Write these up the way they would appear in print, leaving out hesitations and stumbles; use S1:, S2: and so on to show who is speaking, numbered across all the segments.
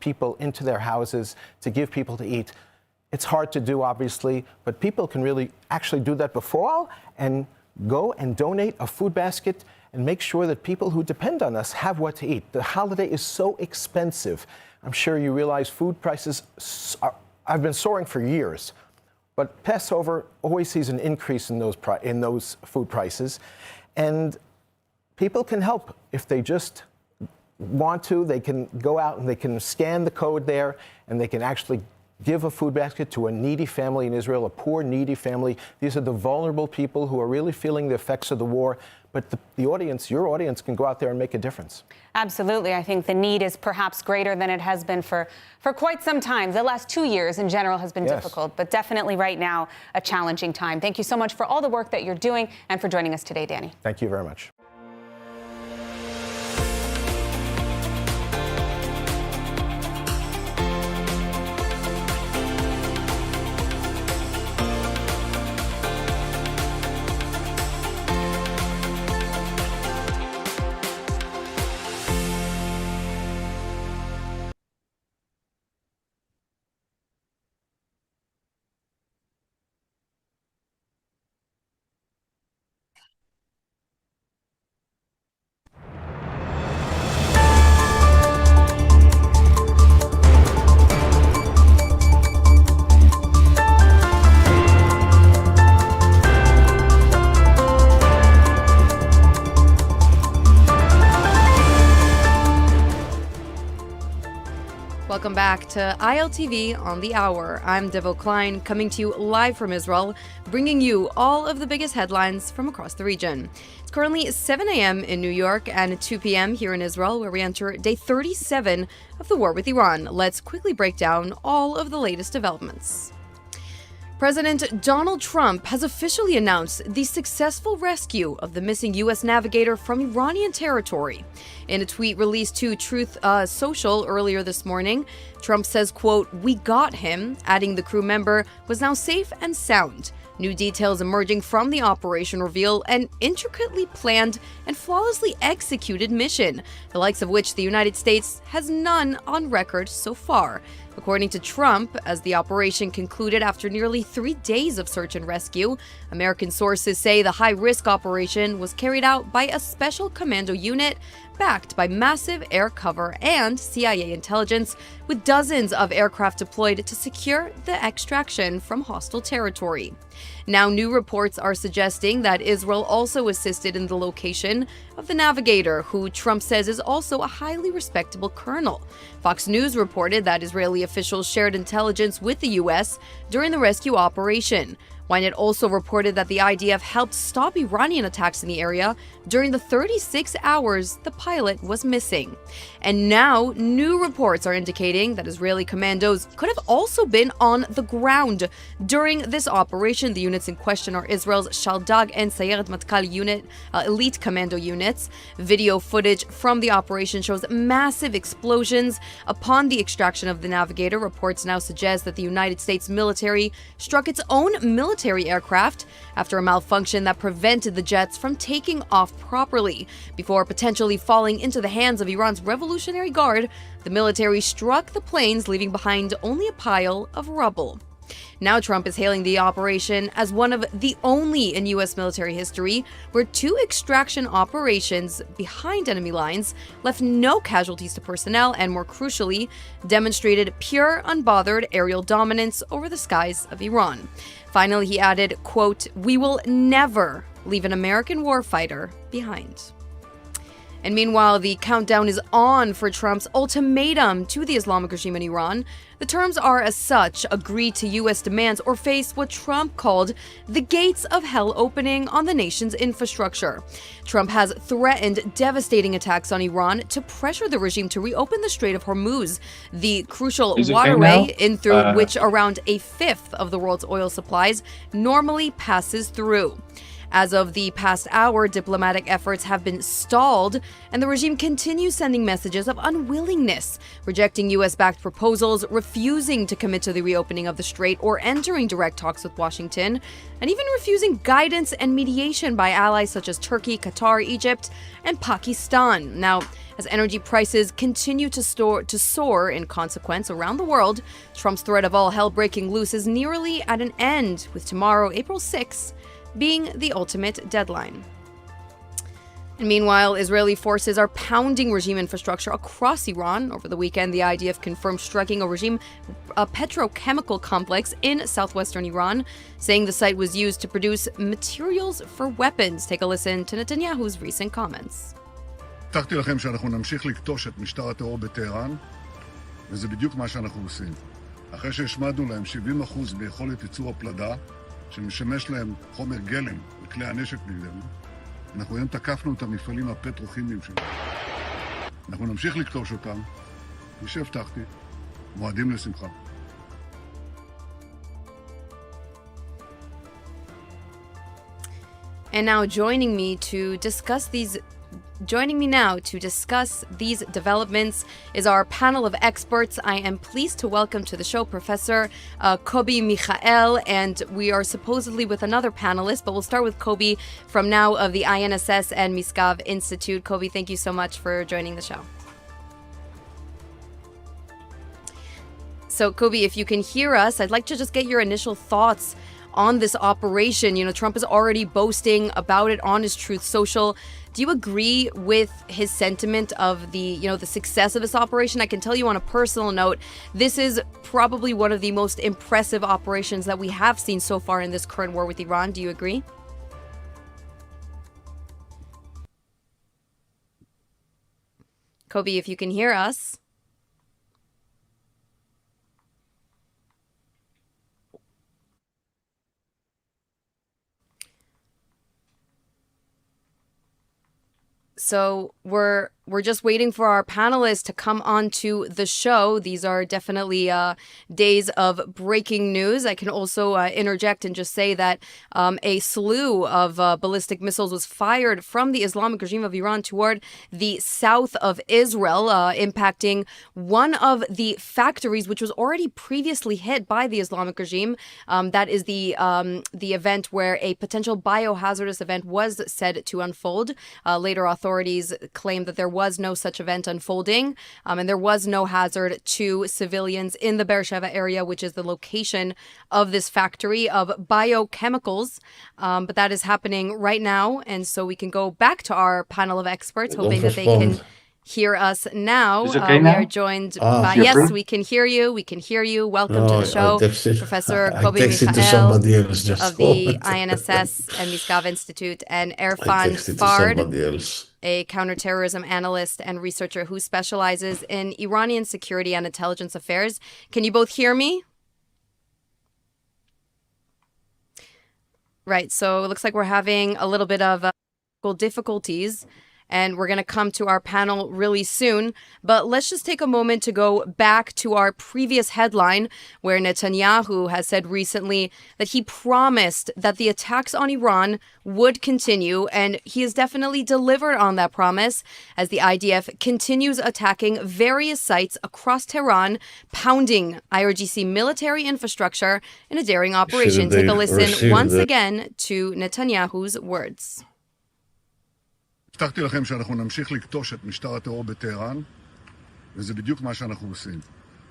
S1: people into their houses to give people to eat. It's hard to do, obviously, but people can really actually do that before and go and donate a food basket and make sure that people who depend on us have what to eat. The holiday is so expensive. I'm sure you realize food prices have been soaring for years, but Passover always sees an increase in those food prices, and people can help if they just want to. They can go out and they can scan the code there, and they can actually give a food basket to a needy family in Israel, a poor, needy family. These are the vulnerable people who are really feeling the effects of the war. But the audience, your audience, can go out there and make a difference.
S2: Absolutely. I think the need is perhaps greater than it has been for quite some time. The last 2 years in general has been difficult, but definitely right now a challenging time. Thank you so much for all the work that you're doing and for joining us today, Danny.
S1: Thank you very much.
S3: Welcome back to ILTV on the Hour. I'm Devo Klein, coming to you live from Israel, bringing you all of the biggest headlines from across the region. It's currently 7 a.m. in New York and 2 p.m. here in Israel, where we enter day 37 of the war with Iran. Let's quickly break down all of the latest developments. President Donald Trump has officially announced the successful rescue of the missing U.S. navigator from Iranian territory. In a tweet released to Truth Social earlier this morning, Trump says, quote, "We got him," adding the crew member was now safe and sound. New details emerging from the operation reveal an intricately planned and flawlessly executed mission, the likes of which the United States has none on record so far. According to Trump, as the operation concluded after nearly 3 days of search and rescue, American sources say the high-risk operation was carried out by a special commando unit backed by massive air cover and CIA intelligence, with dozens of aircraft deployed to secure the extraction from hostile territory. Now, new reports are suggesting that Israel also assisted in the location of the navigator, who Trump says is also a highly respectable colonel. Fox News reported that Israeli officials shared intelligence with the U.S. during the rescue operation. Ynet also reported that the IDF helped stop Iranian attacks in the area during the 36 hours the pilot was missing. And now, new reports are indicating that Israeli commandos could have also been on the ground during this operation. The units in question are Israel's Shaldag and Sayeret Matkal unit, elite commando units. Video footage from the operation shows massive explosions upon the extraction of the navigator. Reports now suggest that the United States military struck its own military aircraft after a malfunction that prevented the jets from taking off properly. Before potentially falling into the hands of Iran's Revolutionary Guard, the military struck the planes, leaving behind only a pile of rubble. Now Trump is hailing the operation as one of the only in U.S. military history where 2 extraction operations behind enemy lines left no casualties to personnel and, more crucially, demonstrated pure, unbothered aerial dominance over the skies of Iran. Finally, he added, quote, "We will never leave an American warfighter behind." And meanwhile, the countdown is on for Trump's ultimatum to the Islamic regime in Iran. The terms are, as such, agree to U.S. demands or face what Trump called the gates of hell opening on the nation's infrastructure. Trump has threatened devastating attacks on Iran to pressure the regime to reopen the Strait of Hormuz, the crucial waterway in through which around a fifth of the world's oil supplies normally passes through. As of the past hour, diplomatic efforts have been stalled, and the regime continues sending messages of unwillingness, rejecting U.S.-backed proposals, refusing to commit to the reopening of the strait or entering direct talks with Washington, and even refusing guidance and mediation by allies such as Turkey, Qatar, Egypt, and Pakistan. Now, as energy prices continue to soar in consequence around the world. Trump's threat of all hell breaking loose is nearly at an end, with tomorrow, April 6th, being the ultimate deadline. And meanwhile, Israeli forces are pounding regime infrastructure across Iran. Over the weekend, the IDF confirmed striking a petrochemical complex in southwestern Iran, saying the site was used to produce materials for weapons. Take a listen to Netanyahu's recent comments.
S4: הבטחתי לכם שאנחנו נמשיך לכתוש את משטר הטרור בטהרן, וזה בדיוק מה שאנחנו עושים. אחרי שהשמדנו להם 70% ביכולת ייצור הפלדה, שמשמש להם חומר גלם לכלי הנשק נגדנו, אנחנו היום תקפנו את המפעלים הפטרוכימיים שלנו. אנחנו נמשיך לכתוש אותם, כפי שהבטחתי, מועדים לשמחה.
S3: And now joining me now to discuss these developments is our panel of experts. I am pleased to welcome to the show Professor Kobi Michael, and we are supposedly with another panelist, but we'll start with Kobi from now of the INSS and Misgav Institute. Kobi, thank you so much for joining the show. So, Kobi, if you can hear us, I'd like to just get your initial thoughts on this operation. You know, Trump is already boasting about it on his Truth Social. Do you agree with his sentiment of the success of this operation? I can tell you on a personal note, this is probably one of the most impressive operations that we have seen so far in this current war with Iran. Do you agree? Kobi, if you can hear us. So we're just waiting for our panelists to come onto the show. These are definitely days of breaking news. I can also interject and just say that a slew of ballistic missiles was fired from the Islamic regime of Iran toward the south of Israel, impacting one of the factories which was already previously hit by the Islamic regime. That is the event where a potential biohazardous event was said to unfold. Later, authorities claimed that there was no such event unfolding, and there was no hazard to civilians in the Beersheba area, which is the location of this factory of biochemicals. But that is happening right now, and so we can go back to our panel of experts, hoping that they can hear us now.
S5: Is it okay
S3: we
S5: now?
S3: are joined by, yes, we can hear you. We can hear you. Welcome to the show, Professor Kobi Michael of the INSS and Misgav Institute, and Erfan Fard, a counterterrorism analyst and researcher who specializes in Iranian security and intelligence affairs. Can you both hear me? Right, so it looks like we're having a little bit of difficulties, and we're going to come to our panel really soon. But let's just take a moment to go back to our previous headline, where Netanyahu has said recently that he promised that the attacks on Iran would continue, and he has definitely delivered on that promise as the IDF continues attacking various sites across Tehran, pounding IRGC military infrastructure in a daring operation. Take a listen once again to Netanyahu's words.
S4: הבטחתי לכם שאנחנו נמשיך לכתוש את משטר הטרור בטהרן, וזה בדיוק מה שאנחנו עושים.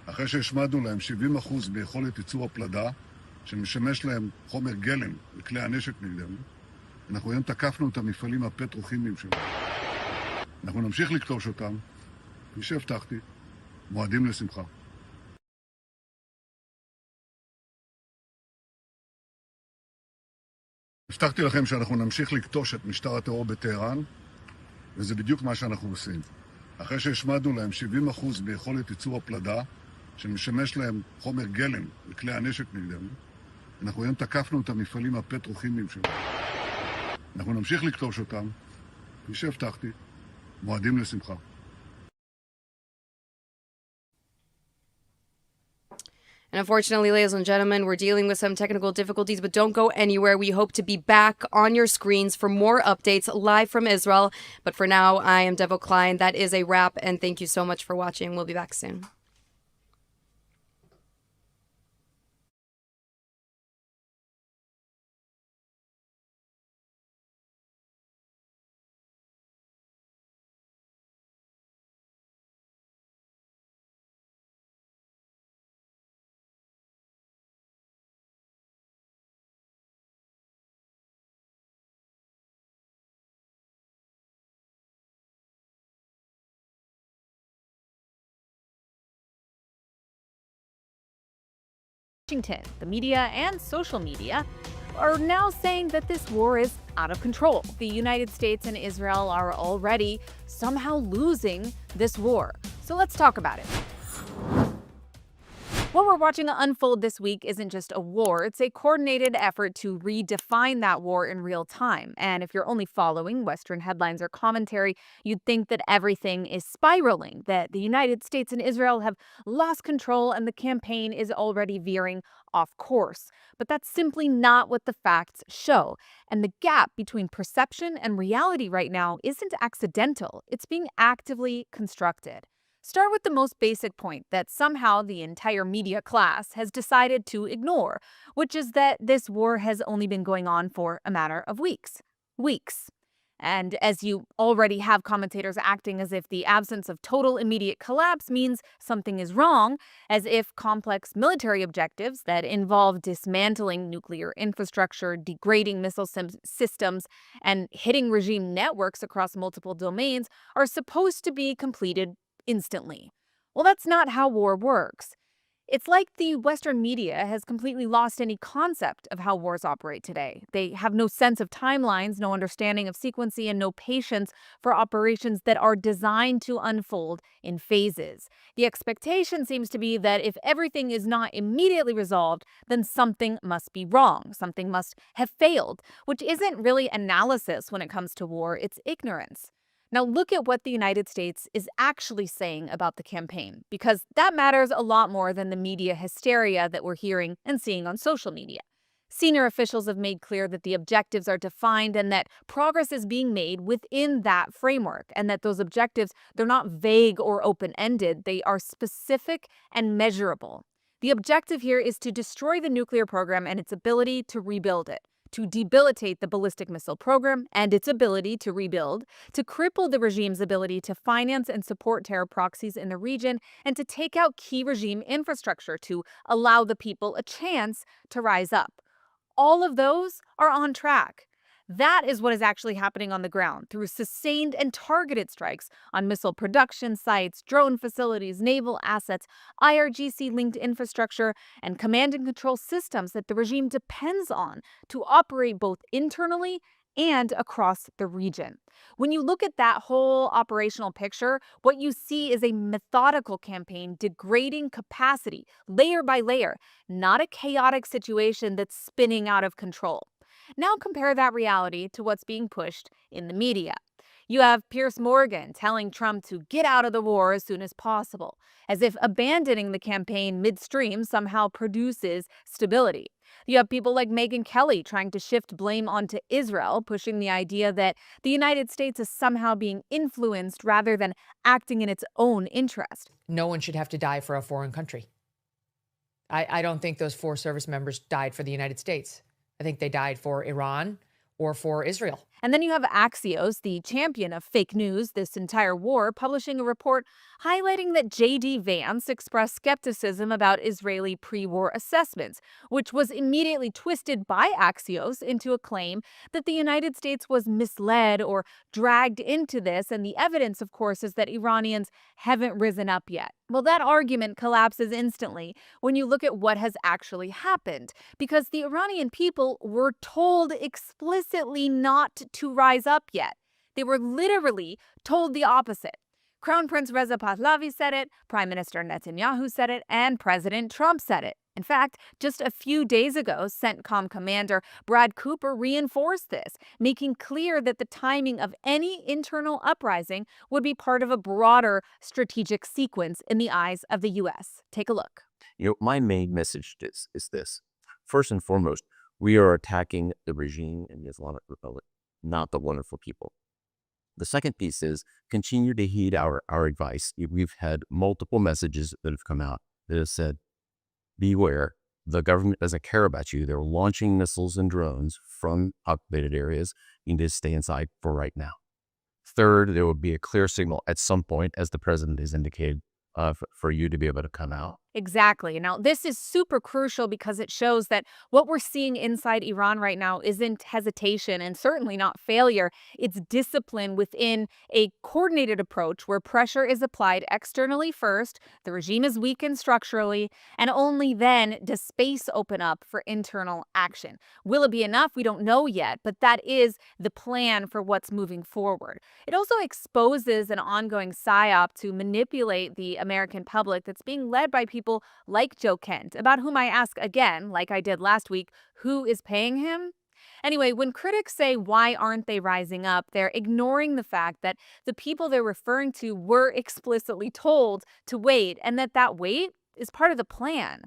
S4: אחרי שהשמדנו להם 70% ביכולת ייצור הפלדה, שמשמש להם חומר גלם לכלי הנשק נגדנו, אנחנו היום תקפנו את המפעלים הפטרוכימיים שלנו. אנחנו נמשיך לכתוש אותם, כפי שהבטחתי, מועדים לשמחה. הבטחתי לכם שאנחנו נמשיך לכתוש את משטר הטרור בטהרן, וזה בדיוק מה שאנחנו עושים. אחרי שהשמדנו להם 70% ביכולת ייצור הפלדה, שמשמש להם חומר גלם לכלי הנשק נגדנו, אנחנו היום תקפנו את המפעלים הפטרוכימיים שלנו. אנחנו נמשיך לכתוש אותם, כפי שהבטחתי, מועדים לשמחה.
S3: And unfortunately, ladies and gentlemen, we're dealing with some technical difficulties, but don't go anywhere. We hope to be back on your screens for more updates live from Israel. But for now, I am Devo Klein. That is a wrap, and thank you so much for watching. We'll be back soon.
S5: Washington, the media, and social media are now saying that this war is out of control. The United States and Israel are already somehow losing this war. So let's talk about it. What we're watching unfold this week isn't just a war, it's a coordinated effort to redefine that war in real time. And if you're only following Western headlines or commentary, you'd think that everything is spiraling, that the United States and Israel have lost control and the campaign is already veering off course. But that's simply not what the facts show. And the gap between perception and reality right now isn't accidental, it's being actively constructed. Start with the most basic point that somehow the entire media class has decided to ignore, which is that this war has only been going on for a matter of weeks. Weeks. And as you already have commentators acting as if the absence of total immediate collapse means something is wrong, as if complex military objectives that involve dismantling nuclear infrastructure, degrading missile systems, and hitting regime networks across multiple domains are supposed to be completed instantly. Well, that's not how war works. It's like the Western media has completely lost any concept of how wars operate today. They have no sense of timelines, no understanding of sequencing, and no patience for operations that are designed to unfold in phases. The expectation seems to be that if everything is not immediately resolved, then something must be wrong. Something must have failed, which isn't really analysis when it comes to war, it's ignorance. Now look at what the United States is actually saying about the campaign, because that matters a lot more than the media hysteria that we're hearing and seeing on social media. Senior officials have made clear that the objectives are defined and that progress is being made within that framework, and that those objectives, they're not vague or open-ended, they are specific and measurable. The objective here is to destroy the nuclear program and its ability to rebuild it, to debilitate the ballistic missile program and its ability to rebuild, to cripple the regime's ability to finance and support terror proxies in the region, and to take out key regime infrastructure to allow the people a chance to rise up. All of those are on track. That is what is actually happening on the ground through sustained and targeted strikes on missile production sites, drone facilities, naval assets, IRGC-linked infrastructure, and command and control systems that the regime depends on to operate both internally and across the region. When you look at that whole operational picture, what you see is a methodical campaign degrading capacity layer by layer, not a chaotic situation that's spinning out of control. Now compare that reality to what's being pushed in the media. You have Piers Morgan telling Trump to get out of the war as soon as possible, as if abandoning the campaign midstream somehow produces stability. You have people like Megyn Kelly trying to shift blame onto Israel, pushing the idea that the United States is somehow being influenced rather than acting in its own interest.
S6: No one should have to die for a foreign country. I don't think those 4 service members died for the United States. I think they died for Iran or for Israel.
S5: And then you have Axios, the champion of fake news this entire war, publishing a report highlighting that J.D. Vance expressed skepticism about Israeli pre-war assessments, which was immediately twisted by Axios into a claim that the United States was misled or dragged into this. And the evidence, of course, is that Iranians haven't risen up yet. Well, that argument collapses instantly when you look at what has actually happened, because the Iranian people were told explicitly not to rise up yet. They were literally told the opposite. Crown Prince Reza Pahlavi said it, Prime Minister Netanyahu said it, and President Trump said it. In fact, just a few days ago, CENTCOM Commander Brad Cooper reinforced this, making clear that the timing of any internal uprising would be part of a broader strategic sequence in the eyes of the U.S. Take a look.
S7: My main message is this. First and foremost, we are attacking the regime in the Islamic Republic, not the wonderful people. The second piece is continue to heed our advice. We've had multiple messages that have come out that have said, beware, the government doesn't care about you. They're launching missiles and drones from occupied areas. You need to stay inside for right now. Third, there will be a clear signal at some point, as the president has indicated, for you to be able to come out.
S5: Exactly. Now, this is super crucial because it shows that what we're seeing inside Iran right now isn't hesitation and certainly not failure. It's discipline within a coordinated approach where pressure is applied externally first, the regime is weakened structurally, and only then does space open up for internal action. Will it be enough? We don't know yet, but that is the plan for what's moving forward. It also exposes an ongoing psyop to manipulate the American public that's being led by people like Joe Kent, about whom I ask again, like I did last week, who is paying him? Anyway, when critics say, why aren't they rising up, they're ignoring the fact that the people they're referring to were explicitly told to wait, and that wait is part of the plan.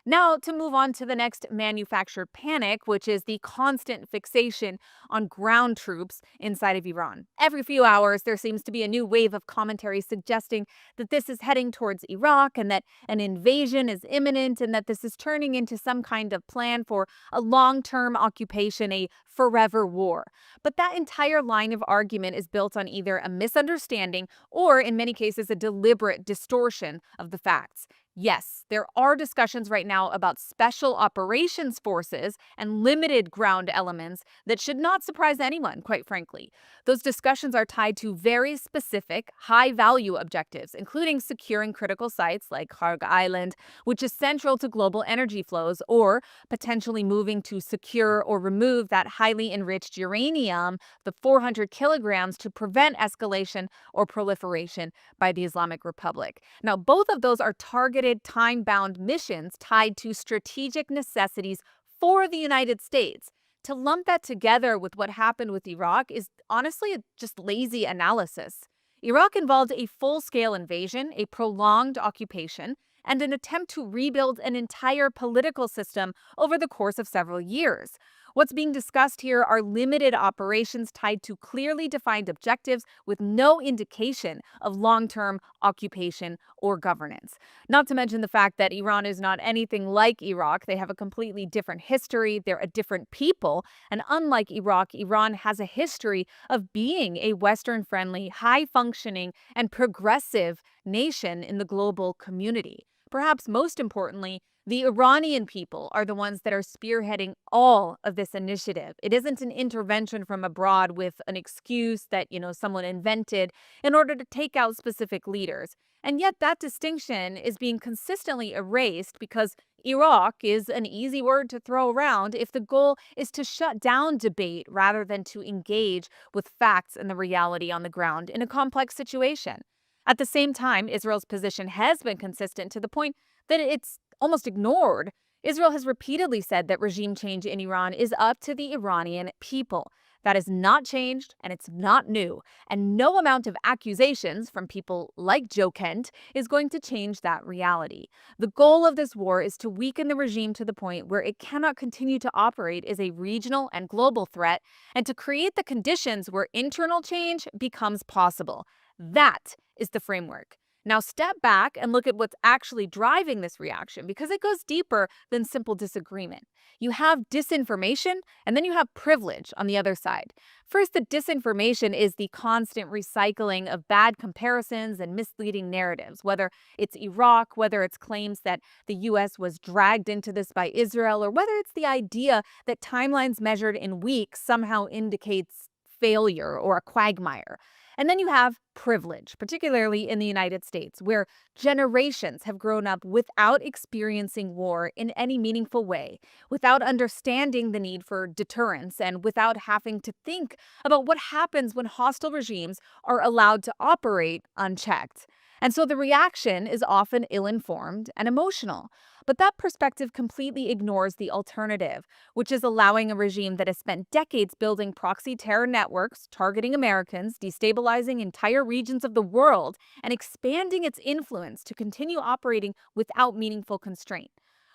S5: Now, to move on to the next manufactured panic, which is the constant fixation on ground troops inside of Iran. Every few hours, there seems to be a new wave of commentary suggesting that this is heading towards Iraq and that an invasion is imminent and that this is turning into some kind of plan for a long-term occupation, a forever war. But that entire line of argument is built on either a misunderstanding or, in many cases, a deliberate distortion of the facts. Yes, there are discussions right now about special operations forces and limited ground elements that should not surprise anyone, quite frankly. Those discussions are tied to very specific, high-value objectives, including securing critical sites like Kharg Island, which is central to global energy flows, or potentially moving to secure or remove that highly enriched uranium, the 400 kilograms, to prevent escalation or proliferation by the Islamic Republic. Now, both of those are targeted, time-bound missions tied to strategic necessities for the United States. To lump that together with what happened with Iraq is honestly just lazy analysis. Iraq involved a full-scale invasion, a prolonged occupation, and an attempt to rebuild an entire political system over the course of several years. What's being discussed here are limited operations tied to clearly defined objectives with no indication of long-term occupation or governance. Not to mention the fact that Iran is not anything like Iraq. They have a completely different history. They're a different people. And unlike Iraq, Iran has a history of being a Western-friendly, high-functioning, and progressive nation in the global community. Perhaps most importantly, the Iranian people are the ones that are spearheading all of this initiative. It isn't an intervention from abroad with an excuse that, someone invented in order to take out specific leaders. And yet that distinction is being consistently erased because Iraq is an easy word to throw around if the goal is to shut down debate rather than to engage with facts and the reality on the ground in a complex situation. At the same time, Israel's position has been consistent to the point that it's almost ignored. Israel has repeatedly said that regime change in Iran is up to the Iranian people. That has not changed, and it's not new. And no amount of accusations from people like Joe Kent is going to change that reality. The goal of this war is to weaken the regime to the point where it cannot continue to operate as a regional and global threat, and to create the conditions where internal change becomes possible. That is the framework. Now step back and look at what's actually driving this reaction, because it goes deeper than simple disagreement. You have disinformation, and then you have privilege on the other side. First, the disinformation is the constant recycling of bad comparisons and misleading narratives, whether it's Iraq, whether it's claims that the U.S. was dragged into this by Israel, or whether it's the idea that timelines measured in weeks somehow indicates failure or a quagmire. And then you have privilege, particularly in the United States, where generations have grown up without experiencing war in any meaningful way, without understanding the need for deterrence, and without having to think about what happens when hostile regimes are allowed to operate unchecked. And so the reaction is often ill-informed and emotional. But that perspective completely ignores the alternative, which is allowing a regime that has spent decades building proxy terror networks, targeting Americans, destabilizing entire regions of the world, and expanding its influence to continue operating without meaningful constraint.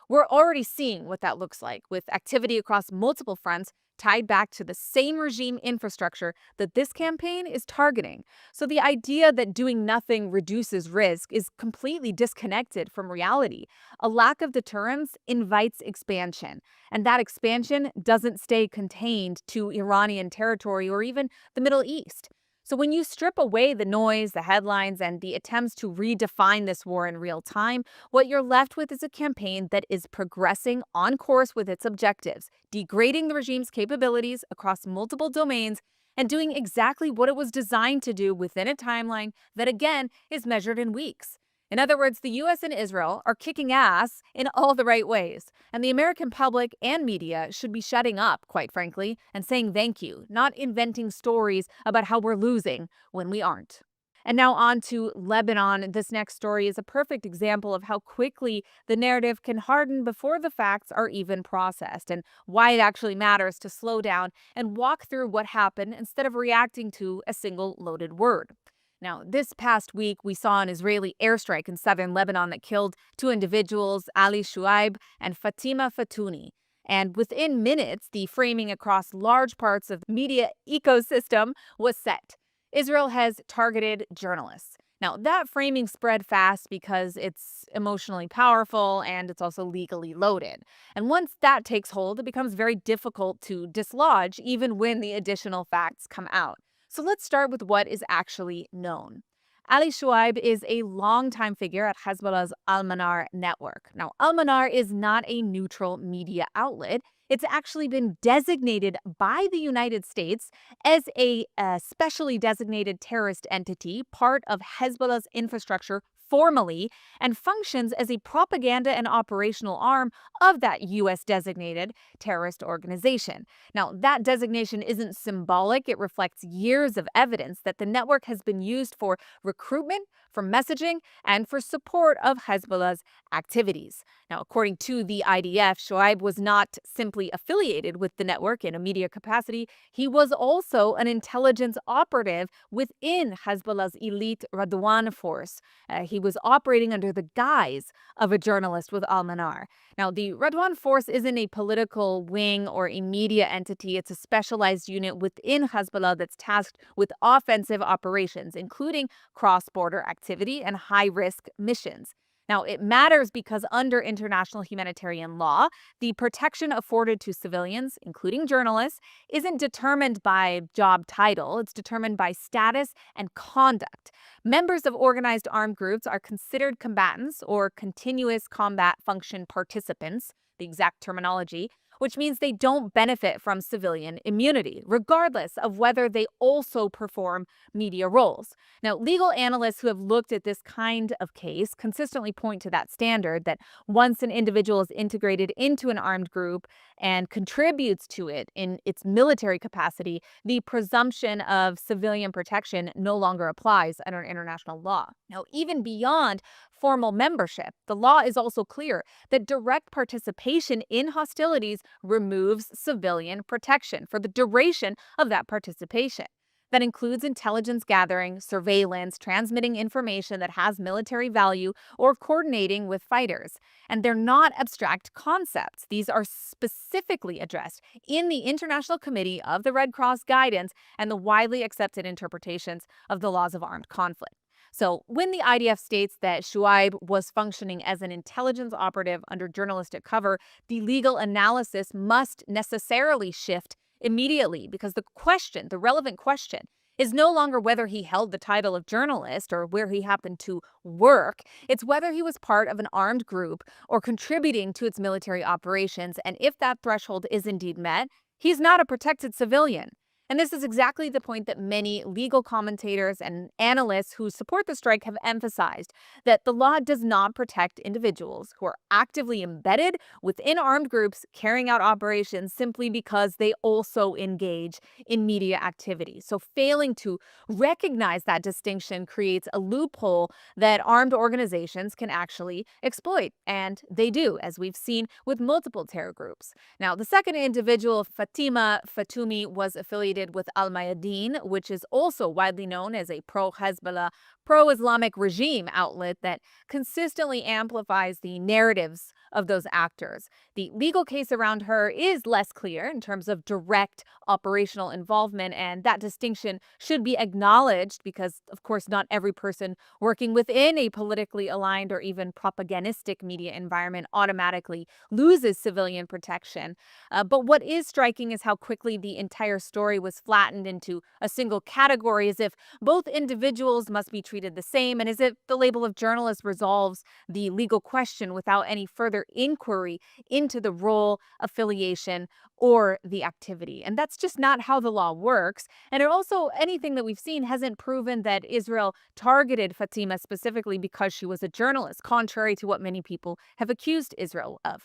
S5: We're already seeing what that looks like, with activity across multiple fronts tied back to the same regime infrastructure that this campaign is targeting. So the idea that doing nothing reduces risk is completely disconnected from reality. A lack of deterrence invites expansion, and that expansion doesn't stay contained to Iranian territory or even the Middle East. So when you strip away the noise, the headlines, and the attempts to redefine this war in real time, what you're left with is a campaign that is progressing on course with its objectives, degrading the regime's capabilities across multiple domains, and doing exactly what it was designed to do within a timeline that, again, is measured in weeks. In other words, the US and Israel are kicking ass in all the right ways, and the American public and media should be shutting up, quite frankly, and saying thank you, not inventing stories about how we're losing when we aren't. And now on to Lebanon. This next story is a perfect example of how quickly the narrative can harden before the facts are even processed, and why it actually matters to slow down and walk through what happened instead of reacting to a single loaded word. Now, this past week, we saw an Israeli airstrike in southern Lebanon that killed two individuals, Ali Shuaib and Fatima Fatouni. And within minutes, the framing across large parts of the media ecosystem was set. Israel has targeted journalists. Now, that framing spread fast because it's emotionally powerful and it's also legally loaded. And once that takes hold, it becomes very difficult to dislodge even when the additional facts come out. So let's start with what is actually known. Ali Shuaib is a longtime figure at Hezbollah's Al-Manar network. Now, Al-Manar is not a neutral media outlet. It's actually been designated by the United States as a specially designated terrorist entity, part of Hezbollah's infrastructure formally, and functions as a propaganda and operational arm of that U.S. designated terrorist organization. Now, that designation isn't symbolic. It reflects years of evidence that the network has been used for recruitment, for messaging, and for support of Hezbollah's activities. Now, according to the IDF, Shoaib was not simply affiliated with the network in a media capacity. He was also an intelligence operative within Hezbollah's elite Radwan force. He was operating under the guise of a journalist with Al-Manar. Now, the Radwan force isn't a political wing or a media entity. It's a specialized unit within Hezbollah that's tasked with offensive operations, including cross-border activity and high-risk missions. Now, it matters because under international humanitarian law, the protection afforded to civilians, including journalists, isn't determined by job title. It's determined by status and conduct. Members of organized armed groups are considered combatants or continuous combat function participants, the exact terminology, which means they don't benefit from civilian immunity, regardless of whether they also perform media roles. Now, legal analysts who have looked at this kind of case consistently point to that standard that once an individual is integrated into an armed group and contributes to it in its military capacity, the presumption of civilian protection no longer applies under international law. Now, even beyond formal membership, the law is also clear that direct participation in hostilities removes civilian protection for the duration of that participation. That includes intelligence gathering, surveillance, transmitting information that has military value, or coordinating with fighters. And they're not abstract concepts. These are specifically addressed in the International Committee of the Red Cross guidance and the widely accepted interpretations of the laws of armed conflict. So when the IDF states that Shuaib was functioning as an intelligence operative under journalistic cover, the legal analysis must necessarily shift immediately because the relevant question, is no longer whether he held the title of journalist or where he happened to work. It's whether he was part of an armed group or contributing to its military operations. And if that threshold is indeed met, he's not a protected civilian. And this is exactly the point that many legal commentators and analysts who support the strike have emphasized, that the law does not protect individuals who are actively embedded within armed groups carrying out operations simply because they also engage in media activity. So failing to recognize that distinction creates a loophole that armed organizations can actually exploit. And they do, as we've seen with multiple terror groups. Now, the second individual, Fatima Fatoumi, was affiliated with Al-Mayadeen, which is also widely known as a pro-Hezbollah, pro-Islamic regime outlet that consistently amplifies the narratives of those actors. The legal case around her is less clear in terms of direct operational involvement, and that distinction should be acknowledged because, of course, not every person working within a politically aligned or even propagandistic media environment automatically loses civilian protection. But what is striking is how quickly the entire story was flattened into a single category, as if both individuals must be treated the same, and as if the label of journalist resolves the legal question without any further inquiry into the role, affiliation, or the activity. And that's just not how the law works. And it also, anything that we've seen hasn't proven that Israel targeted Fatima specifically because she was a journalist, contrary to what many people have accused Israel of.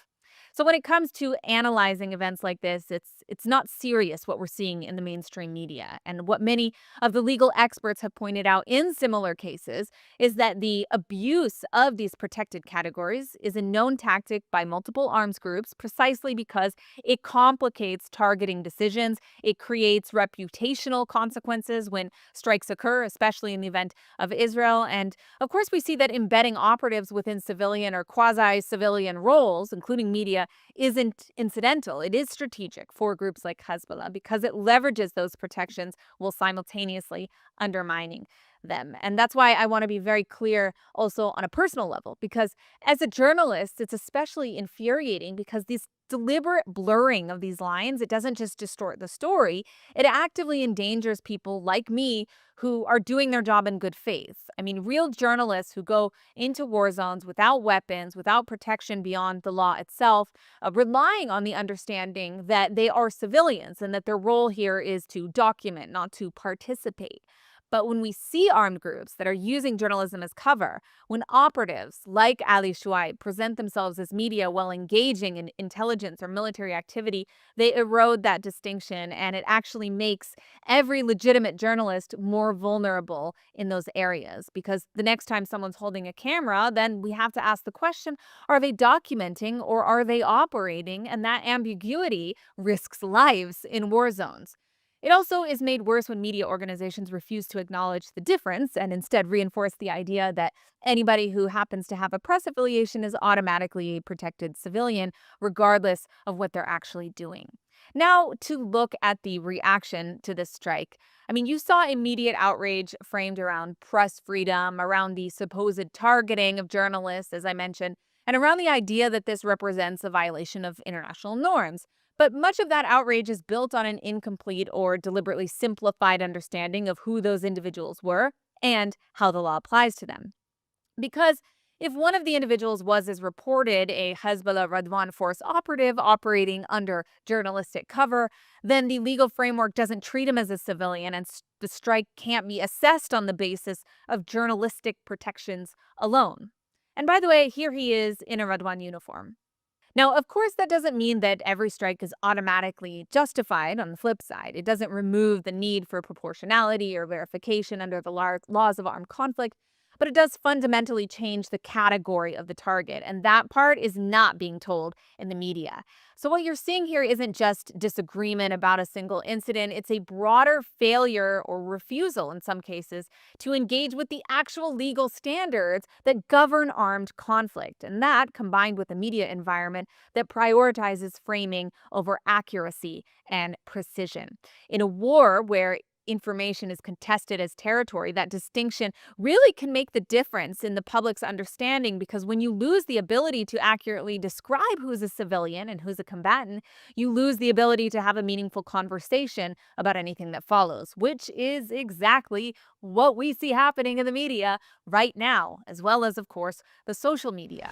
S5: So when it comes to analyzing events like this, it's not serious what we're seeing in the mainstream media. And what many of the legal experts have pointed out in similar cases is that the abuse of these protected categories is a known tactic by multiple arms groups precisely because it complicates targeting decisions. It creates reputational consequences when strikes occur, especially in the event of Israel. And of course, we see that embedding operatives within civilian or quasi-civilian roles, including media, isn't incidental. It is strategic for groups like Hezbollah because it leverages those protections while simultaneously undermining them. And that's why I want to be very clear also on a personal level, because as a journalist, it's especially infuriating because this deliberate blurring of these lines, it doesn't just distort the story, it actively endangers people like me who are doing their job in good faith. I mean, real journalists who go into war zones without weapons, without protection beyond the law itself, relying on the understanding that they are civilians and that their role here is to document, not to participate. But when we see armed groups that are using journalism as cover, when operatives like Ali Shuaib present themselves as media while engaging in intelligence or military activity, they erode that distinction, and it actually makes every legitimate journalist more vulnerable in those areas. Because the next time someone's holding a camera, then we have to ask the question, are they documenting or are they operating? And that ambiguity risks lives in war zones. It also is made worse when media organizations refuse to acknowledge the difference and instead reinforce the idea that anybody who happens to have a press affiliation is automatically a protected civilian, regardless of what they're actually doing. Now, to look at the reaction to this strike. I mean, you saw immediate outrage framed around press freedom, around the supposed targeting of journalists, as I mentioned, and around the idea that this represents a violation of international norms. But much of that outrage is built on an incomplete or deliberately simplified understanding of who those individuals were and how the law applies to them. Because if one of the individuals was, as reported, a Hezbollah Radwan force operative operating under journalistic cover, then the legal framework doesn't treat him as a civilian, and the strike can't be assessed on the basis of journalistic protections alone. And by the way, here he is in a Radwan uniform. Now, of course, that doesn't mean that every strike is automatically justified on the flip side. It doesn't remove the need for proportionality or verification under the laws of armed conflict, but it does fundamentally change the category of the target, and that part is not being told in the media. So what you're seeing here isn't just disagreement about a single incident, it's a broader failure or refusal in some cases to engage with the actual legal standards that govern armed conflict. And that, combined with a media environment that prioritizes framing over accuracy and precision. In a war where information is contested as territory, that distinction really can make the difference in the public's understanding, because when you lose the ability to accurately describe who's a civilian and who's a combatant, you lose the ability to have a meaningful conversation about anything that follows, which is exactly what we see happening in the media right now, as well as, of course, the social media.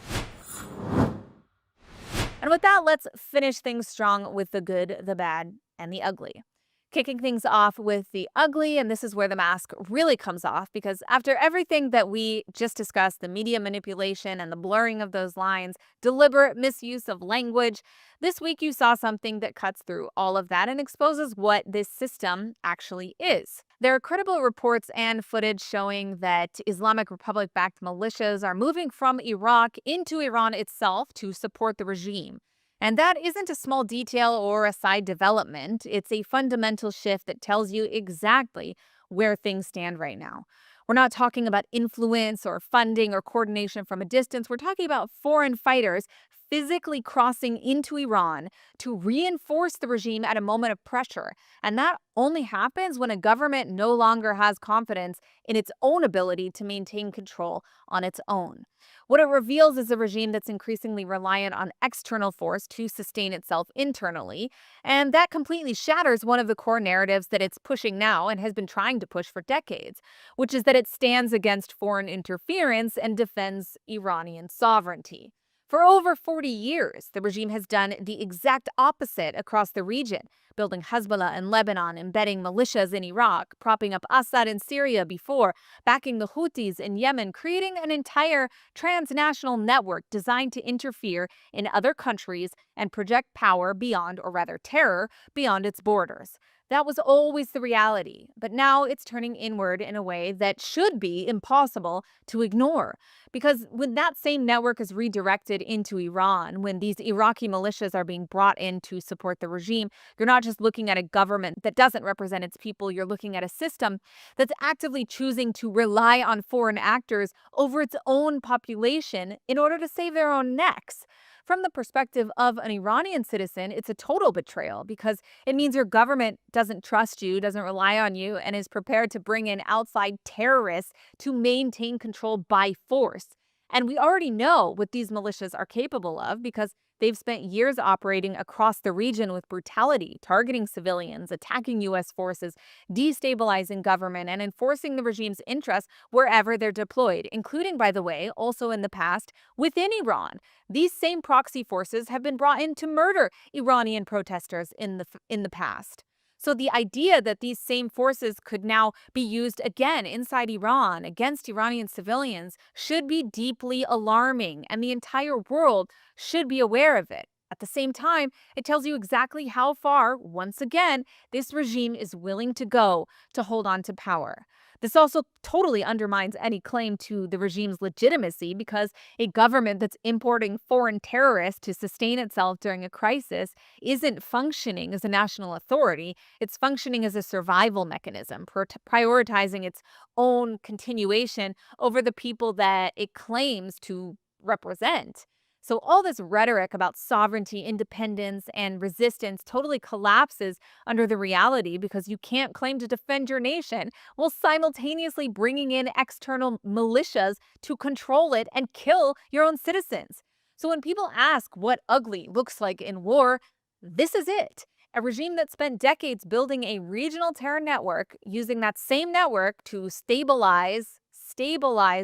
S5: And with that, let's finish things strong with the good, the bad, and the ugly. Kicking things off with the ugly, and this is where the mask really comes off, because after everything that we just discussed, the media manipulation and the blurring of those lines, deliberate misuse of language, this week you saw something that cuts through all of that and exposes what this system actually is. There are credible reports and footage showing that Islamic Republic-backed militias are moving from Iraq into Iran itself to support the regime. And that isn't a small detail or a side development. It's a fundamental shift that tells you exactly where things stand right now. We're not talking about influence or funding or coordination from a distance. We're talking about foreign fighters physically crossing into Iran to reinforce the regime at a moment of pressure. And that only happens when a government no longer has confidence in its own ability to maintain control on its own. What it reveals is a regime that's increasingly reliant on external force to sustain itself internally. And that completely shatters one of the core narratives that it's pushing now and has been trying to push for decades, which is that it stands against foreign interference and defends Iranian sovereignty. For over 40 years, the regime has done the exact opposite across the region, building Hezbollah in Lebanon, embedding militias in Iraq, propping up Assad in Syria before, backing the Houthis in Yemen, creating an entire transnational network designed to interfere in other countries and project power beyond, or rather terror, beyond its borders. That was always the reality, but now it's turning inward in a way that should be impossible to ignore. Because when that same network is redirected into Iran, when these Iraqi militias are being brought in to support the regime, you're not just looking at a government that doesn't represent its people, you're looking at a system that's actively choosing to rely on foreign actors over its own population in order to save their own necks. From the perspective of an Iranian citizen, it's a total betrayal because it means your government doesn't trust you, doesn't rely on you, and is prepared to bring in outside terrorists to maintain control by force. And we already know what these militias are capable of because they've spent years operating across the region with brutality, targeting civilians, attacking U.S. forces, destabilizing government, and enforcing the regime's interests wherever they're deployed, including, by the way, also in the past, within Iran. These same proxy forces have been brought in to murder Iranian protesters in the past. So the idea that these same forces could now be used again inside Iran against Iranian civilians should be deeply alarming, and the entire world should be aware of it. At the same time, it tells you exactly how far, once again, this regime is willing to go to hold on to power. This also totally undermines any claim to the regime's legitimacy because a government that's importing foreign terrorists to sustain itself during a crisis isn't functioning as a national authority. It's functioning as a survival mechanism, prioritizing its own continuation over the people that it claims to represent. So all this rhetoric about sovereignty, independence, and resistance totally collapses under the reality because you can't claim to defend your nation while simultaneously bringing in external militias to control it and kill your own citizens. So when people ask what ugly looks like in war, this is it. A regime that spent decades building a regional terror network, using that same network to stabilize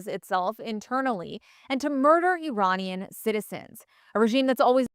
S5: itself internally and to murder Iranian citizens. A regime that's always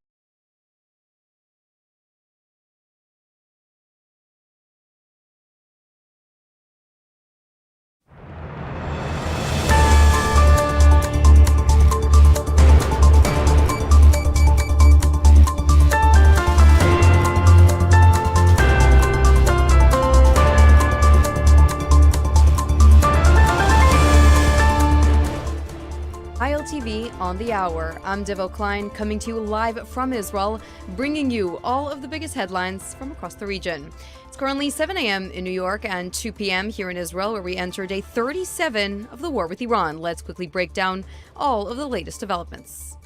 S3: ILTV on the hour. I'm Devo Klein, coming to you live from Israel, bringing you all of the biggest headlines from across the region. It's currently 7 a.m. in New York and 2 p.m. here in Israel, where we enter day 37 of the war with Iran. Let's quickly break down all of the latest developments.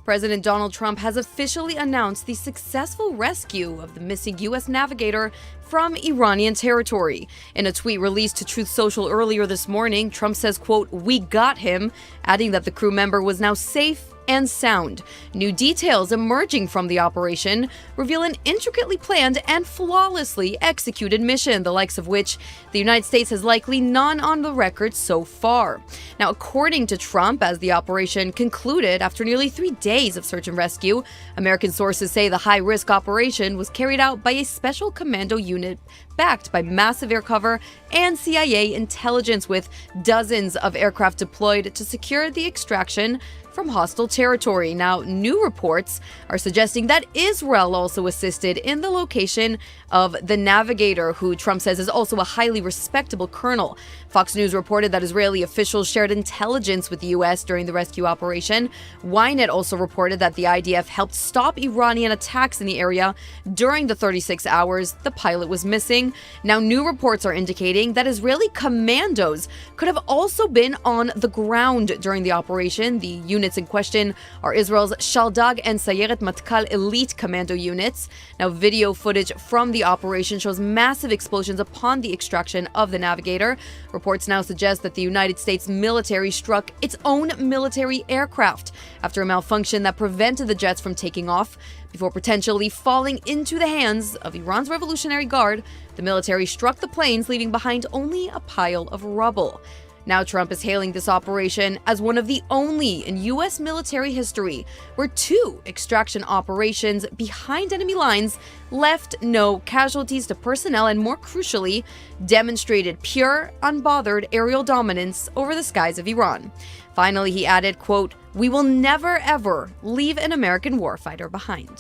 S3: President Donald Trump has officially announced the successful rescue of the missing U.S. navigator from Iranian territory. In a tweet released to Truth Social earlier this morning, Trump says, quote, "We got him," adding that the crew member was now safe and sound. New details emerging from the operation reveal an intricately planned and flawlessly executed mission, the likes of which the United States has likely none on the record so far. Now, according to Trump, as the operation concluded after nearly 3 days of search and rescue, American sources say the high-risk operation was carried out by a special commando unit backed by massive air cover and CIA intelligence, with dozens of aircraft deployed to secure the extraction from hostile territory. Now, new reports are suggesting that Israel also assisted in the location of the navigator, who Trump says is also a highly respectable colonel. Fox News reported that Israeli officials shared intelligence with the U.S. during the rescue operation. Ynet also reported that the IDF helped stop Iranian attacks in the area during the 36 hours the pilot was missing. Now, new reports are indicating that Israeli commandos could have also been on the ground during the operation. The units in question are Israel's Shaldag and Sayeret Matkal elite commando units. Now, video footage from the operation shows massive explosions upon the extraction of the navigator. Reports now suggest that the United States military struck its own military aircraft after a malfunction that prevented the jets from taking off. Before potentially falling into the hands of Iran's Revolutionary Guard, the military struck the planes, leaving behind only a pile of rubble. Now, Trump is hailing this operation as one of the only in U.S. military history where two extraction operations behind enemy lines left no casualties to personnel and, more crucially, demonstrated pure, unbothered aerial dominance over the skies of Iran. Finally, he added, quote, "We will never, ever leave an American warfighter behind."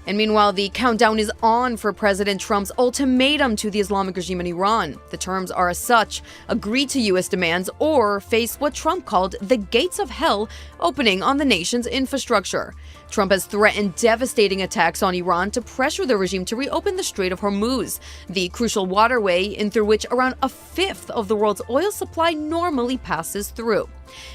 S3: And meanwhile, the countdown is on for President Trump's ultimatum to the Islamic regime in Iran. The terms are as such: agree to U.S. demands or face what Trump called the gates of hell opening on the nation's infrastructure. Trump has threatened devastating attacks on Iran to pressure the regime to reopen the Strait of Hormuz, the crucial waterway in through which around a fifth of the world's oil supply normally passes through.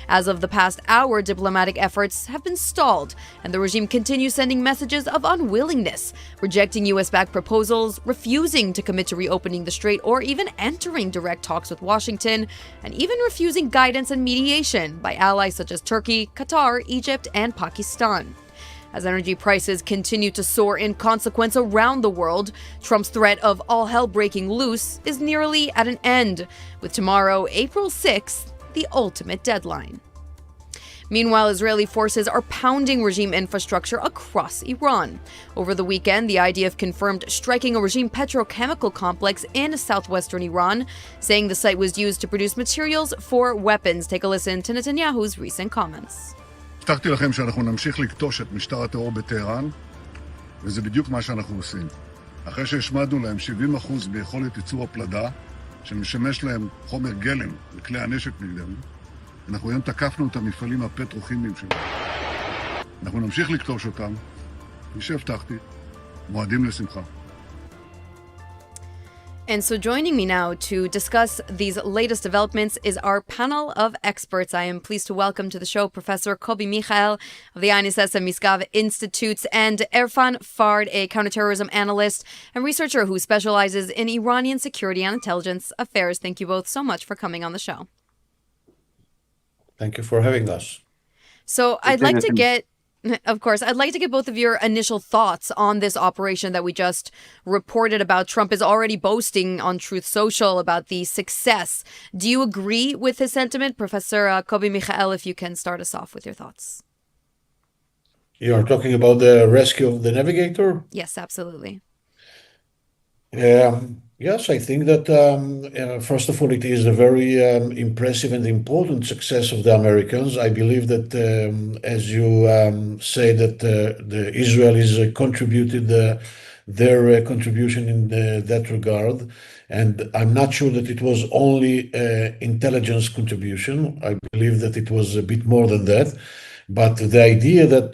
S3: As of the past hour, diplomatic efforts have been stalled, and the regime continues sending messages of unwillingness, rejecting U.S.-backed proposals, refusing to commit to reopening the strait or even entering direct talks with Washington, and even refusing guidance and mediation by allies such as Turkey, Qatar, Egypt, and Pakistan. As energy prices continue to soar in consequence around the world, Trump's threat of all hell breaking loose is nearly at an end, with tomorrow, April 6th, the ultimate deadline. Meanwhile, Israeli forces are pounding regime infrastructure across Iran. Over the weekend, the IDF confirmed striking a regime petrochemical complex in southwestern Iran, saying the site was used to produce materials for weapons. Take a listen to Netanyahu's recent comments.
S4: הבטחתי לכם שאנחנו נמשיך לקטוש את משטר הטרור בטהרן, וזה בדיוק מה שאנחנו עושים. אחרי שהשמדנו להם 70% ביכולת ייצור הפלדה, שמשמש להם חומר גלם לכלי הנשק נגדנו, אנחנו היום תקפנו את המפעלים הפטרוכימיים שלנו. אנחנו נמשיך לקטוש אותם, כפי שהבטחתי, מועדים לשמחה.
S3: And so joining me now to discuss these latest developments is our panel of experts. I am pleased to welcome to the show Professor Kobi Michael of the INSS and Misgav Institutes and Erfan Fard, a counterterrorism analyst and researcher who specializes in Iranian security and intelligence affairs. Thank you both so much for coming on the show.
S8: Thank you for having us.
S3: So I'd like to get both of your initial thoughts on this operation that we just reported about. Trump is already boasting on Truth Social about the success. Do you agree with his sentiment? Professor Kobi Michael, if you can start us off with your thoughts.
S8: You're talking about the rescue of the navigator?
S3: Yes, absolutely.
S8: Yes, I think that, first of all, it is a very impressive and important success of the Americans. I believe that, as you say, that the Israelis contributed their contribution in that regard. And I'm not sure that it was only intelligence contribution. I believe that it was a bit more than that. But the idea that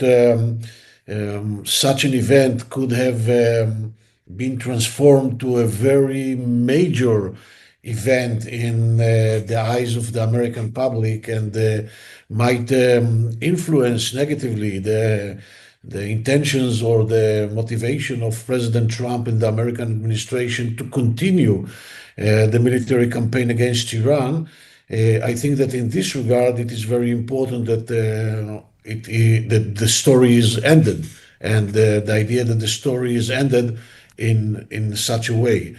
S8: such an event could have been transformed to a very major event in the eyes of the American public and might influence negatively the intentions or the motivation of President Trump and the American administration to continue the military campaign against Iran. I think that in this regard, it is very important that that the story is ended, and the idea that the story is ended in such a way.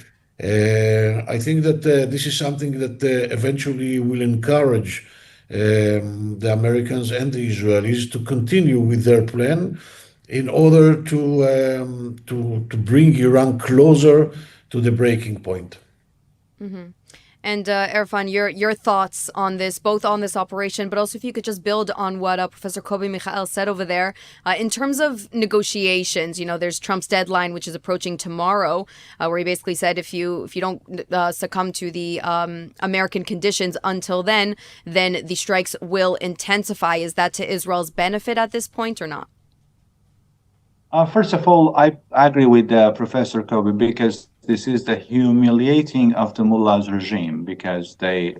S8: I think that this is something that eventually will encourage the Americans and the Israelis to continue with their plan in order to bring Iran closer to the breaking point.
S3: Mm-hmm. And Erfan, your thoughts on this, both on this operation, but also if you could just build on what Professor Kobi Michael said over there. In terms of negotiations, there's Trump's deadline, which is approaching tomorrow, where he basically said if you don't succumb to the American conditions until then the strikes will intensify. Is that to Israel's benefit at this point or not?
S9: First of all, I agree with Professor Kobi, because this is the humiliating of the mullahs regime, because they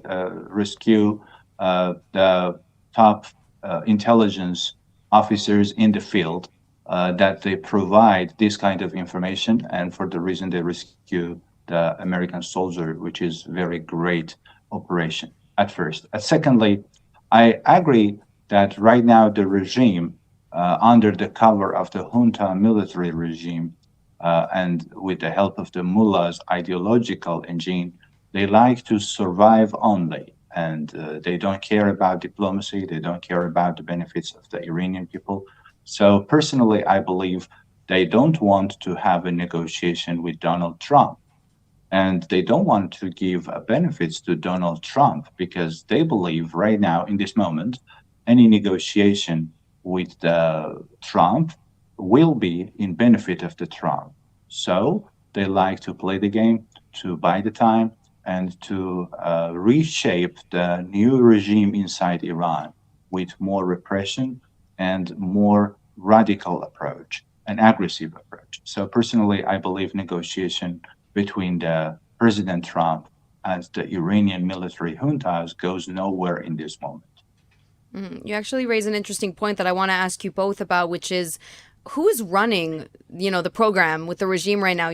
S9: rescue the top intelligence officers in the field, that they provide this kind of information, and for the reason they rescue the American soldier, which is very great operation at first. Secondly, I agree that right now the regime, under the cover of the junta military regime, and with the help of the mullahs' ideological engine, they like to survive only. And they don't care about diplomacy. They don't care about the benefits of the Iranian people. So personally, I believe they don't want to have a negotiation with Donald Trump. And they don't want to give benefits to Donald Trump, because they believe right now, in this moment, any negotiation with Trump will be in benefit of the Trump. So they like to play the game, to buy the time, and to reshape the new regime inside Iran with more repression and more radical approach, an aggressive approach. So personally, I believe negotiation between the President Trump and the Iranian military juntas goes nowhere in this moment.
S3: You actually raise an interesting point that I want to ask you both about, which is who is running, the program with the regime right now?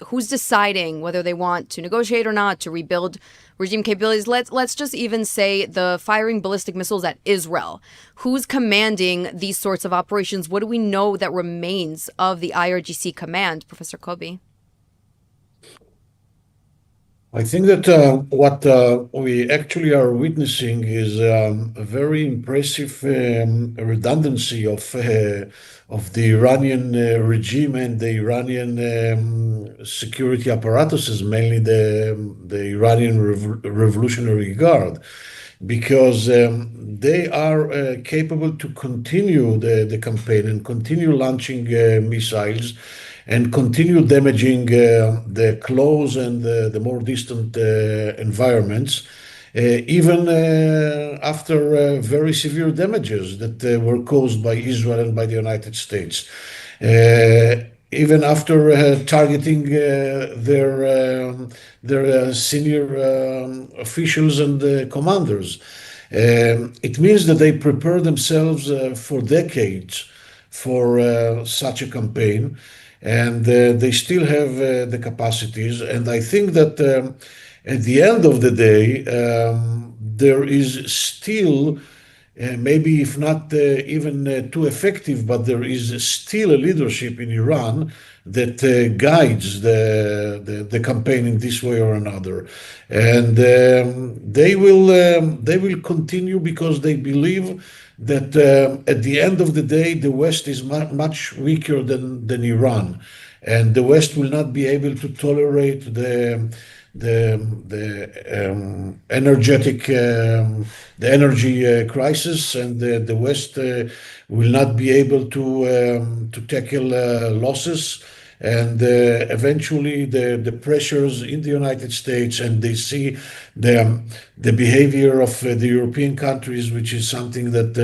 S3: Who's deciding whether they want to negotiate or not, to rebuild regime capabilities? Let's just even say the firing ballistic missiles at Israel. Who's commanding these sorts of operations? What do we know that remains of the IRGC command, Professor Kobi?
S8: I think that what we actually are witnessing is a very impressive redundancy of the Iranian regime and the Iranian security apparatuses, mainly the Iranian Revolutionary Guard, because they are capable to continue the campaign and continue launching missiles and continue damaging the close and the more distant environments, even after very severe damages that were caused by Israel and by the United States. Even after targeting their senior officials and commanders. It means that they prepare themselves for decades for such a campaign. And they still have the capacities. And I think that at the end of the day, there is still, maybe if not even too effective, but there is still a leadership in Iran that guides the campaign in this way or another. And they will continue because they believe that at the end of the day, the West is much weaker than Iran, and the West will not be able to tolerate the energy crisis, and the West will not be able to tackle losses. And eventually the pressures in the United States, and they see the behavior of the European countries, which is something that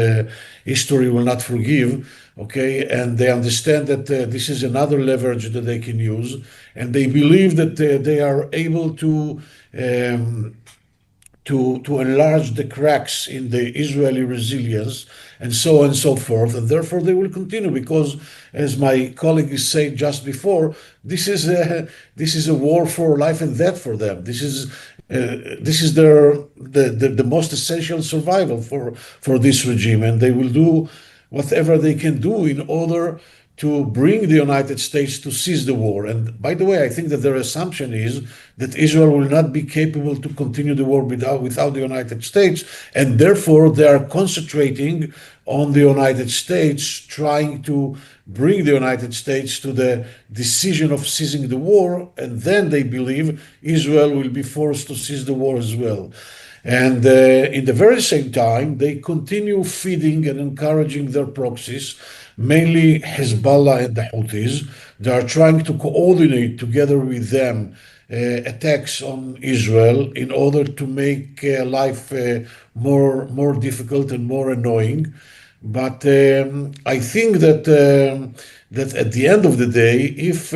S8: history will not forgive, okay? And they understand that this is another leverage that they can use, and they believe that they are able to enlarge the cracks in the Israeli resilience, and so on and so forth. And therefore they will continue because, as my colleague said just before, this is a war for life and death for them. This is the most essential survival for this regime, and they will do whatever they can do in order to bring the United States to cease the war. And by the way, I think that their assumption is that Israel will not be capable to continue the war without the United States, and therefore they are concentrating on the United States, trying to bring the United States to the decision of ceasing the war, and then they believe Israel will be forced to cease the war as well. And in the very same time, they continue feeding and encouraging their proxies, mainly Hezbollah and the Houthis. They are trying to coordinate together with them attacks on Israel in order to make life more difficult and more annoying. But I think that at the end of the day, if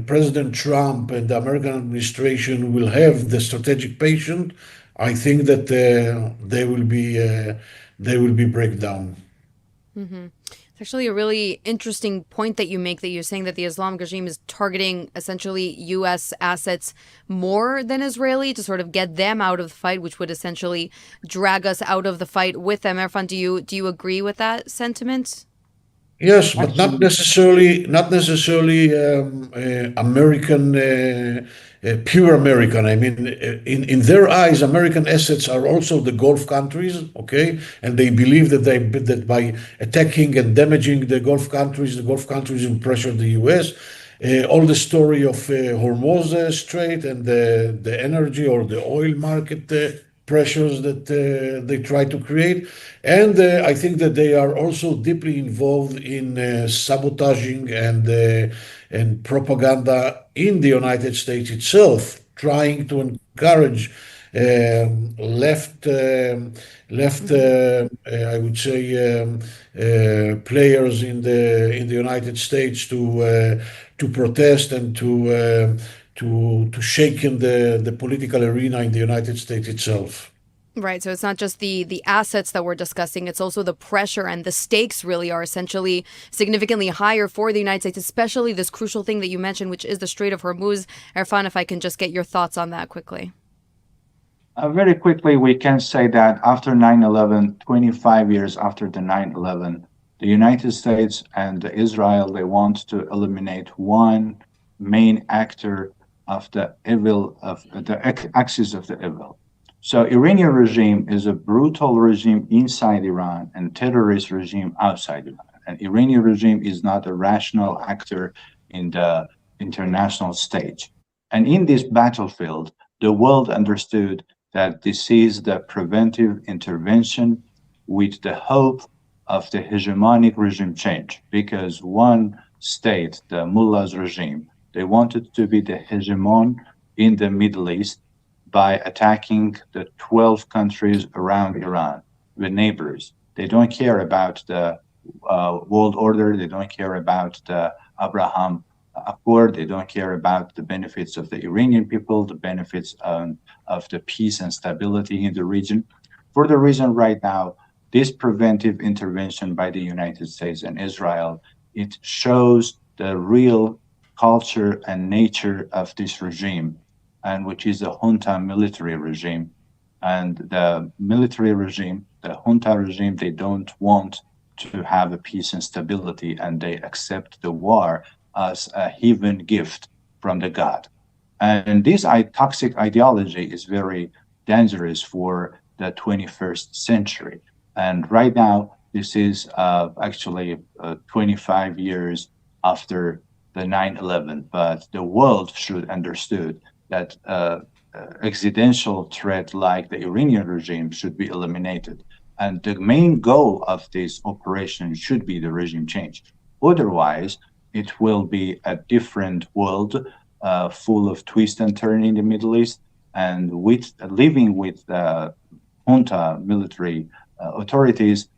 S8: President Trump and the American administration will have the strategic patience, I think that they will be breakdown.
S3: It's actually a really interesting point that you make, that you're saying that the Islamic regime is targeting essentially U.S. assets more than Israeli to sort of get them out of the fight, which would essentially drag us out of the fight with them. Erfan, do you agree with that sentiment?
S8: Yes, but not necessarily American, pure American. I mean, in their eyes, American assets are also the Gulf countries, okay? And they believe that by attacking and damaging the Gulf countries will pressure the U.S. All the story of Hormuz Strait and the energy or the oil market pressures that they try to create. And I think that they are also deeply involved in sabotaging and propaganda in the United States itself, trying to encourage left, I would say, players in the United States to protest and to shake in the political arena in the United States itself.
S3: Right. So it's not just the assets that we're discussing. It's also the pressure, and the stakes really are essentially significantly higher for the United States, especially this crucial thing that you mentioned, which is the Strait of Hormuz. Erfan, if I can just get your thoughts on that quickly.
S9: Very quickly, we can say that after 9/11, 25 years after the 9/11, the United States and Israel, they want to eliminate one main actor of the evil, of the axis of the evil. So Iranian regime is a brutal regime inside Iran and terrorist regime outside Iran. And Iranian regime is not a rational actor in the international stage. And in this battlefield, the world understood that this is the preventive intervention with the hope of the hegemonic regime change, because one state, the mullah's regime, they wanted to be the hegemon in the Middle East by attacking the 12 countries around Iran, the neighbors. They don't care about the world order. They don't care about the Abraham Accord. They don't care about the benefits of the Iranian people, the benefits of the peace and stability in the region. For the reason right now, this preventive intervention by the United States and Israel, it shows the real culture and nature of this regime, and which is a junta military regime. And the military regime, the junta regime, they don't want to have a peace and stability, and they accept the war as a heaven gift from the God. And this toxic ideology is very dangerous for the 21st century. And right now, this is actually 25 years after the 9/11, but the world should understood that existential threat like the Iranian regime should be eliminated. And the main goal of this operation should be the regime change. Otherwise, it will be a different world full of twist and turn in the Middle East, and with living with junta military authorities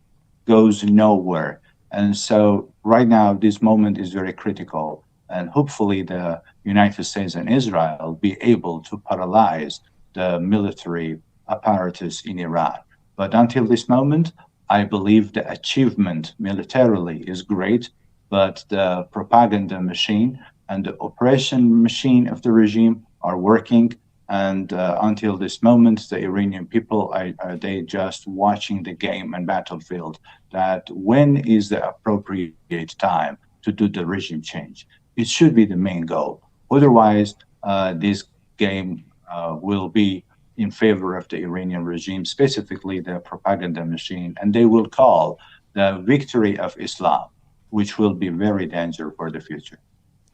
S9: goes nowhere. And so right now, this moment is very critical, and hopefully the United States and Israel be able to paralyze the military apparatus in Iran. But until this moment, I believe the achievement militarily is great, but the propaganda machine and the operation machine of the regime are working, And until this moment, the Iranian people are they just watching the game and battlefield. That when is the appropriate time to do the regime change? It should be the main goal. Otherwise, this game will be in favor of the Iranian regime, specifically the propaganda machine, and they will call the victory of Islam, which will be very dangerous for the future.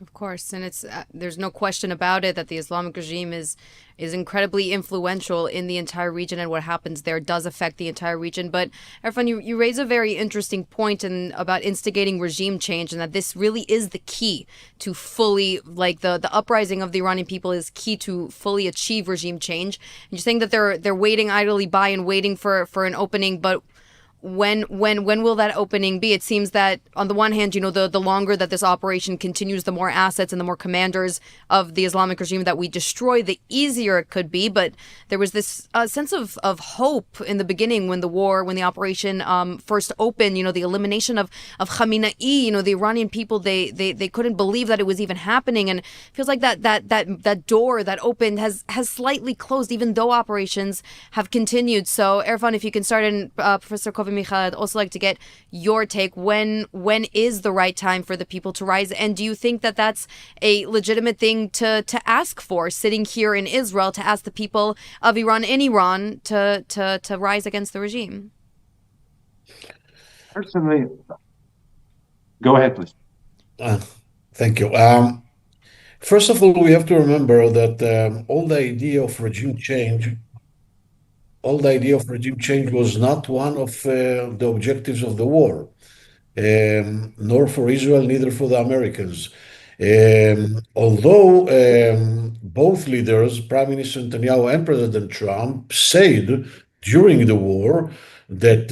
S3: Of course, and it's there's no question about it that the Islamic regime is incredibly influential in the entire region, and what happens there does affect the entire region. But Erfan, you raise a very interesting point about instigating regime change, and that this really is the key to fully, like the uprising of the Iranian people is key to fully achieve regime change. And you're saying that they're waiting idly by and waiting for an opening, but when will that opening be? It seems that on the one hand, the longer that this operation continues, the more assets and the more commanders of the Islamic regime that we destroy, the easier it could be. But there was this sense of hope in the beginning when the operation first opened, the elimination of Khamenei, the Iranian people, they couldn't believe that it was even happening. And it feels like that door that opened has slightly closed, even though operations have continued. So Erfan, if you can start, and Professor Kovi Michal, I'd also like to get your take. When is the right time for the people to rise? And do you think that that's a legitimate thing to ask for, sitting here in Israel, to ask the people of Iran to rise against the regime?
S9: Personally, go ahead, please.
S8: Thank you. First of all, we have to remember that all the idea of regime change was not one of the objectives of the war, nor for Israel, neither for the Americans. Although both leaders, Prime Minister Netanyahu and President Trump, said during the war that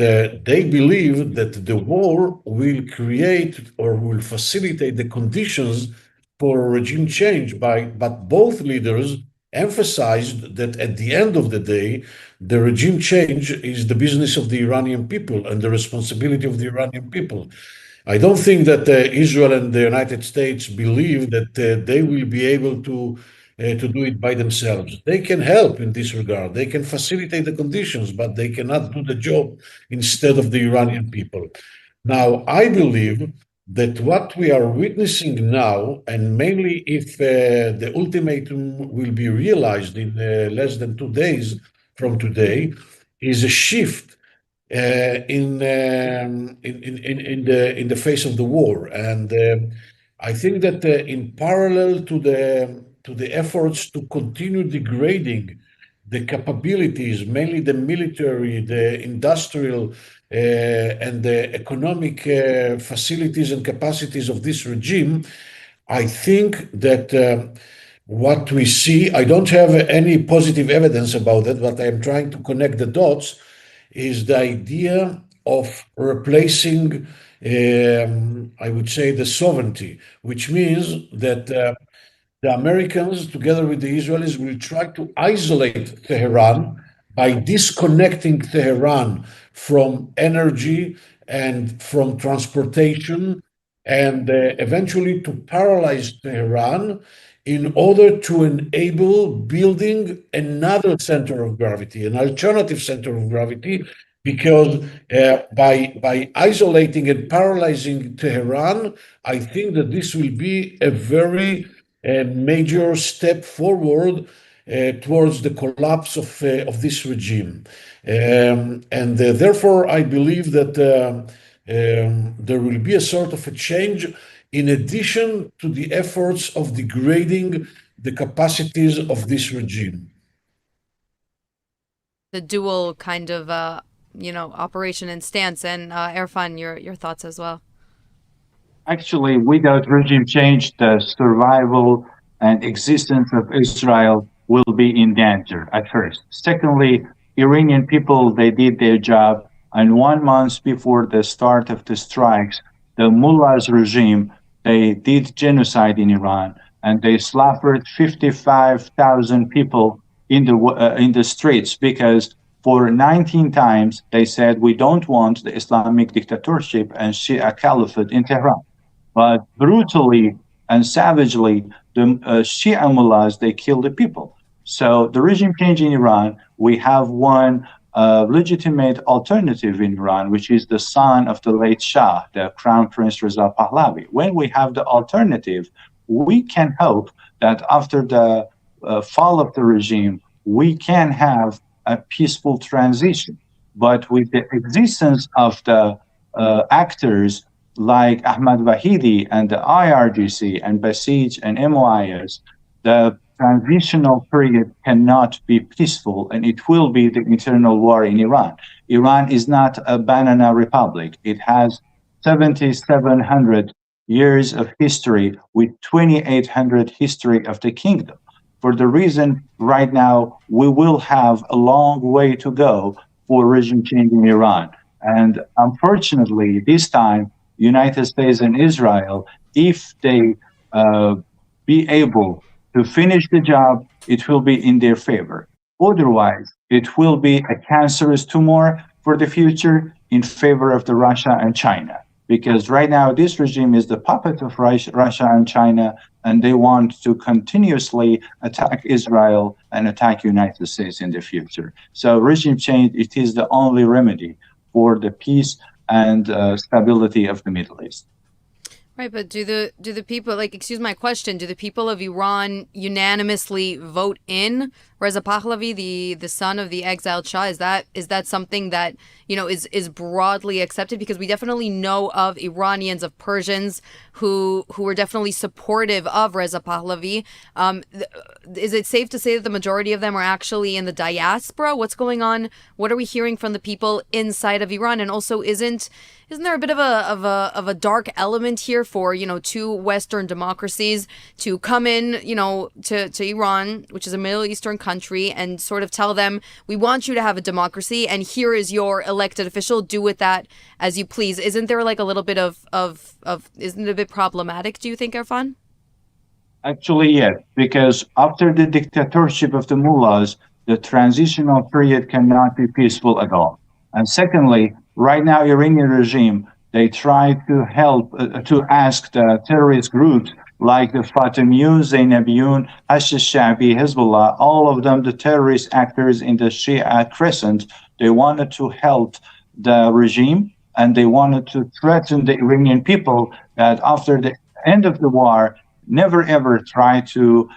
S8: they believe that the war will create or will facilitate the conditions for regime change, but both leaders emphasized that at the end of the day, the regime change is the business of the Iranian people and the responsibility of the Iranian people. I don't think that Israel and the United States believe that they will be able to do it by themselves. They can help in this regard. They can facilitate the conditions, but they cannot do the job instead of the Iranian people. Now, I believe that what we are witnessing now, and mainly if the ultimatum will be realized in less than 2 days from today, is a shift in the face of the war. And I think that in parallel to the efforts to continue degrading the capabilities, mainly the military, the industrial, and the economic facilities and capacities of this regime, I think that what we see, I don't have any positive evidence about it, but I'm trying to connect the dots, is the idea of replacing, I would say, the sovereignty, which means that the Americans, together with the Israelis, will try to isolate Tehran by disconnecting Tehran from energy and from transportation, and eventually to paralyze Tehran in order to enable building another center of gravity, an alternative center of gravity, because by isolating and paralyzing Tehran, I think that this will be a very major step forward towards the collapse of this regime. And therefore, I believe that there will be a sort of a change in addition to the efforts of degrading the capacities of this regime.
S3: The dual kind of, operation and stance. And Erfan, your thoughts as well.
S9: Actually, without regime change, the survival and existence of Israel will be in danger at first. Secondly, Iranian people, they did their job. And 1 month before the start of the strikes, the mullahs regime, they did genocide in Iran, and they slaughtered 55,000 people in the streets, because for 19 times they said, we don't want the Islamic dictatorship and Shia caliphate in Tehran. But brutally and savagely, the Shia mullahs, they killed the people. So the regime change in Iran, we have one legitimate alternative in Iran, which is the son of the late Shah, the Crown Prince Reza Pahlavi. When we have the alternative, we can hope that after the fall of the regime, we can have a peaceful transition. But with the existence of the actors like Ahmad Vahidi and the IRGC and Basij and MOIS, the transitional period cannot be peaceful, and it will be the internal war in Iran. Iran is not a banana republic. It has 7,700 years of history with 2,800 history of the kingdom. For the reason right now, we will have a long way to go for regime change in Iran. And unfortunately, this time, United States and Israel, if they be able to finish the job, it will be in their favor. Otherwise, it will be a cancerous tumor for the future in favor of the Russia and China. Because right now, this regime is the puppet of Russia and China, and they want to continuously attack Israel and attack United States in the future. So regime change, it is the only remedy for the peace and stability of the Middle East.
S3: Right, but do the people, like, excuse my question, do the people of Iran unanimously vote in Reza Pahlavi, the son of the exiled Shah? Is that something that, you know, is broadly accepted? Because we definitely know of Iranians, of Persians who were definitely supportive of Reza Pahlavi. Is it safe to say that the majority of them are actually in the diaspora? What's going on? What are we hearing from the people inside of Iran? And also, isn't there a bit of a dark element here for, you know, two Western democracies to come in, you know, to Iran, which is a Middle Eastern country, and sort of tell them, we want you to have a democracy, and here is your elected official, do with that as you please? Isn't there like a little bit of isn't it a bit problematic, do you think, Irfan?
S9: Actually, yes, because after the dictatorship of the mullahs, the transitional period cannot be peaceful at all. And secondly, right now, Iranian regime, they try to help, to ask the terrorist groups like the Fatimiyun, Zainabiyun, Ash-Shabi, Hezbollah, all of them, the terrorist actors in the Shia crescent, they wanted to help the regime, and they wanted to threaten the Iranian people that after the end of the war, never ever try to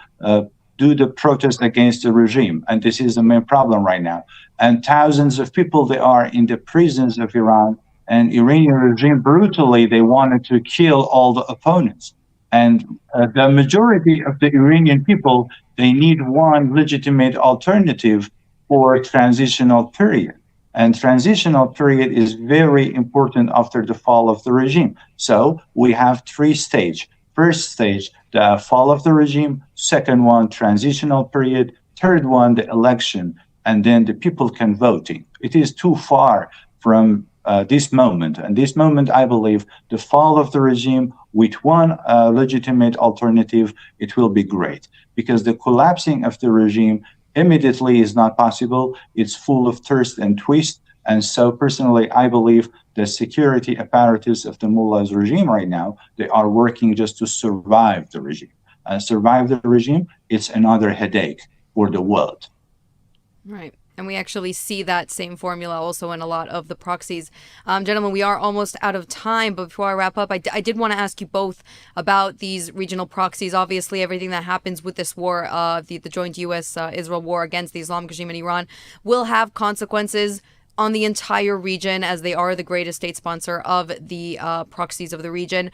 S9: do the protest against the regime. And this is the main problem right now. And thousands of people, they are in the prisons of Iran, and Iranian regime brutally, they wanted to kill all the opponents. And the majority of the Iranian people, they need one legitimate alternative for transitional period. And transitional period is very important after the fall of the regime. So we have three stages. First stage, the fall of the regime. Second one, transitional period. Third one, the election. And then the people can voting. It is too far from this moment. And this moment, I believe, the fall of the regime with one legitimate alternative, it will be great. Because the collapsing of the regime immediately is not possible. It's full of thirst and twist. And so personally, I believe the security apparatus of the mullah's regime right now, they are working just to survive the regime. And survive the regime, it's another headache for the world.
S3: Right. And we actually see that same formula also in a lot of the proxies. Gentlemen, we are almost out of time, but before I wrap up, I did want to ask you both about these regional proxies. Obviously, everything that happens with this war, the joint U.S.-Israel war against the Islamic regime in Iran, will have consequences on the entire region, as they are the greatest state sponsor of the proxies of the region.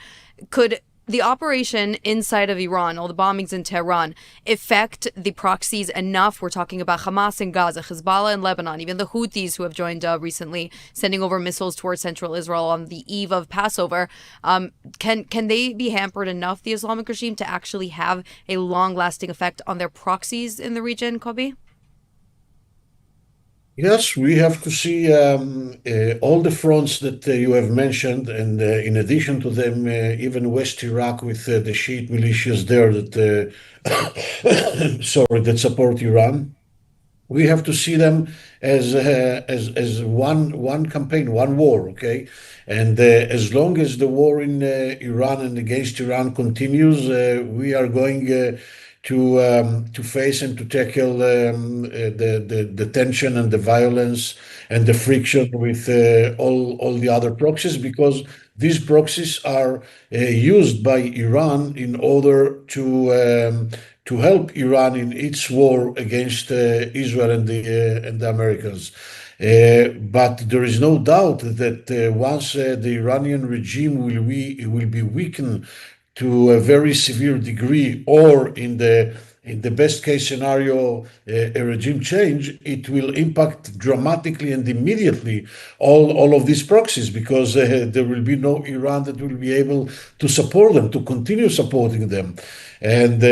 S3: Could the operation inside of Iran, all the bombings in Tehran, affect the proxies enough? We're talking about Hamas in Gaza, Hezbollah in Lebanon, even the Houthis who have joined recently, sending over missiles towards central Israel on the eve of Passover. Can they be hampered enough, the Islamic regime, to actually have a long-lasting effect on their proxies in the region, Kobi?
S8: Yes, we have to see all the fronts that you have mentioned, and in addition to them, even West Iraq with the Shiite militias there that that support Iran. We have to see them as one campaign, one war, okay? And as long as the war in Iran and against Iran continues, we are going to face and to tackle the tension and the violence and the friction with all the other proxies, because these proxies are used by Iran in order to help Iran in its war against Israel and the Americans. But there is no doubt that once the Iranian regime will be weakened to a very severe degree, or in the best case scenario, a regime change, it will impact dramatically and immediately all of these proxies, because there will be no Iran that will be able to support them, to continue supporting them. And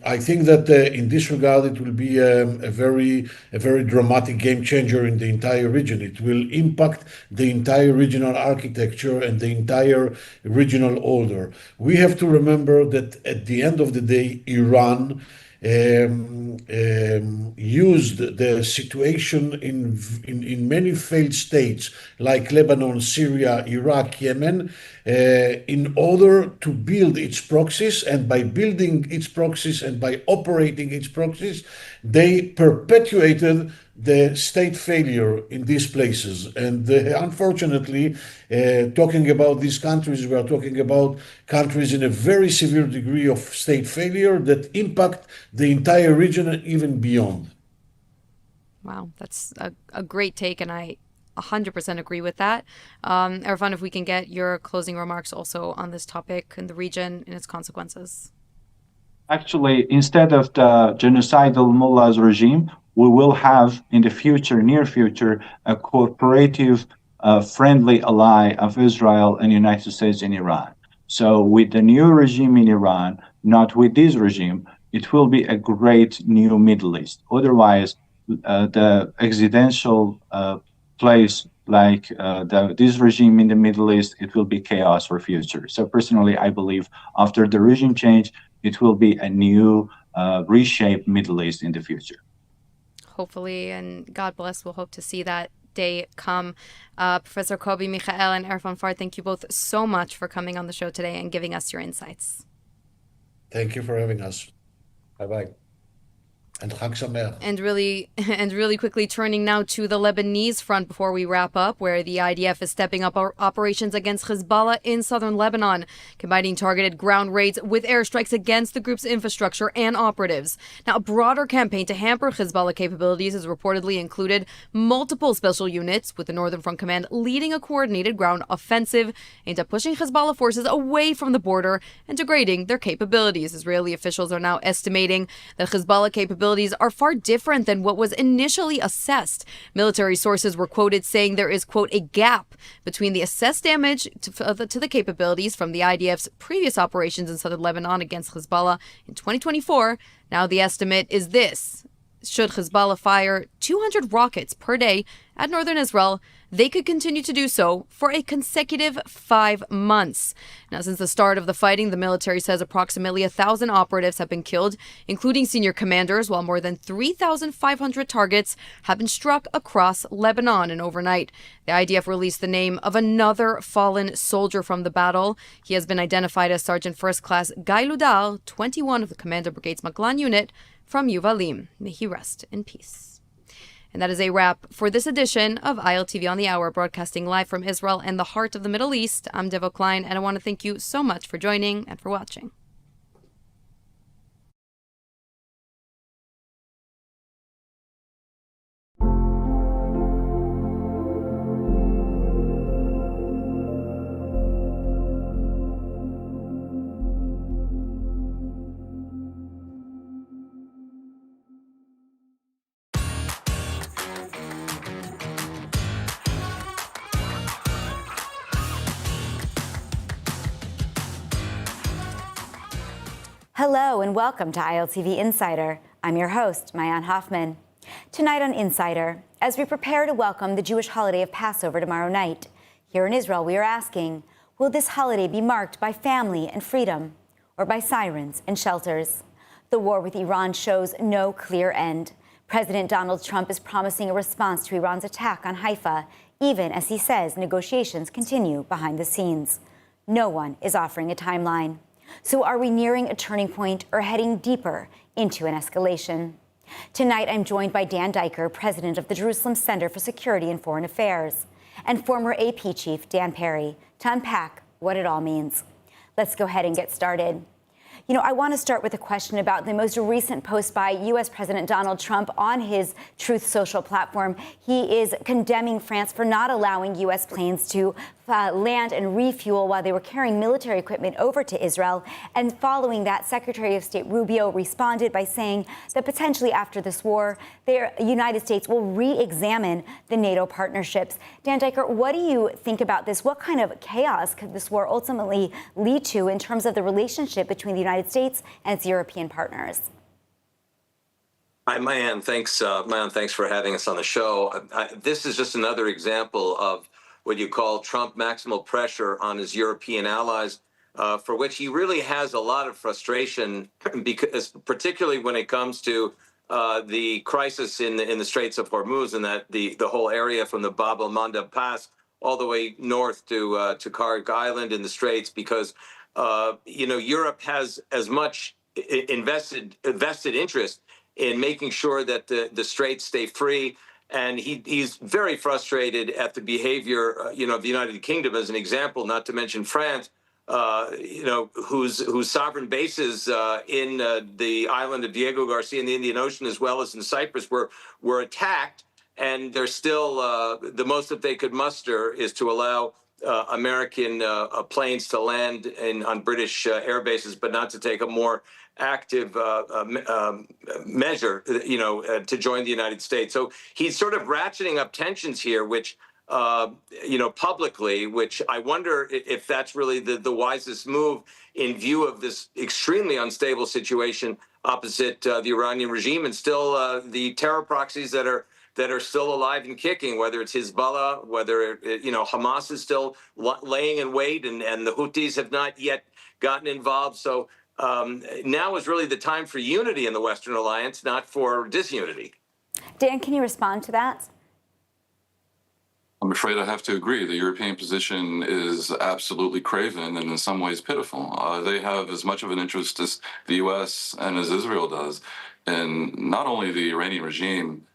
S8: I think that in this regard, it will be a very dramatic game changer in the entire region. It will impact the entire regional architecture and the entire regional order. We have to remember that at the end of the day, Iran used the situation in many failed states like Lebanon, Syria, Iraq, Yemen, in order to build its proxies. And by building its proxies and by operating its proxies, they perpetuated the state failure in these places. And unfortunately, talking about these countries, we are talking about countries in a very severe degree of state failure that impact the entire region and even beyond.
S3: Wow, that's a great take, and I 100% agree with that. Erfan, if we can get your closing remarks also on this topic and the region and its consequences.
S9: Actually, instead of the genocidal mullahs regime, we will have in the future, near future, a cooperative, friendly ally of Israel and United States in Iran. So with the new regime in Iran, not with this regime, it will be a great new Middle East. Otherwise, the existential place like this regime in the Middle East, it will be chaos for future. So personally, I believe after the regime change, it will be a new reshaped Middle East in the future.
S3: Hopefully, and God bless, we'll hope to see that day come. Professor Kobi Michael and Erfan Fard, thank you both so much for coming on the show today and giving us your insights.
S8: Thank you for having us. Bye-bye. And Chag Sameach.
S3: And really quickly turning now to the Lebanese front before we wrap up, where the IDF is stepping up our operations against Hezbollah in southern Lebanon, combining targeted ground raids with airstrikes against the group's infrastructure and operatives. Now, a broader campaign to hamper Hezbollah capabilities has reportedly included multiple special units, with the Northern Front Command leading a coordinated ground offensive aimed at pushing Hezbollah forces away from the border and degrading their capabilities. Israeli officials are now estimating that Hezbollah capabilities are far different than what was initially assessed. Military sources were quoted saying there is, quote, a gap between the assessed damage to the capabilities from the IDF's previous operations in southern Lebanon against Hezbollah in 2024. Now the estimate is this. Should Hezbollah fire 200 rockets per day at northern Israel, they could continue to do so for a consecutive 5 months. Now, since the start of the fighting, the military says approximately 1,000 operatives have been killed, including senior commanders, while more than 3,500 targets have been struck across Lebanon. And overnight, the IDF released the name of another fallen soldier from the battle. He has been identified as Sergeant First Class Guy Ludal, 21 of the Commander Brigade's Maglan unit from Yuvalim. May he rest in peace. And that is a wrap for this edition of ILTV on the Hour, broadcasting live from Israel and the heart of the Middle East. I'm Devo Klein, and I want to thank you so much for joining and for watching.
S10: Hello and welcome to ILTV Insider. I'm your host, Mayan Hoffman. Tonight on Insider, as we prepare to welcome the Jewish holiday of Passover tomorrow night, here in Israel we are asking, will this holiday be marked by family and freedom, or by sirens and shelters? The war with Iran shows no clear end. President Donald Trump is promising a response to Iran's attack on Haifa, even as he says negotiations continue behind the scenes. No one is offering a timeline. So are we nearing a turning point or heading deeper into an escalation? Tonight, I'm joined by Dan Diker, president of the Jerusalem Center for Security and Foreign Affairs, and former AP chief Dan Perry, to unpack what it all means. Let's go ahead and get started. I want to start with a question about the most recent post by U.S. President Donald Trump on his Truth Social platform. He is condemning France for not allowing U.S. planes to land and refuel while they were carrying military equipment over to Israel. And following that, Secretary of State Rubio responded by saying that potentially after this war, the United States will re-examine the NATO partnerships. Dan Diker, what do you think about this? What kind of chaos could this war ultimately lead to in terms of the relationship between the United States and its European partners?
S11: Hi, Mayan. Thanks for having us on the show. This is just another example of what you call Trump maximal pressure on his European allies, for which he really has a lot of frustration, because particularly when it comes to the crisis in the Straits of Hormuz, and that the whole area from the Bab el-Mandeb Pass all the way north to Karg Island in the Straits, because Europe has as much invested interest in making sure that the Straits stay free. And he's very frustrated at the behavior, of the United Kingdom, as an example, not to mention France, whose sovereign bases in the island of Diego Garcia in the Indian Ocean, as well as in Cyprus, were attacked. And they're still, the most that they could muster is to allow American planes to land on British air bases, but not to take a more active measure, to join the United States. So he's sort of ratcheting up tensions here, which, publicly, which I wonder if that's really the wisest move in view of this extremely unstable situation opposite the Iranian regime, and still the terror proxies that are still alive and kicking, whether it's Hezbollah, whether, Hamas is still laying in wait, and the Houthis have not yet gotten involved. So now is really the time for unity in the Western alliance, not for disunity.
S10: Dan, can you respond to that?
S12: I'm afraid I have to agree. The European position is absolutely craven and in some ways pitiful. They have as much of an interest as the U.S. and as Israel does in not only the Iranian regime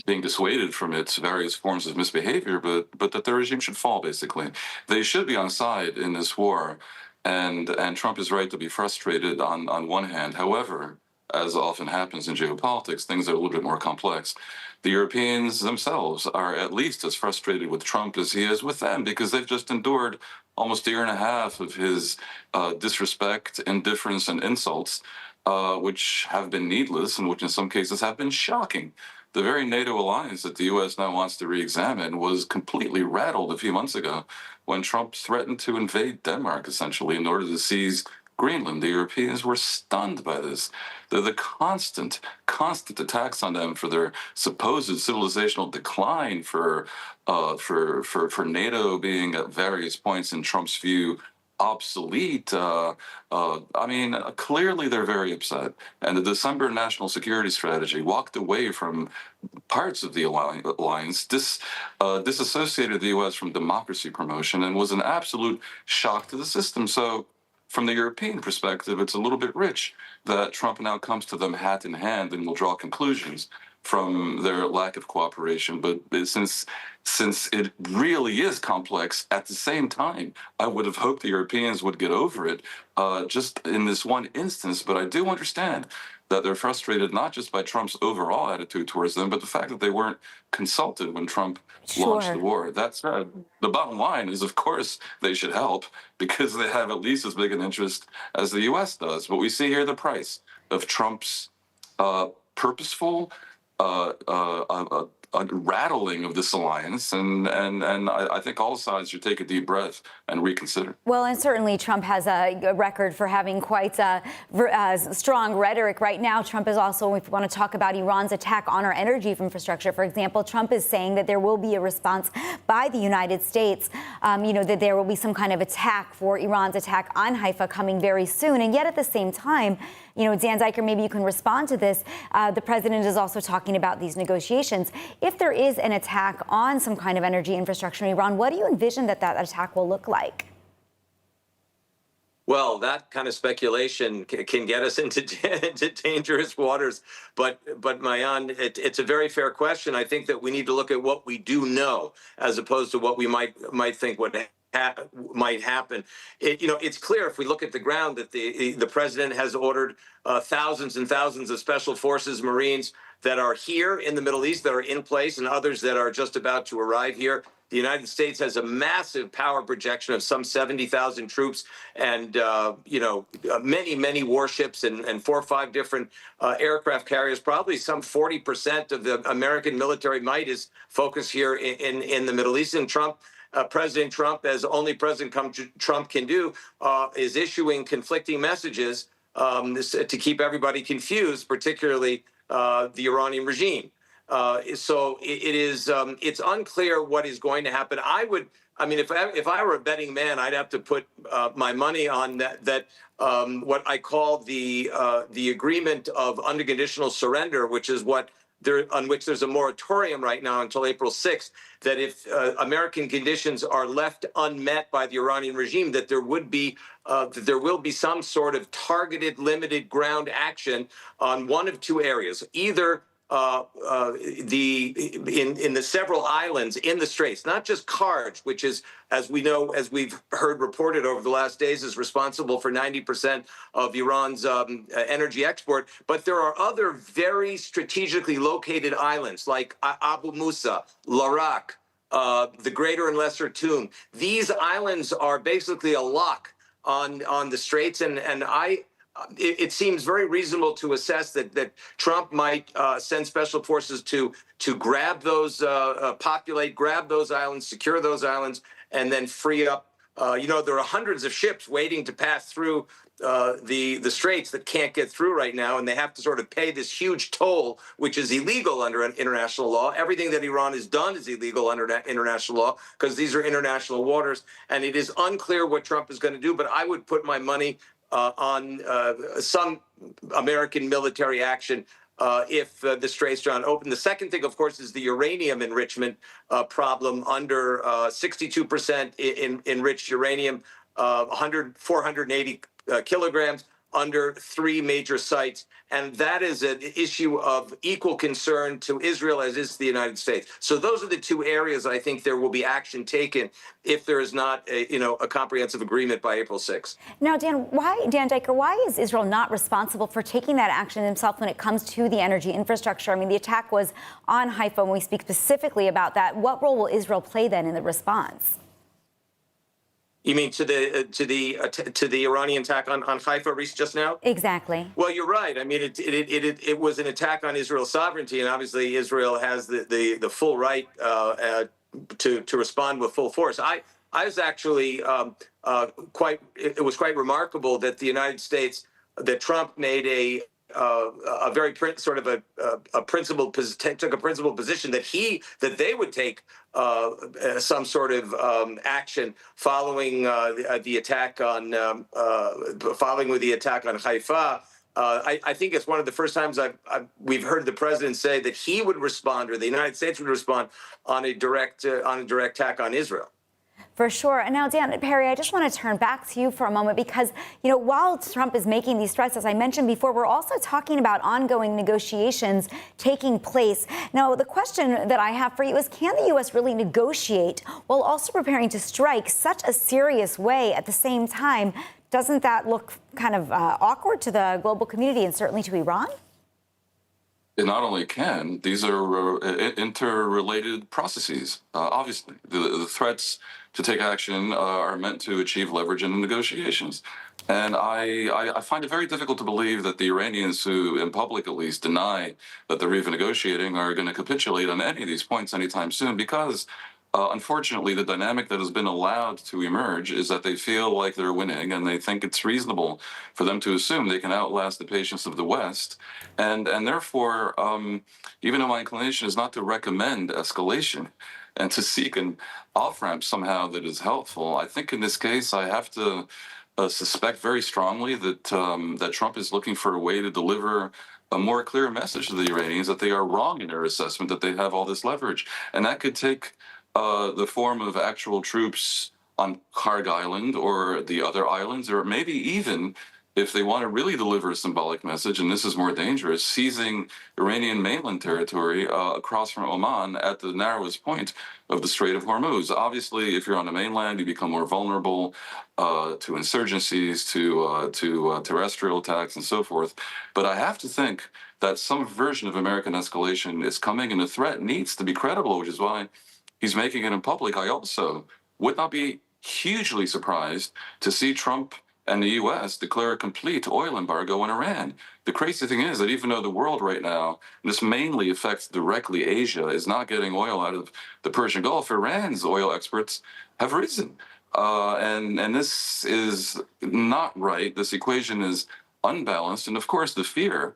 S12: being dissuaded from its various forms of misbehavior, but that the regime should fall, basically. They should be on side in this war, and Trump is right to be frustrated on one hand. However, as often happens in geopolitics, things are a little bit more complex. The Europeans themselves are at least as frustrated with Trump as he is with them, because they've just endured almost a year and a half of his disrespect, indifference, and insults, which have been needless and which in some cases have been shocking. The very NATO alliance that the U.S. now wants to re-examine was completely rattled a few months ago when Trump threatened to invade Denmark, essentially, in order to seize Greenland. The Europeans were stunned by this. The constant attacks on them for their supposed civilizational decline, for NATO being at various points in Trump's view obsolete. Clearly they're very upset. And the December national security strategy walked away from parts of the alliance, disassociated the U.S. from democracy promotion, and was an absolute shock to the system. So from the European perspective, it's a little bit rich that Trump now comes to them hat in hand and will draw conclusions from their lack of cooperation. But since it really is complex, at the same time, I would have hoped the Europeans would get over it just in this one instance. But I do understand that they're frustrated not just by Trump's overall attitude towards them, but the fact that they weren't consulted when Trump launched the war. That said, the bottom line is, of course, they should help because they have at least as big an interest as the U.S. does. But we see here the price of Trump's purposeful rattling of this alliance, and I think all sides should take a deep breath and reconsider.
S10: Well, and certainly Trump has a record for having quite a strong rhetoric right now. Trump is also, if we want to talk about Iran's attack on our energy infrastructure, for example, Trump is saying that there will be a response by the United States, that there will be some kind of attack for Iran's attack on Haifa coming very soon. And yet at the same time, Dan Diker, maybe you can respond to this. The president is also talking about these negotiations. If there is an attack on some kind of energy infrastructure in Iran, what do you envision that attack will look like?
S11: Well, that kind of speculation can get us into, into dangerous waters. But Mayan, it's a very fair question. I think that we need to look at what we do know, as opposed to what we might think might happen. It's clear if we look at the ground that the president has ordered thousands and thousands of special forces Marines that are here in the Middle East, that are in place, and others that are just about to arrive here. The United States has a massive power projection of some 70,000 troops and, many, many warships and 4 or 5 different aircraft carriers. Probably some 40% of the American military might is focused here in the Middle East. And President Trump, as only President Trump can do, is issuing conflicting messages to keep everybody confused, particularly the Iranian regime. So it's unclear what is going to happen. If I were a betting man, I'd have to put my money on that what I call the agreement of unconditional surrender, which is on which there's a moratorium right now until April 6th, that if American conditions are left unmet by the Iranian regime, that there will be some sort of targeted, limited ground action on one of 2 areas, either in the several islands in the Straits, not just Karj, which is, as we know, as we've heard reported over the last days, is responsible for 90% of Iran's energy export. But there are other very strategically located islands like Abu Musa, Larak, the Greater and Lesser Toon. These islands are basically a lock on the Straits, and it seems very reasonable to assess that Trump might send special forces to grab those, grab those islands, secure those islands, and then free up. There are hundreds of ships waiting to pass through the Straits that can't get through right now, and they have to sort of pay this huge toll, which is illegal under international law. Everything that Iran has done is illegal under international law because these are international waters, and it is unclear what Trump is going to do. But I would put my money on some American military action if the Straits are open. The second thing, of course, is the uranium enrichment problem. Under 62% enriched uranium, 480 kilograms under 3 major sites. And that is an issue of equal concern to Israel as is the United States. So those are the 2 areas I think there will be action taken if there is not a comprehensive agreement by April 6th.
S10: Now, Dan Diker, why is Israel not responsible for taking that action himself when it comes to the energy infrastructure? I mean, the attack was on Haifa, and we speak specifically about that. What role will Israel play then in the response?
S11: You mean to the Iranian attack on Haifa just now?
S10: Exactly.
S11: Well, you're right. I mean, it was an attack on Israel's sovereignty, and obviously Israel has the full right to respond with full force. I was actually it was quite remarkable that the United States, that Trump made a very sort of a principled position that they would take some sort of action following the attack on Haifa. I think it's one of the first times we've heard the president say that he would respond, or the United States would respond on a direct attack on Israel.
S10: For sure. And now, Dan Perry, I just want to turn back to you for a moment because, while Trump is making these threats, as I mentioned before, we're also talking about ongoing negotiations taking place. Now, the question that I have for you is, can the U.S. really negotiate while also preparing to strike such a serious way at the same time? Doesn't that look kind of awkward to the global community and certainly to Iran?
S12: It not only can, these are interrelated processes. Obviously, the threats to take action are meant to achieve leverage in the negotiations. And I find it very difficult to believe that the Iranians, who in public at least deny that they're even negotiating, are going to capitulate on any of these points anytime soon, because unfortunately, the dynamic that has been allowed to emerge is that they feel like they're winning, and they think it's reasonable for them to assume they can outlast the patience of the West. And therefore, even though my inclination is not to recommend escalation and to seek an off-ramp somehow that is helpful, I think in this case I have to suspect very strongly that that Trump is looking for a way to deliver a more clear message to the Iranians that they are wrong in their assessment that they have all this leverage. And that could take the form of actual troops on Kharg Island or the other islands, or maybe even, if they want to really deliver a symbolic message, and this is more dangerous, seizing Iranian mainland territory across from Oman at the narrowest point of the Strait of Hormuz. Obviously, if you're on the mainland, you become more vulnerable to insurgencies, to terrestrial attacks, and so forth. But I have to think that some version of American escalation is coming, and the threat needs to be credible, which is why he's making it in public. I also would not be hugely surprised to see Trump and the U.S. declare a complete oil embargo on Iran. The crazy thing is that even though the world right now, and this mainly affects directly Asia, is not getting oil out of the Persian Gulf, Iran's oil exports have risen. And this is not right. This equation is unbalanced. And of course, the fear,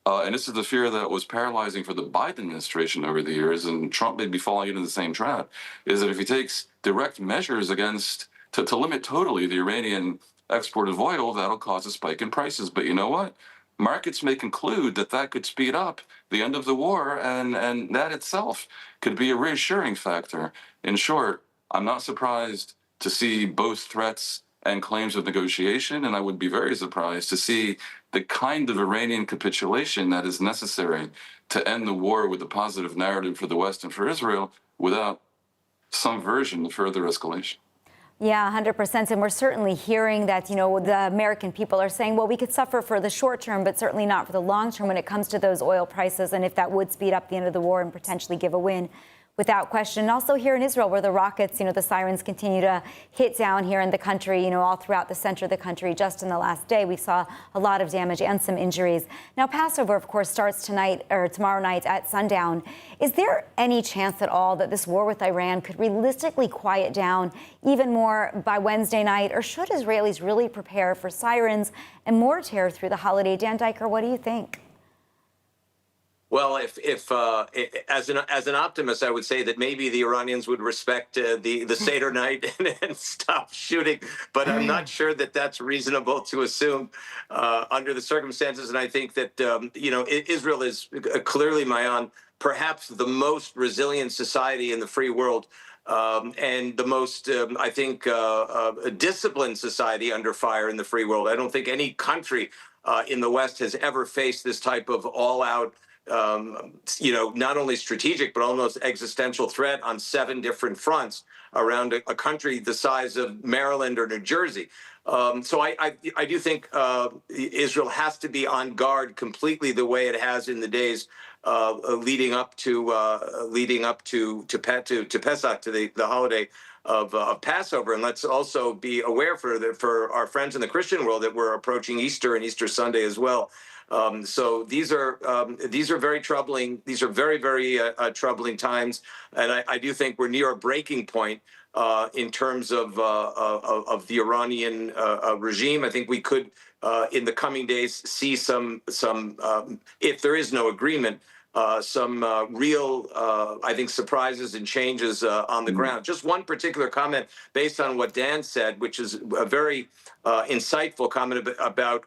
S12: and this is the fear that was paralyzing for the Biden administration over the years, and Trump may be falling into the same trap, is that if he takes direct measures against, to limit totally the Iranian export of oil, that'll cause a spike in prices. But you know what? Markets may conclude that that could speed up the end of the war, and that itself could be a reassuring factor. In short, I'm not surprised to see both threats and claims of negotiation, and I would be very surprised to see the kind of Iranian capitulation that is necessary to end the war with a positive narrative for the West and for Israel without some version of further escalation.
S10: Yeah, 100%. And we're certainly hearing that, the American people are saying, well, we could suffer for the short term, but certainly not for the long term when it comes to those oil prices. And if that would speed up the end of the war and potentially give a win, without question. And also here in Israel, where the rockets, the sirens continue to hit down here in the country, all throughout the center of the country. Just in the last day, we saw a lot of damage and some injuries. Now, Passover, of course, starts tomorrow night at sundown. Is there any chance at all that this war with Iran could realistically quiet down even more by Wednesday night? Or should Israelis really prepare for sirens and more terror through the holiday? Dan Diker, what do you think?
S11: Well, if as an optimist, I would say that maybe the Iranians would respect the Seder night and stop shooting, but I'm not sure that that's reasonable to assume under the circumstances. And I think that Israel is clearly, Mayan, perhaps the most resilient society in the free world. And the most, I think, disciplined society under fire in the free world. I don't think any country in the West has ever faced this type of all-out, not only strategic, but almost existential threat on 7 different fronts around a country the size of Maryland or New Jersey. So I do think Israel has to be on guard completely the way it has in the days leading up to Pesach, to the holiday of Passover. And let's also be aware for our friends in the Christian world that we're approaching Easter and Easter Sunday as well. So these are very troubling. These are very, very troubling times, and I do think we're near a breaking point in terms of the Iranian regime. I think we could, in the coming days, see some if there is no agreement, some real, I think, surprises and changes on the ground. Just one particular comment based on what Dan said, which is a very insightful comment about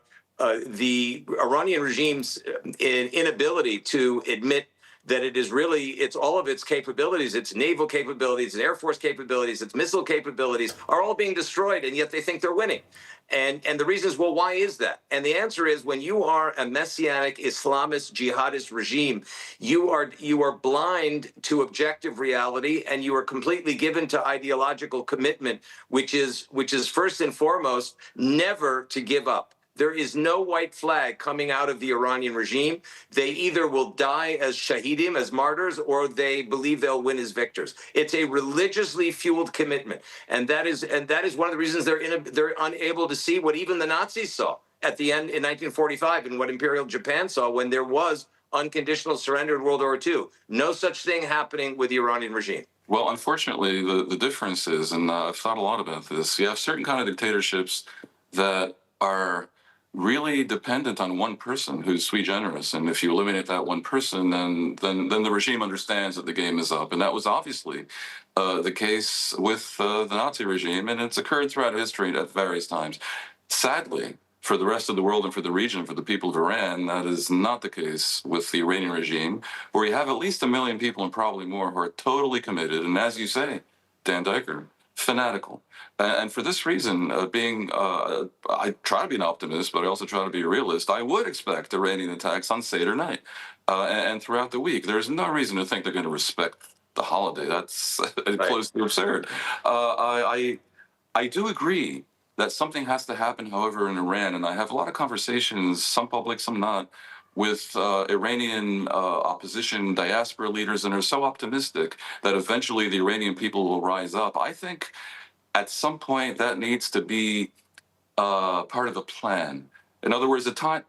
S11: the Iranian regime's inability to admit that it's all of its capabilities, its naval capabilities, its air force capabilities, its missile capabilities are all being destroyed, and yet they think they're winning. And the reason is, well, why is that? And the answer is, when you are a messianic Islamist jihadist regime, you are blind to objective reality, and you are completely given to ideological commitment, which is first and foremost never to give up. There is no white flag coming out of the Iranian regime. They either will die as shahidim, as martyrs, or they believe they'll win as victors. It's a religiously fueled commitment, and that is one of the reasons they're unable to see what even the Nazis saw at the end in 1945, and what Imperial Japan saw when there was unconditional surrender in World War II. No such thing happening with the Iranian regime.
S12: Well, unfortunately, the difference is, and I've thought a lot about this, you have certain kind of dictatorships that are really dependent on one person who's sui generis, and if you eliminate that one person, then the regime understands that the game is up, and that was obviously the case with the Nazi regime, and it's occurred throughout history at various times. Sadly, for the rest of the world and for the region, for the people of Iran, that is not the case with the Iranian regime, where you have at least 1 million people and probably more who are totally committed, and as you say, Dan Diker, fanatical. And for this reason, I try to be an optimist, but I also try to be a realist. I would expect Iranian attacks on Seder night and throughout the week. There's no reason to think they're going to respect the holiday. That's close to absurd. I do agree that something has to happen, however, in Iran, and I have a lot of conversations, some public, some not, with Iranian opposition diaspora leaders, and are so optimistic that eventually the Iranian people will rise up. I think at some point that needs to be part of the plan. In other words,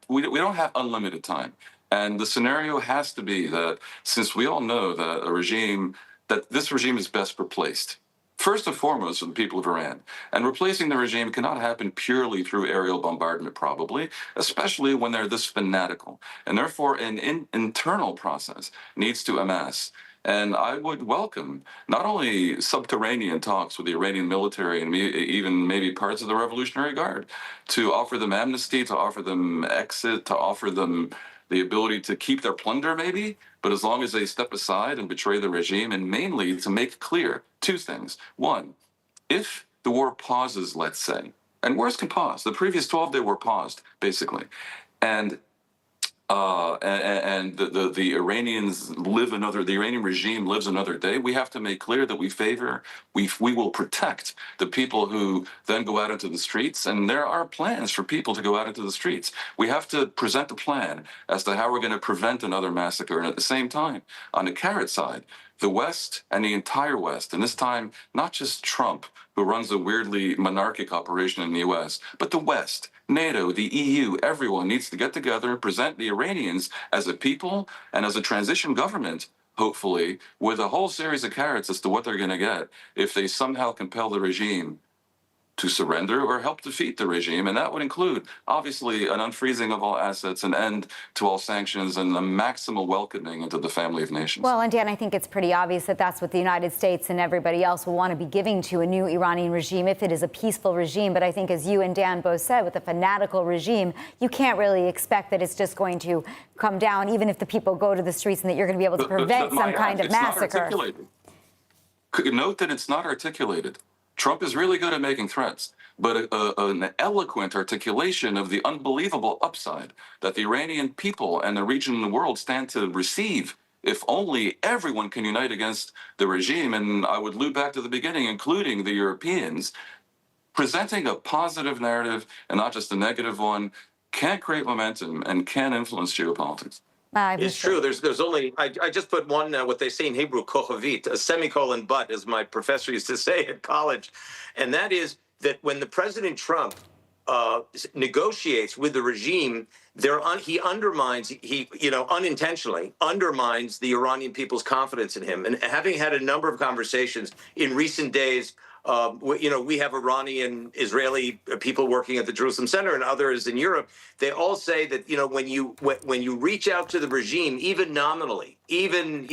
S12: we don't have unlimited time. And the scenario has to be that, since we all know that this regime is best replaced, first and foremost for the people of Iran. And replacing the regime cannot happen purely through aerial bombardment, probably, especially when they're this fanatical. And therefore, an internal process needs to amass. And I would welcome not only subterranean talks with the Iranian military and even maybe parts of the Revolutionary Guard to offer them amnesty, to offer them exit, to offer them the ability to keep their plunder maybe, but as long as they step aside and betray the regime, and mainly to make clear two things. One, if the war pauses, let's say, and wars can pause. The previous 12-day war paused, basically. And the Iranians the Iranian regime lives another day. We have to make clear that we will protect the people who then go out into the streets. And there are plans for people to go out into the streets. We have to present a plan as to how we're going to prevent another massacre. And at the same time, on the carrot side, the West and the entire West, and this time, not just Trump, who runs a weirdly monarchic operation in the US, but the West, NATO, the EU, everyone needs to get together and present the Iranians as a people and as a transition government, hopefully, with a whole series of carrots as to what they're going to get if they somehow compel the regime to surrender or help defeat the regime. And that would include, obviously, an unfreezing of all assets, an end to all sanctions, and the maximal welcoming into the family of nations.
S10: Well, and Dan, I think it's pretty obvious that that's what the United States and everybody else will want to be giving to a new Iranian regime if it is a peaceful regime. But I think, as you and Dan both said, with a fanatical regime, you can't really expect that it's just going to come down, even if the people go to the streets, and that you're going to be able to prevent some kind of massacre.
S12: Note that it's not articulated. Trump is really good at making threats, but an eloquent articulation of the unbelievable upside that the Iranian people and the region and the world stand to receive if only everyone can unite against the regime. And I would loop back to the beginning, including the Europeans, presenting a positive narrative and not just a negative one can create momentum and can influence geopolitics.
S11: It's true. There's only, I just put one, what they say in Hebrew, kochavit, a semicolon but, as my professor used to say at college. And that is that when the President Trump negotiates with the regime, he undermines, unintentionally undermines the Iranian people's confidence in him. And having had a number of conversations in recent days, we have Iranian, Israeli people working at the Jerusalem Center and others in Europe. They all say that, when you reach out to the regime, even nominally, even, as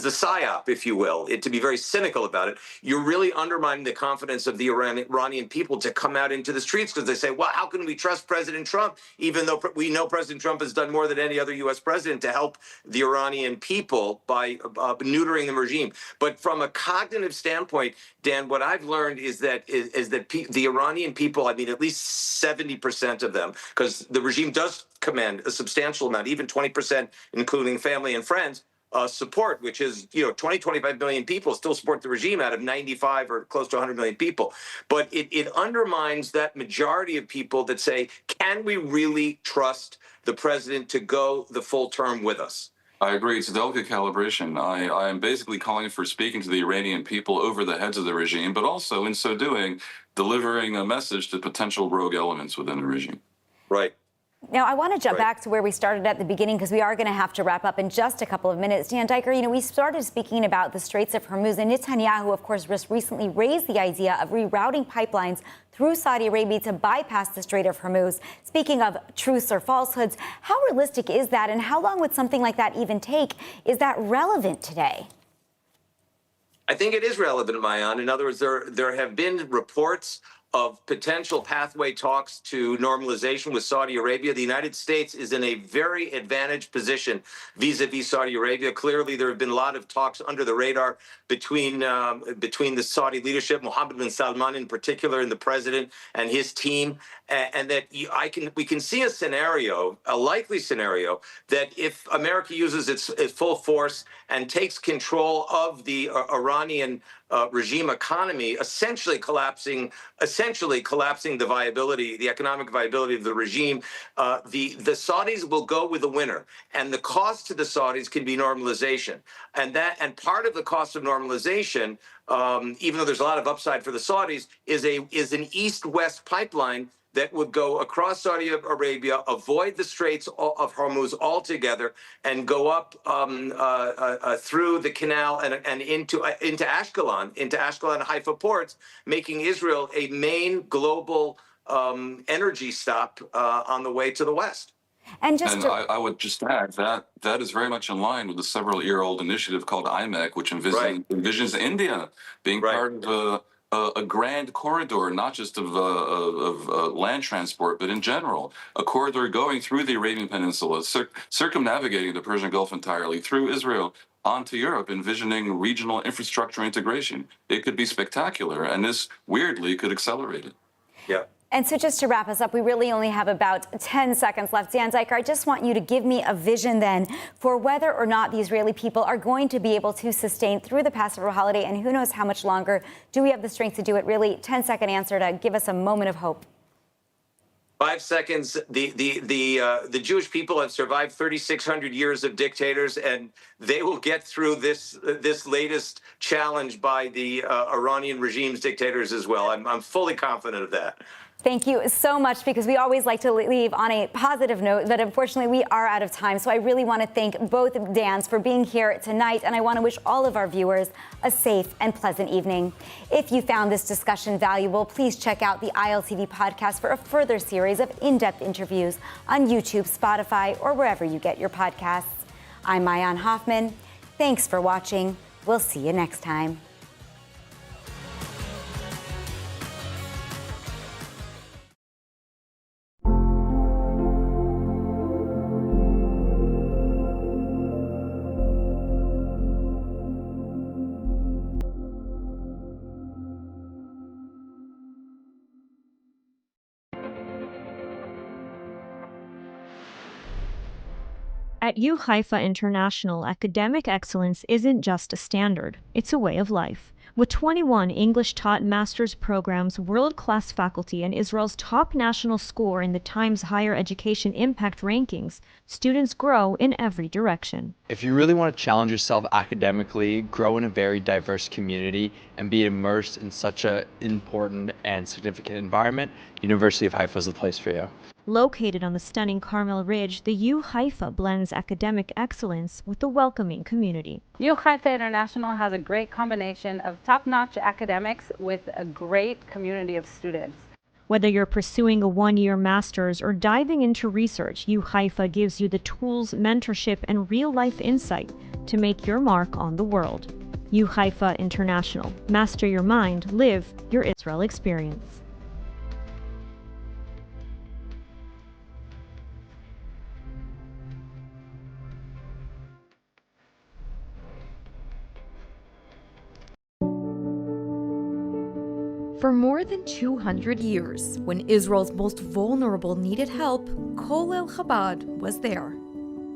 S11: a psyop, if you will, to be very cynical about it, you're really undermining the confidence of the Iranian people to come out into the streets, because they say, well, how can we trust President Trump, even though we know President Trump has done more than any other U.S. president to help the Iranian people by neutering the regime. But from a cognitive standpoint, Dan, what I've learned is that the Iranian people, I mean, at least 70% of them, because the regime does command a substantial amount, even 20%, including family and friends, support, which is, 25 million people still support the regime out of 95 or close to 100 million people. But it undermines that majority of people that say, can we really trust the president to go the full term with us?
S12: I agree. It's a delicate calibration. I am basically calling for speaking to the Iranian people over the heads of the regime, but also, in so doing, delivering a message to potential rogue elements within the regime.
S11: Right.
S10: Now, I want to jump back to where we started at the beginning, because we are going to have to wrap up in just a couple of minutes. Dan Diker, we started speaking about the Straits of Hormuz, and Netanyahu, of course, just recently raised the idea of rerouting pipelines through Saudi Arabia to bypass the Strait of Hormuz. Speaking of truths or falsehoods, how realistic is that, and how long would something like that even take? Is that relevant today?
S11: I think it is relevant, Mayan. In other words, there have been reports of potential pathway talks to normalization with Saudi Arabia, the United States is in a very advantaged position vis-a-vis Saudi Arabia. Clearly, there have been a lot of talks under the radar between the Saudi leadership, Mohammed bin Salman in particular, and the president and his team, and that we can see a scenario, a likely scenario, that if America uses its full force and takes control of the Iranian regime economy, essentially collapsing the viability, the economic viability of the regime, the Saudis will go with the winner, and the cost to the Saudis can be normalization, and part of the cost of normalization, even though there's a lot of upside for the Saudis, is an east-west pipeline that would go across Saudi Arabia, avoid the Straits of Hormuz altogether, and go up through the canal and into Ashkelon, and Haifa ports, making Israel a main global energy stop on the way to the West.
S10: And
S12: I would just add that is very much in line with the several-year-old initiative called IMEC, which envisions India being part of a grand corridor, not just of land transport, but in general, a corridor going through the Arabian Peninsula, circumnavigating the Persian Gulf entirely, through Israel, onto Europe, envisioning regional infrastructure integration. It could be spectacular, and this, weirdly, could accelerate it.
S11: Yeah.
S10: And so just to wrap us up, we really only have about 10 seconds left. Dan Zeiker, I just want you to give me a vision then for whether or not the Israeli people are going to be able to sustain through the Passover holiday, and who knows how much longer. Do we have the strength to do it? Really, 10-second answer to give us a moment of hope.
S11: 5 seconds. The Jewish people have survived 3,600 years of dictators, and they will get through this latest challenge by the Iranian regime's dictators as well. I'm fully confident of that.
S10: Thank you so much, because we always like to leave on a positive note, but unfortunately we are out of time. So I really want to thank both Dans for being here tonight, and I want to wish all of our viewers a safe and pleasant evening. If you found this discussion valuable, please check out the ILTV podcast for a further series of in-depth interviews on YouTube, Spotify, or wherever you get your podcasts. I'm Maayan Hoffman. Thanks for watching. We'll see you next time.
S13: At U Haifa International, academic excellence isn't just a standard, it's a way of life. With 21 English-taught master's programs, world-class faculty, and Israel's top national score in the Times Higher Education Impact Rankings, students grow in every direction.
S14: If you really want to challenge yourself academically, grow in a very diverse community, and be immersed in such an important and significant environment, University of Haifa is the place for you.
S13: Located on the stunning Carmel Ridge, the U Haifa blends academic excellence with a welcoming community.
S15: U Haifa International has a great combination of top-notch academics with a great community of students.
S13: Whether you're pursuing a one-year master's or diving into research, U Haifa gives you the tools, mentorship, and real-life insight to make your mark on the world. U Haifa International. Master your mind, live your Israel experience.
S3: For more than 200 years, when Israel's most vulnerable needed help, Kol El Chabad was there.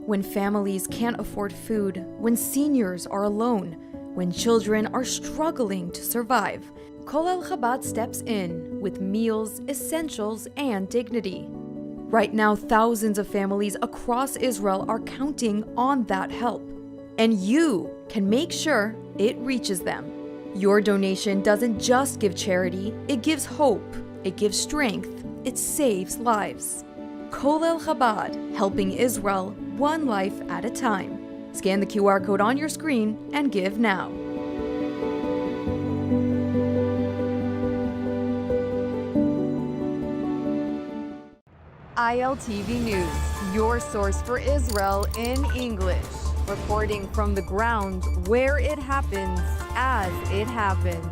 S3: When families can't afford food, when seniors are alone, when children are struggling to survive, Kol El Chabad steps in with meals, essentials, and dignity. Right now, thousands of families across Israel are counting on that help, and you can make sure it reaches them. Your donation doesn't just give charity, it gives hope, it gives strength, it saves lives. Kol El Chabad, helping Israel one life at a time. Scan the QR code on your screen and give now. ILTV News, your source for Israel in English. Reporting from the ground where it happens as it happens.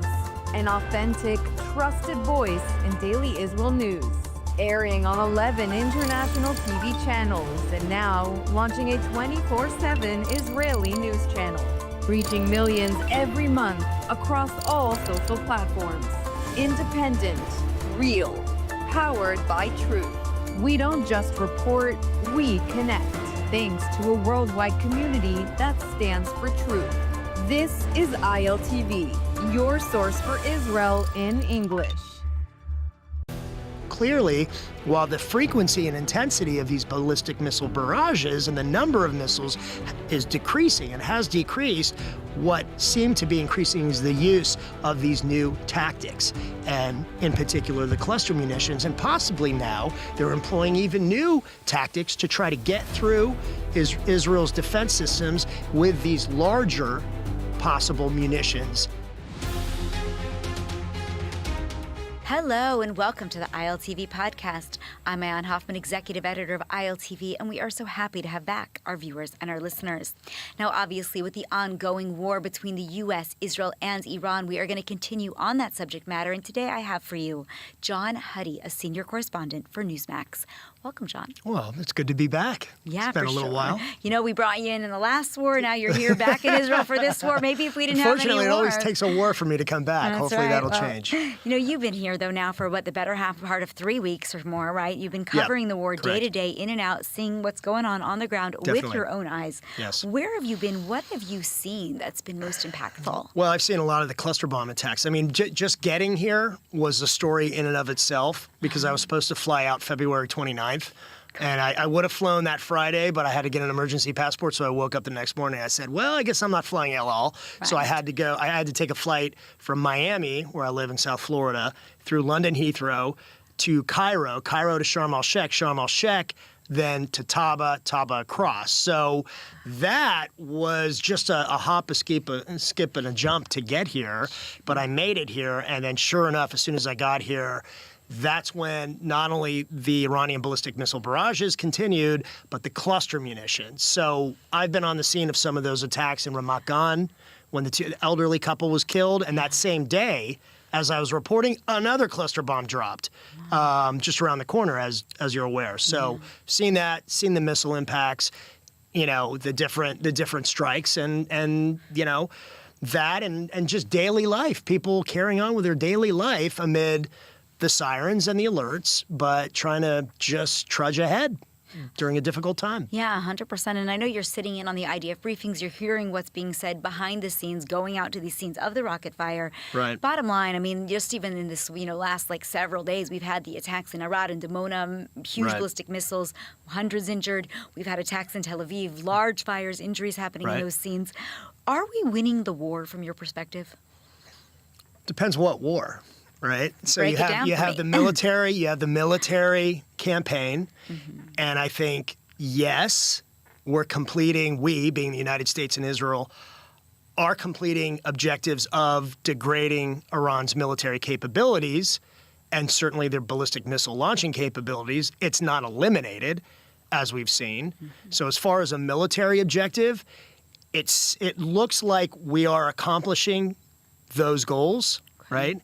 S3: An authentic,
S16: trusted voice in daily Israel news. Airing on 11 international TV channels and now launching a 24/7 Israeli news channel. Reaching millions every month across all social platforms. Independent, real, powered by truth. We don't just report, we connect. Thanks to a worldwide community that stands for truth. This is ILTV, your source for Israel in English.
S17: Clearly, while the frequency and intensity of these ballistic missile barrages and the number of missiles is decreasing and has decreased, what seemed to be increasing is the use of these new tactics, and in particular the cluster munitions, and possibly now they're employing even new tactics to try to get through Israel's defense systems with these larger possible munitions.
S10: Hello and welcome to the ILTV podcast. I'm Ayan Hoffman, executive editor of ILTV, and we are so happy to have back our viewers and our listeners. Now, obviously, with the ongoing war between the U.S., Israel, and Iran, we are going to continue on that subject matter. And today I have for you John Huddy, a senior correspondent for Newsmax. Welcome, John.
S17: Well, it's good to be back.
S10: Yeah,
S17: it's been
S10: for
S17: a little
S10: sure.
S17: while.
S10: You know, we brought you in the last war. Now you're here back in Israel for this war. Maybe if we didn't have any
S17: Unfortunately, it
S10: war.
S17: always takes a war for me to come back.
S10: That's
S17: Hopefully
S10: right.
S17: that'll
S10: Well,
S17: change.
S10: You know, you've been here, though, now for the better part of 3 weeks or more, right? You've been covering the war day to day, in and out, seeing what's going on the ground with your own eyes.
S17: Yes.
S10: Where have you been? What have you seen that's been most impactful?
S17: Well, I've seen a lot of the cluster bomb attacks. I mean, just getting here was a story in and of itself because I was supposed to fly out February 29th. And I would have flown that Friday, but I had to get an emergency passport, so I woke up the next morning and I said, well, I guess I'm not flying at all. Right. So I had to take a flight from Miami, where I live in South Florida, through London Heathrow to Cairo to Sharm el-Sheikh, then to Taba across. So that was just a hop, a skip, and a jump to get here. But I made it here, and then sure enough, as soon as I got here, that's when not only the Iranian ballistic missile barrages continued, but the cluster munitions. So I've been on the scene of some of those attacks in Ramat Gan when the elderly couple was killed, and that same day, as I was reporting, another cluster bomb dropped just around the corner, as you're aware. So seen the missile impacts, you know, the different strikes, and you know, that and just daily life, people carrying on with their daily life amid the sirens and the alerts, but trying to just trudge ahead during a difficult time.
S10: Yeah, 100%. And I know you're sitting in on the IDF briefings. You're hearing what's being said behind the scenes, going out to these scenes of the rocket fire.
S17: Right.
S10: Bottom line, I mean, just even in this, last several days, we've had the attacks in Arad and Dimona, huge ballistic missiles, hundreds injured. We've had attacks in Tel Aviv, large fires, injuries happening in those scenes. Are we winning the war from your perspective?
S17: Depends what war. Right. So
S10: Break
S17: you have the military campaign, and I think yes, we being the United States and Israel are completing objectives of degrading Iran's military capabilities and certainly their ballistic missile launching capabilities. It's not eliminated, as we've seen. So as far as a military objective, it looks like we are accomplishing those goals, right?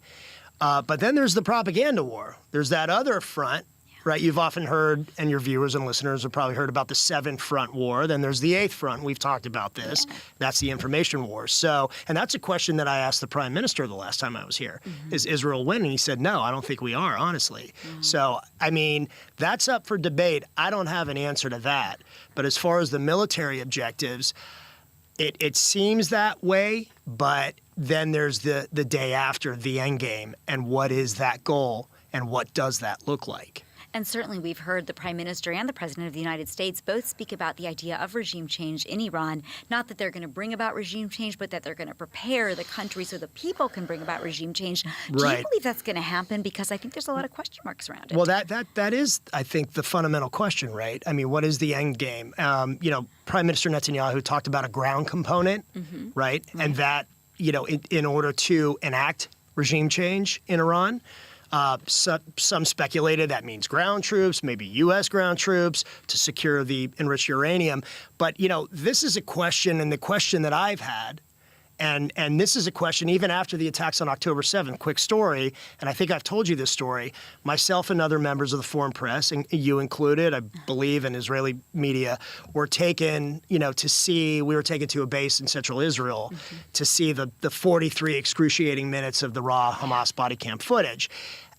S17: But then there's the propaganda war. There's that other front, right? You've often heard, and your viewers and listeners have probably heard about the 7th Front War. Then there's the 8th Front. We've talked about this. Yeah. That's the information war. So, and that's a question that I asked the Prime Minister the last time I was here. Is Israel winning? He said, no, I don't think we are, honestly. So, I mean, that's up for debate. I don't have an answer to that. But as far as the military objectives, it seems that way, but then there's the day after, the end game, and what is that goal, and what does that look like?
S10: And certainly we've heard the Prime Minister and the President of the United States both speak about the idea of regime change in Iran. Not that they're going to bring about regime change, but that they're going to prepare the country so the people can bring about regime change. Do you believe that's going to happen? Because I think there's a lot of question marks around it.
S17: Well, that is, I think, the fundamental question, right? I mean, what is the end game? Prime Minister Netanyahu talked about a ground component, right? And that, in order to enact regime change in Iran, some speculated that means ground troops, maybe U.S. ground troops to secure the enriched uranium. But, this is a question, and the question that I've had, And this is a question, even after the attacks on October 7th, quick story, and I think I've told you this story, myself and other members of the foreign press, and you included, I believe, in Israeli media, were taken, we were taken to a base in central Israel to see the 43 excruciating minutes of the raw Hamas body cam footage.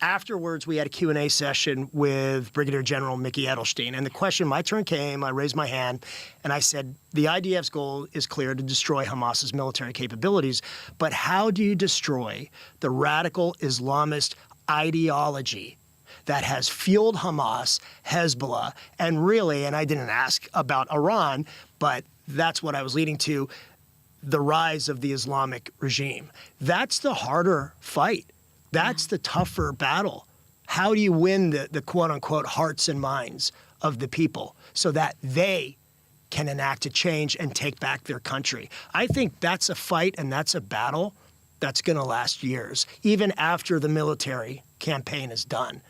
S17: Afterwards, we had a Q&A session with Brigadier General Mickey Edelstein. And the question, my turn came, I raised my hand, and I said, the IDF's goal is clear, to destroy Hamas's military capabilities. But how do you destroy the radical Islamist ideology that has fueled Hamas, Hezbollah, and really, and I didn't ask about Iran, but that's what I was leading to, the rise of the Islamic regime? That's the harder fight. That's the tougher battle. How do you win the quote-unquote hearts and minds of the people so that they can enact a change and take back their country? I think that's a fight and that's a battle that's going to last years, even after the military campaign is done.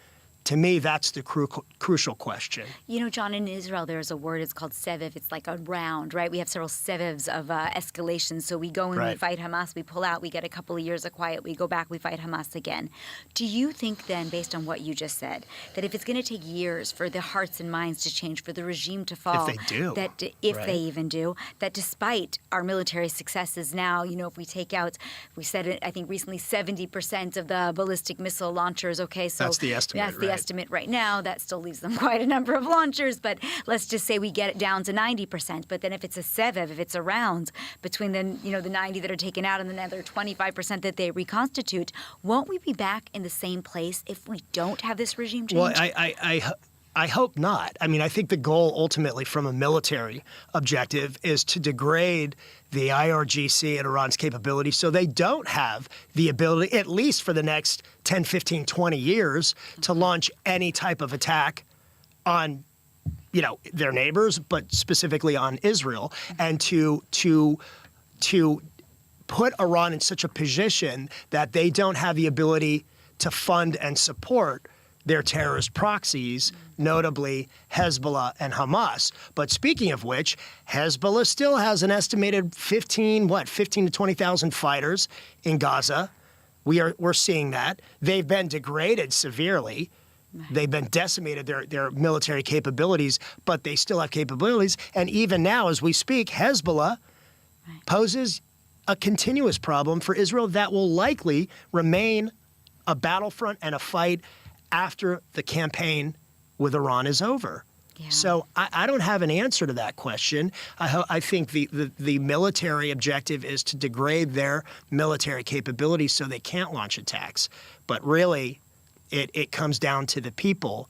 S17: To me, that's the crucial question.
S10: John, in Israel, there's a word, it's called sevev. It's like a round, right? We have several sevevs of escalation. So we go and we fight Hamas, we pull out, we get a couple of years of quiet, we go back, we fight Hamas again. Do you think then, based on what you just said, that if it's going to take years for the hearts and minds to change, for the regime to fall,
S17: if they do,
S10: they even do, that despite our military successes now, if we take out, we said it, I think recently, 70% of the ballistic missile launchers, okay, so
S17: that's the estimate,
S10: that's the estimate right now. That still leaves them quite a number of launchers, but let's just say we get it down to 90%. But then if it's a sevev, if it's a round between the 90 that are taken out and the other 25% that they reconstitute, won't we be back in the same place if we don't have this regime change?
S17: Well, I hope not. I mean, I think the goal ultimately from a military objective is to degrade the IRGC and Iran's capability so they don't have the ability, at least for the next 10, 15, 20 years, to launch any type of attack on, their neighbors, but specifically on Israel, and to put Iran in such a position that they don't have the ability to fund and support their terrorist proxies, notably Hezbollah and Hamas. But speaking of which, Hezbollah still has an estimated 15 to 20,000 fighters in Gaza. We're seeing that. They've been degraded severely. They've been decimated, their military capabilities, but they still have capabilities. And even now, as we speak, Hezbollah poses a continuous problem for Israel that will likely remain a battlefront and a fight after the campaign with Iran is over. Yeah. So I don't have an answer to that question. I think the military objective is to degrade their military capabilities so they can't launch attacks. But really, it comes down to the people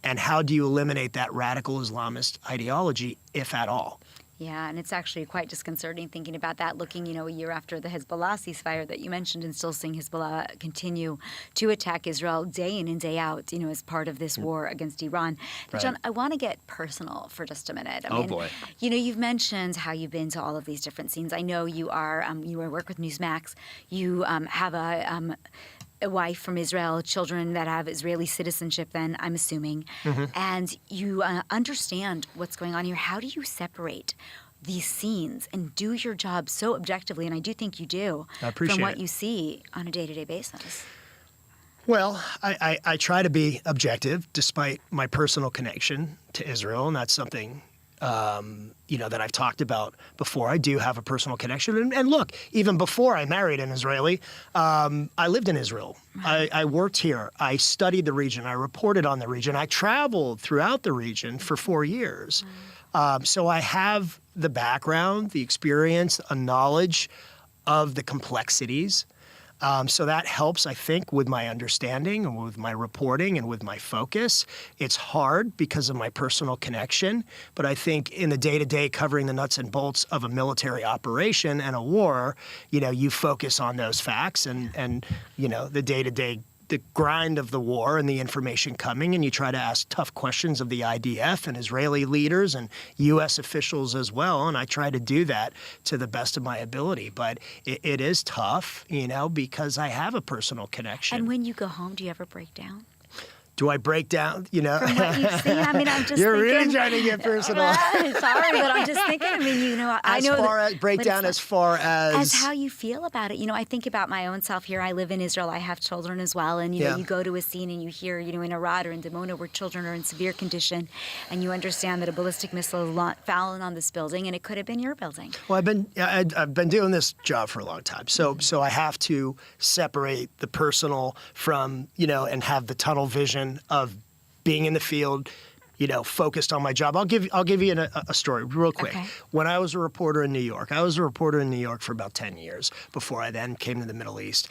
S17: and how do you eliminate that radical Islamist ideology, if at all.
S10: Yeah, and it's actually quite disconcerting thinking about that, looking, a year after the Hezbollah ceasefire that you mentioned, and still seeing Hezbollah continue to attack Israel day in and day out, as part of this war against Iran. But John, I want to get personal for just a minute. I mean,
S17: boy.
S10: You've mentioned how you've been to all of these different scenes. I know you are, you work with Newsmax. You have a wife from Israel, children that have Israeli citizenship then, I'm assuming, and you understand what's going on here. How do you separate these scenes and do your job so objectively, and I do think you do, from what you see on a day-to-day basis?
S17: Well, I try to be objective despite my personal connection to Israel, and that's something that I've talked about before. I do have a personal connection. And look, even before I married an Israeli, I lived in Israel. I worked here. I studied the region. I reported on the region. I traveled throughout the region for 4 years. So I have the background, the experience, a knowledge of the complexities. So that helps, I think, with my understanding and with my reporting and with my focus. It's hard because of my personal connection, but I think in the day-to-day covering the nuts and bolts of a military operation and a war, you focus on those facts and the day-to-day, the grind of the war and the information coming, and you try to ask tough questions of the IDF and Israeli leaders and U.S. officials as well, and I try to do that to the best of my ability. But it is tough, because I have a personal connection.
S10: And when you go home, do you ever break down?
S17: Do I break down,
S10: From what you've seen, I mean, I'm just
S17: You're
S10: thinking,
S17: really trying to get personal.
S10: Sorry, but I'm just thinking, I mean, I know
S17: As far as
S10: how you feel about it. I think about my own self here. I live in Israel. I have children as well. And, you go to a scene and you hear, in Arad or in Dimona where children are in severe condition, and you understand that a ballistic missile is fallen on this building, and it could have been your building.
S17: Well, I've been doing this job for a long time, so I have to separate the personal from, and have the tunnel vision of being in the field, focused on my job. I'll give you a story real quick.
S10: Okay.
S17: When I was a reporter in New York, I was a reporter in New York for about 10 years before I then came to the Middle East.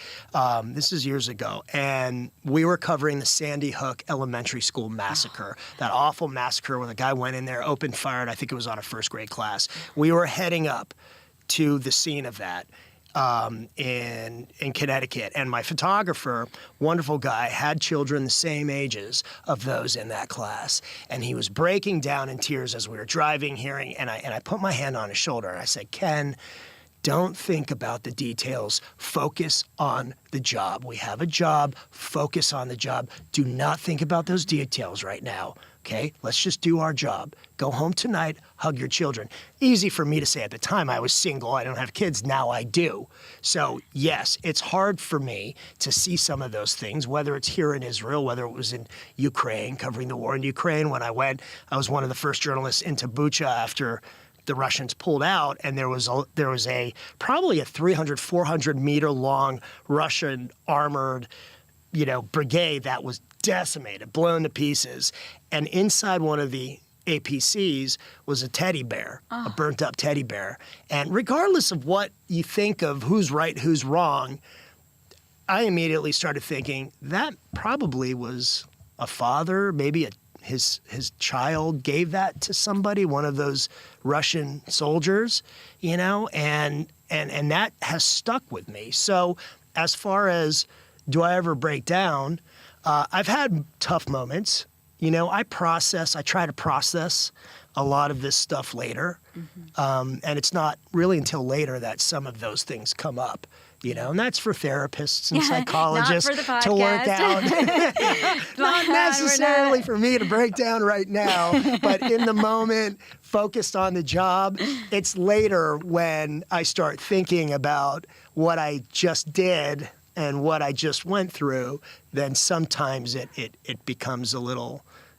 S17: This is years ago, and we were covering the Sandy Hook Elementary School massacre, that awful massacre where the guy went in there, opened fire, and I think it was on a first grade class. We were heading up to the scene of that. In Connecticut, and my photographer, wonderful guy, had children the same ages of those in that class, and he was breaking down in tears as we were driving, and I put my hand on his shoulder and I said, Ken, don't think about the details. Focus on the job. We have a job. Focus on the job. Do not think about those details right now. Okay, let's just do our job. Go home tonight, hug your children. Easy for me to say at the time. I was single, I don't have kids, now I do. So yes, it's hard for me to see some of those things, whether it's here in Israel, whether it was in Ukraine, covering the war in Ukraine. When I went, I was one of the first journalists into Bucha after the Russians pulled out, and there was probably a 300, 400 meter long Russian armored brigade that was decimated, blown to pieces. And inside one of the APCs was a teddy bear, a burnt up teddy bear. And regardless of what you think of who's right, who's wrong, I immediately started thinking that probably was a father, maybe his child gave that to somebody, one of those Russian soldiers, and that has stuck with me. So as far as do I ever break down, I've had tough moments. I try to process a lot of this stuff later. And it's not really until later that some of those things come up, and that's for therapists and psychologists to work out. Not necessarily for me to break down right now, but in the moment, focused on the job. It's later when I start thinking about what I just did and what I just went through, then sometimes it becomes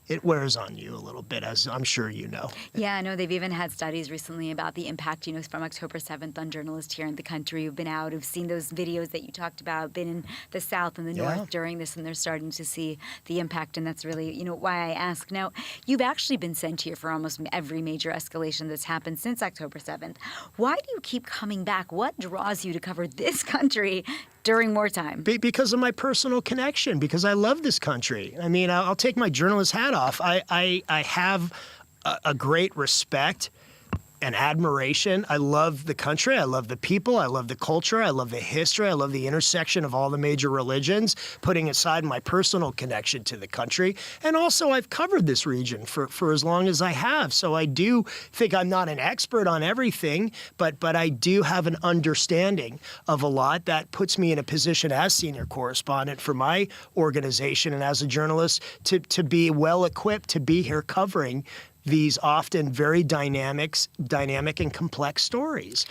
S17: it wears on you a little bit, as I'm sure you know.
S10: Yeah, I know they've even had studies recently about the impact, from October 7th on journalists here in the country who've been out, who've seen those videos that you talked about, been in the South and the North during this, and they're starting to see the impact, and that's really, why I ask. Now, you've actually been sent here for almost every major escalation that's happened since October 7th. Why do you keep coming back? What draws you to cover this country during wartime?
S17: Because of my personal connection, because I love this country. I mean, I'll take my journalist hat off. I have a great respect and admiration. I love the country. I love the people. I love the culture. I love the history. I love the intersection of all the major religions, putting aside my personal connection to the country. And also, I've covered this region for as long as I have. So I do think I'm not an expert on everything, but I do have an understanding of a lot that puts me in a position as senior correspondent for my organization and as a journalist to be well equipped to be here covering these often very dynamic and complex stories.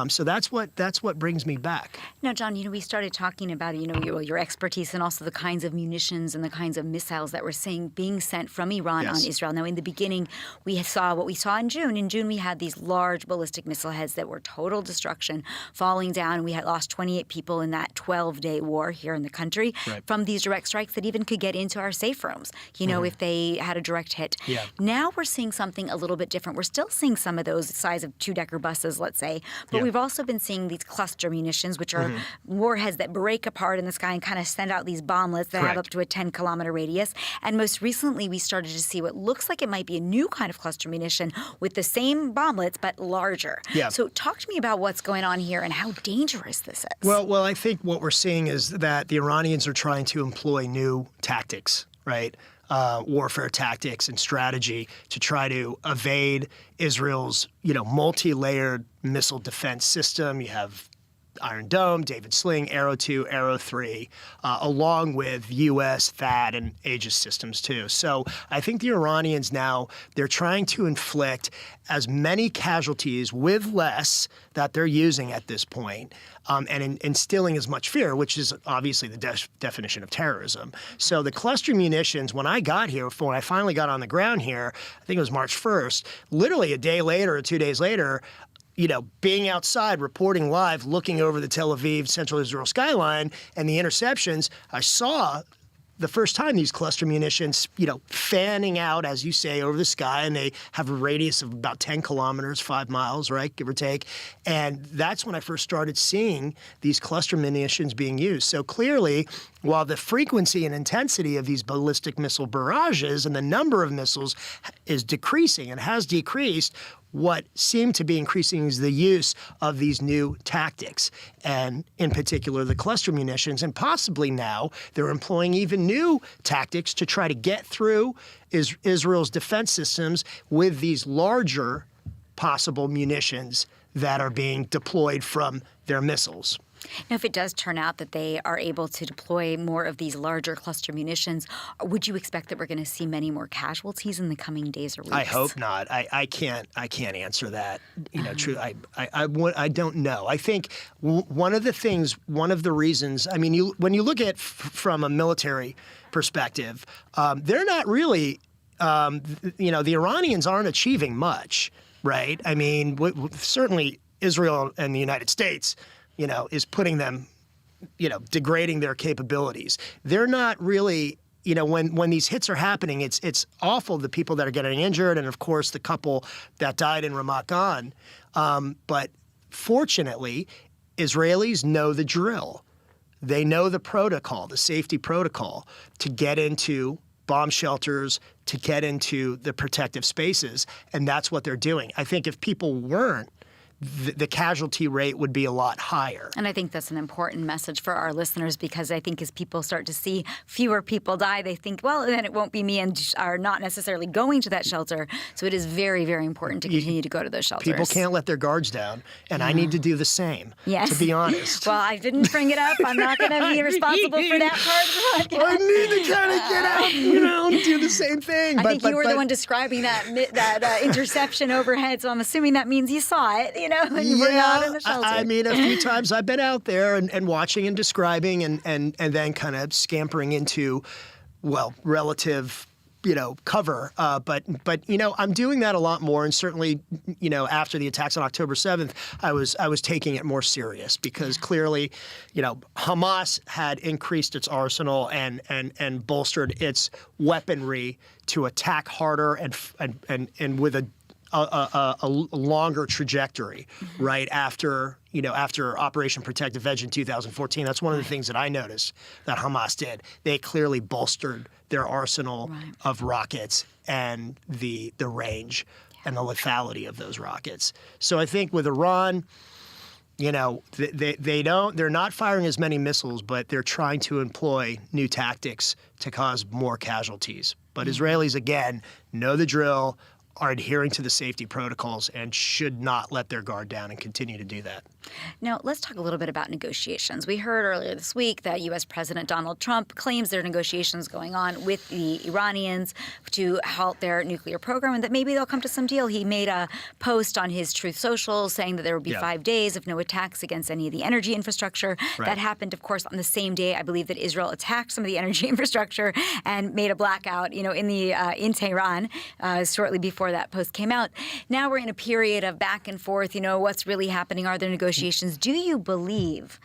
S17: So that's what brings me back.
S10: Now, John, we started talking about, your expertise and also the kinds of munitions and the kinds of missiles that we're seeing being sent from Iran on Israel. Now, in the beginning, we saw what we saw in June. In June, we had these large ballistic missile heads that were total destruction falling down. We had lost 28 people in that 12-day war here in the country from these direct strikes that even could get into our safe rooms, if they had a direct hit.
S17: Yeah.
S10: Now we're seeing something a little bit different. We're still seeing some of those size of two-decker buses, let's say, but we've also been seeing these cluster munitions, which are warheads that break apart in the sky and kind of send out these bomblets that have up to a 10-kilometer radius. And most recently, we started to see what looks like it might be a new kind of cluster munition with the same bomblets, but larger.
S17: Yeah.
S10: So talk to me about what's going on here and how dangerous this is.
S17: Well, I think what we're seeing is that the Iranians are trying to employ new tactics, right? Warfare tactics and strategy to try to evade Israel's, multi-layered missile defense system. You have Iron Dome, David Sling, Arrow 2, Arrow 3, along with U.S., THAAD, and Aegis systems too. So I think the Iranians now, they're trying to inflict as many casualties with less that they're using at this point, and instilling as much fear, which is obviously the definition of terrorism. So the cluster munitions, when I got here, when I finally got on the ground here, I think it was March 1st, literally a day later or 2 days later, being outside, reporting live, looking over the Tel Aviv, Central Israel skyline and the interceptions, I saw the first time these cluster munitions, fanning out, as you say, over the sky, and they have a radius of about 10 kilometers, 5 miles, right, give or take. And that's when I first started seeing these cluster munitions being used. So clearly, while the frequency and intensity of these ballistic missile barrages and the number of missiles is decreasing and has decreased, what seemed to be increasing is the use of these new tactics, and in particular the cluster munitions, and possibly now they're employing even new tactics to try to get through Israel's defense systems with these larger possible munitions that are being deployed from their missiles.
S10: Now, if it does turn out that they are able to deploy more of these larger cluster munitions, would you expect that we're going to see many more casualties in the coming days or weeks?
S17: I hope not. I can't answer that. True. I don't know. I think one of the reasons. I mean, when you look at from a military perspective, they're not really. The Iranians aren't achieving much, right? I mean, certainly Israel and the United States, is putting them, degrading their capabilities. They're not really, when these hits are happening, it's awful, the people that are getting injured, and of course the couple that died in Ramat Gan. But fortunately, Israelis know the drill. They know the protocol, the safety protocol, to get into bomb shelters, to get into the protective spaces, and that's what they're doing. I think if people weren't, the casualty rate would be a lot higher.
S10: And I think that's an important message for our listeners, because I think as people start to see fewer people die, they think, well, then it won't be me, and are not necessarily going to that shelter. So it is very, very important to continue to go to those shelters.
S17: People can't let their guards down, and I need to do the same, to be honest.
S10: Well, I didn't bring it up. I'm not going to be responsible for that part of the podcast.
S17: I need to kind of get out, and do the same thing.
S10: I think you were the one describing that interception overhead, so I'm assuming that means you saw it. When you were out in the shelter.
S17: I mean, a few times I've been out there and watching and describing and then kind of scampering into, relative, cover. But I'm doing that a lot more. And certainly, after the attacks on October 7th, I was taking it more serious, because clearly, Hamas had increased its arsenal and bolstered its weaponry to attack harder and with a longer trajectory, right after Operation Protective Edge in 2014. That's one of the things that I noticed that Hamas did. They clearly bolstered their arsenal of rockets and the range and the lethality of those rockets. So I think with Iran, they're not firing as many missiles, but they're trying to employ new tactics to cause more casualties. But Israelis, again, know the drill, are adhering to the safety protocols, and should not let their guard down and continue to do that.
S10: Now, let's talk a little bit about negotiations. We heard earlier this week that U.S. President Donald Trump claims there are negotiations going on with the Iranians to halt their nuclear program, and that maybe they'll come to some deal. He made a post on his Truth Social saying that there would be 5 days of no attacks against any of the energy infrastructure. Right. That happened, of course, on the same day, I believe, that Israel attacked some of the energy infrastructure and made a blackout, in Tehran shortly before that post came out. Now we're in a period of back and forth. What's really happening? Are there negotiations? Do you believe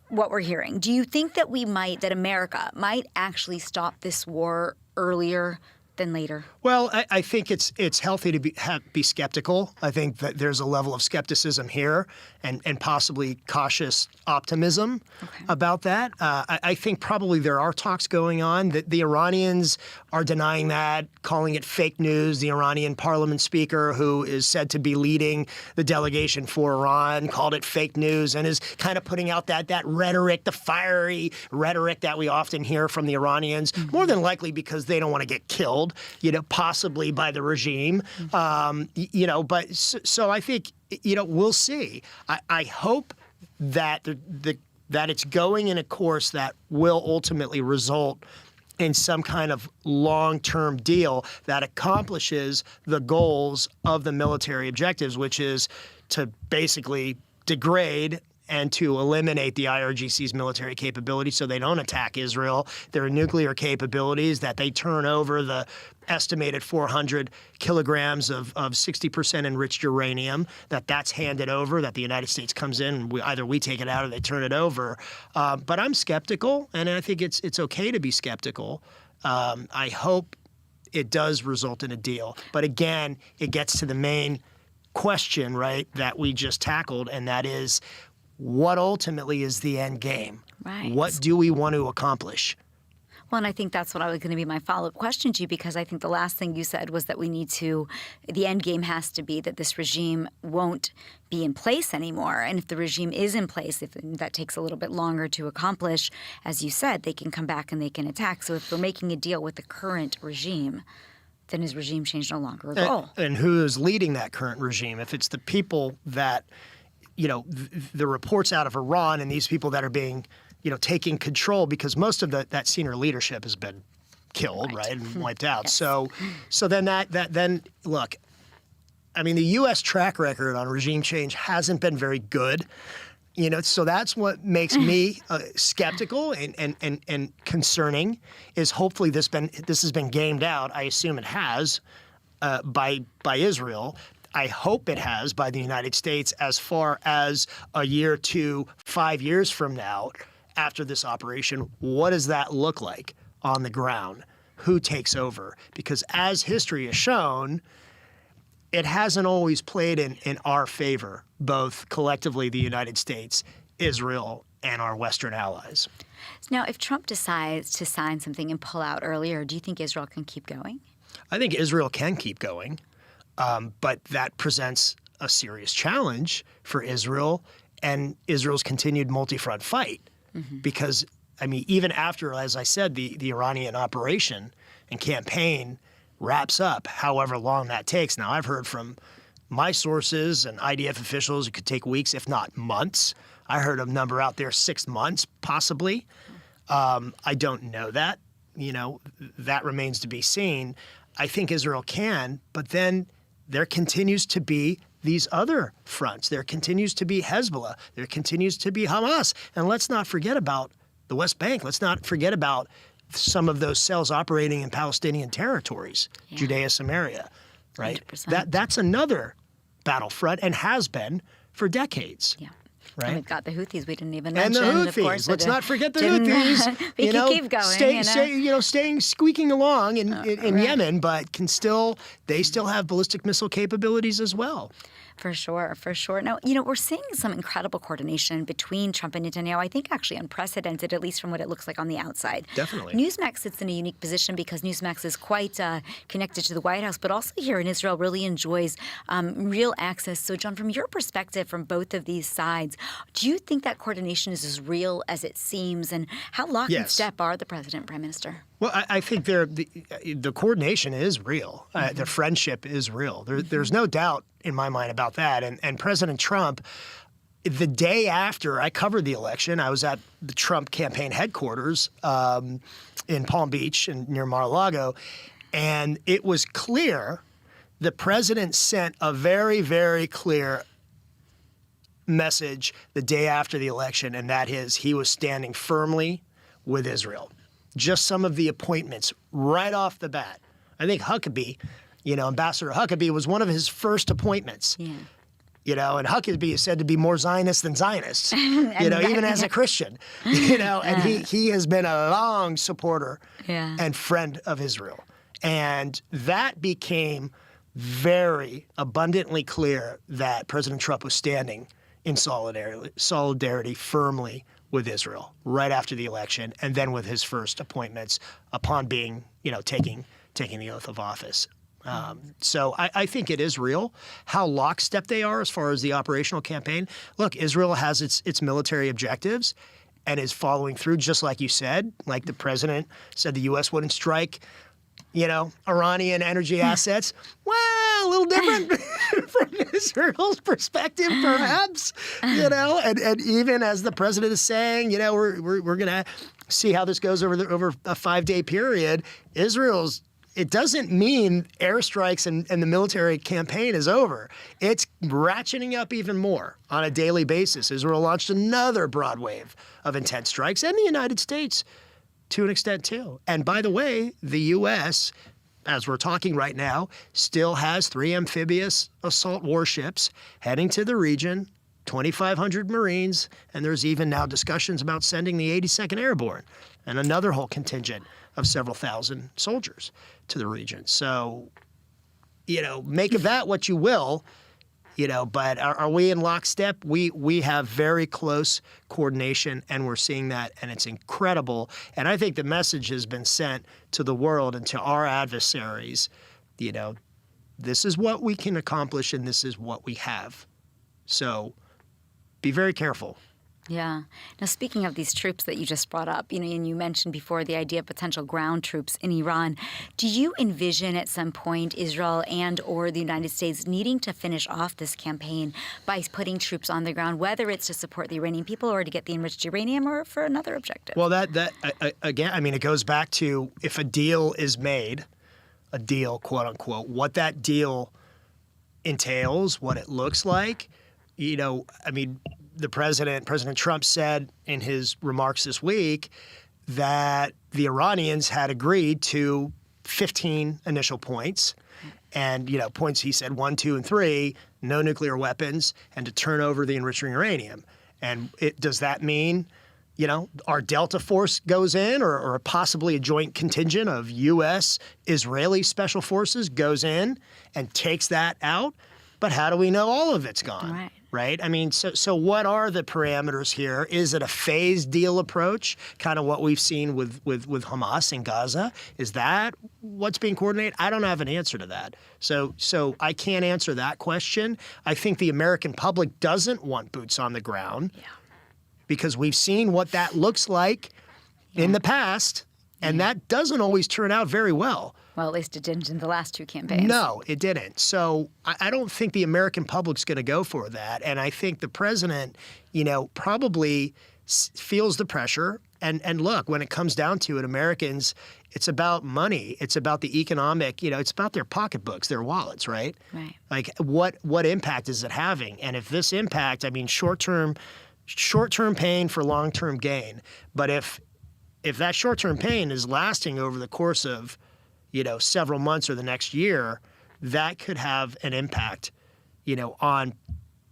S10: what we're hearing? Do you think that that America might actually stop this war earlier than later?
S17: Well, I think it's healthy to be skeptical. I think that there's a level of skepticism here and possibly cautious optimism about that. I think probably there are talks going on. The Iranians are denying that, calling it fake news. The Iranian parliament speaker, who is said to be leading the delegation for Iran, called it fake news and is kind of putting out that rhetoric, the fiery rhetoric that we often hear from the Iranians, more than likely because they don't want to get killed, possibly by the regime. But so I think, we'll see. I hope that that it's going in a course that will ultimately result in some kind of long-term deal that accomplishes the goals of the military objectives, which is to basically degrade and to eliminate the IRGC's military capability so they don't attack Israel, their nuclear capabilities, that they turn over the estimated 400 kilograms of 60% enriched uranium, that's handed over, that the United States comes in, and either we take it out or they turn it over. But I'm skeptical, and I think it's okay to be skeptical. I hope it does result in a deal. But again, it gets to the main question, right, that we just tackled, and that is, what ultimately is the end game?
S10: Right.
S17: What do we want to accomplish?
S10: Well, and I think that's what I was going to be my follow-up question to you, because I think the last thing you said was that the end game has to be that this regime won't be in place anymore. And if the regime is in place, if that takes a little bit longer to accomplish, as you said, they can come back and they can attack. So if we're making a deal with the current regime, then his regime change no longer a goal.
S17: And who is leading that current regime? If it's the people that, the reports out of Iran and these people that are being, taking control, because most of that senior leadership has been killed, right, and wiped out. Yes. So then look, I mean, the U.S. track record on regime change hasn't been very good. So that's what makes me skeptical and concerning, is hopefully this has been gamed out. I assume it has by Israel. I hope it has by the United States, as far as a year to 5 years from now, after this operation. What does that look like on the ground? Who takes over? Because as history has shown, it hasn't always played in our favor, both collectively, the United States, Israel, and our Western allies.
S10: Now, if Trump decides to sign something and pull out earlier, do you think Israel can keep going?
S17: I think Israel can keep going, but that presents a serious challenge for Israel and Israel's continued multi-front fight. Mm-hmm. Because, I mean, even after, as I said, the Iranian operation and campaign wraps up, however long that takes. Now, I've heard from my sources and IDF officials it could take weeks, if not months. I heard a number out there, 6 months, possibly. I don't know that. That remains to be seen. I think Israel can, but then there continues to be these other fronts. There continues to be Hezbollah. There continues to be Hamas. And let's not forget about the West Bank. Let's not forget about some of those cells operating in Palestinian territories, Judea, Samaria, right? 100%. That's another battlefront and has been for decades. Yeah. Right.
S10: And we've got the Houthis we didn't even mention.
S17: And the Houthis.
S10: Of course,
S17: let's not forget the Houthis.
S10: We can keep going.
S17: Staying squeaking along in Yemen, but they still have ballistic missile capabilities as well.
S10: For sure, for sure. Now, we're seeing some incredible coordination between Trump and Netanyahu. I think actually unprecedented, at least from what it looks like on the outside.
S17: Definitely.
S10: Newsmax sits in a unique position because Newsmax is quite connected to the White House, but also here in Israel really enjoys real access. So, John, from your perspective, from both of these sides, do you think that coordination is as real as it seems? And how lock and step are the president and prime minister?
S17: Well, I think the coordination is real. The friendship is real. There's no doubt in my mind about that. And President Trump, the day after I covered the election, I was at the Trump campaign headquarters in Palm Beach and near Mar-a-Lago, and it was clear the president sent a very, very clear message the day after the election, and that is he was standing firmly with Israel. Just some of the appointments right off the bat. I think Huckabee, Ambassador Huckabee was one of his first appointments. Yeah. And Huckabee is said to be more Zionist than Zionist, even as a Christian, and he has been a long supporter and friend of Israel. And that became very abundantly clear that President Trump was standing in solidarity firmly with Israel right after the election, and then with his first appointments upon being, taking the oath of office. So I think it is real how lockstep they are as far as the operational campaign. Look, Israel has its military objectives and is following through, just like you said. Like the president said the U.S. wouldn't strike, Iranian energy assets. Well, a little different from Israel's perspective, perhaps, and even as the president is saying, we're going to see how this goes over a 5-day period. It doesn't mean airstrikes and the military campaign is over. It's ratcheting up even more on a daily basis. Israel launched another broad wave of intense strikes, and the United States to an extent too. And by the way, the U.S., as we're talking right now, still has 3 amphibious assault warships heading to the region, 2,500 Marines, and there's even now discussions about sending the 82nd Airborne and another whole contingent of several thousand soldiers to the region. So, make of that what you will, but are we in lockstep? We have very close coordination, and we're seeing that, and it's incredible. And I think the message has been sent to the world and to our adversaries, this is what we can accomplish, and this is what we have. So be very careful.
S10: Yeah. Now, speaking of these troops that you just brought up, and you mentioned before the idea of potential ground troops in Iran, do you envision at some point Israel and or the United States needing to finish off this campaign by putting troops on the ground, whether it's to support the Iranian people or to get the enriched uranium or for another objective?
S17: Well, again, it goes back to if a deal is made, a deal, quote unquote, what that deal entails, what it looks like, the President Trump said in his remarks this week that the Iranians had agreed to 15 initial points. And, points he said 1, 2, and 3, no nuclear weapons, and to turn over the enriched uranium. And does that mean, our Delta Force goes in or possibly a joint contingent of U.S. Israeli special forces goes in and takes that out? But how do we know all of it's gone? Right? So what are the parameters here? Is it a phased deal approach, kind of what we've seen with Hamas in Gaza? Is that what's being coordinated? I don't have an answer to that. So I can't answer that question. I think the American public doesn't want boots on the ground because we've seen what that looks like in the past, and that doesn't always turn out very well.
S10: Well, at least it didn't in the last 2 campaigns.
S17: No, it didn't. So I don't think the American public's going to go for that. And I think the president, probably feels the pressure. And look, when it comes down to it, Americans, it's about money. It's about the economic, it's about their pocketbooks, their wallets, right?
S10: Right.
S17: Like what impact is it having? And if this impact, short-term pain for long-term gain. But if that short-term pain is lasting over the course of several months or the next year, that could have an impact, on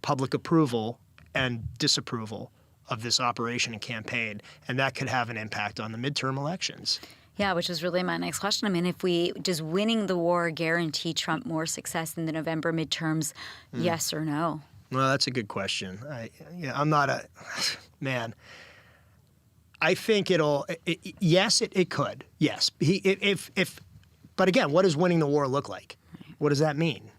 S17: public approval and disapproval of this operation and campaign. And that could have an impact on the midterm elections.
S10: Yeah, which was really my next question. Does winning the war guarantee Trump more success in the November midterms, yes or no?
S17: Well, that's a good question. I'm not a man. I think yes, it could. Yes. But again, what does winning the war look like? What does that mean?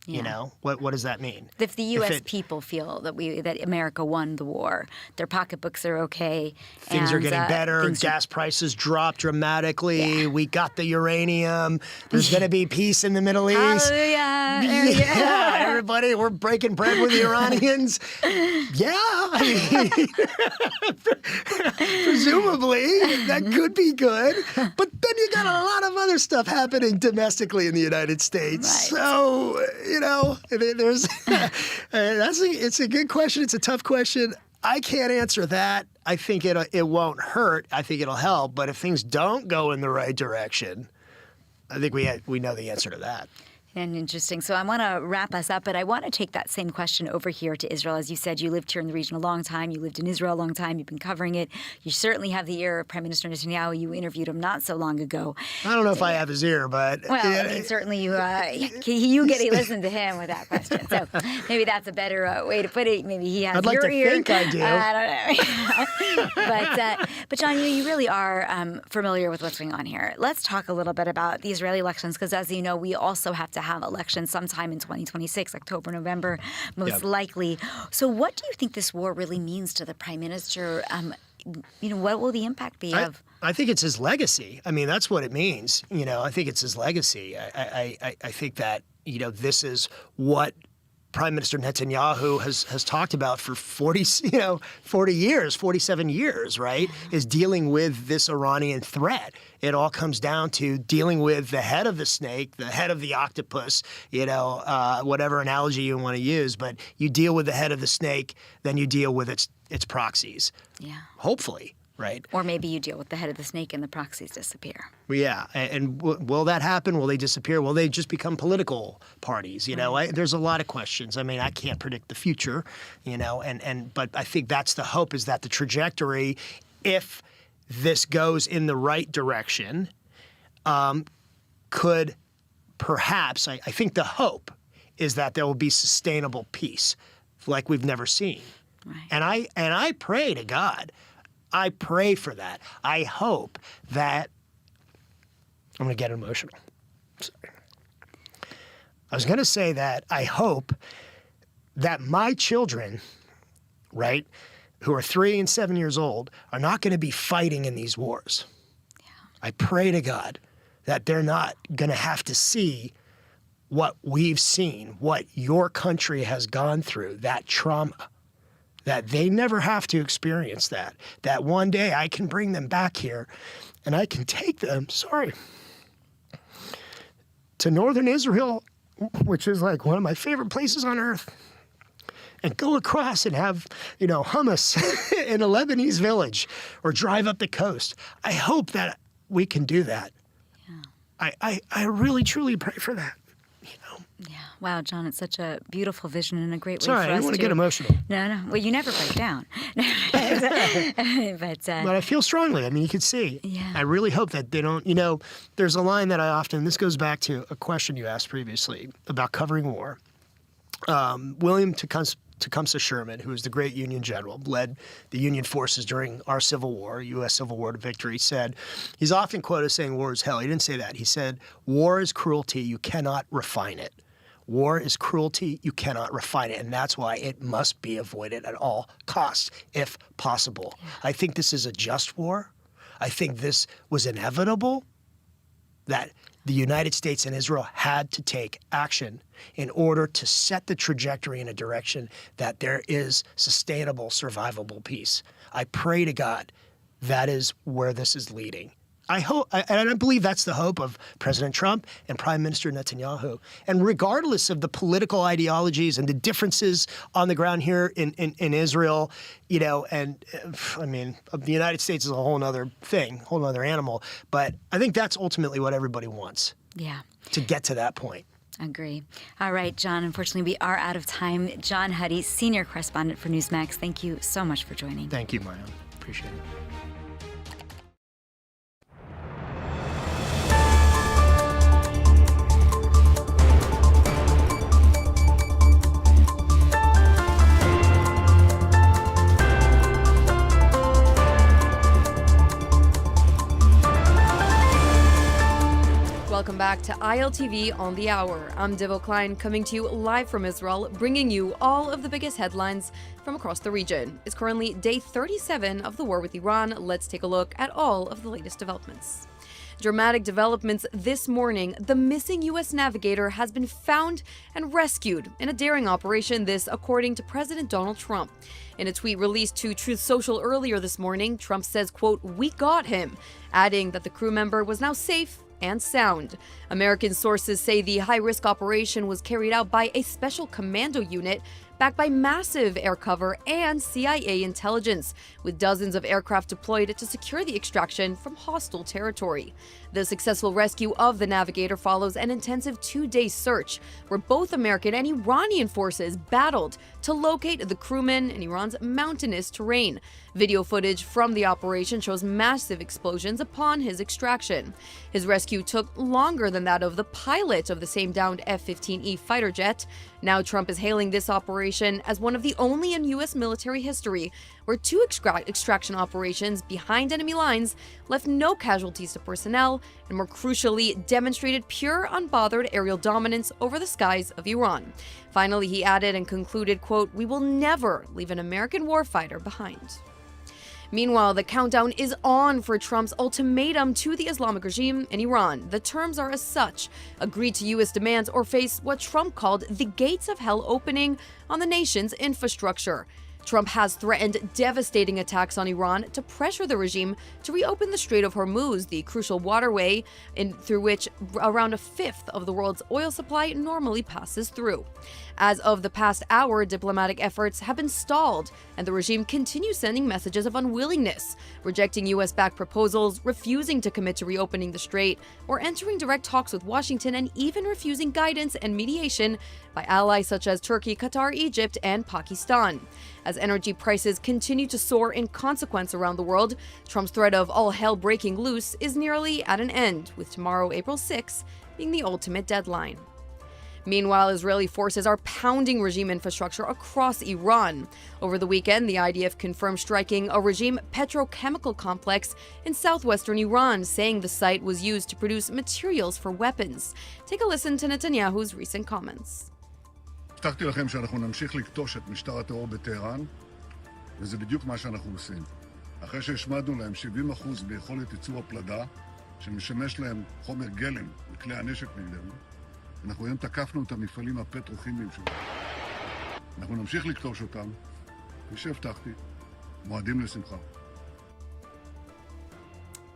S10: Yeah.
S17: What does that mean?
S10: If the U.S. people feel that America won the war, their pocketbooks are okay.
S17: Things are getting better. Gas prices dropped dramatically. Yeah. We got the uranium. There's going to be peace in the Middle East.
S10: Hallelujah.
S17: Yeah, everybody, we're breaking bread with the Iranians. Yeah. Presumably, that could be good. But then you got a lot of other stuff happening domestically in the United States.
S10: Right.
S17: So, there's it's a good question. It's a tough question. I can't answer that. I think it won't hurt. I think it'll help. But if things don't go in the right direction, I think we know the answer to that.
S10: And interesting. So I want to wrap us up, but I want to take that same question over here to Israel. As you said, you lived here in the region a long time. You lived in Israel a long time. You've been covering it. You certainly have the ear of Prime Minister Netanyahu. You interviewed him not so long ago.
S17: I don't know if I have his ear, but...
S10: Well, certainly you get to listen to him with that question. So maybe that's a better way to put it. Maybe he has your ear.
S17: I'd like to think
S10: I do. But John, you really are familiar with what's going on here. Let's talk a little bit about the Israeli elections, because as you know, we also have to have elections sometime in 2026, October, November, most likely. So what do you think this war really means to the Prime Minister? What will the impact be of?
S17: I think it's his legacy. That's what it means. I think it's his legacy. I think that this is what Prime Minister Netanyahu has talked about for 47 years, right? Is dealing with this Iranian threat. It all comes down to dealing with the head of the snake, the head of the octopus, whatever analogy you want to use. But you deal with the head of the snake, then you deal with its proxies.
S10: Yeah.
S17: Hopefully, right?
S10: Or maybe you deal with the head of the snake and the proxies disappear.
S17: Well, yeah, and will that happen? Will they disappear? Will they just become political parties? There's a lot of questions. I mean, I can't predict the future, but I think that's the hope, is that the trajectory, if this goes in the right direction, could perhaps, I think the hope is that there will be sustainable peace like we've never seen.
S10: Right.
S17: And I pray to God. I pray for that. I hope that, I'm going to get emotional. Sorry. I was going to say that I hope that my children, right, who are 3 and 7 years old, are not going to be fighting in these wars. Yeah. I pray to God that they're not going to have to see what we've seen, what your country has gone through, that trauma, that they never have to experience that one day I can bring them back here and I can take them, to northern Israel, which is like one of my favorite places on earth, and go across and have, hummus in a Lebanese village, or drive up the coast. I hope that we can do that. Yeah. I really, truly pray for that.
S10: Yeah. Wow, John, it's such a beautiful vision and a great way for us to...
S17: Sorry, I don't want to get emotional.
S10: No. Well, you never break down. But
S17: I feel strongly. I mean, you can see.
S10: Yeah.
S17: I really hope that they don't... there's a line that I often... This goes back to a question you asked previously about covering war. William Tecumseh Sherman, who was the great Union general, led the Union forces during our Civil War, U.S. Civil War to victory, said, he's often quoted as saying war is hell. He didn't say that. He said, war is cruelty, you cannot refine it. War is cruelty, you cannot refine it, and that's why it must be avoided at all costs, if possible. I think this is a just war. I think this was inevitable, that the United States and Israel had to take action in order to set the trajectory in a direction that there is sustainable, survivable peace. I pray to God that is where this is leading. I hope, and I believe that's the hope of President Trump and Prime Minister Netanyahu. And regardless of the political ideologies and the differences on the ground here in Israel, and I mean, the United States is a whole other thing, whole other animal. But I think that's ultimately what everybody wants.
S10: Yeah.
S17: To get to that point.
S10: Agree. All right, John, unfortunately, we are out of time. John Huddy, senior correspondent for Newsmax, thank you so much for joining.
S17: Thank you, Mayan. Appreciate it.
S3: Welcome back to ILTV on the Hour. I'm Devo Klein, coming to you live from Israel, bringing you all of the biggest headlines from across the region. It's currently day 37 of the war with Iran. Let's take a look at all of the latest developments. Dramatic developments this morning. The missing U.S. navigator has been found and rescued in a daring operation, this according to President Donald Trump. In a tweet released to Truth Social earlier this morning, Trump says, quote, "We got him," adding that the crew member was now safe and sound. American sources say the high-risk operation was carried out by a special commando unit backed by massive air cover and CIA intelligence, with dozens of aircraft deployed to secure the extraction from hostile territory. The successful rescue of the navigator follows an intensive 2-day search where both American and Iranian forces battled to locate the crewman in Iran's mountainous terrain. Video footage from the operation shows massive explosions upon his extraction. His rescue took longer than that of the pilot of the same downed F-15E fighter jet. Now Trump is hailing this operation as one of the only in U.S. military history where two extraction operations behind enemy lines left no casualties to personnel and, more crucially, demonstrated pure, unbothered aerial dominance over the skies of Iran. Finally, he added and concluded, quote, "We will never leave an American warfighter behind." Meanwhile, the countdown is on for Trump's ultimatum to the Islamic regime in Iran. The terms are as such: agree to U.S. demands or face what Trump called the gates of hell opening on the nation's infrastructure. Trump has threatened devastating attacks on Iran to pressure the regime to reopen the Strait of Hormuz, the crucial waterway through which around a fifth of the world's oil supply normally passes through. As of the past hour, diplomatic efforts have been stalled, and the regime continues sending messages of unwillingness, rejecting U.S.-backed proposals, refusing to commit to reopening the strait, or entering direct talks with Washington, and even refusing guidance and mediation by allies such as Turkey, Qatar, Egypt, and Pakistan. As energy prices continue to soar in consequence around the world, Trump's threat of all hell breaking loose is nearly at an end, with tomorrow, April 6, being the ultimate deadline. Meanwhile, Israeli forces are pounding regime infrastructure across Iran. Over the weekend, the IDF confirmed striking a regime petrochemical complex in southwestern Iran, saying the site was used to produce materials for weapons. Take a listen to Netanyahu's recent comments.
S4: הבטחתי לכם שאנחנו נמשיך לכתוש את משטר הטרור בטהרן, וזה בדיוק מה שאנחנו עושים. אחרי שהשמדנו להם 70% ביכולת ייצור הפלדה, שמשמש להם חומר גלם לכלי הנשק נגדנו, אנחנו היום תקפנו את המפעלים הפטרוכימיים שלנו. אנחנו נמשיך לכתוש אותם, כפי שהבטחתי, מועדים לשמחה.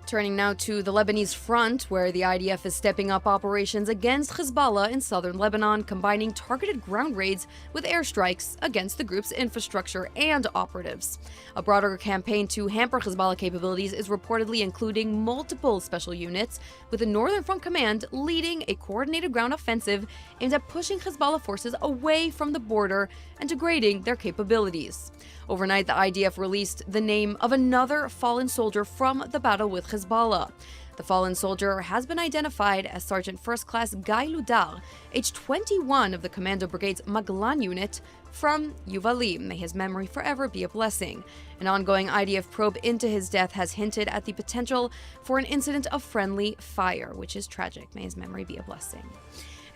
S3: Turning now to the Lebanese front, where the IDF is stepping up operations against Hezbollah in southern Lebanon, combining targeted ground raids with airstrikes against the group's infrastructure and operatives. A broader campaign to hamper Hezbollah capabilities is reportedly including multiple special units, with the Northern Front Command leading a coordinated ground offensive aimed at pushing Hezbollah forces away from the border and degrading their capabilities. Overnight, the IDF released the name of another fallen soldier from the battle with Hezbollah. The fallen soldier has been identified as Sergeant First Class Guy Ludar, age 21 of the Commando Brigade's Maglan unit from Yuvalim. May his memory forever be a blessing. An ongoing IDF probe into his death has hinted at the potential for an incident of friendly fire, which is tragic. May his memory be a blessing.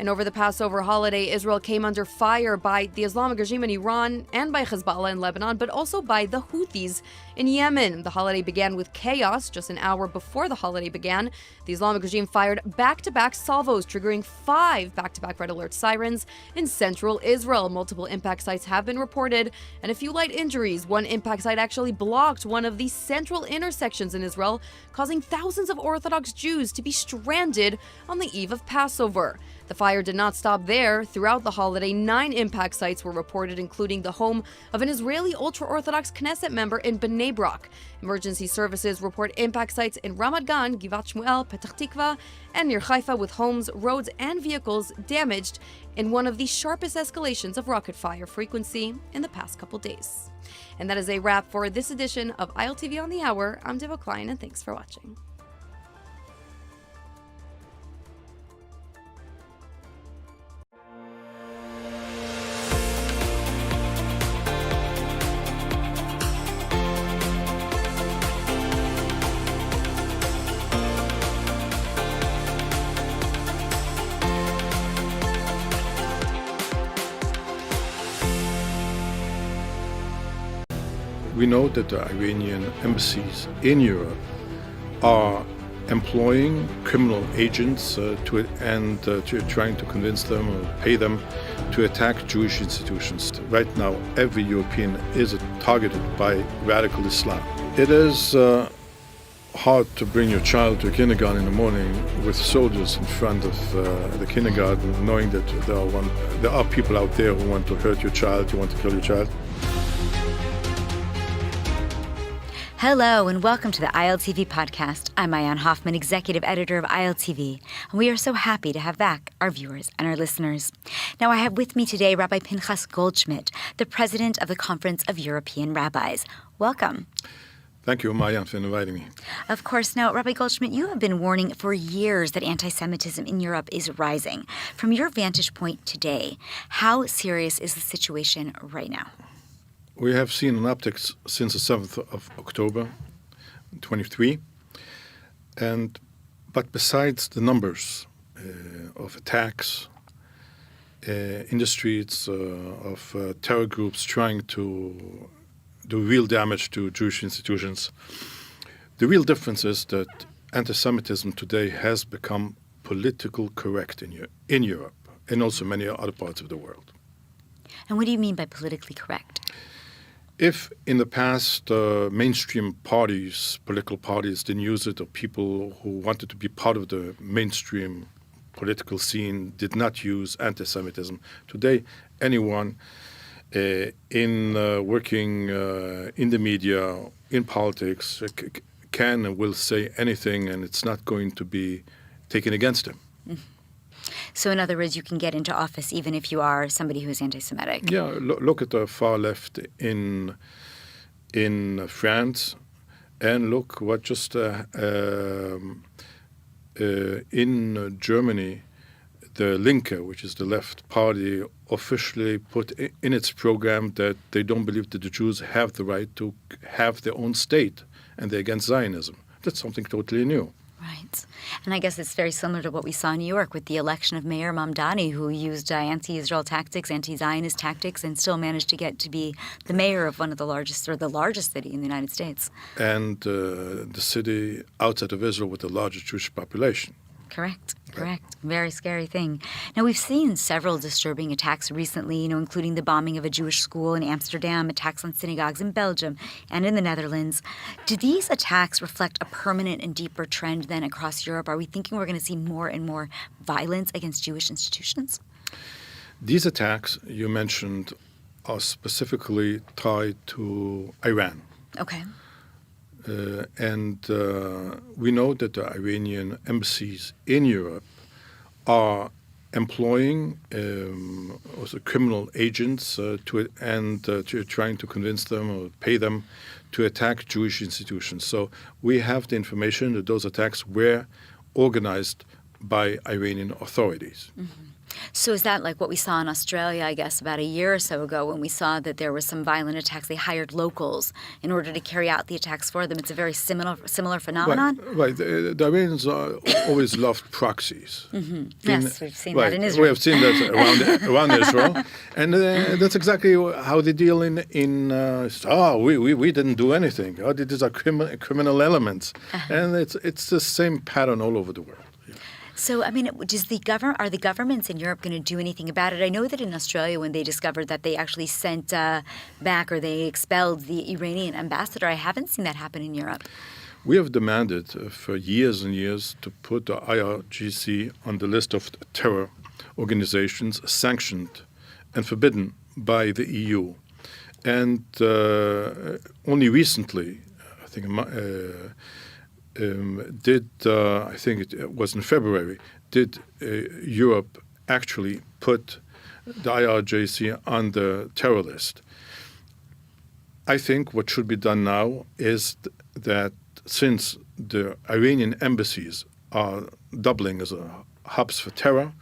S3: And over the Passover holiday, Israel came under fire by the Islamic regime in Iran and by Hezbollah in Lebanon, but also by the Houthis in Yemen. The holiday began with chaos. Just an hour before the holiday began, the Islamic regime fired back-to-back salvos, triggering 5 back-to-back red alert sirens in central Israel. Multiple impact sites have been reported, and a few light injuries. One impact site actually blocked one of the central intersections in Israel, causing thousands of Orthodox Jews to be stranded on the eve of Passover. The fire did not stop there. Throughout the holiday, 9 impact sites were reported, including the home of an Israeli ultra-Orthodox Knesset member in Bnei Brak. Emergency services report impact sites in Ramat Gan, Givat Shmuel, Petach Tikva, and near Haifa, with homes, roads, and vehicles damaged in one of the sharpest escalations of rocket fire frequency in the past couple days. And that is a wrap for this edition of ILTV on the Hour. I'm Devo Klein, and thanks for watching.
S18: We know that the Iranian embassies in Europe are employing criminal agents trying to convince them or pay them to attack Jewish institutions. Right now, every European is targeted by radical Islam. It is hard to bring your child to kindergarten in the morning with soldiers in front of the kindergarten, knowing that there are people out there who want to hurt your child, who want to kill your child.
S10: Hello and welcome to the ILTV podcast. I'm Ayan Hoffman, executive editor of ILTV, and we are so happy to have back our viewers and our listeners. Now I have with me today Rabbi Pinchas Goldschmidt, the president of the Conference of European Rabbis. Welcome.
S18: Thank you, Mayan, for inviting me.
S10: Of course. Now, Rabbi Goldschmidt, you have been warning for years that anti-Semitism in Europe is rising. From your vantage point today, how serious is the situation right now?
S18: We have seen an uptick since the 7th of October, 23. But besides the numbers of attacks in the streets, of terror groups trying to do real damage to Jewish institutions. The real difference is that anti-Semitism today has become political correct in Europe and also many other parts of the world.
S10: And what do you mean by politically correct?
S18: If in the past mainstream parties, political parties, didn't use it, or people who wanted to be part of the mainstream political scene did not use anti-Semitism, today anyone in working in the media, in politics, can and will say anything, and it's not going to be taken against him.
S10: Mm-hmm. So in other words, you can get into office even if you are somebody who is anti-Semitic.
S18: Yeah, look at the far left in France, and look what just in Germany, the Linke, which is the left party, officially put in its program that they don't believe that the Jews have the right to have their own state, and they're against Zionism. That's something totally new.
S10: Right. And I guess it's very similar to what we saw in New York with the election of Mayor Mamdani, who used anti-Israel tactics, anti-Zionist tactics, and still managed to get to be the mayor of one of the largest, or the largest city in the United States.
S18: And the city outside of Israel with the largest Jewish population.
S10: Correct. Very scary thing. Now, we've seen several disturbing attacks recently, including the bombing of a Jewish school in Amsterdam, attacks on synagogues in Belgium and in the Netherlands. Do these attacks reflect a permanent and deeper trend then across Europe? Are we thinking we're going to see more and more violence against Jewish institutions?
S18: These attacks you mentioned are specifically tied to Iran.
S10: Okay.
S18: And we know that the Iranian embassies in Europe are employing also criminal agents to trying to convince them or pay them to attack Jewish institutions. So we have the information that those attacks were organized by Iranian authorities.
S10: Mm-hmm. So is that like what we saw in Australia, I guess, about a year or so ago when we saw that there were some violent attacks? They hired locals in order to carry out the attacks for them. It's a very similar phenomenon?
S18: Right. The Iranians always loved proxies.
S10: Mm-hmm. Yes, we've seen that in Israel.
S18: We have seen that around Israel. And that's exactly how they deal we didn't do anything. Oh, these are criminal elements. Uh-huh. And it's the same pattern all over the world.
S10: So, I mean, are the governments in Europe going to do anything about it? I know that in Australia, when they discovered that they actually sent back or they expelled the Iranian ambassador, I haven't seen that happen in Europe.
S18: We have demanded for years and years to put the IRGC on the list of terror organizations sanctioned and forbidden by the EU. And only recently, I think I think it was in February, did Europe actually put the IRGC on the terror list. I think what should be done now is that since the Iranian embassies are doubling as hubs for terror,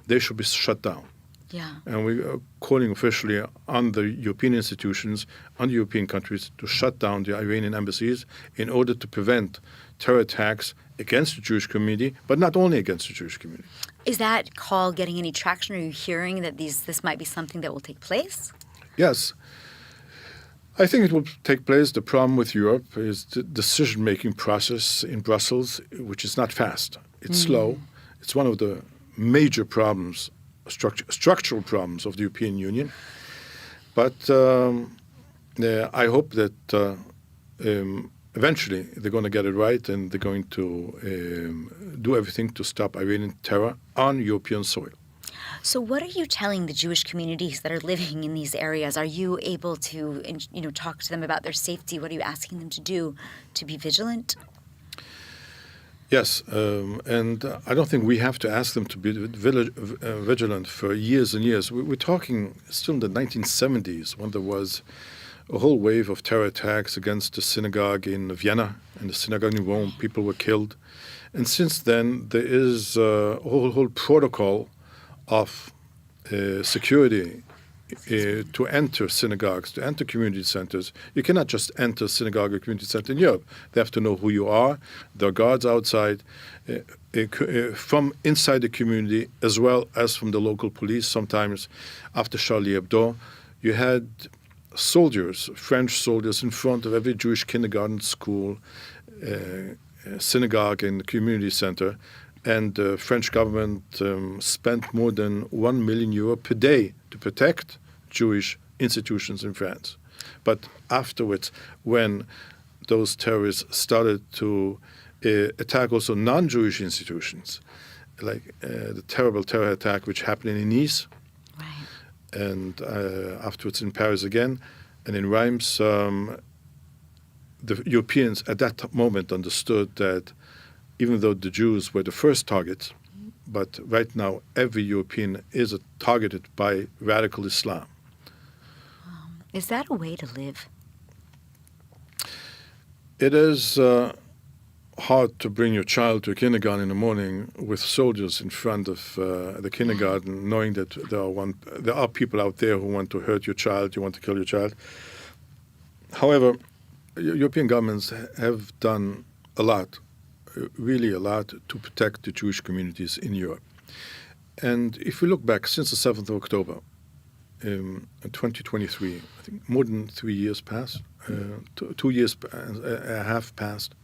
S18: they should be shut down.
S10: Yeah.
S18: And we are calling officially on the European institutions, on the European countries, to shut down the Iranian embassies in order to prevent terror attacks against the Jewish community, but not only against the Jewish community.
S10: Is that call getting any traction? Are you hearing that this might be something that will take place?
S18: Yes. I think it will take place. The problem with Europe is the decision-making process in Brussels, which is not fast. It's slow. It's one of the major problems, structural problems of the European Union. But I hope that eventually they're going to get it right and they're going to do everything to stop Iranian terror on European soil.
S10: So what are you telling the Jewish communities that are living in these areas? Are you able to talk to them about their safety? What are you asking them to do to be vigilant?
S18: Yes, and I don't think we have to ask them to be vigilant for years and years. We're talking still in the 1970s when there was a whole wave of terror attacks against the synagogue in Vienna and the synagogue in Rome. People were killed. And since then, there is a whole protocol of security to enter synagogues, to enter community centers. You cannot just enter synagogue or community center in Europe. They have to know who you are. There are guards outside from inside the community as well as from the local police. Sometimes after Charlie Hebdo, you had soldiers, French soldiers, in front of every Jewish kindergarten, school, synagogue, and community center. And the French government spent more than €1 million per day to protect Jewish institutions in France. But afterwards, when those terrorists started to attack also non-Jewish institutions, like the terrible terror attack which happened in Nice, and afterwards in Paris again, and in Reims, the Europeans at that moment understood that even though the Jews were the first targets, but right now every European is targeted by radical Islam.
S10: Is that a way to live?
S18: It is hard to bring your child to a kindergarten in the morning with soldiers in front of the kindergarten, knowing that there are people out there who want to hurt your child, you want to kill your child. However, European governments have done a lot, really a lot, to protect the Jewish communities in Europe. And if we look back since the 7th of October, in 2023, I think more than 3 years passed, 2 years and a half passed.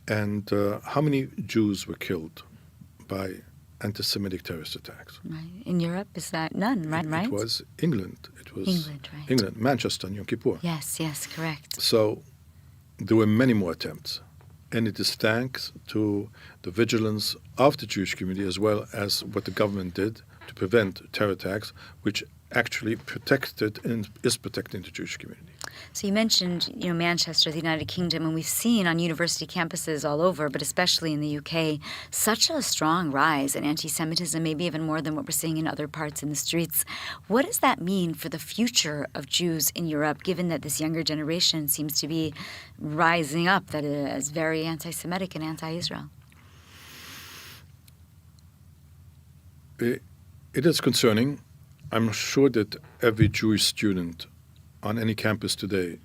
S18: And how many Jews were killed by anti-Semitic terrorist attacks?
S10: Right. In Europe, is that none, right?
S18: It was England. It was
S10: England, right.
S18: England, Manchester, and Yom Kippur.
S10: Yes, correct.
S18: So there were many more attempts. And it is thanks to the vigilance of the Jewish community as well as what the government did to prevent terror attacks, which actually protected and is protecting the Jewish community.
S10: So you mentioned, Manchester, the United Kingdom, and we've seen on university campuses all over, but especially in the UK, such a strong rise in anti-Semitism, maybe even more than what we're seeing in other parts in the streets. What does that mean for the future of Jews in Europe, given that this younger generation seems to be rising up that is very anti-Semitic and anti-Israel?
S18: It is concerning. I'm sure that every Jewish student on any campus today,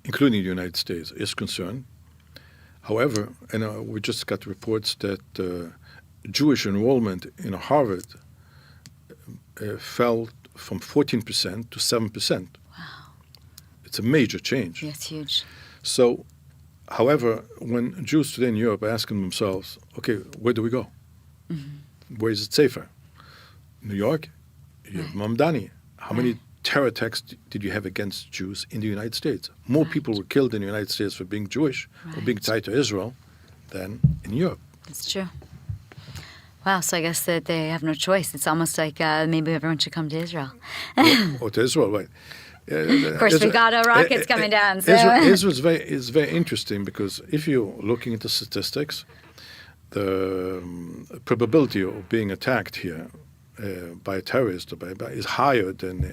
S18: including the United States, is concerned. However, we just got reports that Jewish enrollment in Harvard fell from 14% to 7%.
S10: Wow.
S18: It's a major change.
S10: Yes, huge.
S18: So, however, when Jews today in Europe are asking themselves, okay, where do we go? Mm-hmm. Where is it safer? New York? You have Mamdani. How many terror attacks did you have against Jews in the United States? More people were killed in the United States for being Jewish or being tied to Israel than in Europe.
S10: That's true. Wow, so I guess that they have no choice. It's almost like maybe everyone should come to Israel.
S18: or to Israel, right.
S10: Of course, we got rockets coming down. So.
S18: Israel is very interesting because if you're looking into statistics, the probability of being attacked here by a terrorist is higher than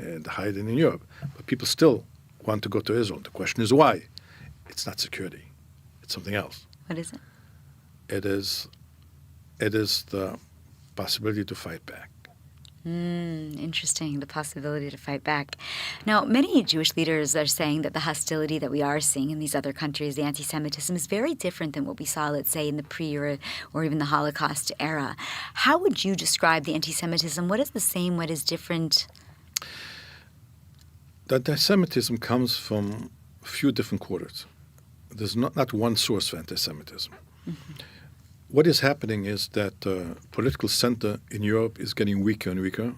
S18: in Europe. But people still want to go to Israel. The question is why? It's not security. It's something else.
S10: What is it?
S18: It is the possibility to fight back.
S10: Interesting, the possibility to fight back. Now, many Jewish leaders are saying that the hostility that we are seeing in these other countries, the anti-Semitism, is very different than what we saw, let's say, in the pre- or even the Holocaust era. How would you describe the anti-Semitism? What is the same? What is different?
S18: The anti-Semitism comes from a few different quarters. There's not one source for anti-Semitism. Mm-hmm. What is happening is that the political center in Europe is getting weaker and weaker.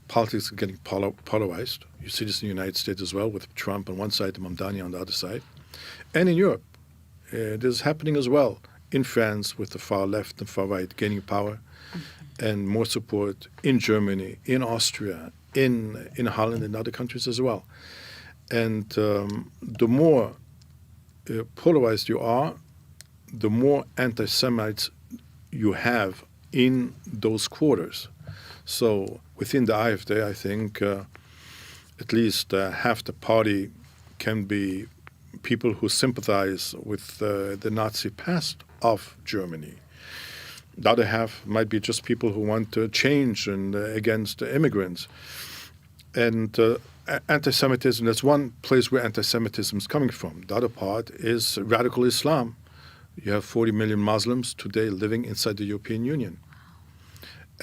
S18: Politics is getting polarized. You see this in the United States as well, with Trump on one side and Mamdani on the other side. And in Europe, it is happening as well. In France, with the far left and far right gaining power, and more support in Germany, in Austria, in Holland and other countries as well. And the more polarized you are, the more anti-Semites you have in those quarters. So within the AfD, I think at least half the party can be people who sympathize with the Nazi past of Germany. The other half might be just people who want to change and against immigrants. And anti-Semitism, that's one place where anti-Semitism is coming from. The other part is radical Islam. You have 40 million Muslims today living inside the European Union.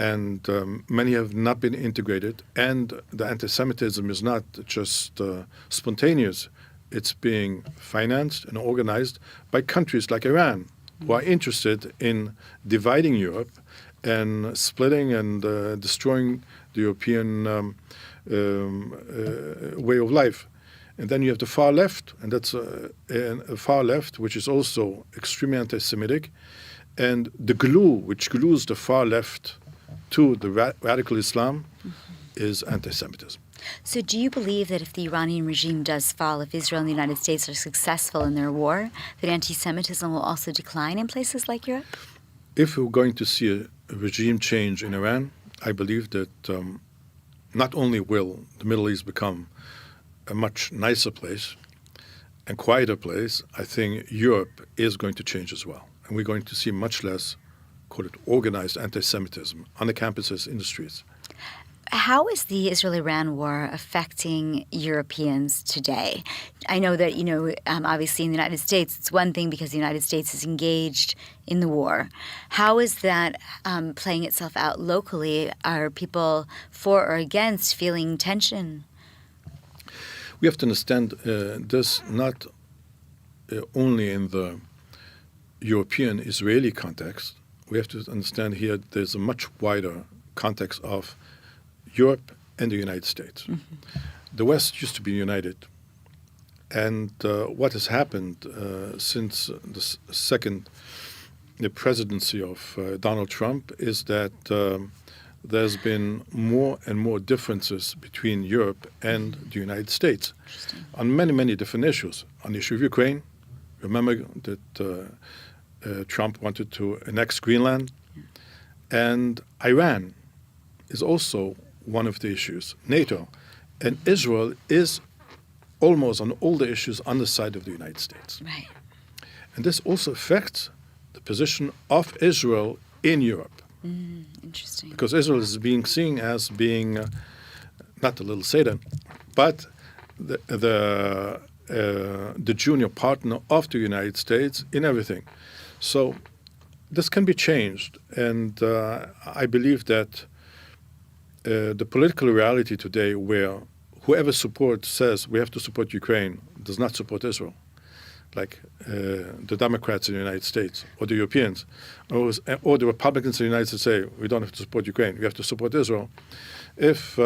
S18: and many have not been integrated. And the anti-Semitism is not just spontaneous. It's being financed and organized by countries like Iran, who are interested in dividing Europe and splitting and destroying the European way of life. And then you have the far left, and that's a far left, which is also extremely anti-Semitic. And the glue, which glues the far left to the radical Islam, is anti-Semitism.
S10: So do you believe that if the Iranian regime does fall, if Israel and the United States are successful in their war, that anti-Semitism will also decline in places like Europe?
S18: If we're going to see a regime change in Iran, I believe that not only will the Middle East become a much nicer place and quieter place, I think Europe is going to change as well. And we're going to see much less, call it organized anti-Semitism on the campuses, in the streets.
S10: How is the Israel-Iran war affecting Europeans today? I know that, obviously in the United States, it's one thing because the United States is engaged in the war. How is that playing itself out locally? Are people for or against feeling tension?
S18: We have to understand this not only in the European-Israeli context. We have to understand here there's a much wider context of Europe and the United States. The West used to be united. And what has happened since the presidency of Donald Trump is that there's been more and more differences between Europe and the United States on many, many different issues. On the issue of Ukraine, remember that Trump wanted to annex Greenland. And Iran is also one of the issues, NATO. And Israel is almost on all the issues on the side of the United States.
S10: Right.
S18: And this also affects the position of Israel in Europe.
S10: Interesting.
S18: Because Israel is being seen as being not the little Satan, but the junior partner of the United States in everything. So this can be changed, and I believe that the political reality today, where whoever says we have to support Ukraine, does not support Israel, like the Democrats in the United States or the Europeans, or the Republicans in the United States say we don't have to support Ukraine, we have to support Israel. If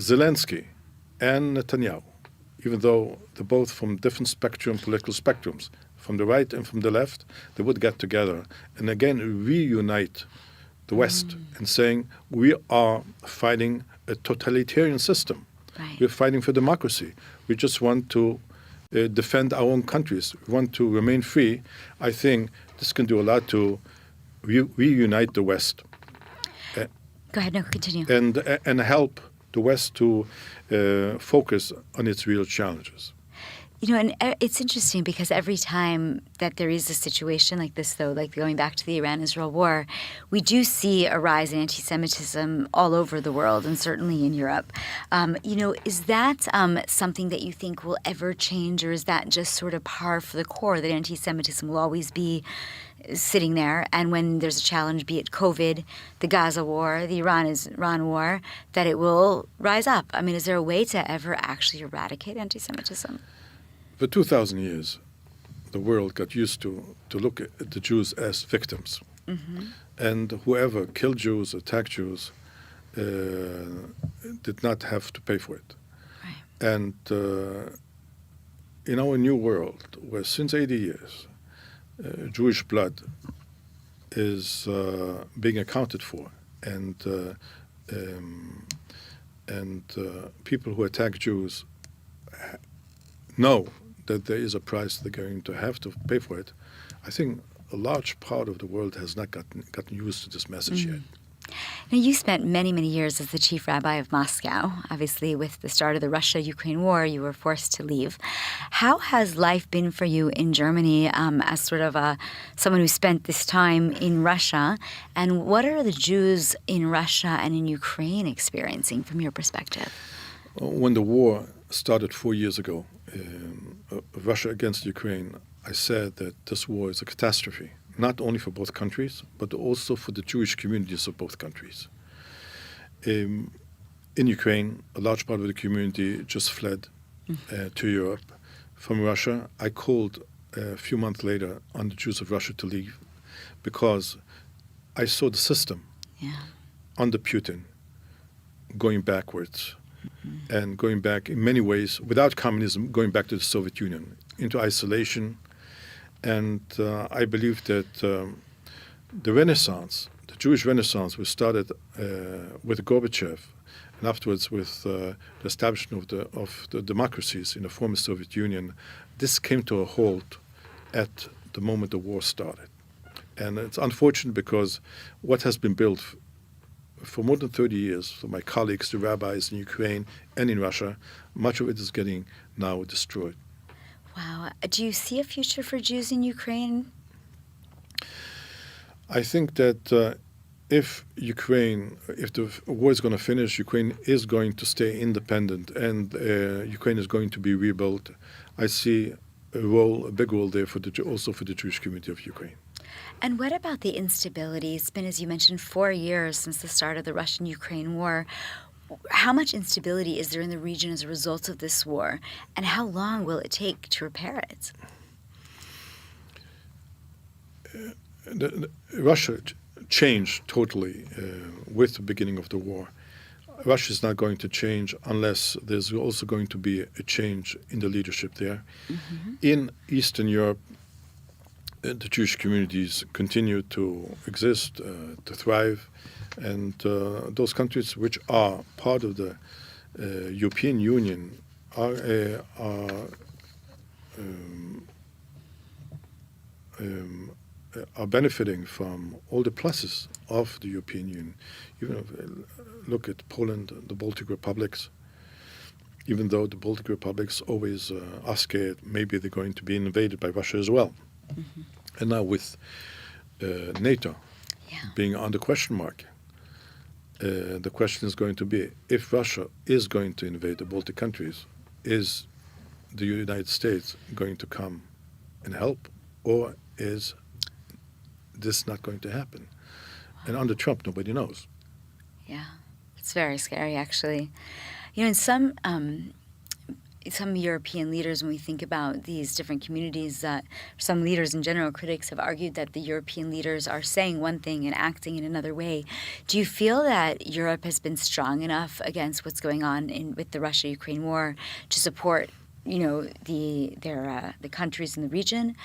S18: Zelensky and Netanyahu, even though they're both from different political spectrums, from the right and from the left, they would get together and again reunite the West and saying we are fighting a totalitarian system.
S10: Right.
S18: We're fighting for democracy. We just want to defend our own countries. We want to remain free. I think this can do a lot to reunite the West.
S10: Go ahead, no, continue.
S18: And help the West to focus on its real challenges.
S10: And it's interesting because every time that there is a situation like this, though, like going back to the Iran-Israel war, we do see a rise in anti-Semitism all over the world and certainly in Europe. Is that something that you think will ever change, or is that just sort of par for the core, that anti-Semitism will always be sitting there, and when there's a challenge, be it COVID, the Gaza war, the Iran war, that it will rise up? I mean, is there a way to ever actually eradicate anti-Semitism?
S18: For 2,000 years, the world got used to look at the Jews as victims. And whoever killed Jews, attacked Jews, did not have to pay for it. Right. And in our new world, where since 80 years, Jewish blood is being accounted for, and people who attack Jews know that there is a price they're going to have to pay for it. I think a large part of the world has not gotten used to this message yet.
S10: Now, you spent many, many years as the chief rabbi of Moscow. Obviously, with the start of the Russia-Ukraine war, you were forced to leave. How has life been for you in Germany as sort of someone who spent this time in Russia? And what are the Jews in Russia and in Ukraine experiencing from your perspective?
S18: When the war started 4 years ago, Russia against Ukraine, I said that this war is a catastrophe, not only for both countries, but also for the Jewish communities of both countries. In Ukraine, a large part of the community just fled to Europe from Russia. I called a few months later on the Jews of Russia to leave because I saw the system under Putin going backwards and going back in many ways, without communism, going back to the Soviet Union, into isolation. And I believe that the Renaissance, the Jewish Renaissance, was started with Gorbachev, and afterwards with the establishment of the democracies in the former Soviet Union. This came to a halt at the moment the war started. And it's unfortunate because what has been built for more than 30 years, for my colleagues, the rabbis in Ukraine and in Russia, much of it is getting now destroyed.
S10: Wow. Do you see a future for Jews in Ukraine?
S18: I think that if the war is going to finish, Ukraine is going to stay independent and Ukraine is going to be rebuilt. I see a big role there also for the Jewish community of Ukraine.
S10: And what about the instability? It's been, as you mentioned, 4 years since the start of the Russian-Ukraine war. How much instability is there in the region as a result of this war? And how long will it take to repair it?
S18: Russia changed totally with the beginning of the war. Russia is not going to change unless there's also going to be a change in the leadership there. In Eastern Europe, the Jewish communities continue to exist, to thrive, and those countries which are part of the European Union are benefiting from all the pluses of the European Union. Look at Poland, the Baltic republics. Even though the Baltic republics always are scared, maybe they're going to be invaded by Russia as well. And now with NATO being on the question mark, the question is going to be, if Russia is going to invade the Baltic countries, is the United States going to come and help, or is this not going to happen? And under Trump, nobody knows.
S10: Yeah, it's very scary, actually. You know, in some European leaders, when we think about these different communities, that some leaders in general, critics have argued that the European leaders are saying one thing and acting in another way. Do you feel that Europe has been strong enough against what's going on with the Russia-Ukraine war to support, the countries in the region?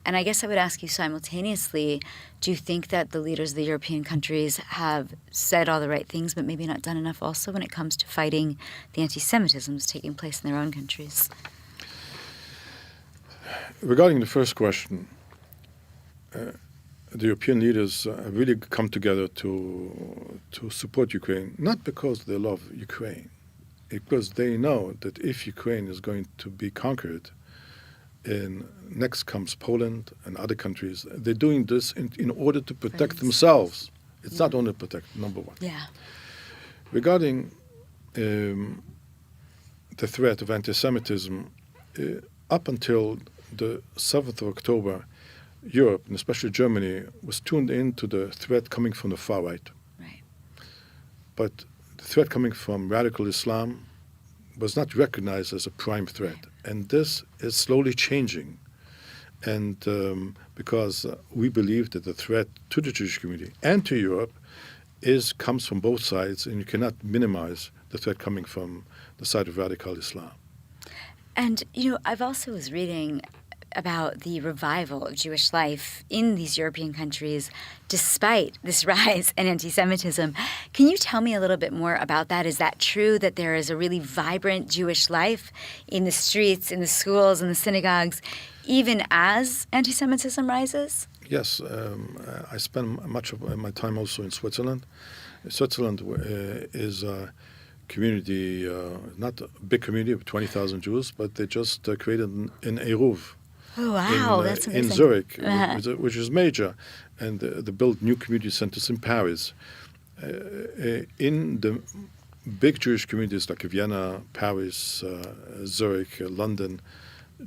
S10: And I guess I would ask you simultaneously, do you think that the leaders of the European countries have said all the right things, but maybe not done enough also when it comes to fighting the anti-Semitism that's taking place in their own countries?
S18: Regarding the first question, the European leaders have really come together to support Ukraine, not because they love Ukraine, because they know that if Ukraine is going to be conquered, and next comes Poland and other countries. They're doing this in order to protect themselves. It's not only protect, number one. Regarding the threat of anti-Semitism, up until the 7th of October, Europe, and especially Germany, was tuned into the threat coming from the far right. But the threat coming from radical Islam was not recognized as a prime threat. And this is slowly changing. And because we believe that the threat to the Jewish community and to Europe comes from both sides, and you cannot minimize the threat coming from the side of radical Islam.
S10: And, I've also was reading about the revival of Jewish life in these European countries despite this rise in anti-Semitism. Can you tell me a little bit more about that? Is that true that there is a really vibrant Jewish life in the streets, in the schools, in the synagogues, even as anti-Semitism rises?
S18: Yes, I spend much of my time also in Switzerland. Switzerland is a community, not a big community of 20,000 Jews, but they just created an Eruv.
S10: Oh, wow, that's amazing.
S18: In Zurich, which is major, and they built new community centers in Paris. In the big Jewish communities like Vienna, Paris, Zurich, London,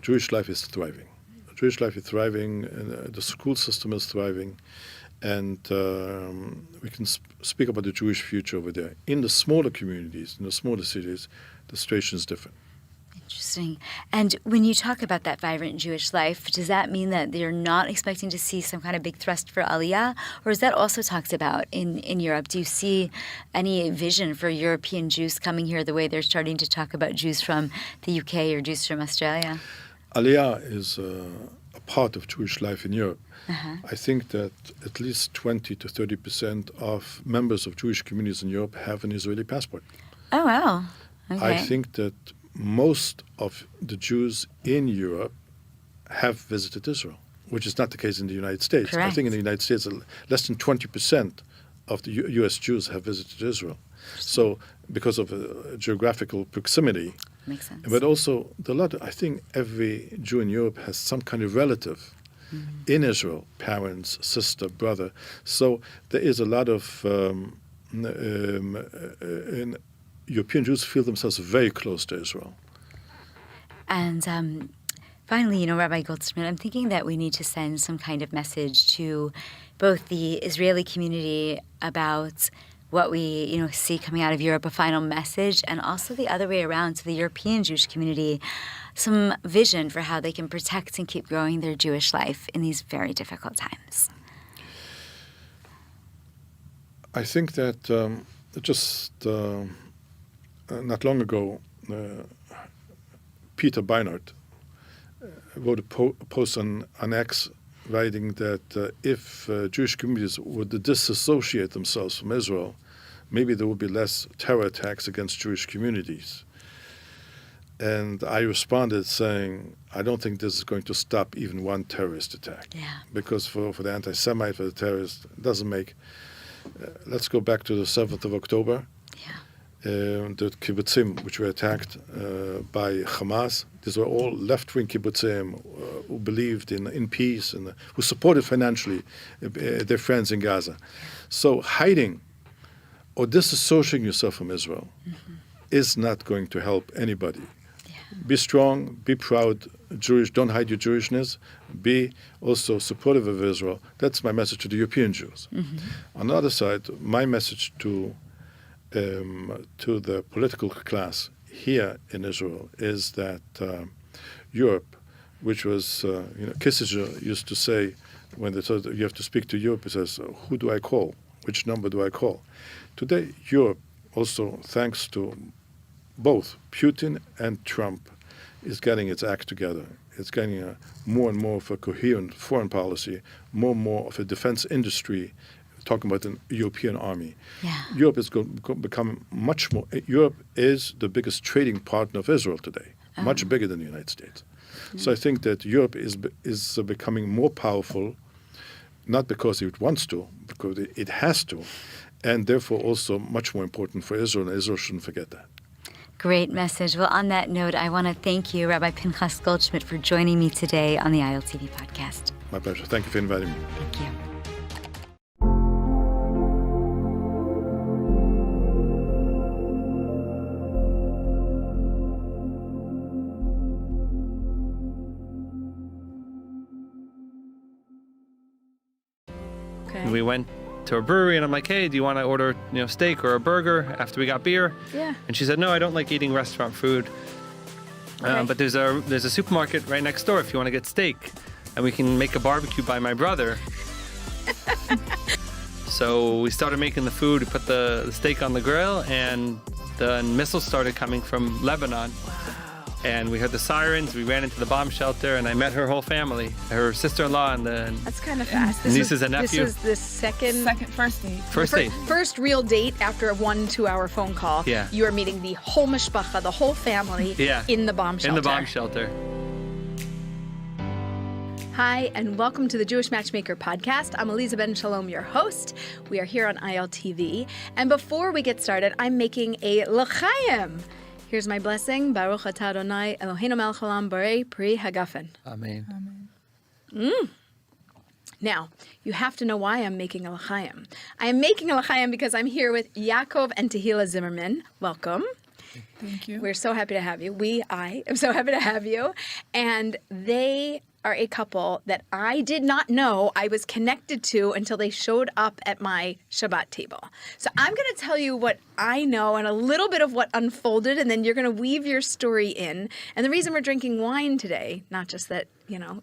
S18: Jewish life is thriving. Jewish life is thriving, and the school system is thriving, and we can speak about the Jewish future over there. In the smaller communities, in the smaller cities, the situation is different.
S10: Interesting. And when you talk about that vibrant Jewish life, does that mean that you're not expecting to see some kind of big thrust for Aliyah? Or is that also talked about in Europe? Do you see any vision for European Jews coming here the way they're starting to talk about Jews from the UK or Jews from Australia?
S18: Aliyah is a part of Jewish life in Europe. I think that at least 20 to 30% of members of Jewish communities in Europe have an Israeli passport.
S10: Oh, wow. Okay.
S18: I think that most of the Jews in Europe have visited Israel, which is not the case in the United States.
S10: Correct.
S18: I think in the United States, less than 20% of the U.S. Jews have visited Israel. So because of geographical proximity.
S10: Makes sense.
S18: But also, I think every Jew in Europe has some kind of relative in Israel, parents, sister, brother. So there is a lot of European Jews feel themselves very close to Israel.
S10: And finally, Rabbi Goldschmidt, I'm thinking that we need to send some kind of message to both the Israeli community about what we see coming out of Europe, a final message, and also the other way around to the European Jewish community, some vision for how they can protect and keep growing their Jewish life in these very difficult times.
S18: I think that not long ago, Peter Beinart wrote a post on X writing that if Jewish communities would disassociate themselves from Israel, maybe there would be less terror attacks against Jewish communities. And I responded saying, I don't think this is going to stop even one terrorist attack.
S10: Yeah.
S18: Because for the anti-Semite, for the terrorist, it doesn't make... let's go back to the 7th of October. The kibbutzim, which were attacked by Hamas, these were all left-wing kibbutzim who believed in peace and who supported financially their friends in Gaza. So hiding or disassociating yourself from Israel is not going to help anybody. Be strong, be proud, Jewish, don't hide your Jewishness, be also supportive of Israel. That's my message to the European Jews. On the other side, my message to the political class here in Israel is that Europe, which was, Kissinger used to say when they told you have to speak to Europe, he says, who do I call? Which number do I call? Today, Europe, also thanks to both Putin and Trump, is getting its act together. It's getting more and more of a coherent foreign policy, more and more of a defense industry, talking about an European army.
S10: Yeah.
S18: Europe is going to become much more... Europe is the biggest trading partner of Israel today, much bigger than the United States. So I think that Europe is becoming more powerful, not because it wants to, because it has to, and therefore also much more important for Israel, and Israel shouldn't forget that.
S10: Great message. Well, on that note, I want to thank you, Rabbi Pinchas Goldschmidt, for joining me today on the ILTV podcast.
S18: My pleasure. Thank you for inviting me.
S10: Thank you.
S19: We went to a brewery and I'm like, hey, do you want to order steak or a burger after we got beer?
S5: Yeah.
S19: And she said, no, I don't like eating restaurant food. But there's a supermarket right next door if you want to get steak. And we can make a barbecue by my brother. So we started making the food. We put the steak on the grill and the missiles started coming from Lebanon. And we heard the sirens, we ran into the bomb shelter, and I met her whole family, her sister-in-law and the
S20: That's kind of fast.
S19: nieces and nephew.
S20: This is the first date.
S19: First date.
S20: First real date after a 1-2-hour phone call.
S19: Yeah.
S20: You are meeting the whole mishpacha, the whole family, in the bomb shelter.
S19: In the bomb shelter.
S20: Hi, and welcome to the Jewish Matchmaker podcast. I'm Eliza Ben Shalom, your host. We are here on ILTV. And before we get started, I'm making a l'chaim. Here's my blessing. Baruch atah Adonai Eloheinu melech haolam borei pri hagafen.
S19: Amen.
S20: Now, you have to know why I'm making a l'chaim. I am making a l'chaim because I'm here with Yaakov and Tehila Zimmerman. Welcome.
S21: Thank you.
S20: We're so happy to have you. I am so happy to have you. And they are a couple that I did not know I was connected to until they showed up at my Shabbat table. So I'm going to tell you what I know and a little bit of what unfolded, and then you're going to weave your story in. And the reason we're drinking wine today, not just that,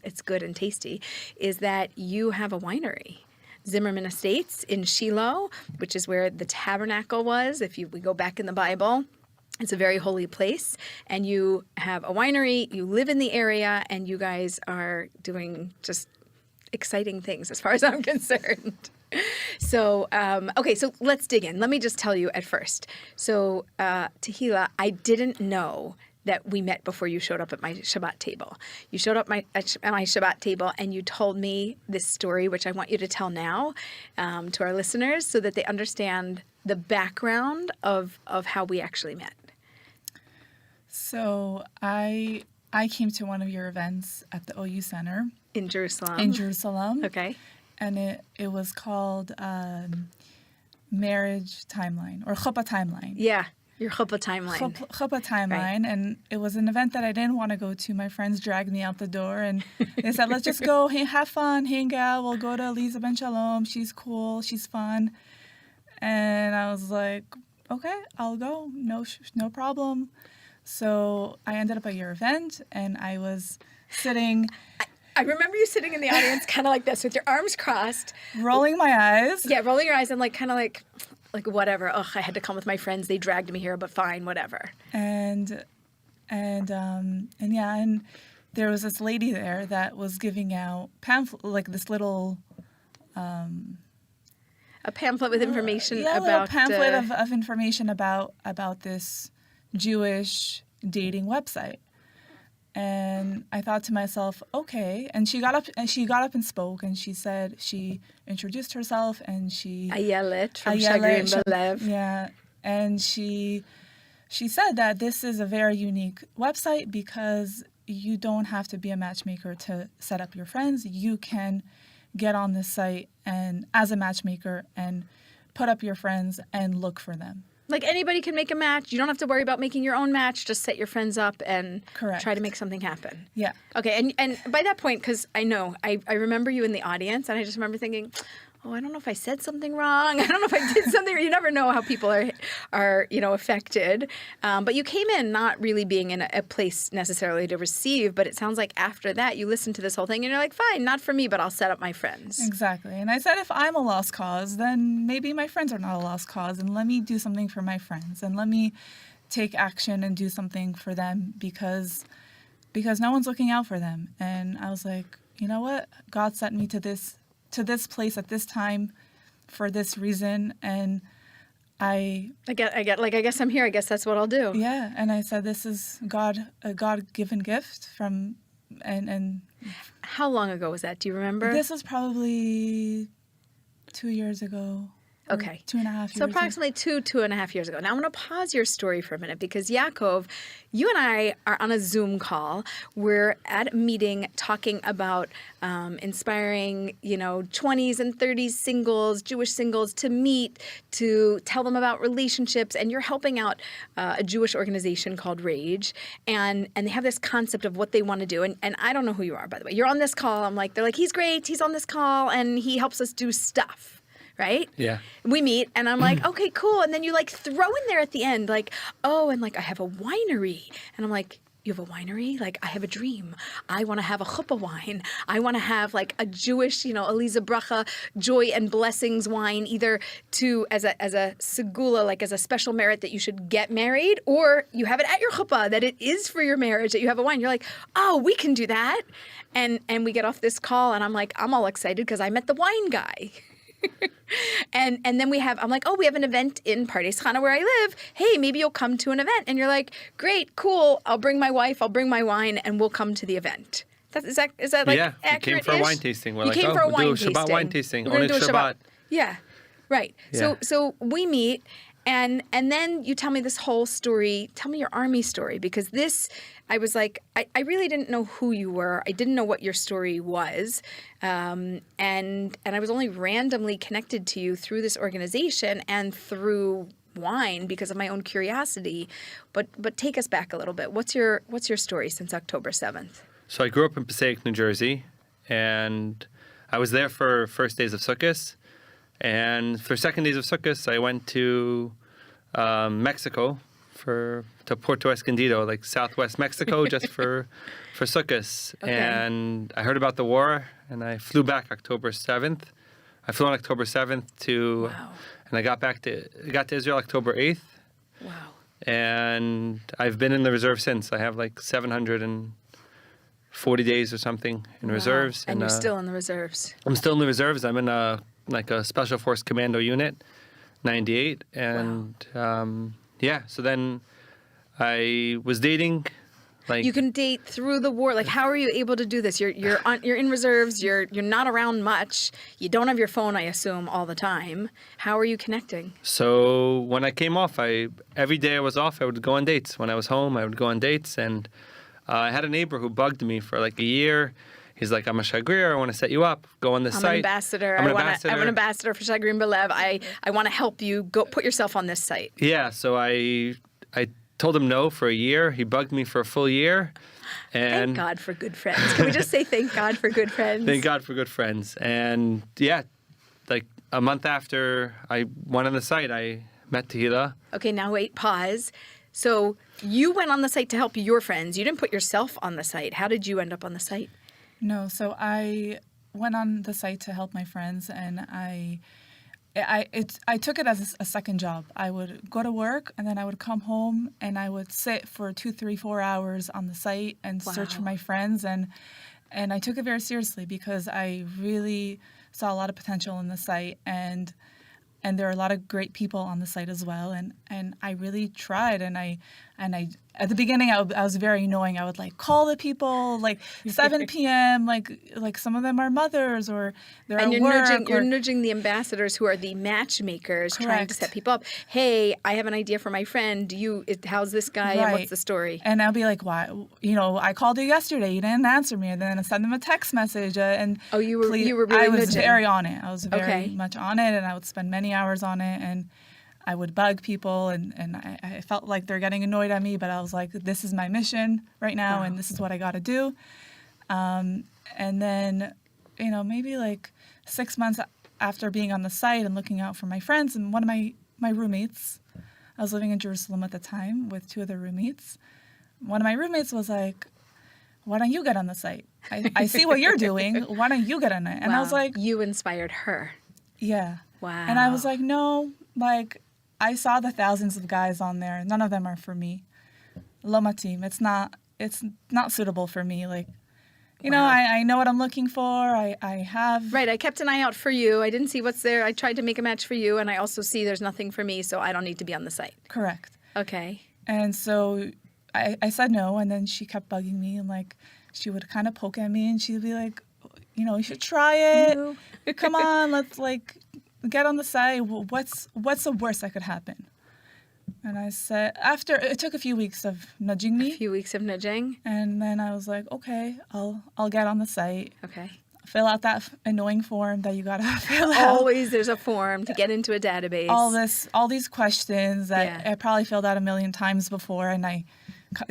S20: it's good and tasty, is that you have a winery. Zimmerman Estates in Shiloh, which is where the tabernacle was. We go back in the Bible, it's a very holy place, and you have a winery, you live in the area, and you guys are doing just exciting things as far as I'm concerned. So, okay, so let's dig in. Let me just tell you at first. So, Tehila, I didn't know that we met before you showed up at my Shabbat table. You showed up at my Shabbat table and you told me this story, which I want you to tell now to our listeners so that they understand the background of how we actually met.
S21: So I came to one of your events at the OU Center.
S20: In Jerusalem.
S21: Okay. And it was called Marriage Timeline or Chuppah Timeline.
S20: Yeah. Your Chuppah Timeline.
S21: Chuppah Timeline. Right. And it was an event that I didn't want to go to. My friends dragged me out the door and they said, let's just go, have fun, hang out. We'll go to Lisa Ben Shalom. She's cool. She's fun. And I was like, okay, I'll go. No problem. So I ended up at your event and I was sitting.
S20: I remember you sitting in the audience kind of like this with your arms crossed.
S21: Rolling my eyes.
S20: Yeah, rolling your eyes and kind of like whatever. Ugh, I had to come with my friends. They dragged me here, but fine, whatever.
S21: And there was this lady there that was giving out pamphlet, this little.
S20: A pamphlet with information
S21: about. A pamphlet of information about this Jewish dating website. And I thought to myself, okay. And she got up and spoke, and she said she introduced herself, and she
S20: Ayelet from Shagrin Belev.
S21: Yeah, and she said that this is a very unique website because you don't have to be a matchmaker to set up your friends. You can get on this site and as a matchmaker and put up your friends and look for them.
S20: Like anybody can make a match. You don't have to worry about making your own match. Just set your friends up and try to make something happen.
S21: Yeah.
S20: Okay. And by that point, because I know, I remember you in the audience, and I just remember thinking, oh, I don't know if I said something wrong. I don't know if I did something. You never know how people are affected. But you came in not really being in a place necessarily to receive, but it sounds like after that you listened to this whole thing and you're like, fine, not for me, but I'll set up my friends.
S21: Exactly. And I said, if I'm a lost cause, then maybe my friends are not a lost cause, and let me do something for my friends, and let me take action and do something for them because no one's looking out for them. And I was like, you know what? God sent me to this place at this time for this reason, and I
S20: guess I'm here. I guess that's what I'll do.
S21: Yeah, and I said this is a God-given gift from, and
S20: how long ago was that? Do you remember?
S21: This was probably 2 years ago.
S20: Okay.
S21: 2.5 years.
S20: So approximately 2.5 years ago. Now I'm going to pause your story for a minute because Yaakov, you and I are on a Zoom call. We're at a meeting talking about inspiring, 20s and 30s singles, Jewish singles to meet, to tell them about relationships. And you're helping out a Jewish organization called Rage. And they have this concept of what they want to do. And I don't know who you are, by the way. You're on this call. They're like, he's great. He's on this call and he helps us do stuff. Right?
S19: Yeah.
S20: We meet and I'm like, okay, cool. And then you throw in there at the end, I have a winery. And I'm like, you have a winery? I have a dream. I want to have a chuppah wine. I want to have a Jewish, Eliza Bracha, joy and blessings wine, either as a segula, as a special merit that you should get married, or you have it at your chuppah, that it is for your marriage, that you have a wine. You're like, oh, we can do that. And we get off this call and I'm like, I'm all excited because I met the wine guy. and then we have an event in Pardes Chana where I live. Hey, maybe you'll come to an event. And you're like, great, cool. I'll bring my wife. I'll bring my wine, and we'll come to the event. Is that
S19: yeah,
S20: accurate-ish?
S19: You came for a wine tasting. We're
S20: we'll do a
S19: Shabbat wine tasting. Only Shabbat.
S20: Yeah, right.
S19: Yeah.
S20: So we meet, and then you tell me this whole story. Tell me your army story, because this, I was like, I really didn't know who you were. I didn't know what your story was. And I was only randomly connected to you through this organization and through wine because of my own curiosity. But take us back a little bit. What's your story since October 7th?
S19: So I grew up in Passaic, New Jersey, and I was there for first days of Sukkot. And for second days of Sukkot, I went to Mexico to Puerto Escondido, like southwest Mexico, just for Sukkot.
S20: Okay.
S19: And I heard about the war, and I flew back October 7th. I flew on October 7th and I got to Israel October 8th.
S20: Wow.
S19: And I've been in the reserve since. I have like 740 days or something in reserves.
S20: And you're still in the reserves.
S19: I'm still in the reserves. I'm in a Special Force Commando unit, 98. And so then I was dating.
S20: You can date through the war. Like, how are you able to do this? You're in reserves. You're not around much. You don't have your phone, I assume, all the time. How are you connecting?
S19: So when I came off, every day I was off, I would go on dates. When I was home, I would go on dates. And I had a neighbor who bugged me for like a year. He's like, I'm a shagrir. I want to set you up. Go on this site.
S20: I'm an ambassador. I'm an ambassador for Shagrin Belev. I want to help you. Go put yourself on this site.
S19: Yeah. So I told him no for a year. He bugged me for a full year. And
S20: thank God for good friends. Can we just say thank God for good friends?
S19: Thank God for good friends. And yeah, like a month after I went on the site, I met Tehila.
S20: Okay, now wait, pause. So you went on the site to help your friends. You didn't put yourself on the site. How did you end up on the site?
S21: No, so I went on the site to help my friends, and I took it as a second job. I would go to work, and then I would come home, and I would sit for 2, 3, 4 hours on the site and search for my friends, and I took it very seriously because I really saw a lot of potential in the site, and there are a lot of great people on the site as well, and I really tried, and I at the beginning I was very annoying. I would like call the people like 7 p.m. like some of them are mothers or they're at work.
S20: You're nudging the ambassadors who are the matchmakers, trying to set people up. Hey, I have an idea for my friend. How's this guy? And what's the story?
S21: And I'll be like, why? I called you yesterday. You didn't answer me. And then I send them a text message. And
S20: you were really
S21: I was
S20: nudging.
S21: very on it. I was very much on it, and I would spend many hours on it, and I would bug people, and I felt like they're getting annoyed at me, but I was like, this is my mission right now, and this is what I got to do. And then, maybe like 6 months after being on the site and looking out for my friends, and one of my roommates, I was living in Jerusalem at the time with 2 other roommates. One of my roommates was like, why don't you get on the site? I see what you're doing. Why don't you get on it? And I was like...
S20: You inspired her.
S21: Yeah.
S20: Wow.
S21: And I was like, no, like... I saw the thousands of guys on there. None of them are for me. Lomatim. It's not suitable for me. Like, I know what I'm looking for. I have...
S20: Right. I kept an eye out for you. I didn't see what's there. I tried to make a match for you, and I also see there's nothing for me, so I don't need to be on the site.
S21: Correct.
S20: Okay.
S21: And so I said no, and then she kept bugging me, and like she would kind of poke at me, and she'd be like, you should try it. Come on, let's like... get on the site. What's the worst that could happen? And I said, after it took a few weeks of nudging me.
S20: A few weeks of nudging.
S21: And then I was like, okay, I'll get on the site.
S20: Okay.
S21: Fill out that annoying form that you gotta fill out.
S20: Always there's a form to get into a database.
S21: All these questions that I probably filled out a million times before, and I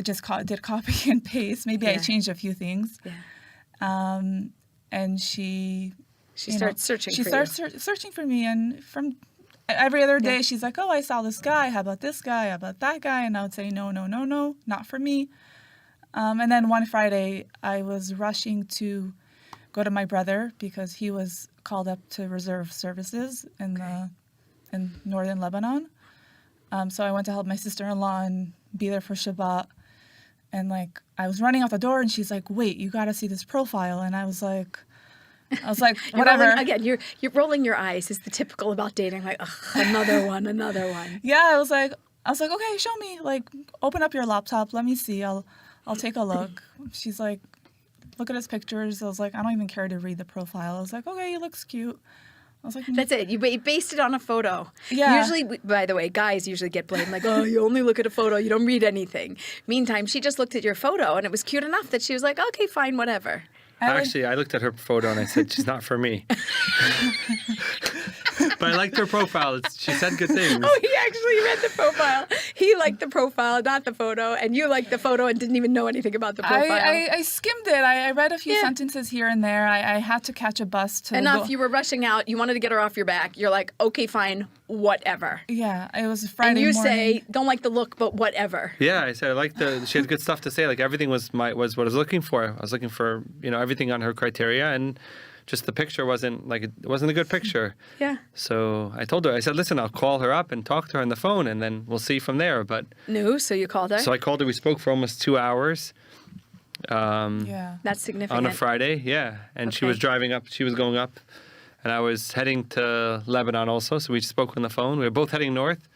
S21: just did copy and paste. Maybe I changed a few things.
S20: Yeah.
S21: And she
S20: starts searching for you.
S21: She starts searching for me, and from every other day, she's like, oh, I saw this guy. How about this guy? How about that guy? And I would say, no, not for me. And then one Friday, I was rushing to go to my brother because he was called up to reserve services in northern Lebanon. So I went to help my sister-in-law and be there for Shabbat. And like I was running out the door, and she's like, wait, you got to see this profile. And I was like, whatever.
S20: You're rolling your eyes. Is the typical about dating, like, ugh, another one.
S21: Yeah, I was like, okay, show me. Like, open up your laptop. Let me see. I'll take a look. She's like, look at his pictures. I was like, I don't even care to read the profile. I was like, okay, he looks cute. I was like,
S20: that's it. You based it on a photo.
S21: Yeah.
S20: Usually, by the way, guys usually get blamed, like, oh, you only look at a photo. You don't read anything. Meantime, she just looked at your photo, and it was cute enough that she was like, okay, fine, whatever.
S19: Actually, I looked at her photo and I said, she's not for me. But I liked her profile. She said good things.
S20: Oh, he actually read the profile. He liked the profile, not the photo, and you liked the photo and didn't even know anything about the profile.
S21: I skimmed it. I read a few sentences here and there. I had to catch a bus to
S20: Enough. You were rushing out. You wanted to get her off your back. You're like, okay, fine, whatever.
S21: Yeah, it was Friday
S20: morning. And you
S21: morning.
S20: say, don't like the look, but whatever.
S19: Yeah, I said I liked she had good stuff to say. Like everything was what I was looking for. I was looking for, everything on her criteria, and just the picture wasn't a good picture.
S20: Yeah.
S19: So I told her, I said, listen, I'll call her up and talk to her on the phone, and then we'll see from there. But
S20: No, so you called her?
S19: So I called her. We spoke for almost 2 hours.
S20: Yeah. That's significant.
S19: On a Friday, yeah. And she was driving up. She was going up. And I was heading to Lebanon also. So we spoke on the phone. We were both heading north.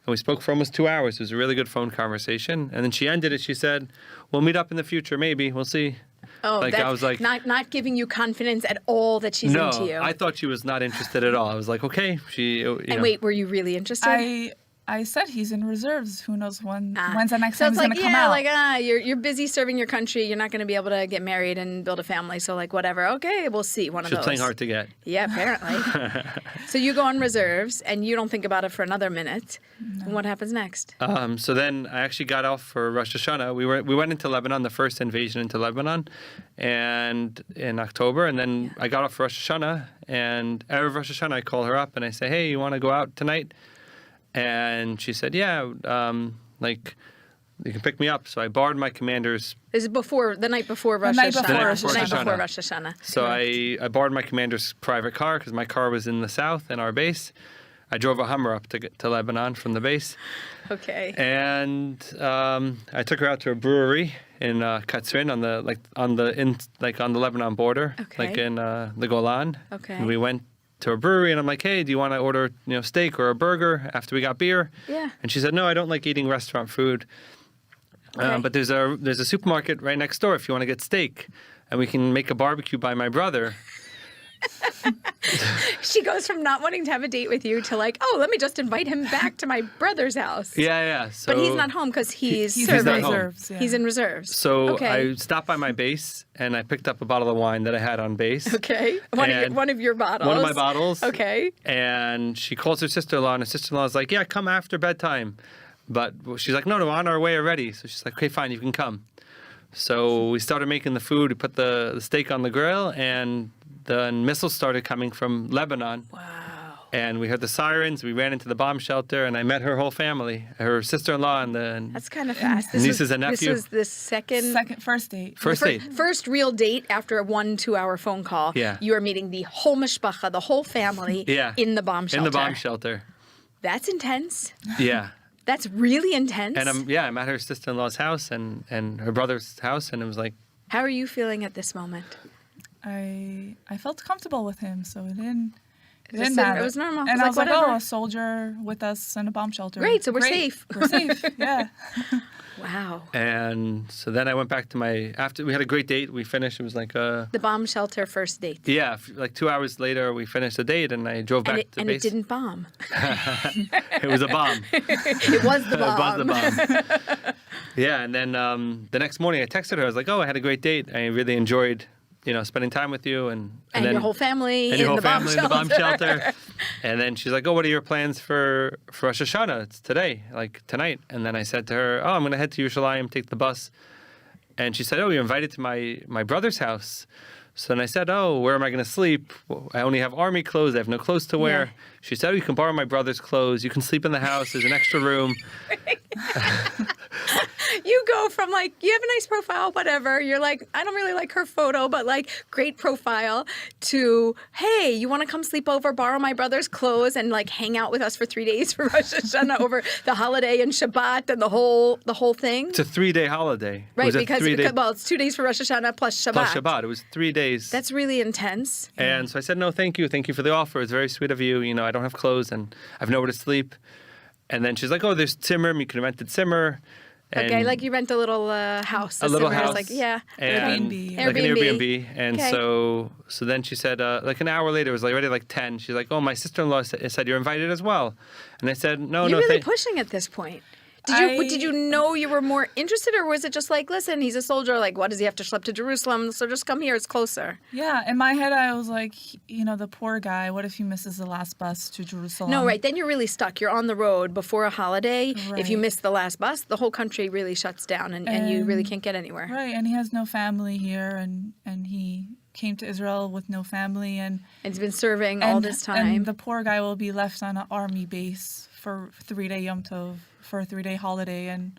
S19: And we spoke for almost 2 hours. It was a really good phone conversation. And then she ended it. She said, we'll meet up in the future, maybe. We'll see.
S20: Oh,
S19: like,
S20: that's
S19: I was like,
S20: not giving you confidence at all that she's into you.
S19: No, I thought she was not interested at all. I was like, okay.
S20: And wait, were you really interested?
S21: I said he's in reserves. Who knows when's the next time he's going to come out?
S20: You're busy serving your country. You're not going to be able to get married and build a family. So whatever. Okay, we'll see. One of those.
S19: She was playing hard to get.
S20: Yeah, apparently. So you go on reserves and you don't think about it for another minute. No. And what happens next?
S19: So then I actually got off for Rosh Hashanah. We went into Lebanon, the first invasion into Lebanon, and in October. And then I got off for Rosh Hashanah, and Erev Rosh Hashanah I call her up and I say, hey, you want to go out tonight? And she said, yeah, you can pick me up. So I borrowed my commander's.
S20: Is it the night before Rosh Hashanah?
S19: The night before
S20: Rosh Hashanah.
S19: So I borrowed my commander's private car because my car was in the south in our base. I drove a Hummer up to Lebanon from the base.
S20: Okay.
S19: And I took her out to a brewery in Katzrin on the Lebanon border, like in the Golan.
S20: Okay.
S19: And we went to a brewery, and I'm like, hey, do you want to order steak or a burger after we got beer?
S20: Yeah.
S19: And she said, no, I don't like eating restaurant food.
S20: Okay.
S19: But there's a supermarket right next door if you want to get steak, and we can make a barbecue by my brother.
S20: She goes from not wanting to have a date with you to like, oh, let me just invite him back to my brother's house.
S19: Yeah. So
S20: but he's not home because he's
S19: serving.
S20: Not home. He's in reserves.
S19: So I stopped by my base and I picked up a bottle of wine that I had on base.
S20: Okay. One of your bottles.
S19: One of my bottles.
S20: Okay.
S19: And she calls her sister-in-law, and her sister-in-law is like, yeah, come after bedtime. But she's like, no, on our way already. So she's like, okay, fine, you can come. So we started making the food. We put the steak on the grill, and the missiles started coming from Lebanon.
S20: Wow.
S19: And we heard the sirens. We ran into the bomb shelter, and I met her whole family, her sister-in-law and
S20: That's kind of fast.
S19: Nieces and nephew.
S20: This was the
S21: first date.
S20: First real date after a 1-2 hour phone call.
S19: Yeah.
S20: You are meeting the whole mishpacha, the whole family in the bomb shelter.
S19: In the bomb shelter.
S20: That's intense.
S19: Yeah.
S20: That's really intense.
S19: And I'm at her sister-in-law's house and her brother's house, and it was like.
S20: How are you feeling at this moment?
S21: I felt comfortable with him, so it didn't
S20: It
S21: matter.
S20: It was normal.
S21: And I was like,
S20: whatever.
S21: a soldier with us in a bomb shelter.
S20: Great, so we're safe.
S21: We're safe, yeah.
S20: Wow.
S19: And so then I went back to after we had a great date. We finished. It was like
S20: the bomb shelter first date.
S19: Yeah, like 2 hours later, we finished the date, and I drove back to base.
S20: And it didn't bomb.
S19: It was a bomb.
S20: It was the bomb.
S19: It was the bomb. Yeah, and then the next morning I texted her. I was like, oh, I had a great date. I really enjoyed spending time with you and then,
S20: your whole family
S19: in the bomb shelter. And then she's like, oh, what are your plans for Rosh Hashanah? It's today, like tonight. And then I said to her, oh, I'm going to head to Yerushalayim, take the bus. And she said, oh, you're invited to my brother's house. So then I said, oh, where am I going to sleep? I only have army clothes. I have no clothes to wear. Yeah. She said, oh, you can borrow my brother's clothes. You can sleep in the house. There's an extra room.
S20: You go from like, you have a nice profile, whatever. You're like, I don't really like her photo, but like, great profile, to, hey, you want to come sleep over, borrow my brother's clothes, and like hang out with us for 3 days for Rosh Hashanah over the holiday and Shabbat and the whole thing?
S19: It's a 3-day holiday.
S20: Right, because it's 2 days for Rosh Hashanah plus Shabbat.
S19: Plus Shabbat. It was 3 days.
S20: That's really intense.
S19: And so I said, no, thank you. Thank you for the offer. It's very sweet of you. I don't have clothes and I have nowhere to sleep. And then she's like, oh, there's Zimmer. You can rent a Zimmer.
S20: Okay, like you rent a little house.
S19: A little house.
S20: Like, yeah.
S21: Airbnb.
S19: Like an Airbnb. And so then she said, like an hour later, it was like already like 10. She's like, oh, my sister-in-law said you're invited as well. And I said, no,
S20: You're really pushing at this point. Did you know you were more interested, or was it just like, listen, he's a soldier, like, what does he have to schlep to Jerusalem? So just come here, it's closer.
S21: Yeah, in my head, I was like, the poor guy, what if he misses the last bus to Jerusalem?
S20: No, right, then you're really stuck. You're on the road before a holiday.
S21: Right.
S20: If you miss the last bus, the whole country really shuts down, and you really can't get anywhere.
S21: Right, and he has no family here, and he came to Israel with no family. And
S20: he's been serving all this time.
S21: And the poor guy will be left on an army base for 3-day Yom Tov, for a 3-day holiday. And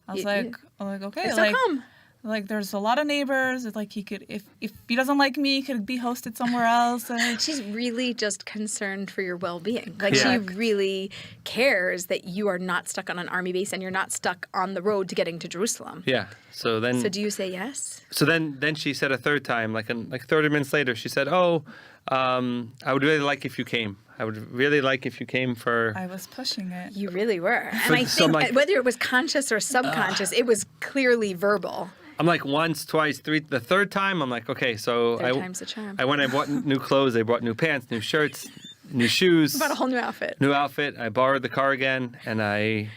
S21: I was like, okay.
S20: So come.
S21: Like, there's a lot of neighbors. It's like he could, if he doesn't like me, he could be hosted somewhere else.
S20: She's really just concerned for your well-being. Like, she really cares that you are not stuck on an army base and you're not stuck on the road to getting to Jerusalem.
S19: Yeah. So do
S20: you say yes?
S19: So then she said a third time, like 30 minutes later, she said, I would really like if you came. I would really like if you came for...
S21: I was pushing it.
S20: You really were. And I think whether it was conscious or subconscious, it was clearly verbal.
S19: I'm like once, twice, three. The third time, I'm like, okay, so
S20: third time's the charm.
S19: I went and bought new clothes. I bought new pants, new shirts, new shoes.
S20: Bought a whole new outfit.
S19: New outfit. I borrowed the car again, and I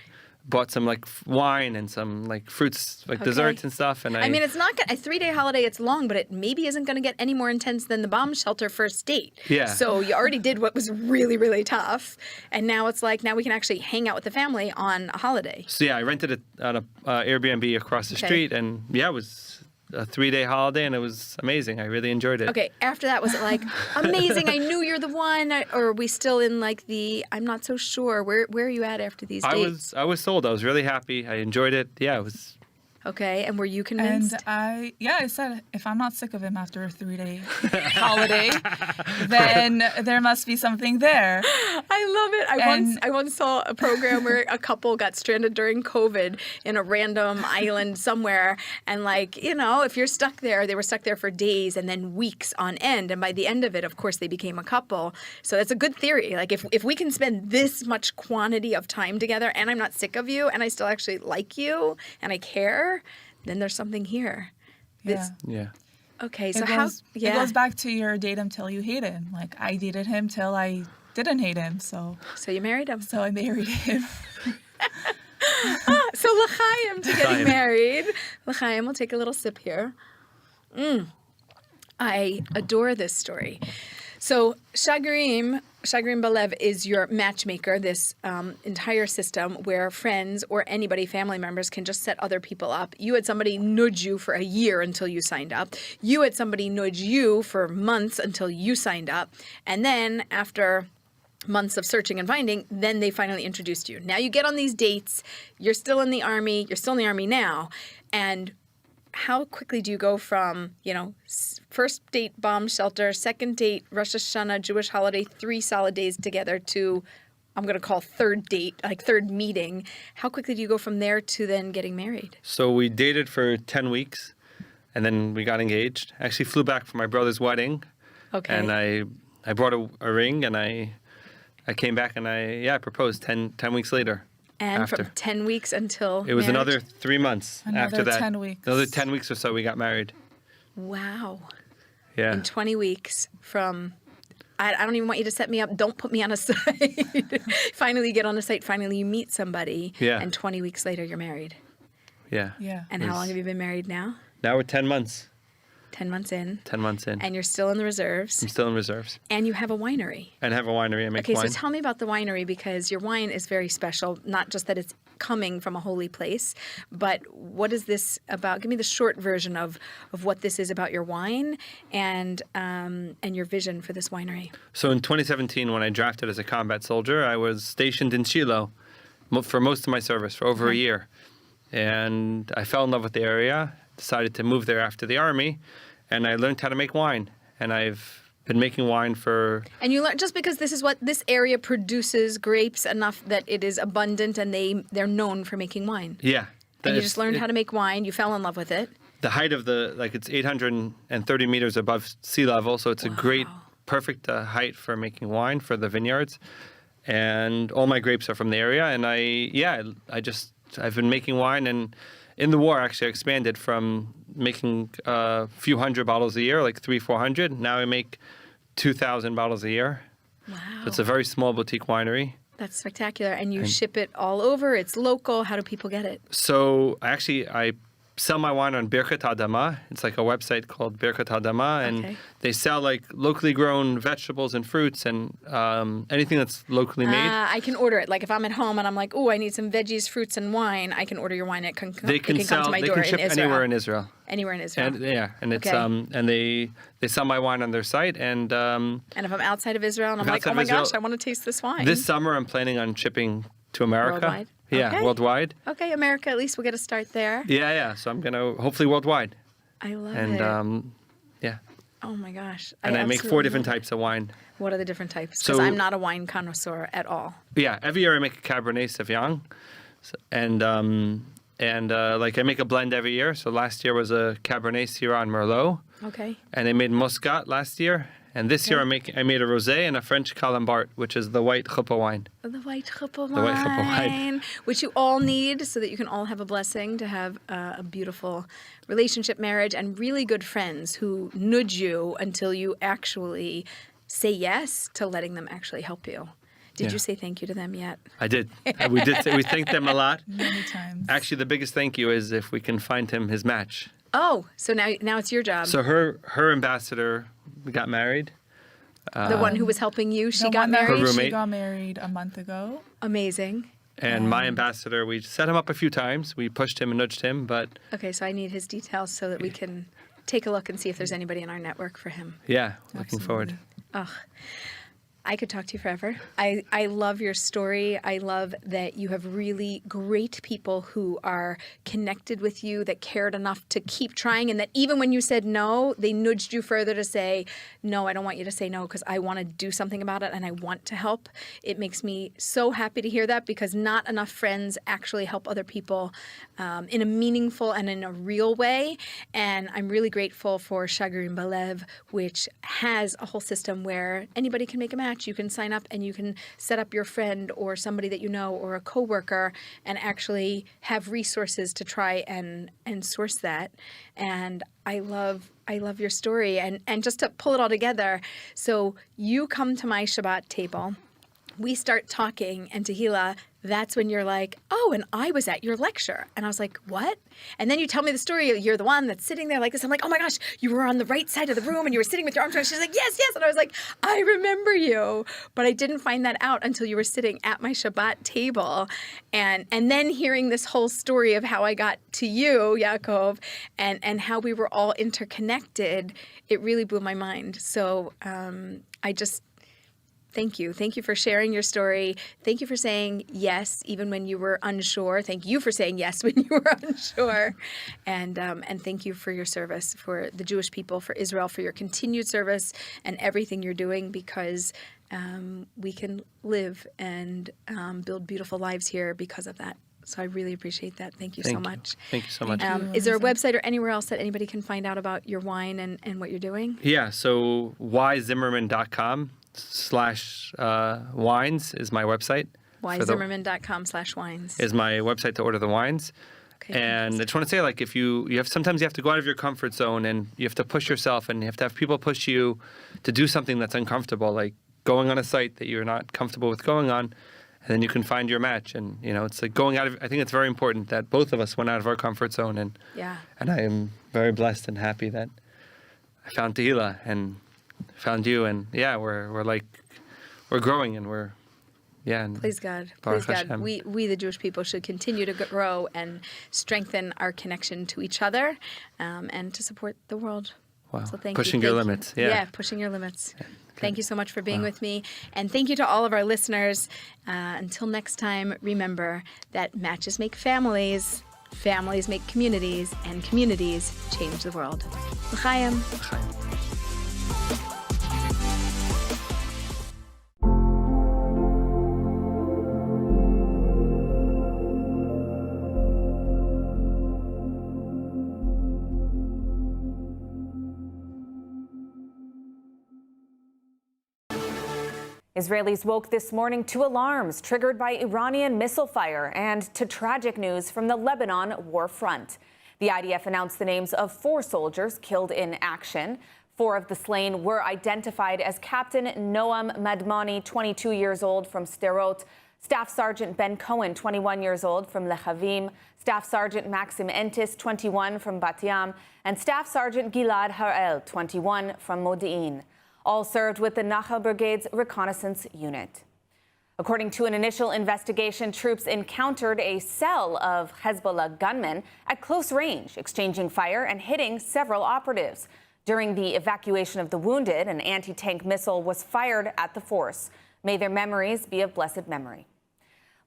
S19: bought some like wine and some like fruits, like desserts and stuff. And
S20: I mean, it's not a 3-day holiday. It's long, but it maybe isn't going to get any more intense than the bomb shelter first date.
S19: Yeah.
S20: So you already did what was really, really tough, and now it's like now we can actually hang out with the family on a holiday.
S19: So yeah, I rented it on a Airbnb across the street, and yeah, it was a 3-day holiday, and it was amazing. I really enjoyed it.
S20: Okay, after that, was it like, amazing, I knew you're the one, or are we still in like the, I'm not so sure, where are you at after these dates?
S19: I was sold. I was really happy. I enjoyed it. Yeah, it was...
S20: Okay, and were you convinced?
S21: And I said, if I'm not sick of him after a 3-day holiday, then there must be something there.
S20: I love it. I once saw a program where a couple got stranded during COVID in a random island somewhere, and if you're stuck there, they were stuck there for days and then weeks on end, and by the end of it, of course, they became a couple. So that's a good theory. Like if we can spend this much quantity of time together, and I'm not sick of you, and I still actually like you, and I care, then there's something here.
S19: Yeah.
S20: Okay, so
S21: it goes back to your date him till you hate him. Like, I dated him till I didn't hate him, so
S20: you married him.
S21: So I married him.
S20: So l'chaim to getting married. L'chaim, we'll take a little sip here. I adore this story. So Shagrim Balev is your matchmaker, this entire system where friends or anybody, family members, can just set other people up. You had somebody nudge you for a year until you signed up. You had somebody nudge you for months until you signed up. And then after months of searching and finding, then they finally introduced you. Now you get on these dates. You're still in the Army. You're still in the Army now. And how quickly do you go from, first date bomb shelter, second date Rosh Hashanah, Jewish holiday, 3 solid days together to, I'm going to call third date, like third meeting. How quickly do you go from there to then getting married?
S19: So we dated for 10 weeks, and then we got engaged. I actually flew back for my brother's wedding.
S20: Okay.
S19: And I brought a ring, and I came back, and I proposed 10 weeks later.
S20: And
S19: after.
S20: from 10 weeks until
S19: It was
S20: marriage?
S19: another 3 months after that.
S21: 10 weeks.
S19: Another 10 weeks or so, we got married.
S20: Wow.
S19: Yeah.
S20: In 20 weeks from, I don't even want you to set me up. Don't put me on a site. Finally you get on a site. Finally you meet somebody.
S19: Yeah.
S20: And 20 weeks later you're married.
S19: Yeah.
S20: And how long have you been married now?
S19: Now we're 10 months.
S20: 10 months in.
S19: 10 months in.
S20: And you're still in the reserves.
S19: I'm still in reserves.
S20: And you have a winery.
S19: And have a winery. I make wine.
S20: Okay, so tell me about the winery, because your wine is very special. Not just that it's coming from a holy place, but what is this about? Give me the short version of what this is about your wine and your vision for this winery.
S19: So in 2017, when I drafted as a combat soldier, I was stationed in Shiloh for most of my service, for over a year. And I fell in love with the area, decided to move there after the Army, and I learned how to make wine. And I've been making wine for...
S20: And you learn, just because this is what this area produces grapes enough that it is abundant and they're known for making wine.
S19: Yeah.
S20: And you just learned how to make wine. You fell in love with it.
S19: The height of it's 830 meters above sea level, so it's a great, perfect height for making wine for the vineyards. And all my grapes are from the area. And I've been making wine, and in the war, actually, I expanded from making a few hundred bottles a year, like 300-400. Now I make 2,000 bottles a year.
S20: Wow.
S19: So it's a very small boutique winery.
S20: That's spectacular. And you ship it all over. It's local. How do people get it?
S19: So I sell my wine on Birkat Adama. It's like a website called Birkat Adama, and they sell like locally grown vegetables and fruits and anything that's locally made.
S20: I can order it. Like if I'm at home and I'm like, oh, I need some veggies, fruits, and wine, I can order your wine. It can come to my door in
S19: ship
S20: Israel.
S19: anywhere in Israel.
S20: Anywhere in Israel.
S19: And it's and they sell my wine on their site, and
S20: if I'm outside of Israel and I'm like, oh my gosh, I want to taste this wine.
S19: This summer I'm planning on shipping to America.
S20: Worldwide?
S19: Yeah,
S20: Okay.
S19: worldwide.
S20: Okay, America, at least we'll get a start there.
S19: Yeah. So I'm gonna hopefully worldwide.
S20: I love
S19: and,
S20: it.
S19: Yeah.
S20: Oh my gosh.
S19: And I make 4 different types of wine.
S20: What are the different types? Because
S19: So-
S20: I'm not a wine connoisseur at all.
S19: Yeah, every year I make a Cabernet Sauvignon, and like I make a blend every year. So last year was a Cabernet Syrah and Merlot,
S20: Okay.
S19: and I made Muscat last year. And this year I made a rosé and a French Calambart, which is the white chuppah wine.
S20: The white chuppah
S19: The white chuppah wine.
S20: wine, which you all need so that you can all have a blessing to have a beautiful relationship, marriage, and really good friends who nudge you until you actually say yes to letting them actually help you. Did
S19: Yeah.
S20: you say thank you to them yet?
S19: I did. We did. We thanked them a lot.
S21: Many times.
S19: Actually, the biggest thank you is if we can find him his match.
S20: Oh, so now it's your job.
S19: So her ambassador got married.
S20: The one who was helping you, she
S21: The
S20: got
S21: one that-
S20: married?
S19: Her
S21: She
S19: roommate.
S21: got married a month ago.
S20: Amazing.
S19: And my ambassador, we set him up a few times. We pushed him and nudged him, but
S20: Okay, so I need his details so that we can take a look and see if there's anybody in our network for him.
S19: yeah, looking forward.
S20: Ugh. I could talk to you forever. I love your story. I love that you have really great people who are connected with you, that cared enough to keep trying, and that even when you said no, they nudged you further to say, no, I don't want you to say no because I want to do something about it and I want to help. It makes me so happy to hear that because not enough friends actually help other people in a meaningful and in a real way. And I'm really grateful for Shagrin Balev, which has a whole system where anybody can make a match. You can sign up and you can set up your friend or somebody that you know or a coworker and actually have resources to try and source that. And I love your story. And just to pull it all together, so you come to my Shabbat table, we start talking, and Tehillah, that's when you're like, oh, and I was at your lecture. And I was like, what? And then you tell me the story. You're the one that's sitting there like this. I'm like, oh my gosh, you were on the right side of the room and you were sitting with your arms around. She's like, yes, yes. And I was like, I remember you. But I didn't find that out until you were sitting at my Shabbat table. And then hearing this whole story of how I got to you, Yaakov, and how we were all interconnected, it really blew my mind. So I just... Thank you. Thank you for sharing your story. Thank you for saying yes, even when you were unsure. Thank you for saying yes when you were unsure. And thank you for your service, for the Jewish people, for Israel, for your continued service and everything you're doing, because we can live and build beautiful lives here because of that. So I really appreciate that. Thank you so much.
S19: Thank you so much.
S20: Is there a website or anywhere else that anybody can find out about your wine and what you're doing?
S19: Yeah, so yzimmerman.com/wines is my website.
S20: yzimmerman.com/wines
S19: is my website to order the wines.
S20: Okay,
S19: and I just want to say, like, if you have sometimes you have to go out of your comfort zone and you have to push yourself and you have to have people push you to do something that's uncomfortable, like going on a site that you're not comfortable with going on, and then you can find your match. And it's like going out of. I think it's very important that both of us went out of our comfort zone, and I am very blessed and happy that I found Tehillah and found you, and we're growing and we're. Yeah, and
S20: Please God.
S19: Baruch
S20: Please God.
S19: Hashem.
S20: We, the Jewish people, should continue to grow and strengthen our connection to each other and to support the world.
S19: Wow.
S20: So thank
S19: Pushing
S20: you.
S19: your
S20: Thank
S19: limits.
S20: You.
S19: Yeah.
S20: Pushing your limits. Thank you so much for being with me. And thank you to all of our listeners. Until next time, remember that matches make families, families make communities, and communities change the world. L'chaim.
S2: Israelis woke this morning to alarms triggered by Iranian missile fire and to tragic news from the Lebanon war front. The IDF announced the names of 4 soldiers killed in action. 4 of the slain were identified as Captain Noam Madmani, 22 years old, from Sderot, Staff Sergeant Ben Cohen, 21 years old, from Lechavim, Staff Sergeant Maxim Entis, 21, from Bat Yam, and Staff Sergeant Gilad Harel, 21, from Modi'in. All served with the Nachal Brigade's reconnaissance unit. According to an initial investigation, troops encountered a cell of Hezbollah gunmen at close range, exchanging fire and hitting several operatives. During the evacuation of the wounded, an anti-tank missile was fired at the force. May their memories be of blessed memory.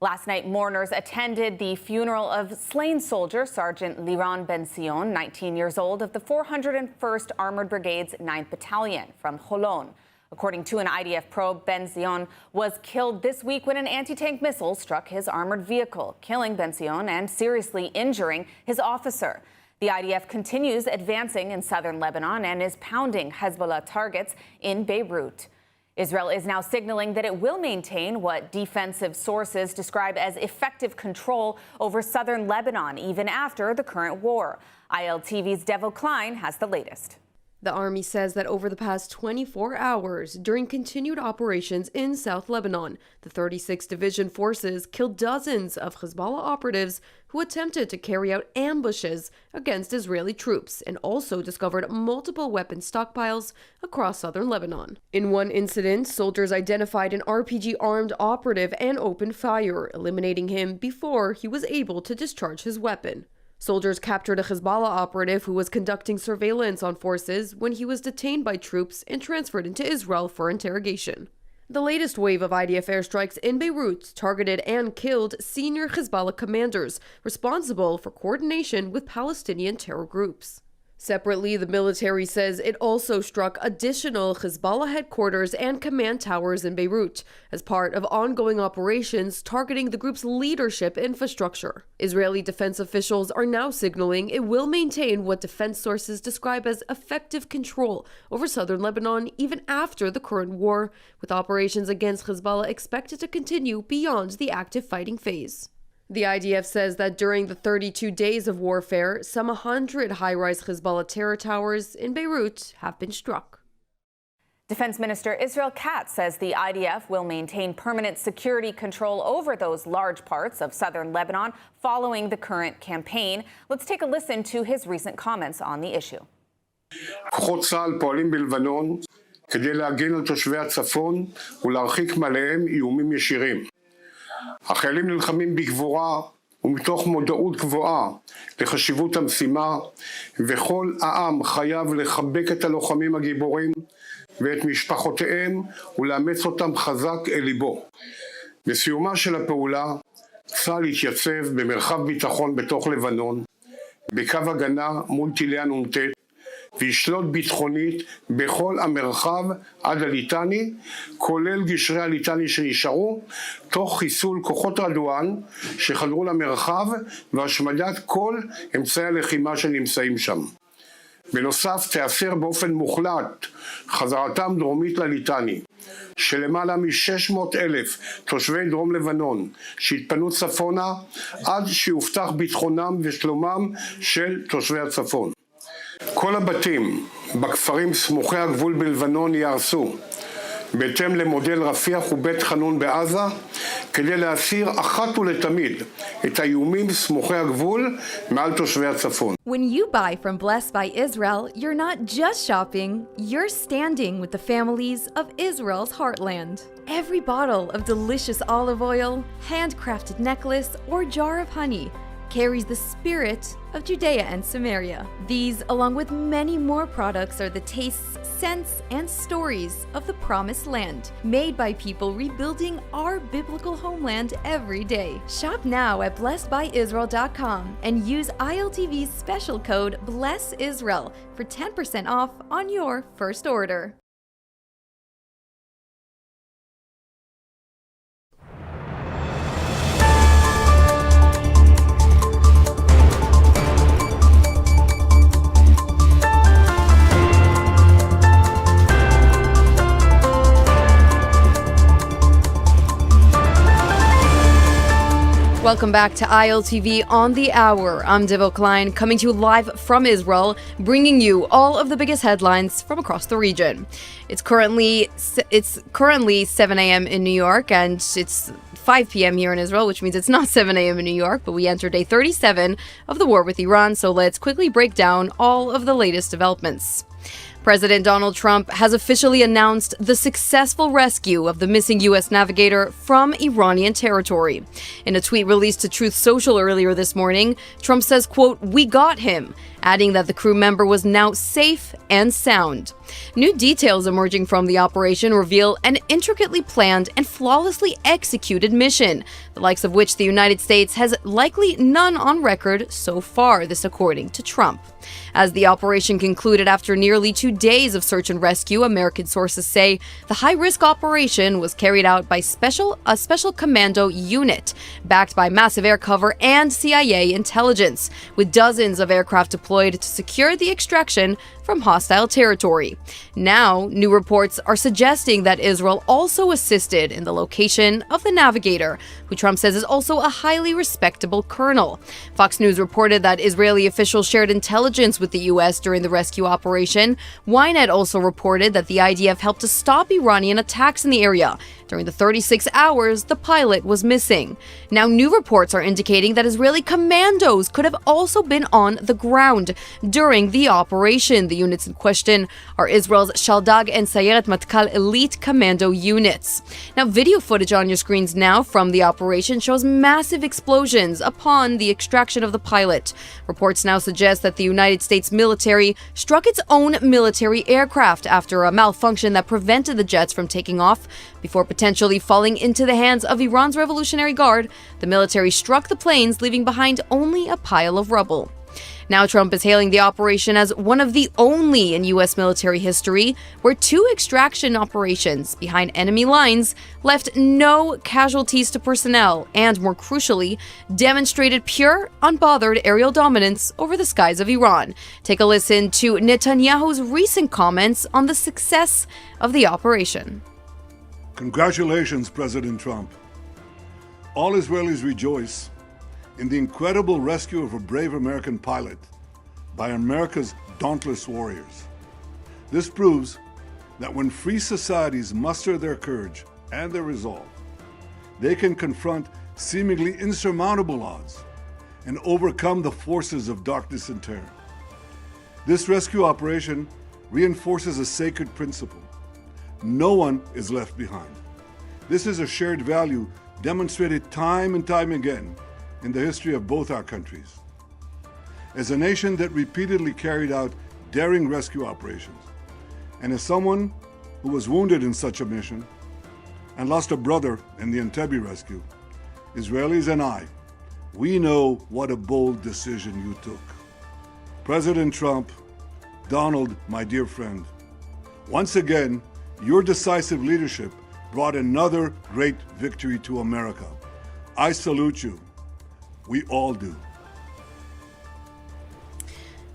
S2: Last night, mourners attended the funeral of slain soldier Sergeant Liran Ben-Sion, 19 years old, of the 401st Armored Brigade's 9th Battalion from Holon. According to an IDF probe, Ben-Sion was killed this week when an anti-tank missile struck his armored vehicle, killing Ben-Sion and seriously injuring his officer. The IDF continues advancing in southern Lebanon and is pounding Hezbollah targets in Beirut. Israel is now signaling that it will maintain what defensive sources describe as effective control over southern Lebanon, even after the current war. ILTV's Devil Klein has the latest.
S3: The army says that over the past 24 hours, during continued operations in South Lebanon, the 36th Division forces killed dozens of Hezbollah operatives who attempted to carry out ambushes against Israeli troops and also discovered multiple weapon stockpiles across southern Lebanon. In one incident, soldiers identified an RPG-armed operative and opened fire, eliminating him before he was able to discharge his weapon. Soldiers captured a Hezbollah operative who was conducting surveillance on forces when he was detained by troops and transferred into Israel for interrogation. The latest wave of IDF airstrikes in Beirut targeted and killed senior Hezbollah commanders responsible for coordination with Palestinian terror groups. Separately, the military says it also struck additional Hezbollah headquarters and command towers in Beirut as part of ongoing operations targeting the group's leadership infrastructure. Israeli defense officials are now signaling it will maintain what defense sources describe as effective control over southern Lebanon even after the current war, with operations against Hezbollah expected to continue beyond the active fighting phase. The IDF says that during the 32 days of warfare, some 100 high-rise Hezbollah terror towers in Beirut have been struck.
S2: Defense Minister Israel Katz says the IDF will maintain permanent security control over those large parts of southern Lebanon following the current campaign. Let's take a listen to his recent comments on the issue.
S1: כוחות צה"ל פועלים בלבנון כדי להגן על תושבי הצפון ולהרחיק מעליהם איומים ישירים. החיילים נלחמים בגבורה ומתוך מודעות גבוהה לחשיבות המשימה, וכל העם חייב לחבק את הלוחמים הגיבורים ואת משפחותיהם ולאמץ אותם חזק אל ליבו. בסיומה של הפעולה, צה"ל יתייצב במרחב ביטחון בתוך לבנון, בקו הגנה מול טילי הנ"ט, וישלוט ביטחונית בכל המרחב עד הליטני, כולל גשרי הליטני שנשארו, תוך חיסול כוחות רדואן שחדרו למרחב והשמדת כל אמצעי הלחימה שנמצאים שם. בנוסף, תאסר באופן מוחלט חזרתם דרומית לליטני, שלמעלה מ-600,000 תושבי דרום לבנון שהתפנו צפונה עד שיובטח ביטחונם ושלומם של תושבי הצפון. כל הבתים בכפרים סמוכי הגבול בלבנון יהרסו, בהתאם למודל רפיח ובית חנון בעזה, כדי להסיר אחת ולתמיד את האיומים סמוכי הגבול מעל תושבי הצפון.
S3: When you buy from Blessed by Israel, you're not just shopping, you're standing with the families of Israel's heartland. Every bottle of delicious olive oil, handcrafted necklace, or jar of honey carries the spirit of Judea and Samaria. These, along with many more products, are the tastes, scents, and stories of the Promised Land, made by people rebuilding our biblical homeland every day. Shop now at blessedbyisrael.com and use ILTV's special code BLESSISRAEL for 10% off on your first order. Welcome back to ILTV on the Hour. I'm Devil Klein, coming to you live from Israel, bringing you all of the biggest headlines from across the region. It's currently 7 a.m. in New York, and it's 5 p.m. here in Israel, which means it's not 7 a.m. in New York, but we enter day 37 of the war with Iran, so let's quickly break down all of the latest developments. President Donald Trump has officially announced the successful rescue of the missing U.S. navigator from Iranian territory. In a tweet released to Truth Social earlier this morning, Trump says, quote, "We got him," adding that the crew member was now safe and sound. New details emerging from the operation reveal an intricately planned and flawlessly executed mission, the likes of which the United States has likely none on record so far, this according to Trump. As the operation concluded after nearly 2 days of search and rescue, American sources say the high-risk operation was carried out by a special commando unit, backed by massive air cover and CIA intelligence, with dozens of aircraft deployed to secure the extraction from hostile territory. Now, new reports are suggesting that Israel also assisted in the location of the navigator, who Trump says is also a highly respectable colonel. Fox News reported that Israeli officials shared intelligence with the U.S. during the rescue operation. Ynet also reported that the IDF helped to stop Iranian attacks in the area. During the 36 hours, the pilot was missing. Now, new reports are indicating that Israeli commandos could have also been on the ground during the operation. The units in question are Israel's Shaldag and Sayeret Matkal elite commando units. Now, video footage on your screens now from the operation shows massive explosions upon the extraction of the pilot. Reports now suggest that the United States military struck its own military aircraft after a malfunction that prevented the jets from taking off. Before potentially falling into the hands of Iran's Revolutionary Guard, the military struck the planes, leaving behind only a pile of rubble. Now Trump is hailing the operation as one of the only in U.S. military history where 2 extraction operations behind enemy lines left no casualties to personnel and, more crucially, demonstrated pure, unbothered aerial dominance over the skies of Iran. Take a listen to Netanyahu's recent comments on the success of the operation.
S4: Congratulations, President Trump. All Israelis rejoice in the incredible rescue of a brave American pilot by America's dauntless warriors. This proves that when free societies muster their courage and their resolve, they can confront seemingly insurmountable odds and overcome the forces of darkness and terror. This rescue operation reinforces a sacred principle. No one is left behind. This is a shared value demonstrated time and time again in the history of both our countries. As a nation that repeatedly carried out daring rescue operations, and as someone who was wounded in such a mission and lost a brother in the Entebbe rescue, Israelis and I, we know what a bold decision you took. President Trump, Donald, my dear friend, once again, your decisive leadership brought another great victory to America. I salute you. We all do.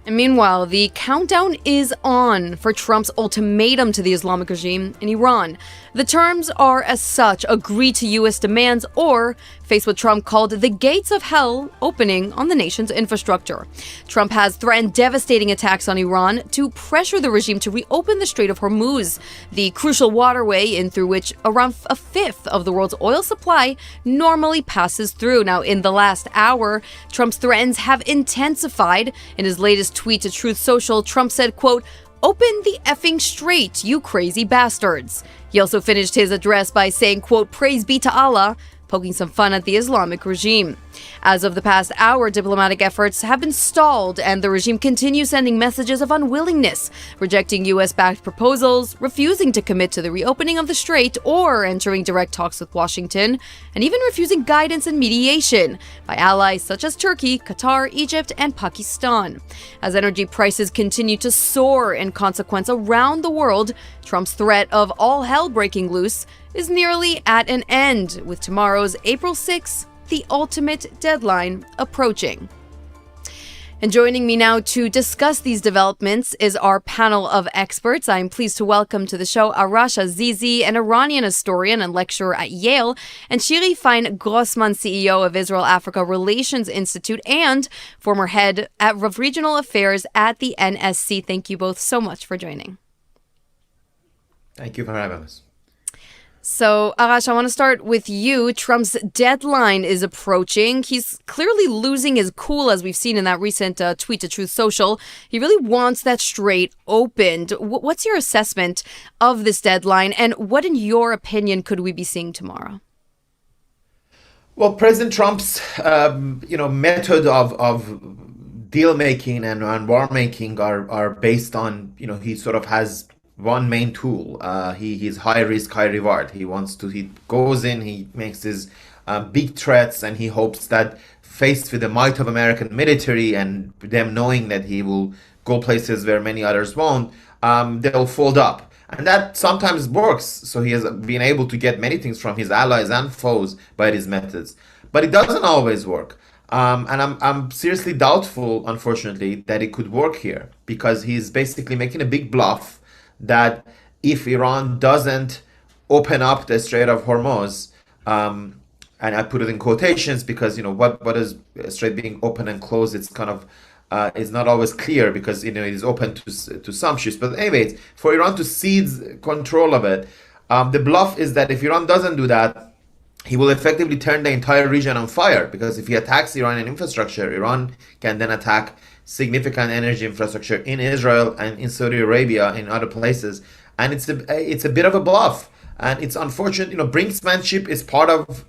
S3: And meanwhile, the countdown is on for Trump's ultimatum to the Islamic regime in Iran. The terms are, as such, agree to U.S. demands or face what Trump called the gates of hell opening on the nation's infrastructure. Trump has threatened devastating attacks on Iran to pressure the regime to reopen the Strait of Hormuz, the crucial waterway in through which around a fifth of the world's oil supply normally passes through. Now, in the last hour, Trump's threats have intensified. In his latest tweet to Truth Social, Trump said, quote, "Open the effing strait, you crazy bastards." He also finished his address by saying, quote, "Praise be to Allah," poking some fun at the Islamic regime. As of the past hour, diplomatic efforts have been stalled, and the regime continues sending messages of unwillingness, rejecting U.S.-backed proposals, refusing to commit to the reopening of the strait or entering direct talks with Washington, and even refusing guidance and mediation by allies such as Turkey, Qatar, Egypt, and Pakistan. As energy prices continue to soar in consequence around the world, Trump's threat of all hell breaking loose is nearly at an end, with tomorrow's April 6th, the ultimate deadline, approaching. And joining me now to discuss these developments is our panel of experts. I'm pleased to welcome to the show Arash Azizi, an Iranian historian and lecturer at Yale, and Shiri Fein-Grossman, CEO of Israel-Africa Relations Institute and former head of regional affairs at the NSC. Thank you both so much for joining.
S6: Thank you for having us.
S3: So, Arash, I want to start with you. Trump's deadline is approaching. He's clearly losing his cool, as we've seen in that recent tweet to Truth Social. He really wants that Strait opened. What's your assessment of this deadline, and what, in your opinion, could we be seeing tomorrow?
S6: Well, President Trump's, method of deal making and war making are based on, he sort of has one main tool. He's high risk, high reward. He goes in, he makes his big threats, and he hopes that faced with the might of American military and them knowing that he will go places where many others won't, they'll fold up. And that sometimes works. So he has been able to get many things from his allies and foes by these methods. But it doesn't always work. And I'm seriously doubtful, unfortunately, that it could work here, because he's basically making a big bluff that if Iran doesn't open up the Strait of Hormuz, and I put it in quotations because, what is Strait being open and closed, it's kind of is not always clear, because it is open to some ships. But anyways, for Iran to seize control of it, the bluff is that if Iran doesn't do that, he will effectively turn the entire region on fire, because if he attacks Iranian infrastructure, Iran can then attack significant energy infrastructure in Israel and in Saudi Arabia, in other places. And it's a bit of a bluff. And it's unfortunate, brinksmanship is part of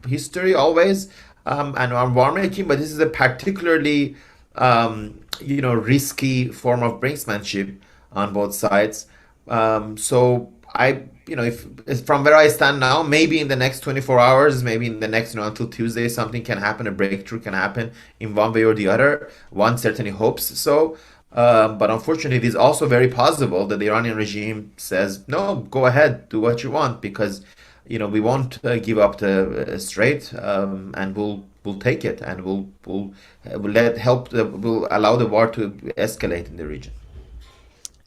S6: history always, and war making, but this is a particularly risky form of brinksmanship on both sides. So if from where I stand now, maybe in the next 24 hours, maybe in the next, until Tuesday, something can happen, a breakthrough can happen in one way or the other. One certainly hopes so. But unfortunately, it is also very possible that the Iranian regime says, no, go ahead, do what you want, because, we won't give up the Strait, and we'll take it, and we'll allow the war to escalate in the region.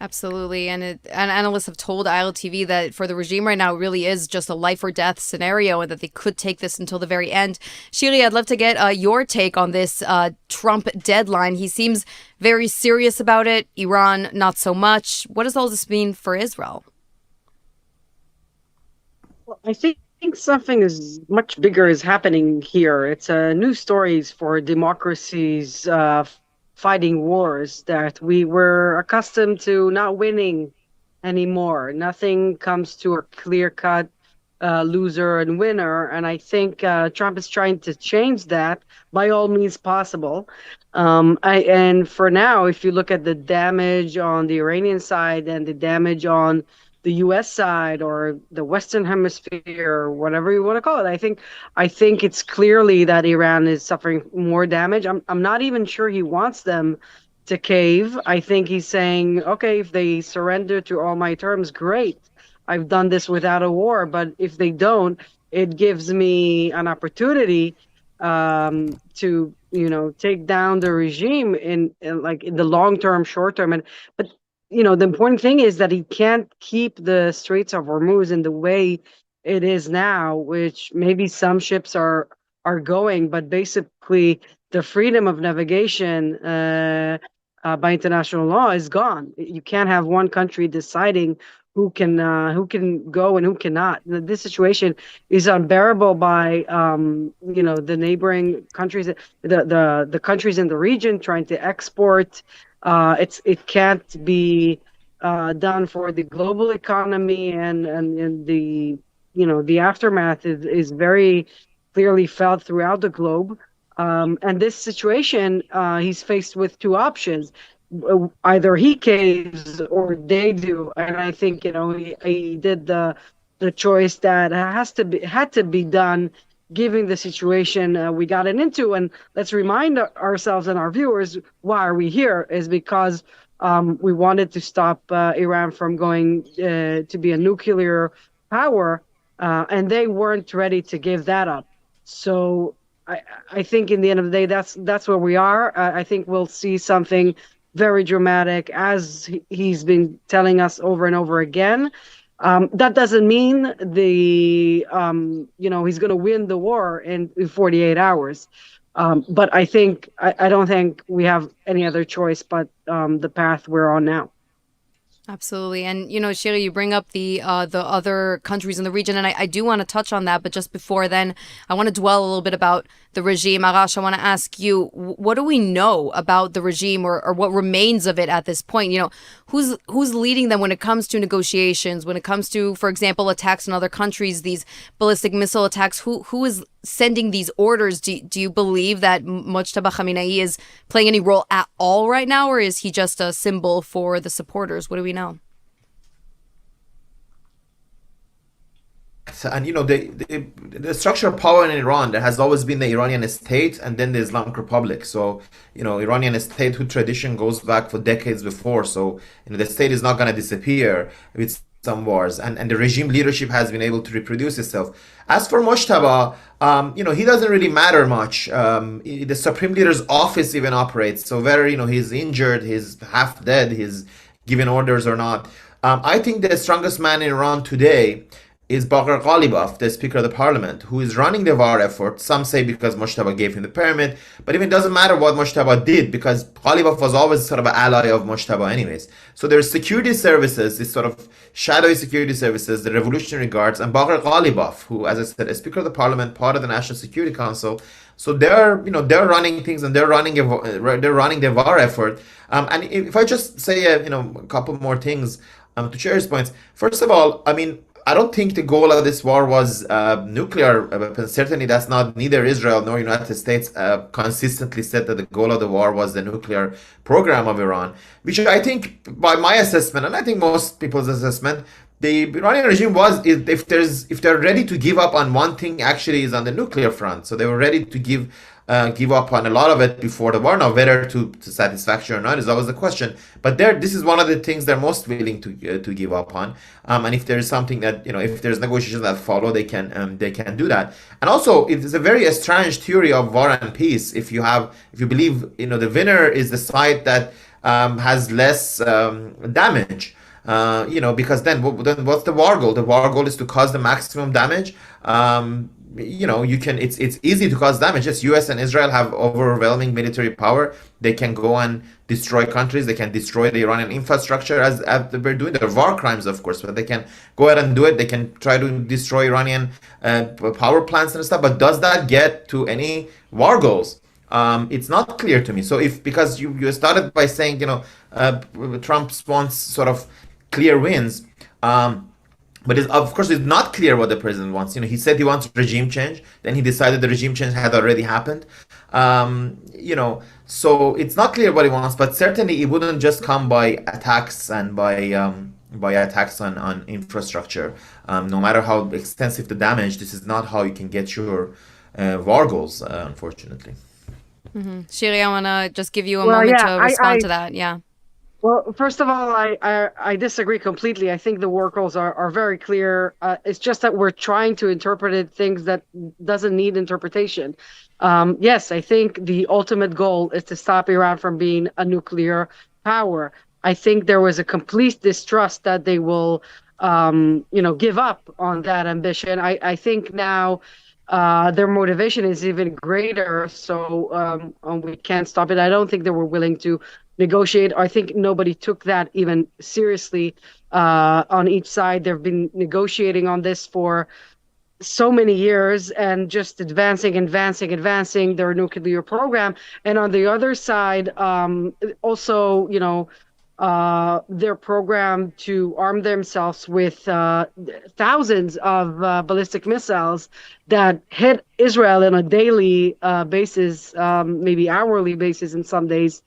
S3: Absolutely. And analysts have told ILTV that for the regime right now, it really is just a life or death scenario, and that they could take this until the very end. Shiri, I'd love to get your take on this Trump deadline. He seems very serious about it. Iran, not so much. What does all this mean for Israel?
S22: Well, I think something is much bigger is happening here. It's news stories for democracies fighting wars that we were accustomed to not winning anymore. Nothing comes to a clear-cut loser and winner, and I think Trump is trying to change that by all means possible. And for now, if you look at the damage on the Iranian side and the damage on the U.S. side or the Western Hemisphere, or whatever you want to call it, I think it's clearly that Iran is suffering more damage. I'm not even sure he wants them to cave. I think he's saying, okay, if they surrender to all my terms, great. I've done this without a war. But if they don't, it gives me an opportunity to take down the regime in the long term, short term. But the important thing is that he can't keep the Straits of Hormuz in the way it is now, which maybe some ships are going, but basically the freedom of navigation by international law is gone. You can't have one country deciding who can go and who cannot. This situation is unbearable by the neighboring countries, the countries in the region trying to export. It can't be done for the global economy, and the aftermath is very clearly felt throughout the globe. And this situation, he's faced with two options. Either he caves or they do, and I think he did the choice that had to be done, given the situation we got into. And let's remind ourselves and our viewers, why are we here? Is because we wanted to stop Iran from going to be a nuclear power, and they weren't ready to give that up. So I think in the end of the day, that's where we are. I think we'll see something very dramatic, as he's been telling us over and over again. That doesn't mean he's going to win the war in 48 hours. But I don't think we have any other choice but the path we're on now.
S3: Absolutely. And, Shiri, you bring up the other countries in the region, and I do want to touch on that. But just before then, I want to dwell a little bit about the regime. Arash, I want to ask you, what do we know about the regime or what remains of it at this point? Who's leading them when it comes to negotiations, when it comes to, for example, attacks in other countries, these ballistic missile attacks? Who is sending these orders? Do you believe that Mojtaba Khamenei is playing any role at all right now, or is he just a symbol for the supporters? What do we know?
S6: And the structure of power in Iran, there has always been the Iranian state and then the Islamic Republic. So Iranian state whose tradition goes back for decades before. So the state is not going to disappear with some wars, and the regime leadership has been able to reproduce itself. As for Mojtaba, he doesn't really matter much. The supreme leader's office even operates. So whether he's injured, he's half dead, he's given orders or not. I think the strongest man in Iran today is Bagher Ghalibaf, the Speaker of the Parliament, who is running the war effort. Some say because Mojtaba gave him the permit, but even doesn't matter what Mojtaba did, because Ghalibaf was always sort of an ally of Mojtaba anyways. So there's security services, these sort of shadowy security services, the Revolutionary Guards, and Bagher Ghalibaf, who, as I said, is Speaker of the Parliament, part of the National Security Council. So they're running things, and they're running the war effort. And if I just say a couple more things to Cherry's points. First of all, I don't think the goal of this war was nuclear weapons. Certainly, that's not neither Israel nor United States consistently said that the goal of the war was the nuclear program of Iran, which I think, by my assessment, and I think most people's assessment, the Iranian regime was, if they're ready to give up on one thing, actually is on the nuclear front. So they were ready to give up on a lot of it before the war. Now, whether to satisfaction or not is always the question. But this is one of the things they're most willing to give up on. And if there is something that if there's negotiations that follow, they can do that. And also, it's a very strange theory of war and peace. If you believe the winner is the side that has less damage. Because then what's the war goal? The war goal is to cause the maximum damage. It's easy to cause damage. Yes, US and Israel have overwhelming military power. They can go and destroy countries. They can destroy the Iranian infrastructure as they're doing. There are war crimes, of course, but they can go ahead and do it. They can try to destroy Iranian power plants and stuff. But does that get to any war goals? It's not clear to me. So because you started by saying, Trump wants sort of clear wins. But of course, it's not clear what the president wants. He said he wants regime change. Then he decided the regime change had already happened. So it's not clear what he wants. But certainly, it wouldn't just come by attacks and by attacks on infrastructure. No matter how extensive the damage, this is not how you can get your war goals, unfortunately.
S3: Mm-hmm. Shiri, I want to just give you a moment to respond to that. Yeah.
S22: Well, first of all, I disagree completely. I think the war goals are very clear. It's just that we're trying to interpret things that doesn't need interpretation. Yes, I think the ultimate goal is to stop Iran from being a nuclear power. I think there was a complete distrust that they will, give up on that ambition. I think now their motivation is even greater, so we can't stop it. I don't think they were willing to negotiate. I think nobody took that even seriously on each side. They've been negotiating on this for so many years and just advancing their nuclear program. And on the other side, also, their program to arm themselves with thousands of ballistic missiles that hit Israel on a daily basis, maybe hourly basis in some days.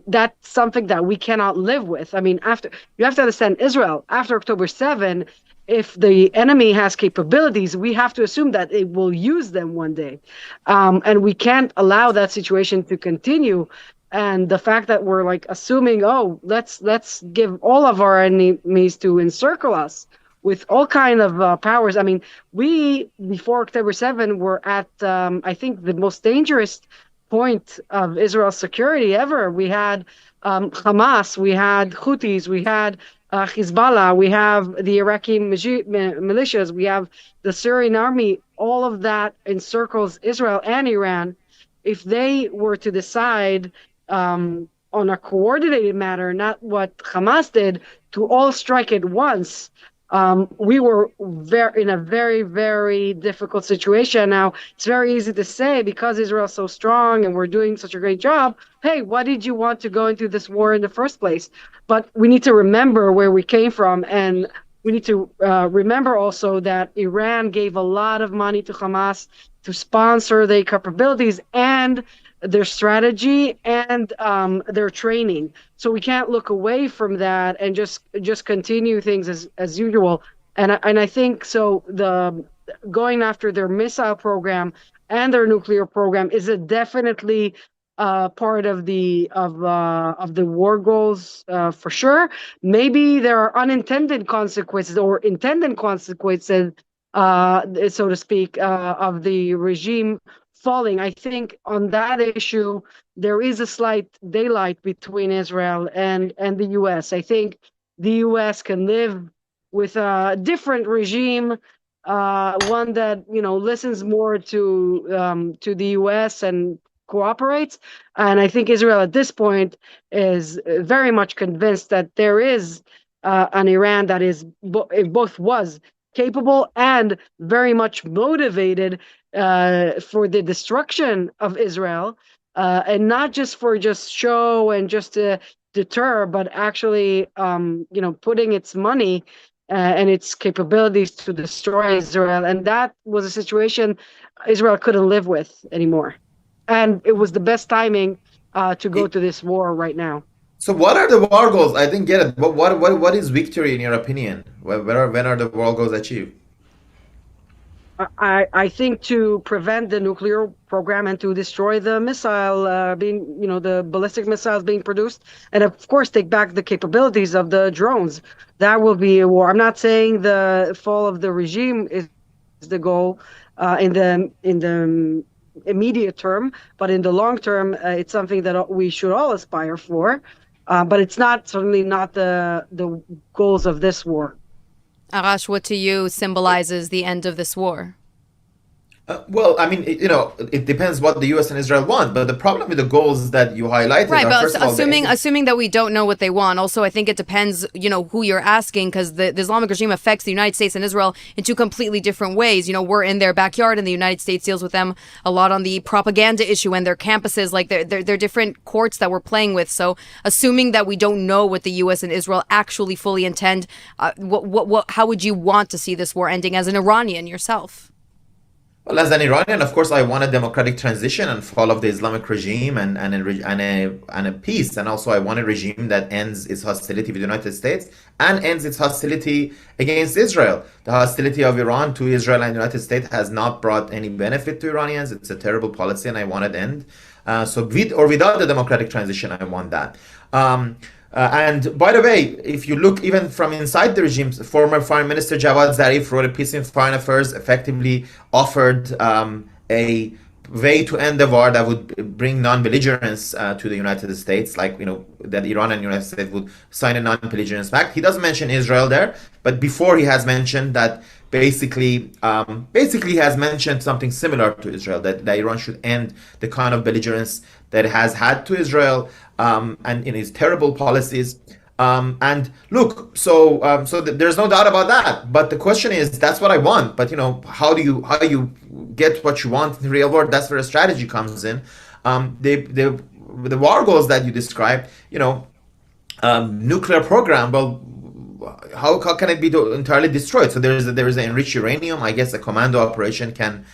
S22: That's something that we cannot live with. You have to understand, Israel, after October 7, if the enemy has capabilities, we have to assume that it will use them one day. And we can't allow that situation to continue. And the fact that we're assuming, let's give all of our enemies to encircle us with all kind of powers. We, before October 7, were at, I think, the most dangerous point of Israel's security ever. We had Hamas, we had Houthis, we had Hezbollah, we have the Iraqi militias, we have the Syrian army. All of that encircles Israel and Iran. If they were to decide on a coordinated manner, not what Hamas did, to all strike at once, we were in a very, very difficult situation. Now, it's very easy to say, because Israel's so strong and we're doing such a great job, hey, why did you want to go into this war in the first place? But we need to remember where we came from, and we need to remember also that Iran gave a lot of money to Hamas to sponsor their capabilities and their strategy and their training. So we can't look away from that and just continue things as usual. And I think so. The going after their missile program and their nuclear program is definitely part of the war goals for sure. Maybe there are unintended consequences or intended consequences, so to speak, of the regime falling. I think on that issue, there is a slight daylight between Israel and the U.S. I think the U.S. can live with a different regime, one that listens more to the U.S. and cooperates. And I think Israel at this point is very much convinced that there is an Iran that is both was capable and very much motivated for the destruction of Israel, and not just for show and just to deter, but actually, putting its money and its capabilities to destroy Israel. And that was a situation Israel couldn't live with anymore. And it was the best timing to go to this war right now.
S6: So what are the war goals? I didn't get it. What is victory in your opinion? When are the war goals achieved?
S22: I think to prevent the nuclear program and to destroy the missile the ballistic missiles being produced, and of course take back the capabilities of the drones. That will be a war. I'm not saying the fall of the regime is the goal in the immediate term, but in the long term, it's something that we should all aspire for. But it's certainly not the goals of this war.
S3: Arash, what to you symbolizes the end of this war?
S6: Well, I mean, it depends what the U.S. and Israel want. But the problem with the goals that you highlighted
S3: right,
S6: are,
S3: but
S6: first of all,
S3: assuming that we don't know what they want. Also, I think it depends, who you're asking, because the Islamic regime affects the United States and Israel in two completely different ways. We're in their backyard, and the United States deals with them a lot on the propaganda issue and their campuses. Like they're different courts that we're playing with. So, assuming that we don't know what the U.S. and Israel actually fully intend, how would you want to see this war ending as an Iranian yourself?
S6: Well, as an Iranian, of course, I want a democratic transition and fall of the Islamic regime and a peace. And also, I want a regime that ends its hostility with the United States and ends its hostility against Israel. The hostility of Iran to Israel and the United States has not brought any benefit to Iranians. It's a terrible policy, and I want it to end. So with or without the democratic transition, I want that. And by the way, if you look even from inside the regime, former Foreign Minister Javad Zarif wrote a piece in Foreign Affairs, effectively offered a way to end the war that would bring non-belligerence to the United States, like, that Iran and the United States would sign a non-belligerence pact. He doesn't mention Israel there, but before he has mentioned that basically has mentioned something similar to Israel, that Iran should end the kind of belligerence that it has had to Israel and in its terrible policies. And look, so there's no doubt about that. But the question is, that's what I want. But how do you get what you want in the real world? That's where a strategy comes in. The war goals that you described, nuclear program. Well, how can it be entirely destroyed? So there is an enriched uranium. I guess a commando operation can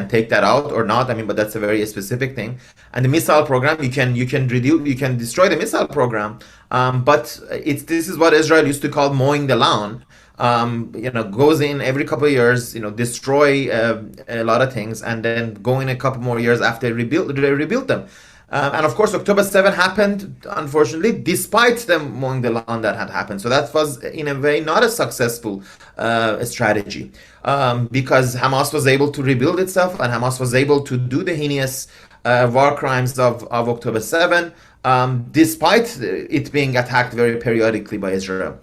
S6: take that out or not. I mean, but that's a very specific thing. And the missile program, you can destroy the missile program. But this is what Israel used to call mowing the lawn. Goes in every couple of years, destroy a lot of things, and then go in a couple more years after they rebuild them. And of course, October 7 happened, unfortunately, despite them mowing the lawn that had happened. So that was, in a way, not a successful strategy, because Hamas was able to rebuild itself, and Hamas was able to do the heinous war crimes of October 7, despite it being attacked very periodically by Israel.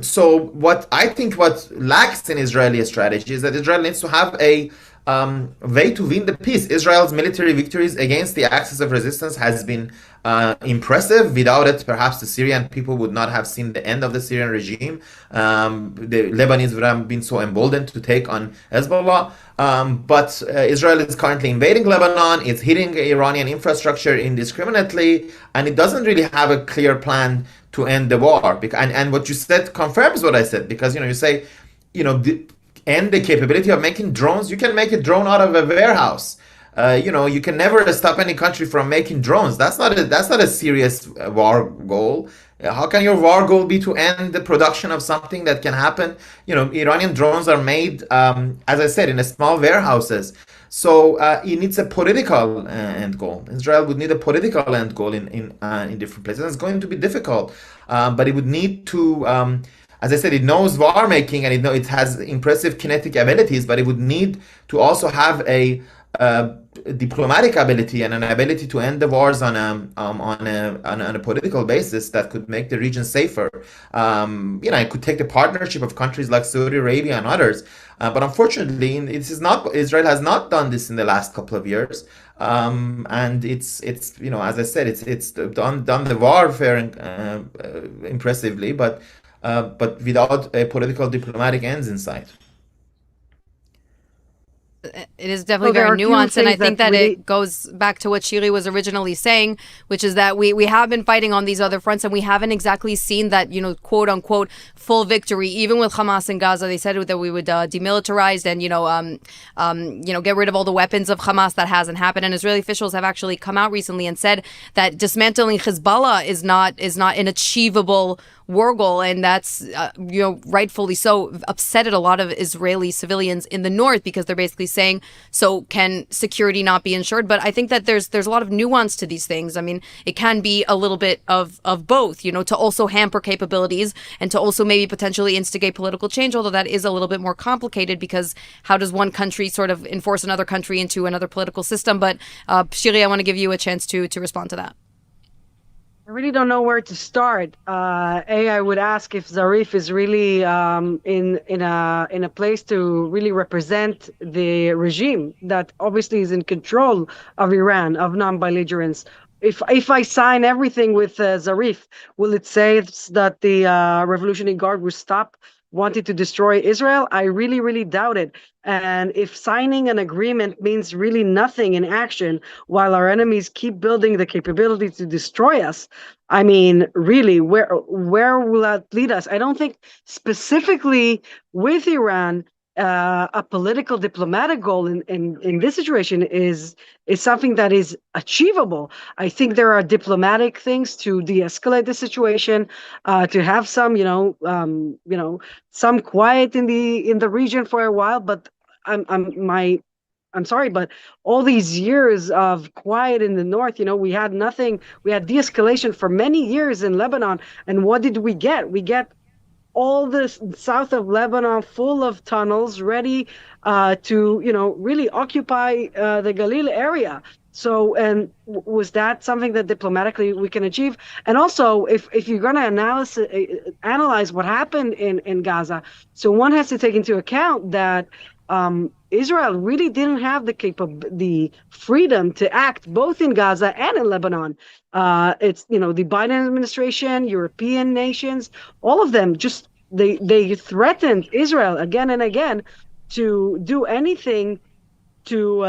S6: So what lacks in Israeli strategy is that Israel needs to have a way to win the peace. Israel's military victories against the axis of resistance has been impressive. Without it, perhaps the Syrian people would not have seen the end of the Syrian regime. The Lebanese would have been so emboldened to take on Hezbollah. But Israel is currently invading Lebanon. It's hitting Iranian infrastructure indiscriminately, and it doesn't really have a clear plan to end the war. And what you said confirms what I said, because you say, and the capability of making drones. You can make a drone out of a warehouse. You can never stop any country from making drones. That's not a serious war goal. How can your war goal be to end the production of something that can happen? Iranian drones are made, as I said, in small warehouses. So it needs a political end goal. Israel would need a political end goal in different places. It's going to be difficult, but it would need to. As I said, it knows war making and it has impressive kinetic abilities, but it would need to also have a diplomatic ability and an ability to end the wars on a political basis that could make the region safer. It could take the partnership of countries like Saudi Arabia and others. But unfortunately, Israel has not done this in the last couple of years. And it's as I said, it's done the warfare impressively, but without a political diplomatic ends in sight.
S3: It is definitely very nuanced, and I think that it goes back to what Shiri was originally saying, which is that we have been fighting on these other fronts, and we haven't exactly seen that, quote unquote, full victory. Even with Hamas in Gaza, they said that we would demilitarize and get rid of all the weapons of Hamas. That hasn't happened, and Israeli officials have actually come out recently and said that dismantling Hezbollah is not an achievable war goal, and that's rightfully so upsetted a lot of Israeli civilians in the north, because they're basically saying, so can security not be ensured? But I think that there's a lot of nuance to these things. I mean, it can be a little bit of both, to also hamper capabilities and to also maybe potentially instigate political change, although that is a little bit more complicated, because how does one country sort of enforce another country into another political system? But Shiri, I want to give you a chance to respond to that.
S22: I really don't know where to start. I would ask if Zarif is really in a place to really represent the regime that obviously is in control of Iran, of non-belligerence. If I sign everything with Zarif, will it say that the Revolutionary Guard will stop wanting to destroy Israel? I really, really doubt it. And if signing an agreement means really nothing in action while our enemies keep building the capability to destroy us, I mean, really, where will that lead us? I don't think specifically with Iran, a political diplomatic goal in this situation is something that is achievable. I think there are diplomatic things to de-escalate the situation, to have some, some quiet in the region for a while. But I'm sorry, but all these years of quiet in the north, we had nothing. We had de-escalation for many years in Lebanon, and what did we get? We get all the south of Lebanon full of tunnels ready to, really occupy the Galil area. So, and was that something that diplomatically we can achieve? And also, if you're going to analyze what happened in Gaza, so one has to take into account that Israel really didn't have the freedom to act both in Gaza and in Lebanon. It's, the Biden administration, European nations, all of them just, they threatened Israel again and again to do anything to,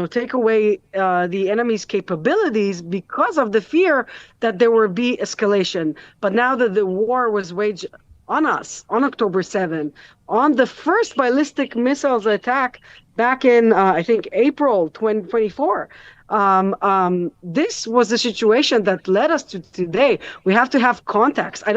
S22: take away the enemy's capabilities because of the fear that there would be escalation. But now that the war was waged on us on October 7, on the first ballistic missiles attack back in, I think, April 2024, this was the situation that led us to today. We have to have context. I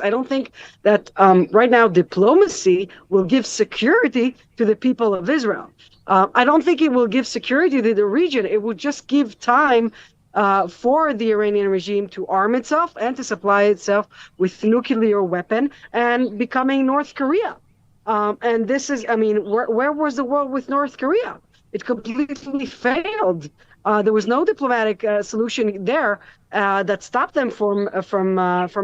S22: don't think that right now diplomacy will give security to the people of Israel. I don't think it will give security to the region. It will just give time for the Iranian regime to arm itself and to supply itself with nuclear weapon and becoming North Korea. And this is, where was the world with North Korea? It completely failed. There was no diplomatic solution there that stopped them from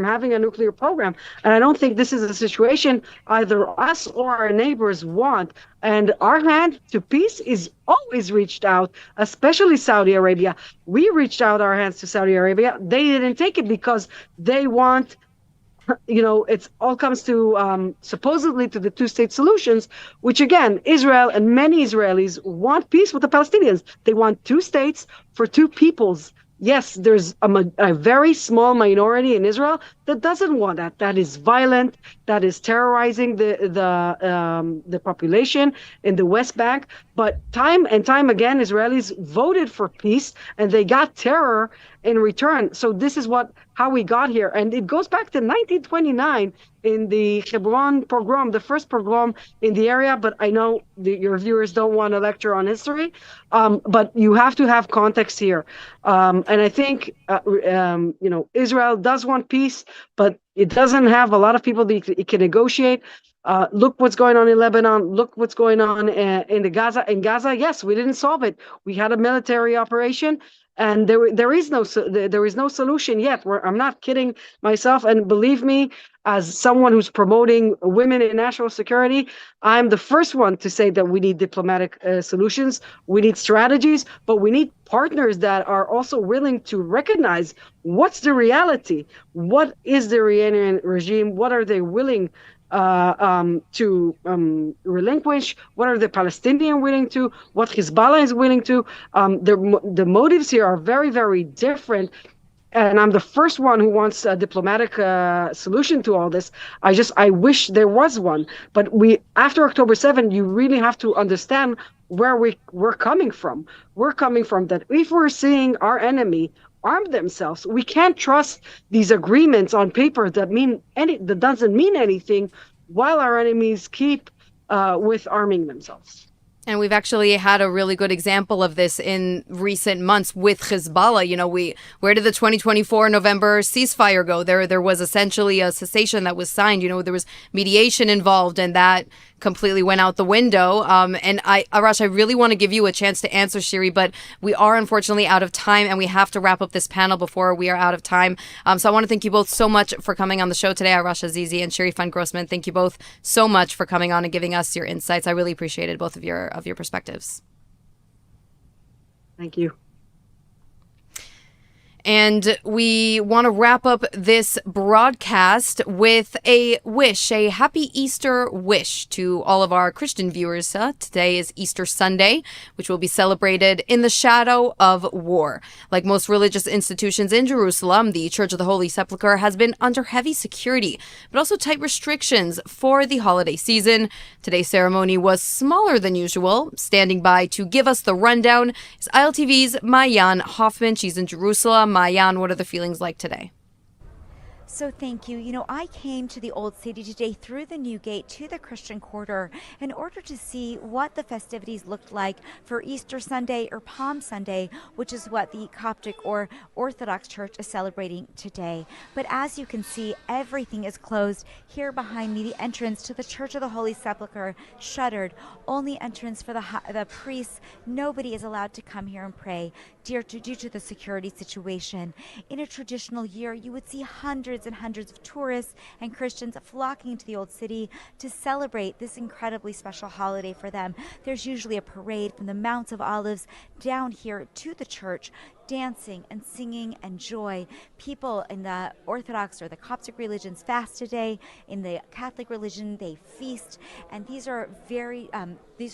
S22: having a nuclear program. And I don't think this is a situation either us or our neighbors want. And our hand to peace is always reached out, especially Saudi Arabia. We reached out our hands to Saudi Arabia. They didn't take it because they want, it's all comes to supposedly to the two-state solutions, which again, Israel and many Israelis want peace with the Palestinians. They want two states for two peoples. Yes, there's a very small minority in Israel that doesn't want that. That is violent. That is terrorizing the population in the West Bank. But time and time again, Israelis voted for peace, and they got terror in return. So this is how we got here, and it goes back to 1929 in the Hebron pogrom, the first pogrom in the area. But I know your viewers don't want to lecture on history, but you have to have context here. And I think Israel does want peace, but it doesn't have a lot of people that it can negotiate. Look what's going on in Lebanon. Look what's going on in Gaza. In Gaza, yes, we didn't solve it. We had a military operation, and there is no solution yet. I'm not kidding myself. And believe me, as someone who's promoting women in national security, I'm the first one to say that we need diplomatic solutions. We need strategies, but we need partners that are also willing to recognize what's the reality. What is the Iranian regime? What are they willing to relinquish? What are the Palestinians willing to? What Hezbollah is willing to? The motives here are very, very different. And I'm the first one who wants a diplomatic solution to all this. I wish there was one. But after October 7, you really have to understand where we're coming from. We're coming from that if we're seeing our enemy arm themselves, we can't trust these agreements on paper that doesn't mean anything, while our enemies keep with arming themselves.
S3: And we've actually had a really good example of this in recent months with Hezbollah. Where did the 2024 November ceasefire go? There was essentially a cessation that was signed. There was mediation involved, and that completely went out the window. And Arash, I really want to give you a chance to answer, Shiri, but we are unfortunately out of time, and we have to wrap up this panel before we are out of time. So I want to thank you both so much for coming on the show today. Arash Azizi and Shiri Fan-Grossman, thank you both so much for coming on and giving us your insights. I really appreciated both of your perspectives.
S22: Thank you.
S3: And we want to wrap up this broadcast with a happy Easter wish to all of our Christian viewers. Today is Easter Sunday, which will be celebrated in the shadow of war. Like most religious institutions in Jerusalem, the Church of the Holy Sepulchre has been under heavy security, but also tight restrictions for the holiday season. Today's ceremony was smaller than usual. Standing by to give us the rundown is ILTV's Maayan Hoffman. She's in Jerusalem. Maayan, what are the feelings like today?
S10: So thank you. I came to the Old City today through the New Gate to the Christian Quarter in order to see what the festivities looked like for Easter Sunday or Palm Sunday, which is what the Coptic or Orthodox Church is celebrating today. But as you can see, everything is closed. Here behind me, the entrance to the Church of the Holy Sepulchre shuttered. Only entrance for the priests. Nobody is allowed to come here and pray due to the security situation. In a traditional year, you would see hundreds and hundreds of tourists and Christians flocking to the Old City to celebrate this incredibly special holiday for them. There's usually a parade from the Mount of Olives down here to the church, dancing and singing and joy. People in the Orthodox or the Coptic religions fast today. In the Catholic religion, they feast. And these are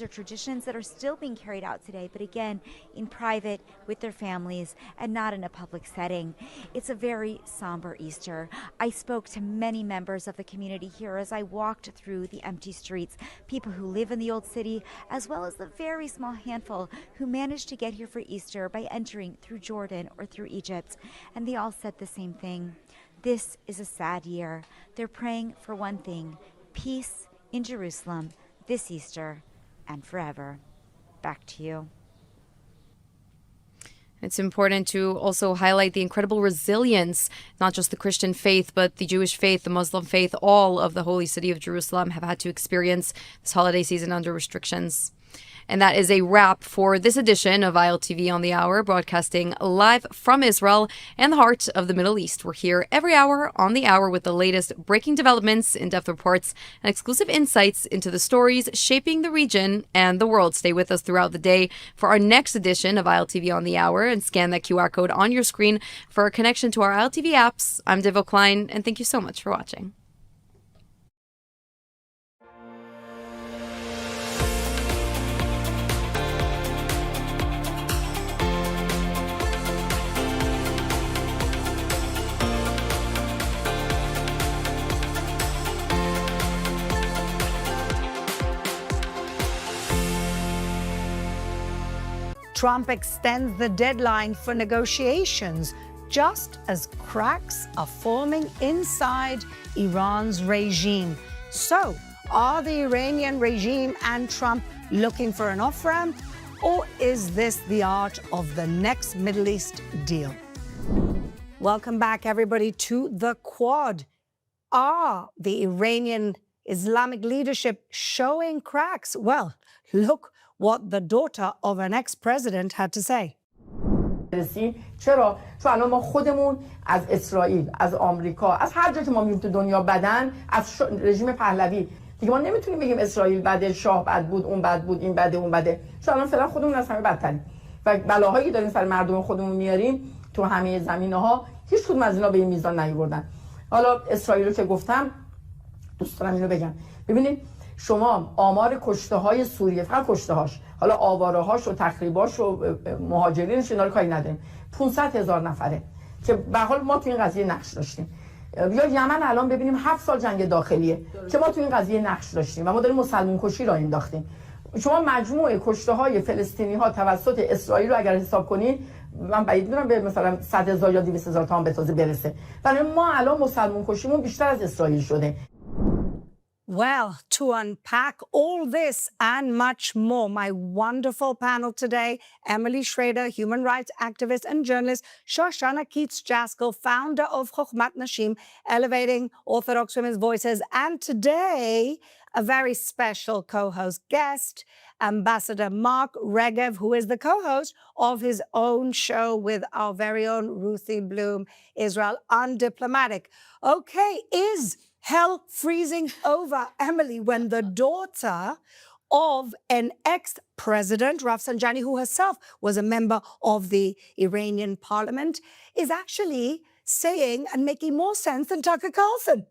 S10: traditions that are still being carried out today, but again, in private with their families and not in a public setting. It's a very somber Easter. I spoke to many members of the community here as I walked through the empty streets, people who live in the Old City, as well as the very small handful who managed to get here for Easter by entering through Jordan or through Egypt. And they all said the same thing. This is a sad year. They're praying for one thing: peace in Jerusalem this Easter and forever. Back to you.
S3: It's important to also highlight the incredible resilience, not just the Christian faith, but the Jewish faith, the Muslim faith, all of the Holy City of Jerusalem have had to experience this holiday season under restrictions. And that is a wrap for this edition of ILTV on the Hour, broadcasting live from Israel and the heart of the Middle East. We're here every hour on the hour with the latest breaking developments, in-depth reports, and exclusive insights into the stories shaping the region and the world. Stay with us throughout the day for our next edition of ILTV on the Hour and scan that QR code on your screen for a connection to our ILTV apps. I'm Devo Klein, and thank you so much for watching.
S7: Trump extends the deadline for negotiations just as cracks are forming inside Iran's regime. So, are the Iranian regime and Trump looking for an off-ramp, or is this the art of the next Middle East deal? Welcome back, everybody, to the Quad. Are the Iranian Islamic leadership showing cracks? Well, look what the daughter of an ex-president had to say.
S9: چرا؟ چون الان ما خودمون از اسرائیل، از آمریکا، از هر جا که ما میریم تو دنیا بدن، از رژیم پهلوی دیگه ما نمیتونیم بگیم اسرائیل بده، شاه بد بود، اون بد بود، این بده، اون بده. چون الان فعلا خودمون از همه بدتریم و بلاهایی داریم سر مردم خودمون میاریم تو همه زمینه‌ها، هیچ کدوم از اینا به این میزان نیوردن. حالا اسرائیل رو که گفتم، دوست دارم اینو بگم. ببینید شما آمار کشته‌های سوریه، فقط کشته‌هاش، حالا آواره‌هاش و تخریباش و مهاجرینش اینا رو کاری نداریم، 500,000 نفره که به حال ما تو این قضیه نقش داشتیم. یا یمن الان ببینیم 7 سال جنگ داخلیه که ما تو این قضیه نقش داشتیم و ما داریم مسلمان کشی را انداختیم. شما مجموع کشته‌های فلسطینی‌ها توسط اسرائیل رو اگر حساب کنید، من بعید می‌دونم به مثلا 100,000 یا 200,000 تا هم به تازه برسه. برای ما الان مسلمان کشیمون بیشتر از اسرائیل شده.
S7: Well, to unpack all this and much more, my wonderful panel today, Emily Schrader, human rights activist and journalist, Shoshana Keats-Jaskal, founder of Chokhmat Nashim, elevating Orthodox women's voices, and today, a very special co-host guest, Ambassador Mark Regev, who is the co-host of his own show with our very own Ruthie Bloom, Israel Undiplomatic. Okay, is hell freezing over, Emily, when the daughter of an ex-president, Rafsanjani, who herself was a member of the Iranian parliament, is actually saying and making more sense than Tucker Carlson?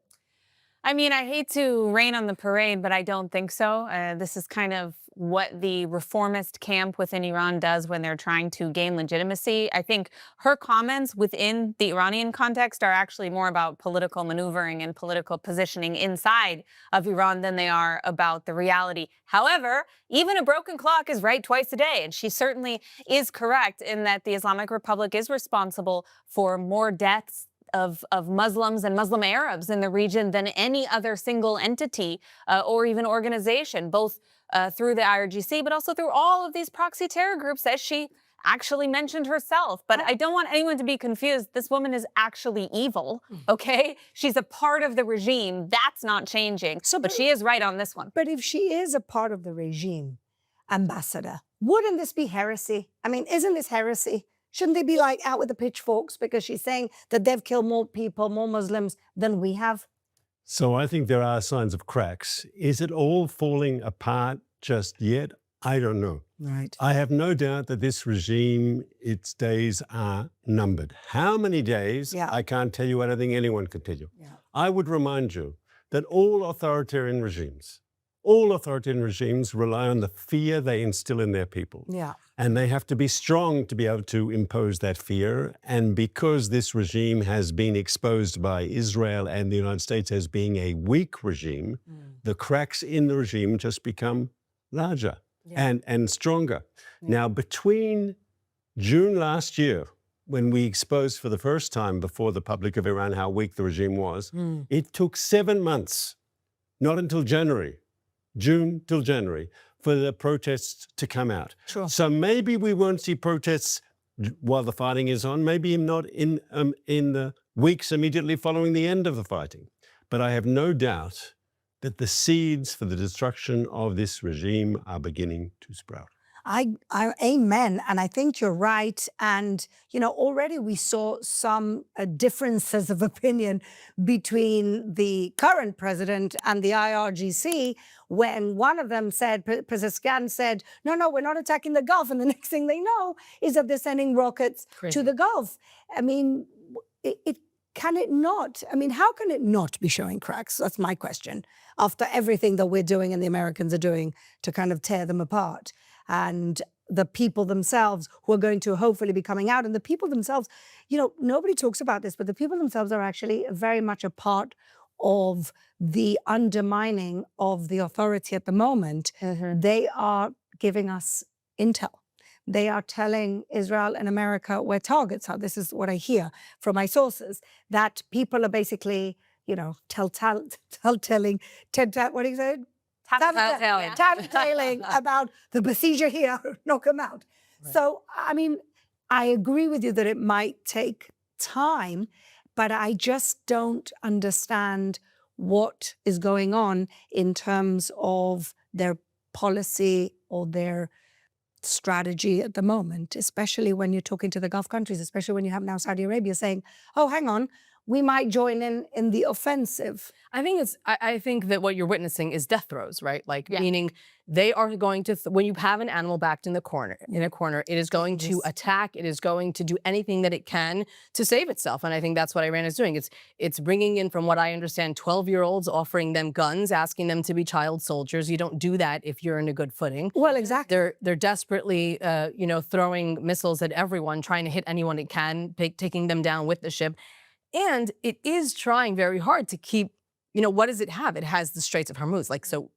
S5: I mean, I hate to rain on the parade, but I don't think so. This is kind of what the reformist camp within Iran does when they're trying to gain legitimacy. I think her comments within the Iranian context are actually more about political maneuvering and political positioning inside of Iran than they are about the reality. However, even a broken clock is right twice a day, and she certainly is correct in that the Islamic Republic is responsible for more deaths of Muslims and Muslim Arabs in the region than any other single entity or even organization, both through the IRGC, but also through all of these proxy terror groups, as she actually mentioned herself. But I don't want anyone to be confused. This woman is actually evil, okay? She's a part of the regime. That's not changing. But she is right on this one.
S7: But if she is a part of the regime, Ambassador, wouldn't this be heresy? I mean, isn't this heresy? Shouldn't they be like out with the pitchforks because she's saying that they've killed more people, more Muslims than we have?
S23: So I think there are signs of cracks. Is it all falling apart just yet? I don't know.
S7: Right.
S23: I have no doubt that this regime, its days are numbered. How many days?
S7: Yeah.
S23: I can't tell you. I don't think anyone can tell you.
S7: Yeah.
S23: I would remind you that all authoritarian regimes rely on the fear they instill in their people.
S7: Yeah.
S23: And they have to be strong to be able to impose that fear. And because this regime has been exposed by Israel and the United States as being a weak regime, the cracks in the regime just become larger and stronger. Now, between June last year, when we exposed for the first time before the public of Iran how weak the regime was, it took 7 months, not until June till January, for the protests to come out.
S7: Sure.
S23: So maybe we won't see protests while the fighting is on, maybe not in the weeks immediately following the end of the fighting. But I have no doubt that the seeds for the destruction of this regime are beginning to sprout.
S7: Amen. And I think you're right. And, already we saw some differences of opinion between the current president and the IRGC when one of them said, Pezeshkian said, no, we're not attacking the Gulf. And the next thing they know is that they're sending rockets to the Gulf. I mean, can it not? I mean, how can it not be showing cracks? That's my question. After everything that we're doing and the Americans are doing to kind of tear them apart. And the people themselves who are going to hopefully be coming out. And the people themselves, nobody talks about this, but the people themselves are actually very much a part of the undermining of the authority at the moment. They are giving us intel. They are telling Israel and America where targets are. This is what I hear from my sources, that people are basically, tattling, what do you say? Tattletaling about the besieger here, knock them out. Right. So, I mean, I agree with you that it might take time, but I just don't understand what is going on in terms of their policy or their strategy at the moment, especially when you're talking to the Gulf countries, especially when you have now Saudi Arabia saying, oh, hang on, we might join in the offensive.
S8: I think that what you're witnessing is death throes, right? Meaning they are going to, when you have an animal backed in a corner, it is going to attack. It is going to do anything that it can to save itself. And I think that's what Iran is doing. It's bringing in, from what I understand, 12-year-olds, offering them guns, asking them to be child soldiers. You don't do that if you're in a good footing.
S7: Well, exactly.
S8: They're desperately, throwing missiles at everyone, trying to hit anyone it can, taking them down with the ship. And it is trying very hard to keep, what does it have? It has the Straits of Hormuz.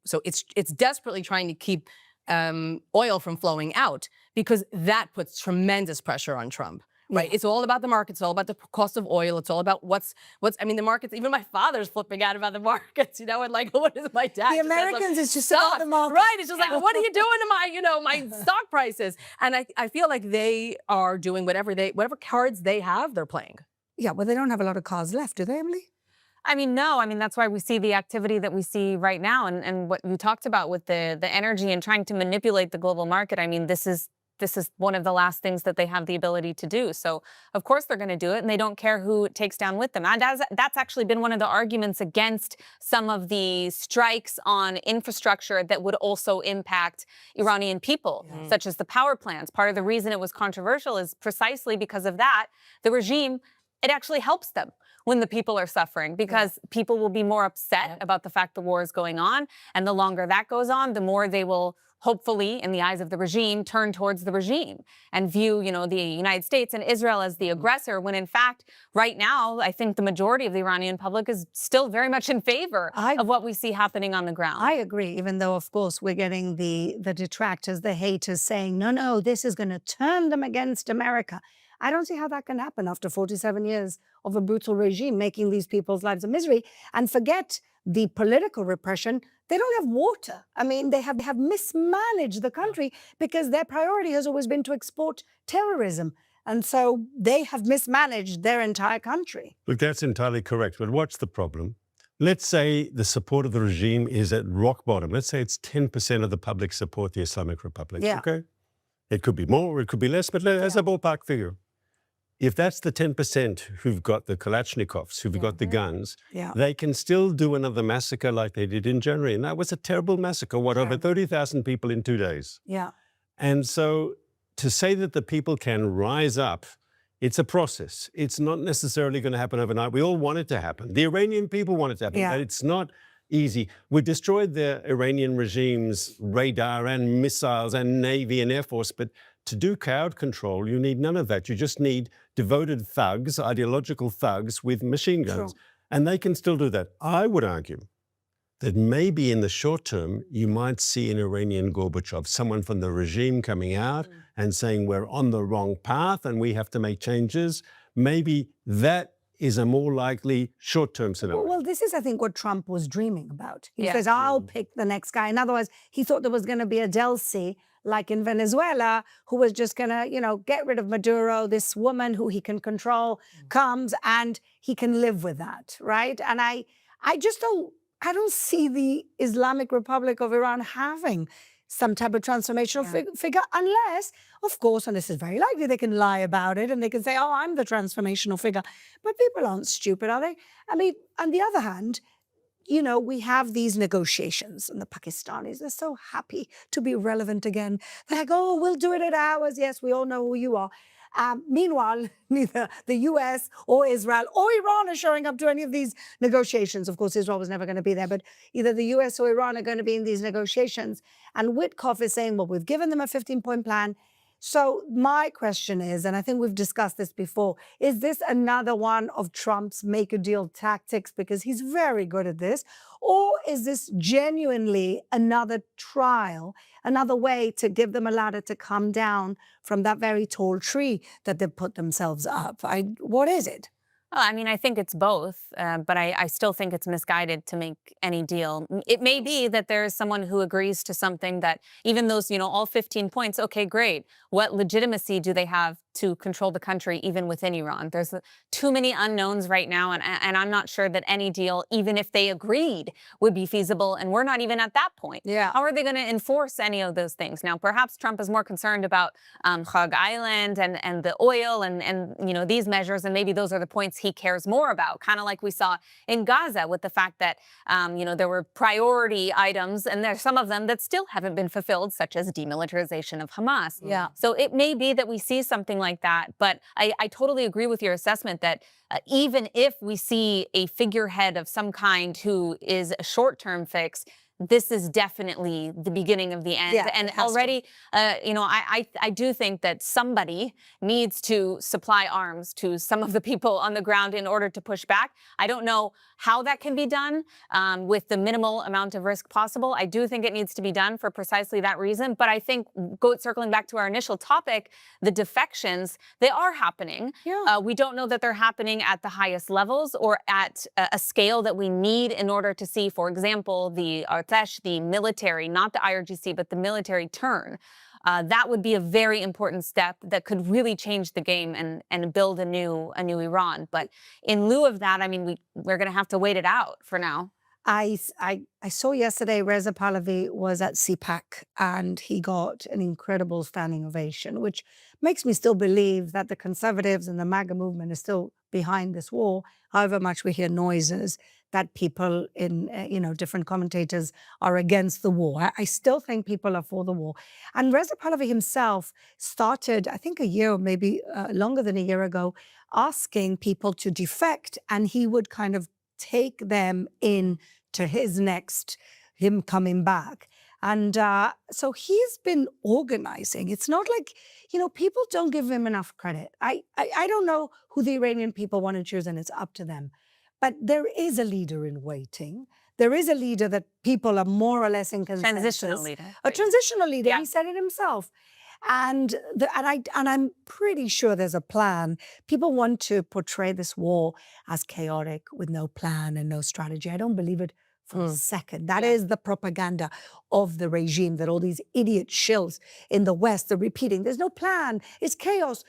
S8: So it's desperately trying to keep oil from flowing out, because that puts tremendous pressure on Trump, right? Yeah. It's all about the markets. It's all about the cost of oil. It's all about the markets. Even my father's flipping out about the markets, and what is my dad?
S7: The Americans, it's just about the market.
S8: Right. It's just what are you doing to my stock prices? And I feel like they are doing whatever cards they have, they're playing.
S7: Yeah, well, they don't have a lot of cards left, do they, Emily?
S2: No. That's why we see the activity that we see right now, and what you talked about with the energy and trying to manipulate the global market. This is one of the last things that they have the ability to do. So, of course, they're going to do it, and they don't care who it takes down with them. And that's actually been one of the arguments against some of the strikes on infrastructure that would also impact Iranian people, such as the power plants. Part of the reason it was controversial is precisely because of that. The regime, it actually helps them when the people are suffering, because people will be more upset about the fact the war is going on. And the longer that goes on, the more they will hopefully, in the eyes of the regime, turn towards the regime and view, the United States and Israel as the aggressor, when in fact, right now, I think the majority of the Iranian public is still very much in favor of what we see happening on the ground.
S7: I agree, even though, of course, we're getting the detractors, the haters saying, no, this is going to turn them against America. I don't see how that can happen after 47 years of a brutal regime making these people's lives a misery. And forget the political repression. They don't have water. They have mismanaged the country because their priority has always been to export terrorism. And so they have mismanaged their entire country.
S23: Look, that's entirely correct. But what's the problem? Let's say the support of the regime is at rock bottom. Let's say it's 10% of the public support the Islamic Republic.
S7: Yeah.
S23: Okay? It could be more, it could be less, but as a ballpark figure. If that's the 10% who've got the Kalashnikovs, who've got the guns, they can still do another massacre like they did in January. And that was a terrible massacre, over 30,000 people in 2 days.
S7: Yeah.
S23: And so to say that the people can rise up, it's a process. It's not necessarily going to happen overnight. We all want it to happen. The Iranian people want it to happen, but it's not easy. We destroyed the Iranian regime's radar and missiles and Navy and Air Force, but to do crowd control, you need none of that. You just need devoted thugs, ideological thugs with machine guns. True. And they can still do that. I would argue that maybe in the short term, you might see an Iranian Gorbachev, someone from the regime coming out and saying we're on the wrong path and we have to make changes. Maybe that is a more likely short-term scenario.
S7: Well, this is, I think, what Trump was dreaming about. He says, I'll pick the next guy. In other words, he thought there was going to be a Delcy, like in Venezuela, who was just going to, get rid of Maduro. This woman who he can control comes and he can live with that, right? And I just don't I don't see the Islamic Republic of Iran having some type of transformational figure unless, of course, and this is very likely, they can lie about it and they can say, oh, I'm the transformational figure. But people aren't stupid, are they? I mean, on the other hand, you know, we have these negotiations, and the Pakistanis are so happy to be relevant again. They're like, oh, we'll do it at ours. Yes, we all know who you are. Meanwhile, neither the US or Israel or Iran are showing up to any of these negotiations. Of course, Israel was never going to be there, but either the US or Iran are going to be in these negotiations. And Witkoff is saying, well, we've given them a 15-point plan. So my question is, and I think we've discussed this before, is this another one of Trump's make a deal tactics because he's very good at this? Or is this genuinely another trial, another way to give them a ladder to come down from that very tall tree that they've put themselves up? What is it?
S2: Well, I mean, I think it's both, but I still think it's misguided to make any deal. It may be that there is someone who agrees to something that even those, you know, all 15 points, okay, great. What legitimacy do they have to control the country even within Iran? There's too many unknowns right now, and I'm not sure that any deal, even if they agreed, would be feasible, and we're not even at that point.
S7: Yeah.
S2: How are they going to enforce any of those things? Now, perhaps Trump is more concerned about Hog Island and the oil and you know, these measures, and maybe those are the points he cares more about, kind of like we saw in Gaza with the fact that, you know, there were priority items, and there's some of them that still haven't been fulfilled, such as demilitarization of Hamas.
S7: Yeah.
S2: So it may be that we see something like that, but I totally agree with your assessment that even if we see a figurehead of some kind who is a short-term fix, this is definitely the beginning of the end.
S7: Yeah,
S2: and
S7: it has
S2: already, you know, I do think that somebody needs to supply arms to some of the people on the ground in order to push back. I don't know how that can be done with the minimal amount of risk possible. I do think it needs to be done for precisely that reason. But I think, circling back to our initial topic, the defections, they are happening.
S7: Yeah.
S2: We don't know that they're happening at the highest levels or at a scale that we need in order to see, for example, the military, not the IRGC, but the military turn. That would be a very important step that could really change the game and build a new Iran. But in lieu of that, I mean, we're going to have to wait it out for now.
S7: I saw yesterday Reza Pahlavi was at CPAC and he got an incredible standing ovation, which makes me still believe that the conservatives and the MAGA movement is still behind this war, however much we hear noises that people in, you know, different commentators are against the war. I still think people are for the war. And Reza Pahlavi himself started, I think a year or maybe longer than a year ago, asking people to defect, and he would kind of take them in to his next, him coming back. And so he's been organizing. It's not like, you know, people don't give him enough credit. I don't know who the Iranian people want to choose, and it's up to them. But there is a leader in waiting. There is a leader that people are more or less in consensus.
S2: Transitional leader.
S7: A transitional leader.
S2: Yeah.
S7: He said it himself. And I'm pretty sure there's a plan. People want to portray this war as chaotic with no plan and no strategy. I don't believe it for a second. That is the propaganda of the regime that all these idiot shills in the West are repeating. There's no plan. It's chaos.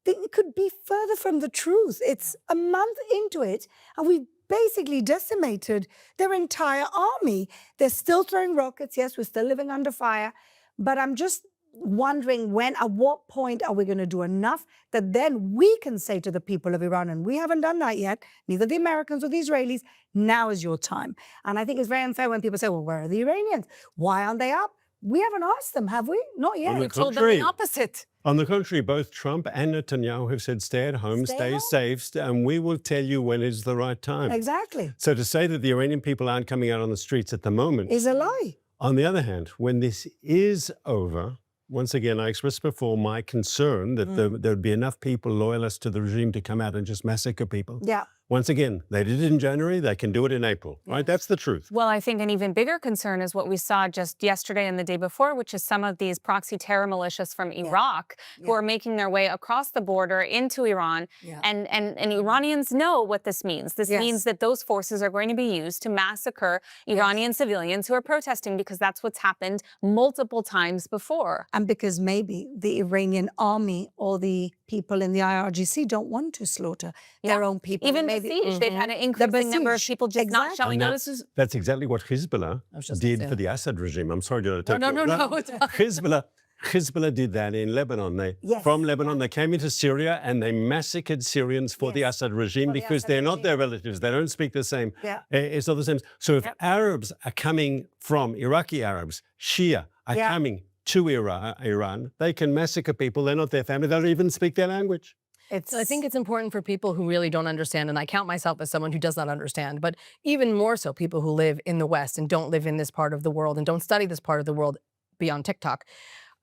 S7: It could be further from the truth. It's a month into it, and we've basically decimated their entire army. They're still throwing rockets. Yes, we're still living under fire. But I'm just wondering at what point are we going to do enough that then we can say to the people of Iran, and we haven't done that yet, neither the Americans or the Israelis, now is your time. And I think it's very unfair when people say, well, where are the Iranians? Why aren't they up? We haven't asked them, have we? Not yet.
S23: On the
S7: Told them
S23: contrary.
S7: the opposite.
S23: On the contrary, both Trump and Netanyahu have said, stay at home, stay safe, and we will tell you when is the right time.
S7: Exactly.
S23: So to say that the Iranian people aren't coming out on the streets at the moment
S7: is a lie.
S23: On the other hand, when this is over, once again, I expressed before my concern that there would be enough people loyalists to the regime to come out and just massacre people.
S7: Yeah.
S23: Once again, they did it in January, they can do it in April, right? That's the truth.
S2: Well, I think an even bigger concern is what we saw just yesterday and the day before, which is some of these proxy terror militias from Iraq who are making their way across the border into Iran. And Iranians know what this means. This means that those forces are going to be used to massacre Iranian civilians who are protesting, because that's what's happened multiple times before.
S7: And because maybe the Iranian army or the people in the IRGC don't want to slaughter their own people.
S2: Even besieged. They've had an increasing number of people just not showing up.
S23: That's exactly what Hezbollah did for the Assad regime. I'm sorry to take
S8: No.
S23: Hezbollah did that in Lebanon. From Lebanon, they came into Syria and they massacred Syrians for the Assad regime because they're not their relatives. They don't speak the same. It's not the same. So if Arabs are coming from, Iraqi Arabs, Shia, are coming to Iran, they can massacre people. They're not their family. They don't even speak their language.
S8: I think it's important for people who really don't understand, and I count myself as someone who does not understand, but even more so people who live in the West and don't live in this part of the world and don't study this part of the world beyond TikTok,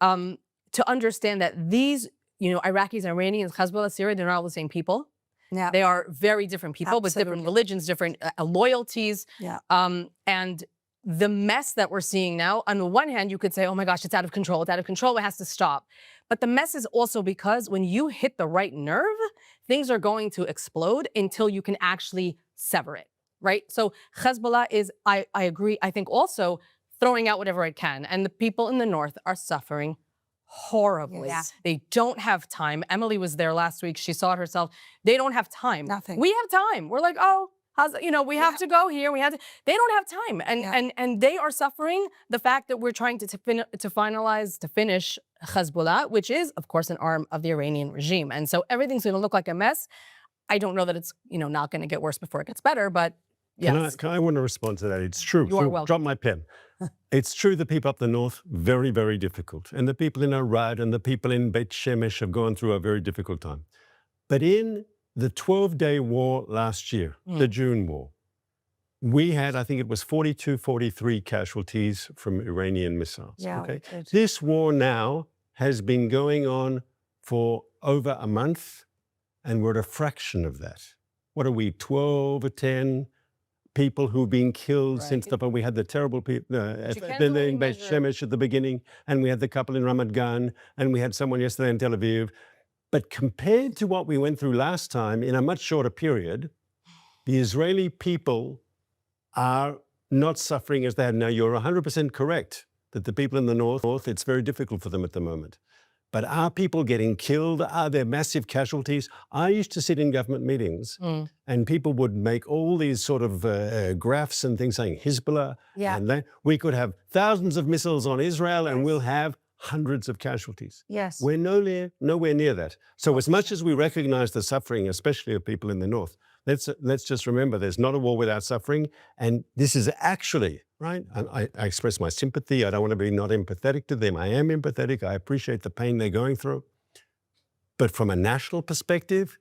S8: to understand that these, Iraqis, Iranians, Hezbollah, Syria, they're not all the same people.
S7: Yeah.
S8: They are very different people with different religions, different loyalties.
S7: Yeah.
S8: And the mess that we're seeing now, on the one hand, you could say, oh my gosh, it's out of control. It's out of control. It has to stop. But the mess is also because when you hit the right nerve, things are going to explode until you can actually sever it, right? So Hezbollah is, I agree, I think also throwing out whatever it can. And the people in the north are suffering horribly.
S7: Yeah.
S8: They don't have time. Emily was there last week. She saw it herself. They don't have time.
S7: Nothing.
S8: We have time. We're like, oh, we have to go here. They don't have time. And they are suffering the fact that we're trying to finish Hezbollah, which is, of course, an arm of the Iranian regime. And so everything's going to look like a mess. I don't know that it's, not going to get worse before it gets better, but yes.
S23: I want to respond to that. It's true.
S8: You are welcome.
S23: Drop my pen. It's true the people up the north, very, very difficult. And the people in Arad and the people in Beit Shemesh have gone through a very difficult time. But in the 12-day war last year, the June war, we had, I think it was 42, 43 casualties from Iranian missiles.
S7: Yeah,
S23: okay?
S7: we did.
S23: This war now has been going on for over a month, and we're at a fraction of that. What are we, 12 or 10 people who've been killed since we had the terrible people in Beit Shemesh at the beginning, and we had the couple in Ramat Gan, and we had someone yesterday in Tel Aviv. But compared to what we went through last time, in a much shorter period, the Israeli people are not suffering as they had. Now, you're 100% correct that the people in the north, it's very difficult for them at the moment. But are people getting killed? Are there massive casualties? I used to sit in government meetings and people would make all these sort of graphs and things saying Hezbollah.
S7: Yeah.
S23: And we could have thousands of missiles on Israel and we'll have hundreds of casualties.
S7: Yes.
S23: We're nowhere near that. So as much as we recognize the suffering, especially of people in the north, let's just remember there's not a war without suffering. And this is actually, right? And I express my sympathy. I don't want to be not empathetic to them. I am empathetic. I appreciate the pain they're going through. But from a national perspective,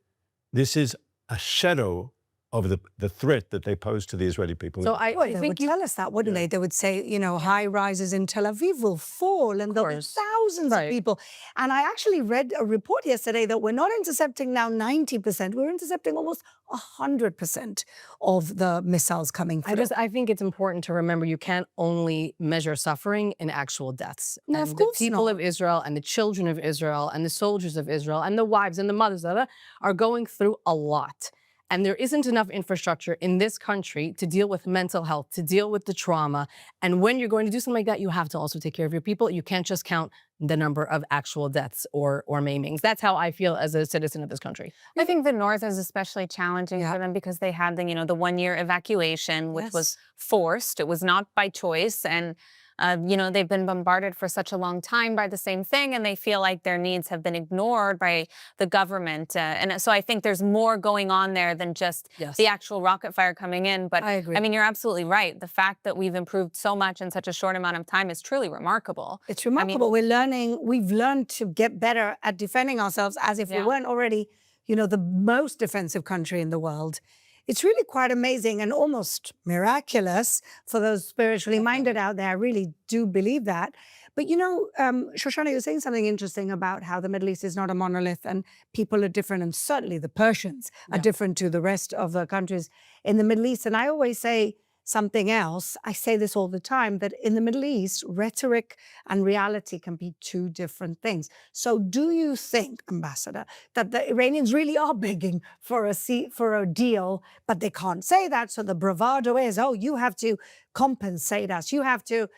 S23: this is a shadow of the threat that they pose to the Israeli people.
S8: So
S7: They would tell us that, wouldn't they? They would say, high rises in Tel Aviv will fall and there'll be thousands of people. And I actually read a report yesterday that we're not intercepting now 90%, we're intercepting almost 100% of the missiles coming through.
S8: I think it's important to remember you can't only measure suffering in actual deaths.
S7: No,
S8: and
S7: of course
S8: the people
S7: not.
S8: of Israel and the children of Israel and the soldiers of Israel and the wives and the mothers are going through a lot. And there isn't enough infrastructure in this country to deal with mental health, to deal with the trauma. And when you're going to do something like that, you have to also take care of your people. You can't just count the number of actual deaths or maimings. That's how I feel as a citizen of this country.
S2: I think the North is especially challenging for them because they had the 1-year evacuation, which was forced. It was not by choice. And they've been bombarded for such a long time by the same thing, and they feel like their needs have been ignored by the government. And so I think there's more going on there than just the actual rocket fire coming in. But
S7: I agree.
S2: I mean, you're absolutely right. The fact that we've improved so much in such a short amount of time is truly remarkable.
S7: It's remarkable. We've learned to get better at defending ourselves as if we weren't already, the most defensive country in the world. It's really quite amazing and almost miraculous for those spiritually minded out there. I really do believe that. But Shoshana, you're saying something interesting about how the Middle East is not a monolith and people are different, and certainly the Persians are different to the rest of the countries in the Middle East. And I always say something else. I say this all the time, that in the Middle East, rhetoric and reality can be two different things. So do you think, Ambassador, that the Iranians really are begging for a deal, but they can't say that? So the bravado is, you have to compensate us. You have to,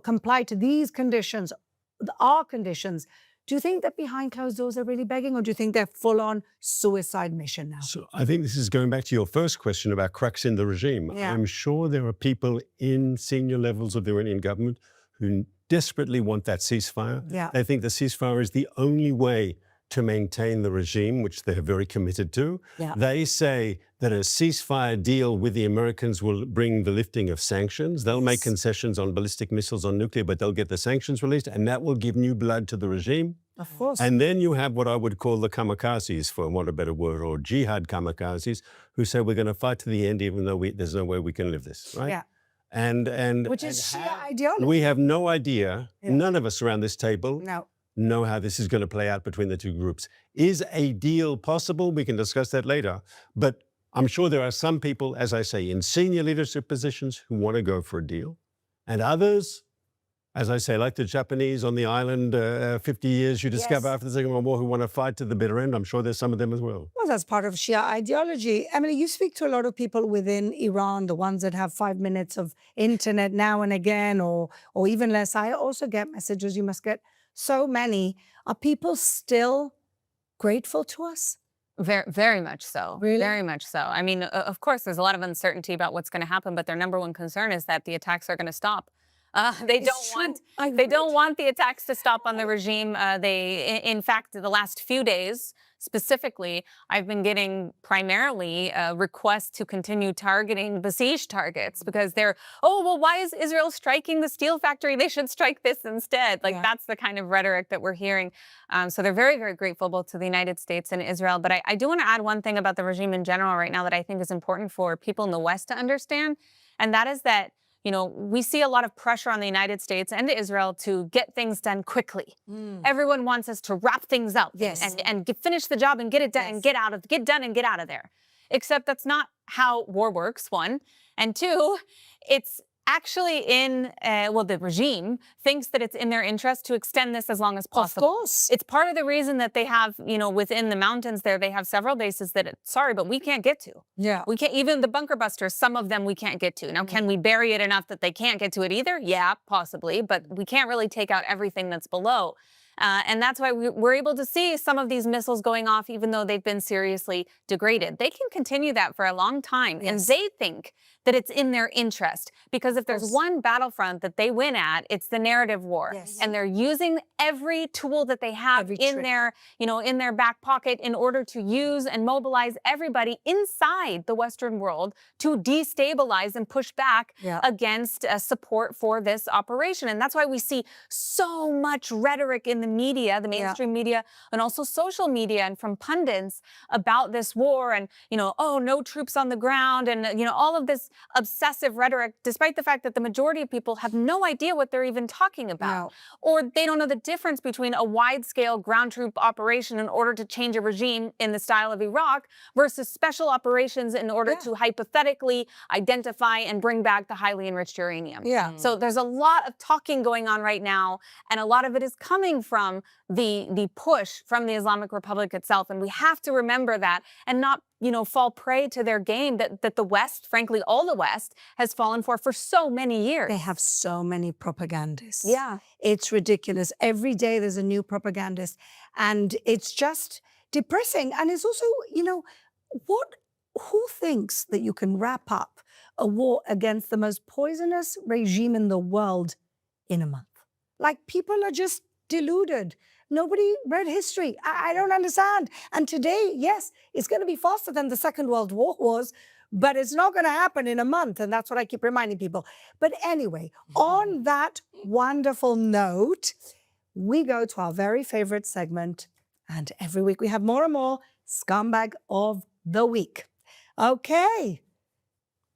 S7: comply to these conditions, our conditions. Do you think that behind closed doors they're really begging, or do you think they're full-on suicide mission now?
S23: So I think this is going back to your first question about cracks in the regime.
S7: Yeah.
S23: I'm sure there are people in senior levels of the Iranian government who desperately want that ceasefire.
S7: Yeah.
S23: They think the ceasefire is the only way to maintain the regime, which they're very committed to.
S7: Yeah.
S23: They say that a ceasefire deal with the Americans will bring the lifting of sanctions. They'll make concessions on ballistic missiles, on nuclear, but they'll get the sanctions released, and that will give new blood to the regime.
S7: Of course.
S23: And then you have what I would call the kamikazes, for want of a better word, or jihad kamikazes, who say we're going to fight to the end, even though there's no way we can live this, right?
S7: Yeah.
S23: And
S7: Which is Shia ideology.
S23: we have no idea, none of us around this table
S7: No.
S23: know how this is going to play out between the two groups. Is a deal possible? We can discuss that later. But I'm sure there are some people, as I say, in senior leadership positions who want to go for a deal. And others, as I say, like the Japanese on the island 50 years you discover after the Second World War, who want to fight to the bitter end. I'm sure there's some of them as well.
S7: Well, that's part of Shia ideology. Emily, you speak to a lot of people within Iran, the ones that have 5 minutes of internet now and again, or even less. I also get messages, you must get so many. Are people still grateful to us?
S5: Very, very much so.
S7: Really?
S5: Very much so. I mean, of course, there's a lot of uncertainty about what's going to happen, but their number one concern is that the attacks are going to stop. They don't want the attacks to stop on the regime. In fact, the last few days, specifically, I've been getting primarily requests to continue targeting besieged targets because why is Israel striking the steel factory? They should strike this instead. That's the kind of rhetoric that we're hearing. So they're very, very grateful both to the United States and Israel. But I do want to add one thing about the regime in general right now that I think is important for people in the West to understand, and that is that we see a lot of pressure on the United States and Israel to get things done quickly. Everyone wants us to wrap things up and finish the job and get it done and get done and get out of there. Except that's not how war works, one. And two, it's actually the regime thinks that it's in their interest to extend this as long as possible.
S7: Of course.
S5: It's part of the reason that they have, within the mountains there, they have several bases that, but we can't get to.
S7: Yeah.
S5: We can't, even the bunker busters, some of them we can't get to. Now, can we bury it enough that they can't get to it either? Yeah, possibly, but we can't really take out everything that's below. And that's why we're able to see some of these missiles going off, even though they've been seriously degraded. They can continue that for a long time, and they think that it's in their interest. Because if there's one battlefront that they win at, it's the narrative war. And they're using every tool that they have in their back pocket in order to use and mobilize everybody inside the Western world to destabilize and push back against support for this operation. And that's why we see so much rhetoric in the media, the mainstream media, and also social media and from pundits about this war and, no troops on the ground and, all of this obsessive rhetoric, despite the fact that the majority of people have no idea what they're even talking about. Or they don't know the difference between a wide-scale ground troop operation in order to change a regime in the style of Iraq versus special operations in order to hypothetically identify and bring back the highly enriched uranium. So there's a lot of talking going on right now, and a lot of it is coming from the push from the Islamic Republic itself. And we have to remember that and not fall prey to their game that the West, frankly, all the West, has fallen for so many years.
S7: They have so many propagandists.
S5: Yeah.
S7: It's ridiculous. Every day there's a new propagandist. And it's just depressing. And it's also, who thinks that you can wrap up a war against the most poisonous regime in the world in a month? People are just deluded. Nobody read history. I don't understand. And today, yes, it's going to be faster than the Second World War was, but it's not going to happen in a month. And that's what I keep reminding people. But anyway, on that wonderful note, we go to our very favorite segment. And every week we have more and more Scumbag of the Week. Okay.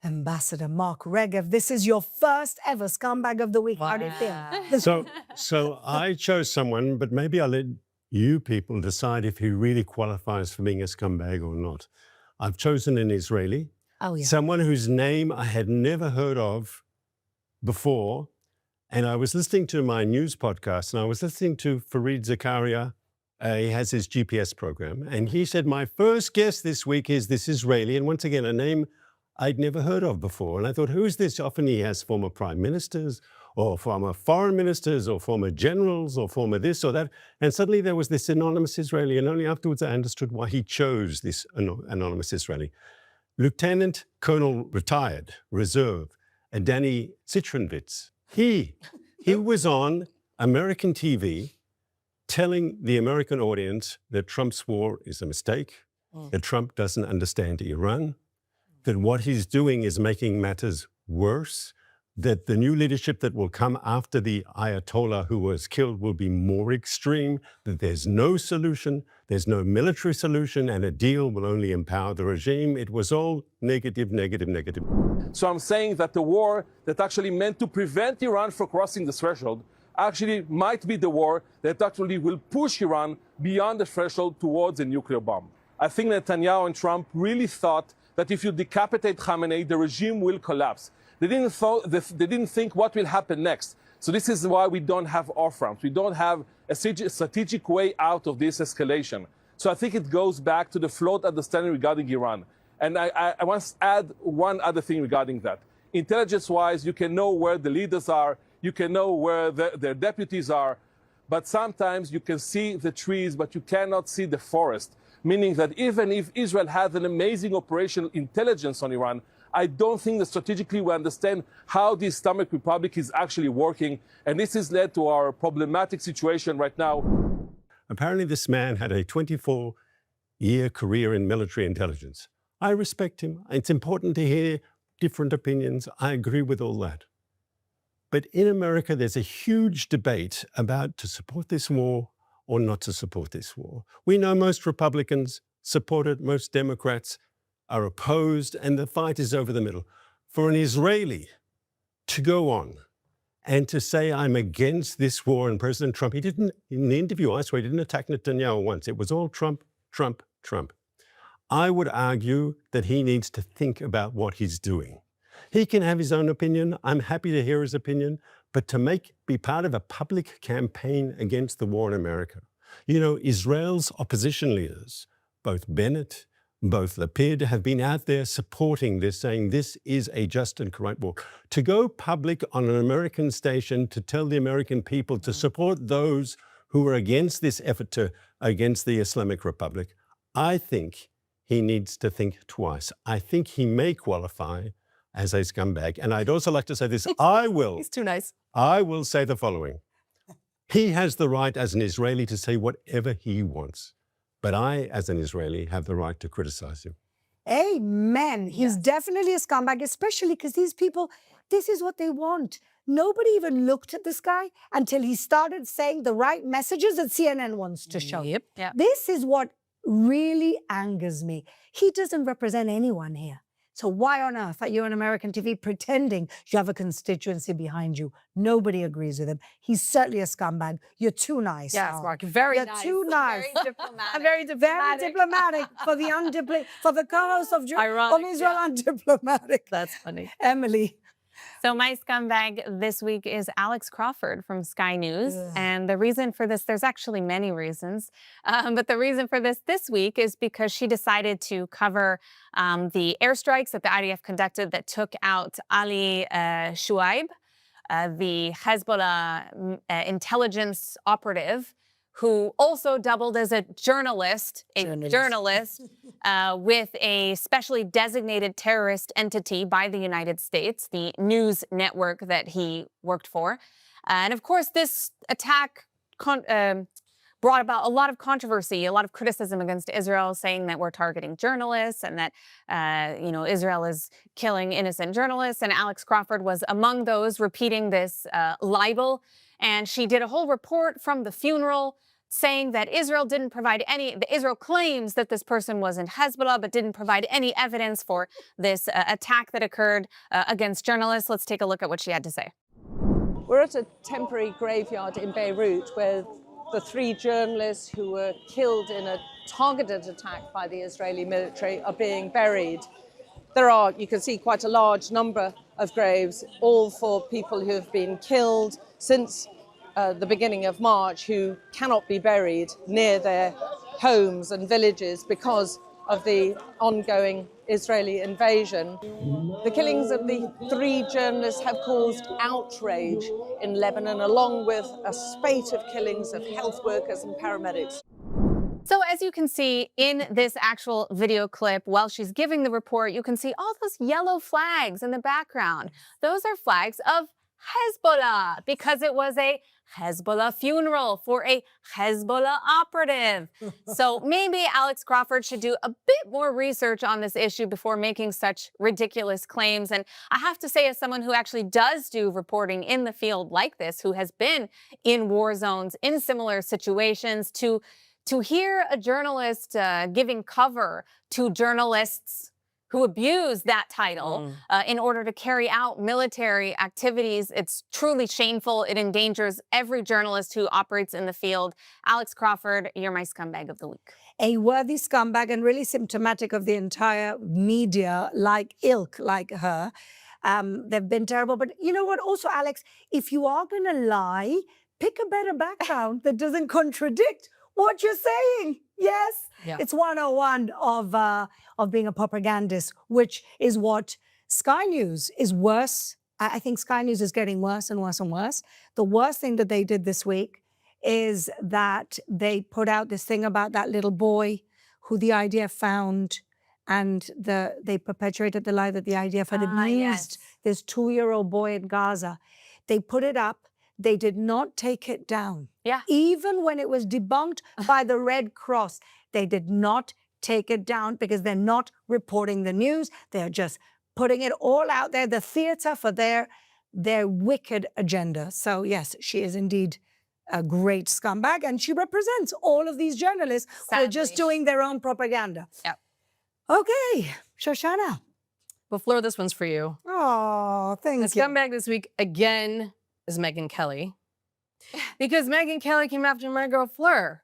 S7: Ambassador Mark Regev, this is your first ever Scumbag of the Week. How do you feel?
S23: So I chose someone, but maybe I'll let you people decide if he really qualifies for being a scumbag or not. I've chosen an Israeli, someone whose name I had never heard of before. And I was listening to my news podcast, and I was listening to Fareed Zakaria. He has his GPS program. And he said, my first guest this week is this Israeli. And once again, a name I'd never heard of before. And I thought, who is this? Often he has former prime ministers or former foreign ministers, or former generals, or former this or that. And suddenly there was this anonymous Israeli, and only afterwards I understood why he chose this anonymous Israeli. Lieutenant Colonel retired, reserve, Danny Citronwitz. He was on American TV telling the American audience that Trump's war is a mistake, that Trump doesn't understand Iran, that what he's doing is making matters worse, that the new leadership that will come after the Ayatollah who was killed will be more extreme, that there's no solution, there's no military solution, and a deal will only empower the regime. It was all negative, negative, negative.
S11: So I'm saying that the war that actually meant to prevent Iran from crossing the threshold actually might be the war that actually will push Iran beyond the threshold towards a nuclear bomb. I think Netanyahu and Trump really thought that if you decapitate Khamenei, the regime will collapse. They didn't think what will happen next. So this is why we don't have off-ramps. We don't have a strategic way out of this escalation. So I think it goes back to the flawed understanding regarding Iran. And I want to add one other thing regarding that. Intelligence-wise, you can know where the leaders are, you can know where their deputies are, but sometimes you can see the trees, but you cannot see the forest. Meaning that even if Israel has an amazing operational intelligence on Iran, I don't think that strategically we understand how the Islamic Republic is actually working. And this has led to our problematic situation right now.
S23: Apparently this man had a 24-year career in military intelligence. I respect him. It's important to hear different opinions. I agree with all that. But in America, there's a huge debate about to support this war or not to support this war. We know most Republicans support it, most Democrats are opposed, and the fight is over the middle. For an Israeli to go on and to say, I'm against this war, and President Trump, he didn't, in the interview, I swear, he didn't attack Netanyahu once. It was all Trump, Trump, Trump. I would argue that he needs to think about what he's doing. He can have his own opinion. I'm happy to hear his opinion, but to be part of a public campaign against the war in America. You know, Israel's opposition leaders, both Bennett, both Lapid, have been out there supporting this, saying this is a just and correct war. To go public on an American station to tell the American people to support those who are against this effort against the Islamic Republic, I think he needs to think twice. I think he may qualify as a scumbag. And I'd also like to say this,
S8: He's too nice.
S23: I will say the following. He has the right as an Israeli to say whatever he wants. But I, as an Israeli, have the right to criticize him.
S7: Amen. He's definitely a scumbag, especially because these people, this is what they want. Nobody even looked at this guy until he started saying the right messages that CNN wants to show.
S8: Yep.
S7: This is what really angers me. He doesn't represent anyone here. So why on earth are you on American TV pretending you have a constituency behind you? Nobody agrees with him. He's certainly a scumbag. You're too nice.
S8: Yes,
S7: Al.
S8: Mark, very
S7: You're
S8: nice.
S7: too nice.
S8: Very diplomatic.
S7: Very diplomatic for the co-host of Israel Undiplomatic.
S8: That's funny.
S7: Emily.
S5: So my scumbag this week is Alex Crawford from Sky News. And the reason for this, there's actually many reasons, but the reason for this week is because she decided to cover the airstrikes that the IDF conducted that took out Ali Shuaib, the Hezbollah intelligence operative, who also doubled as a journalist with a specially designated terrorist entity by the United States, the news network that he worked for. And of course, this attack brought about a lot of controversy, a lot of criticism against Israel, saying that we're targeting journalists and that, Israel is killing innocent journalists. And Alex Crawford was among those repeating this libel. And she did a whole report from the funeral saying that Israel claims that this person was in Hezbollah, but didn't provide any evidence for this attack that occurred against journalists. Let's take a look at what she had to say.
S12: We're at a temporary graveyard in Beirut where the 3 journalists who were killed in a targeted attack by the Israeli military are being buried. There are, you can see, quite a large number of graves, all for people who have been killed since the beginning of March, who cannot be buried near their homes and villages because of the ongoing Israeli invasion. The killings of the 3 journalists have caused outrage in Lebanon, along with a spate of killings of health workers and paramedics.
S5: So as you can see in this actual video clip, while she's giving the report, you can see all those yellow flags in the background. Those are flags of Hezbollah, because it was a Hezbollah funeral for a Hezbollah operative. So maybe Alex Crawford should do a bit more research on this issue before making such ridiculous claims. And I have to say, as someone who actually does do reporting in the field like this, who has been in war zones, in similar situations, to hear a journalist giving cover to journalists who abuse that title in order to carry out military activities, it's truly shameful. It endangers every journalist who operates in the field. Alex Crawford, you're my scumbag of the week.
S7: A worthy scumbag and really symptomatic of the entire media, ilk like her. They've been terrible. But you know what? Also, Alex, if you are going to lie, pick a better background that doesn't contradict what you're saying. Yes,
S8: Yeah.
S7: It's 101 of being a propagandist, which is what Sky News is worse. I think Sky News is getting worse and worse and worse. The worst thing that they did this week is that they put out this thing about that little boy who the IDF found, and they perpetuated the lie that the IDF had abused this 2-year-old boy in Gaza. They put it up. They did not take it down.
S5: Yeah.
S7: Even when it was debunked by the Red Cross, they did not take it down because they're not reporting the news. They're just putting it all out there, the theater for their wicked agenda. So yes, she is indeed a great scumbag, and she represents all of these journalists who are just doing their own propaganda.
S5: Yep.
S7: Okay, Shoshana.
S8: Well, Fleur, this one's for you.
S7: Oh, thank you.
S8: The scumbag this week, again, is Megyn Kelly. Because Megyn Kelly came after my girl Fleur.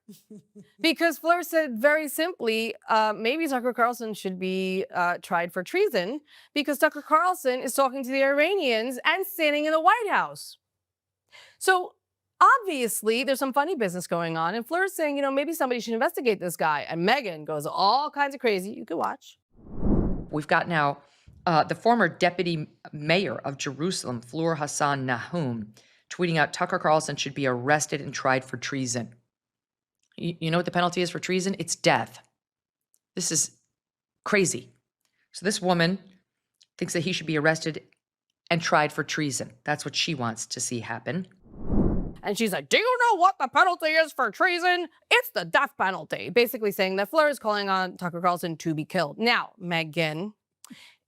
S8: Because Fleur said very simply, maybe Tucker Carlson should be tried for treason because Tucker Carlson is talking to the Iranians and standing in the White House. So obviously there's some funny business going on, and Fleur's saying, maybe somebody should investigate this guy. And Megyn goes all kinds of crazy. You can watch.
S13: We've got now the former deputy mayor of Jerusalem, Fleur Hassan Nahum, tweeting out Tucker Carlson should be arrested and tried for treason. You know what the penalty is for treason? It's death. This is crazy. So this woman thinks that he should be arrested and tried for treason. That's what she wants to see happen.
S8: And she's like, do you know what the penalty is for treason? It's the death penalty. Basically saying that Fleur is calling on Tucker Carlson to be killed. Now, Megyn,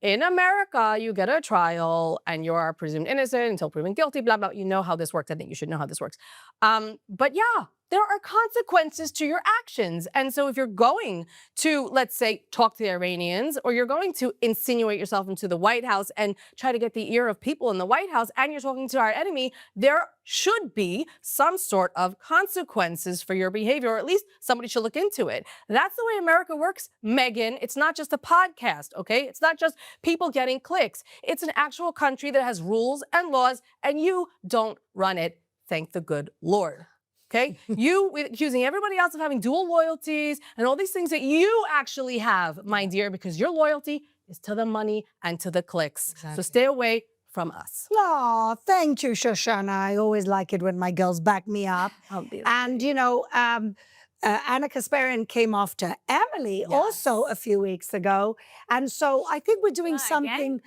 S8: in America, you get a trial and you are presumed innocent until proven guilty, blah, blah. You know how this works. I think you should know how this works. But yeah, there are consequences to your actions. And so if you're going to, let's say, talk to the Iranians, or you're going to insinuate yourself into the White House and try to get the ear of people in the White House, and you're talking to our enemy, there should be some sort of consequences for your behavior, or at least somebody should look into it. That's the way America works, Megyn. It's not just a podcast, okay? It's not just people getting clicks. It's an actual country that has rules and laws, and you don't run it, thank the good Lord. Okay, you accusing everybody else of having dual loyalties and all these things that you actually have, my dear, because your loyalty is to the money and to the clicks.
S7: Exactly.
S8: So stay away from us.
S7: Oh, thank you, Shoshana. I always like it when my girls back me up. And, Anna Kasparian came after Emily also a few weeks ago. And so I think we're doing something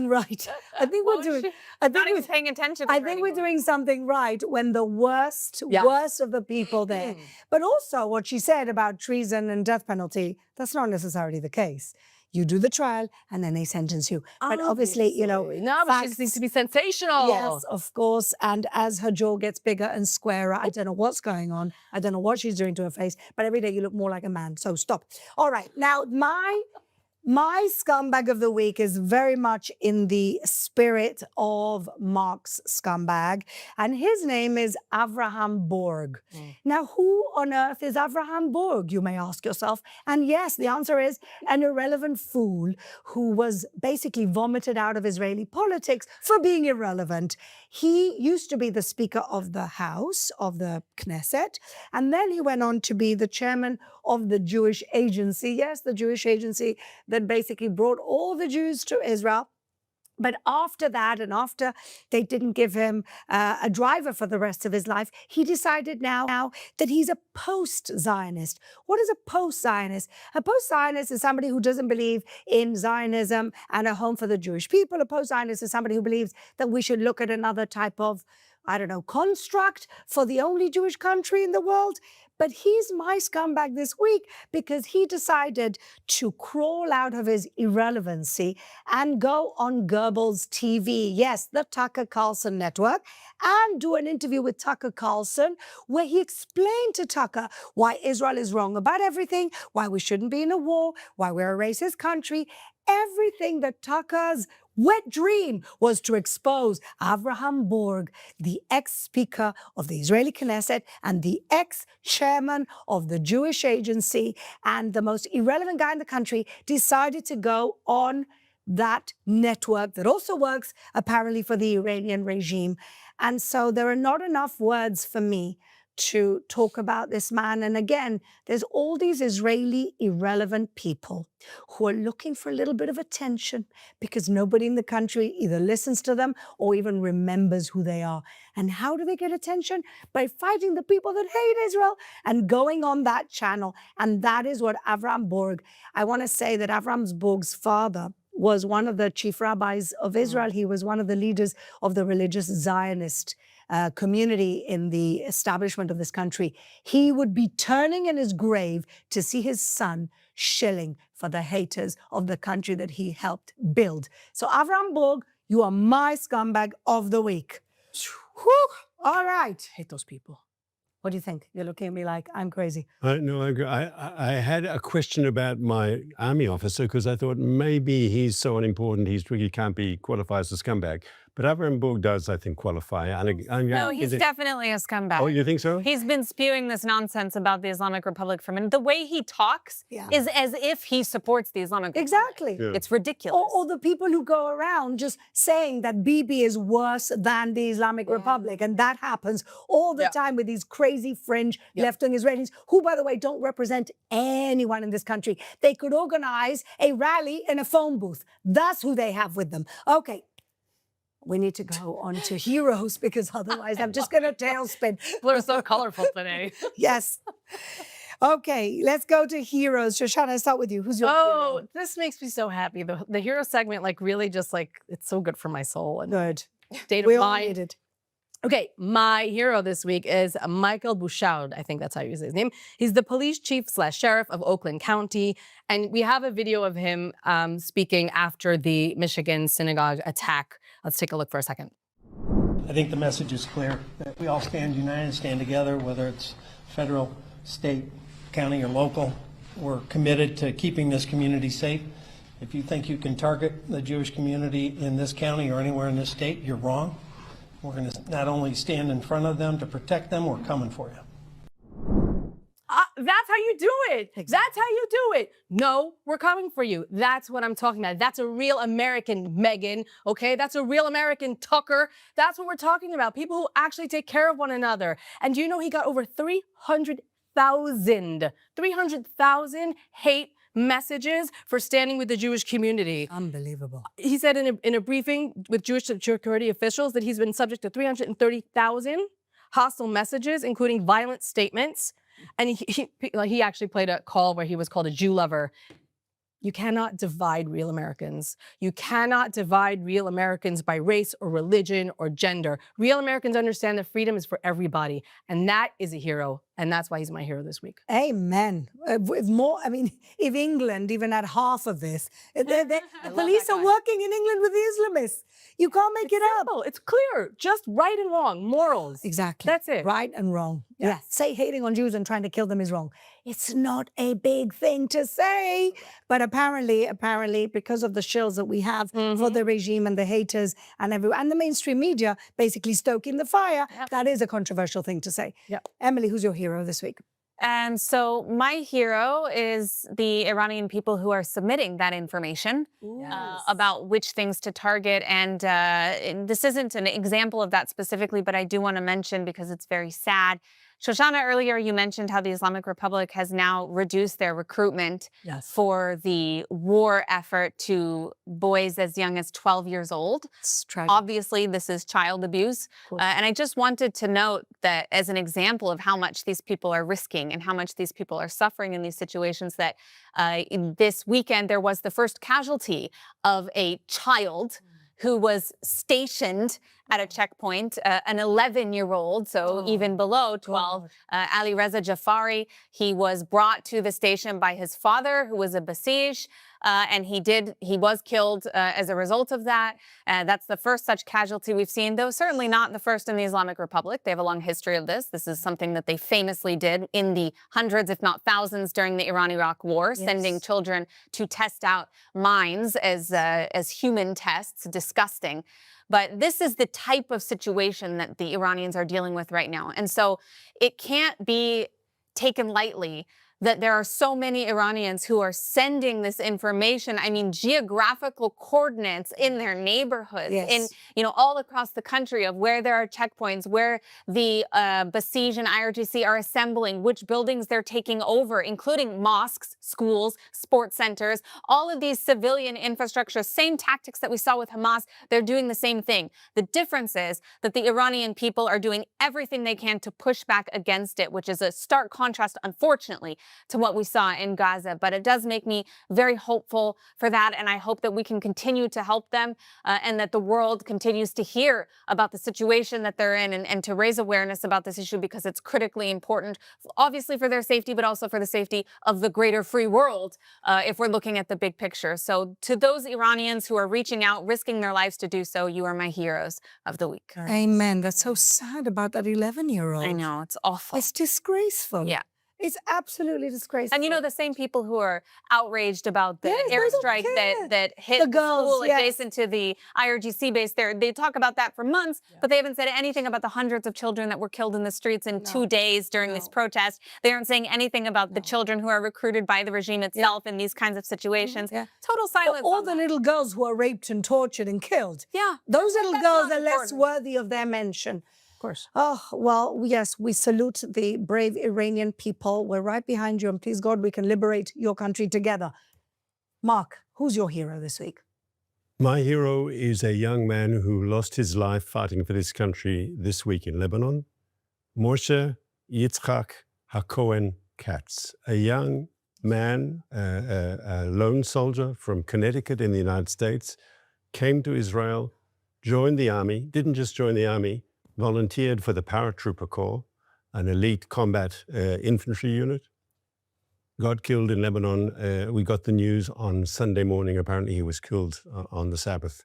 S7: right. I think we're doing,
S5: Not even paying attention.
S7: I think we're doing something right when the worst of the people there. But also what she said about treason and death penalty, that's not necessarily the case. You do the trial and then they sentence you. But obviously,
S8: no, but she just needs to be sensational.
S7: Yes, of course. And as her jaw gets bigger and squarer, I don't know what's going on. I don't know what she's doing to her face, but every day you look more like a man. So stop. All right. Now, My scumbag of the week is very much in the spirit of Mark's scumbag, and his name is Avraham Borg. Now, who on earth is Avraham Borg, you may ask yourself? And yes, the answer is an irrelevant fool who was basically vomited out of Israeli politics for being irrelevant. He used to be the Speaker of the House, of the Knesset, and then he went on to be the chairman of the Jewish Agency. Yes, the Jewish Agency that basically brought all the Jews to Israel. But after that, and after they didn't give him a driver for the rest of his life, he decided now that he's a post-Zionist. What is a post-Zionist? A post-Zionist is somebody who doesn't believe in Zionism and a home for the Jewish people. A post-Zionist is somebody who believes that we should look at another type of, I don't know, construct for the only Jewish country in the world. But he's my scumbag this week because he decided to crawl out of his irrelevancy and go on Goebbels TV, yes, the Tucker Carlson network, and do an interview with Tucker Carlson where he explained to Tucker why Israel is wrong about everything, why we shouldn't be in a war, why we're a racist country. Everything that Tucker's wet dream was to expose Avraham Borg, the ex-speaker of the Israeli Knesset and the ex-chairman of the Jewish Agency and the most irrelevant guy in the country, decided to go on that network that also works apparently for the Iranian regime. And so there are not enough words for me to talk about this man. And again, there's all these Israeli irrelevant people who are looking for a little bit of attention because nobody in the country either listens to them or even remembers who they are. And how do they get attention? By fighting the people that hate Israel and going on that channel. And that is what Avraham Borg, I want to say that Avraham Borg's father was one of the chief rabbis of Israel. He was one of the leaders of the religious Zionist community in the establishment of this country. He would be turning in his grave to see his son shilling for the haters of the country that he helped build. So Avraham Borg, you are my scumbag of the week. Whew. All right.
S8: Hate those people.
S7: What do you think? You're looking at me like I'm crazy.
S23: No, I agree. I had a question about my army officer because I thought maybe he's so unimportant he can't be qualified as a scumbag. But Avraham Borg does, I think, qualify.
S5: No, he's definitely a scumbag.
S23: Oh, you think so?
S5: He's been spewing this nonsense about the Islamic Republic for a minute. The way he talks is as if he supports the Islamic Republic.
S7: Exactly.
S23: Yeah.
S5: It's ridiculous.
S7: Or the people who go around just saying that Bibi is worse than the Islamic Republic. And that happens all the time with these crazy fringe left-wing Israelis who, by the way, don't represent anyone in this country. They could organize a rally in a phone booth. That's who they have with them. Okay. We need to go on to heroes because otherwise I'm just going to tailspin.
S8: We're so colorful today.
S7: Yes. Okay, let's go to heroes. Shoshana, I start with you. Who's your hero?
S8: This makes me so happy. The hero segment, really just it's so good for my soul. And
S7: good.
S8: State of mind. Okay, my hero this week is Michael Bouchard. I think that's how you say his name. He's the police chief/sheriff of Oakland County. And we have a video of him speaking after the Michigan synagogue attack. Let's take a look for a second.
S14: I think the message is clear that we all stand united, stand together, whether it's federal, state, county, or local. We're committed to keeping this community safe. If you think you can target the Jewish community in this county or anywhere in this state, you're wrong. We're going to not only stand in front of them to protect them, we're coming for you.
S8: That's how you do it. Exactly. That's how you do it. No, we're coming for you. That's what I'm talking about. That's a real American Meghan, okay? That's a real American Tucker. That's what we're talking about. People who actually take care of one another. And do you know he got over 300,000 hate messages for standing with the Jewish community.
S7: Unbelievable.
S8: He said in a briefing with Jewish security officials that he's been subject to 330,000 hostile messages, including violent statements. And he actually played a call where he was called a Jew lover. You cannot divide real Americans. You cannot divide real Americans by race or religion or gender. Real Americans understand that freedom is for everybody. And that is a hero And that's why he's my hero this week.
S7: Amen. With more, I mean, if England even had half of this, the police are working in England with the Islamists. You can't make it up.
S8: It's clear. Just right and wrong, morals.
S7: Exactly.
S8: That's it.
S7: Right and wrong. Yeah. Say hating on Jews and trying to kill them is wrong. It's not a big thing to say. But apparently, because of the shills that we have for the regime and the haters and the mainstream media basically stoking the fire, that is a controversial thing to say. Emily, who's your hero this week?
S2: And so my hero is the Iranian people who are submitting that information about which things to target. And this isn't an example of that specifically, but I do want to mention because it's very sad. Shoshana, earlier you mentioned how the Islamic Republic has now reduced their recruitment for the war effort to boys as young as 12 years old.
S7: It's tragic.
S2: Obviously, this is child abuse. And I just wanted to note that as an example of how much these people are risking and how much these people are suffering in these situations, that this weekend there was the first casualty of a child who was stationed at a checkpoint, an 11-year-old, so even below 12, Ali Reza Jafari. He was brought to the station by his father, who was a Basij, and he was killed as a result of that. That's the first such casualty we've seen, though certainly not the first in the Islamic Republic. They have a long history of this. This is something that they famously did in the hundreds, if not thousands, during the Iran-Iraq War, sending children to test out mines as human tests. Disgusting. But this is the type of situation that the Iranians are dealing with right now. And so it can't be taken lightly that there are so many Iranians who are sending this information. I mean, geographical coordinates in their neighborhoods, in all across the country of where there are checkpoints, where the Basij and IRGC are assembling, which buildings they're taking over, including mosques, schools, sports centers, all of these civilian infrastructure, same tactics that we saw with Hamas, they're doing the same thing. The difference is that the Iranian people are doing everything they can to push back against it, which is a stark contrast, unfortunately, to what we saw in Gaza. But it does make me very hopeful for that, and I hope that we can continue to help them and that the world continues to hear about the situation that they're in and to raise awareness about this issue, because it's critically important, obviously for their safety, but also for the safety of the greater free world if we're looking at the big picture. So to those Iranians who are reaching out, risking their lives to do so, you are my heroes of the week.
S7: Amen. That's so sad about that 11-year-old.
S2: I know, it's awful.
S7: It's disgraceful.
S2: Yeah.
S7: It's absolutely disgraceful.
S2: And you know, the same people who are outraged about the airstrike that hit
S7: the girls,
S2: school adjacent to the IRGC base there, they talk about that for months, but they haven't said anything about the hundreds of children that were killed in the streets in 2 days during this protest. They aren't saying anything about the children who are recruited by the regime itself in these kinds of situations. Total silence.
S7: All the little girls who are raped and tortured and killed. Those little girls are less worthy of their mention.
S8: Of course.
S7: Oh, well, yes, we salute the brave Iranian people. We're right behind you, and please, God, we can liberate your country together. Mark, who's your hero this week?
S23: My hero is a young man who lost his life fighting for this country this week in Lebanon. Moshe Yitzchak HaKohen Katz, a young man, a lone soldier from Connecticut in the United States, came to Israel, joined the army, didn't just join the army, volunteered for the Paratrooper Corps, an elite combat infantry unit. Got killed in Lebanon. We got the news on Sunday morning. Apparently he was killed on the Sabbath.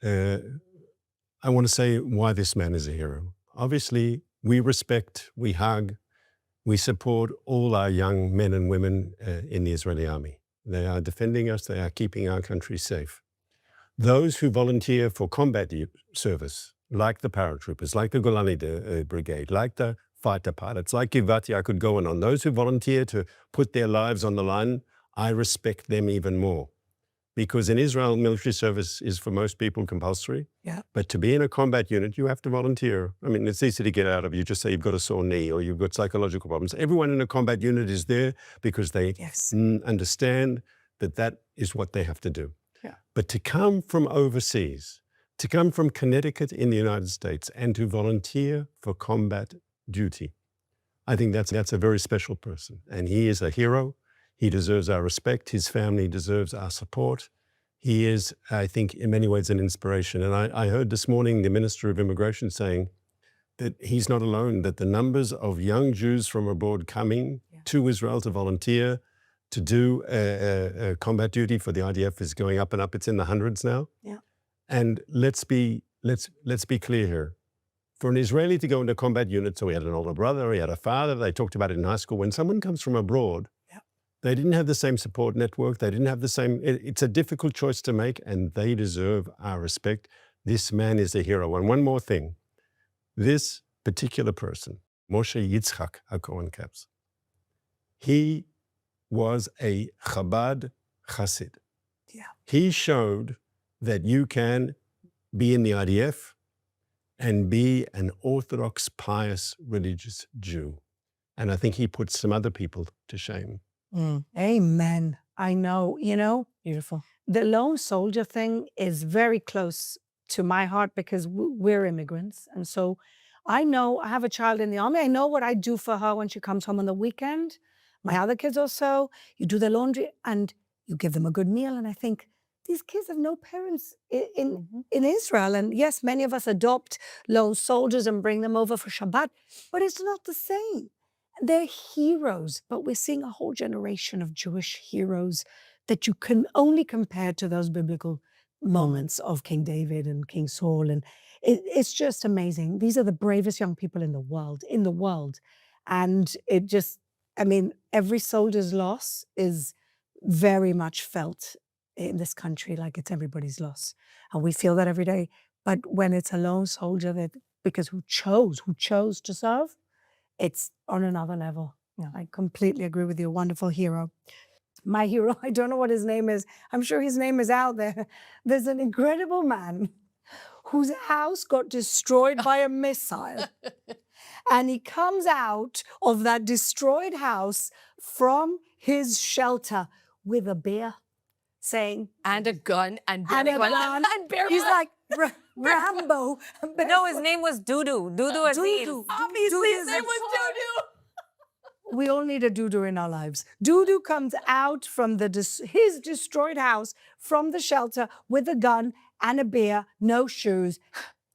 S23: I want to say why this man is a hero. Obviously, we respect, we hug, we support all our young men and women in the Israeli army. They are defending us. They are keeping our country safe. Those who volunteer for combat service, like the paratroopers, like the Golani Brigade, like the fighter pilots, like Givati, I could go on. Those who volunteer to put their lives on the line, I respect them even more. Because in Israel, military service is for most people compulsory. But to be in a combat unit, you have to volunteer. I mean, it's easy to get out of. You just say you've got a sore knee or you've got psychological problems. Everyone in a combat unit is there because they understand that that is what they have to do. But to come from overseas, to come from Connecticut in the United States and to volunteer for combat duty, I think that's a very special person. And he is a hero. He deserves our respect. His family deserves our support. He is, I think, in many ways an inspiration. And I heard this morning the Minister of Immigration saying that he's not alone, that the numbers of young Jews from abroad coming to Israel to volunteer, to do combat duty for the IDF is going up and up. It's in the hundreds now.
S7: Yeah.
S23: And let's be clear here. For an Israeli to go into a combat unit, so he had an older brother, he had a father, they talked about it in high school. When someone comes from abroad, they didn't have the same support network, they didn't have the same, it's a difficult choice to make, and they deserve our respect. This man is a hero. And one more thing, this particular person, Moshe Yitzchak HaKohen Capps, he was a Chabad Chassid.
S7: Yeah.
S23: He showed that you can be in the IDF and be an Orthodox, pious, religious Jew. And I think he put some other people to shame.
S7: Amen. I know,
S8: Beautiful.
S7: the lone soldier thing is very close to my heart because we're immigrants. And so I know I have a child in the army. I know what I do for her when she comes home on the weekend. My other kids also, you do their laundry and you give them a good meal. And I think these kids have no parents in Israel. And yes, many of us adopt lone soldiers and bring them over for Shabbat, but it's not the same. They're heroes, but we're seeing a whole generation of Jewish heroes that you can only compare to those biblical moments of King David and King Saul. And it's just amazing. These are the bravest young people in the world. And it just, every soldier's loss is very much felt in this country like it's everybody's loss. And we feel that every day. But when it's a lone soldier because who chose to serve, it's on another level. Yeah. I completely agree with you. Wonderful hero. My hero, I don't know what his name is. I'm sure his name is out there. There's an incredible man whose house got destroyed by a missile. And he comes out of that destroyed house from his shelter with a beer, saying,
S8: and a gun, and
S7: a gun. He's like Rambo.
S5: No, his name was Dudu. Dudu Aziz.
S7: Obviously, his name was Dudu. We all need a Dudu in our lives. Dudu comes out from his destroyed house from the shelter with a gun and a beer, no shoes,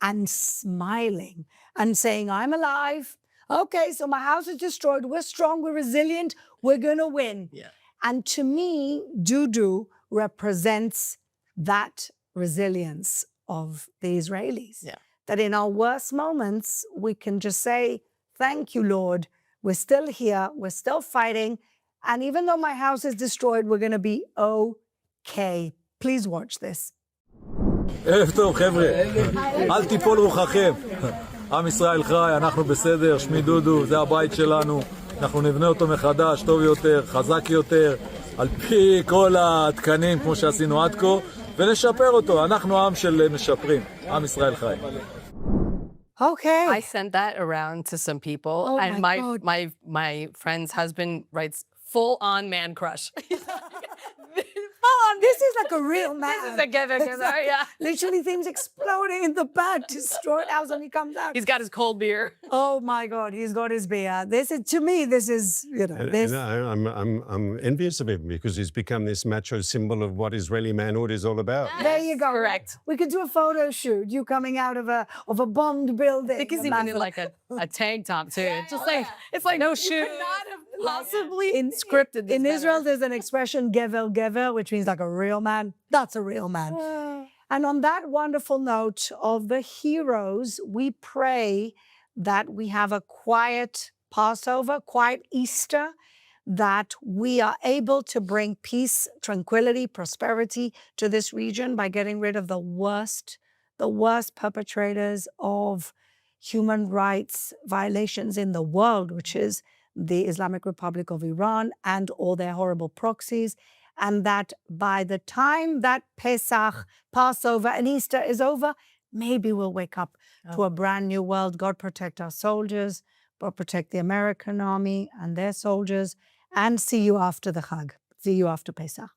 S7: and smiling and saying, I'm alive. Okay, so my house is destroyed. We're strong. We're resilient. We're going to win.
S8: Yeah.
S7: And to me, Dudu represents that resilience of the Israelis.
S8: Yeah.
S7: That in our worst moments, we can just say, thank you, Lord. We're still here. We're still fighting. And even though my house is destroyed, we're going to be okay. Please watch this.
S15: ערב טוב, חבר'ה. אל תיפול רוחכם. עם ישראל חי, אנחנו בסדר, שמי דודו, זה הבית שלנו. אנחנו נבנה אותו מחדש, טוב יותר, חזק יותר, על פי כל התקנים כמו שעשינו עד כה, ונשפר אותו. אנחנו עם של משפרים. עם ישראל חי.
S7: Okay.
S8: I sent that around to some people, and my friend's husband writes full-on man crush.
S7: This is like a real man.
S8: This is a given, yeah.
S7: Literally things exploding in the back, destroyed house when he comes out.
S8: He's got his cold beer.
S7: Oh my God, he's got his beer. To me, this is, this.
S23: I'm envious of him because he's become this macho symbol of what Israeli manhood is all about.
S7: There you go.
S8: Correct.
S7: We could do a photo shoot, you coming out of a bombed building.
S8: I think he's even in like a tank top too. It's like no shoes. Possibly scripted this
S7: in
S8: better.
S7: Israel, there's an expression, gever, which means like a real man. That's a real man. And on that wonderful note of the heroes, we pray that we have a quiet Passover, quiet Easter, that we are able to bring peace, tranquility, prosperity to this region by getting rid of the worst perpetrators of human rights violations in the world, which is the Islamic Republic of Iran and all their horrible proxies, and that by the time that Pesach, Passover, and Easter is over, maybe we'll wake up to a brand new world. God protect our soldiers, God protect the American army and their soldiers, and see you after the Chag, see you after Pesach.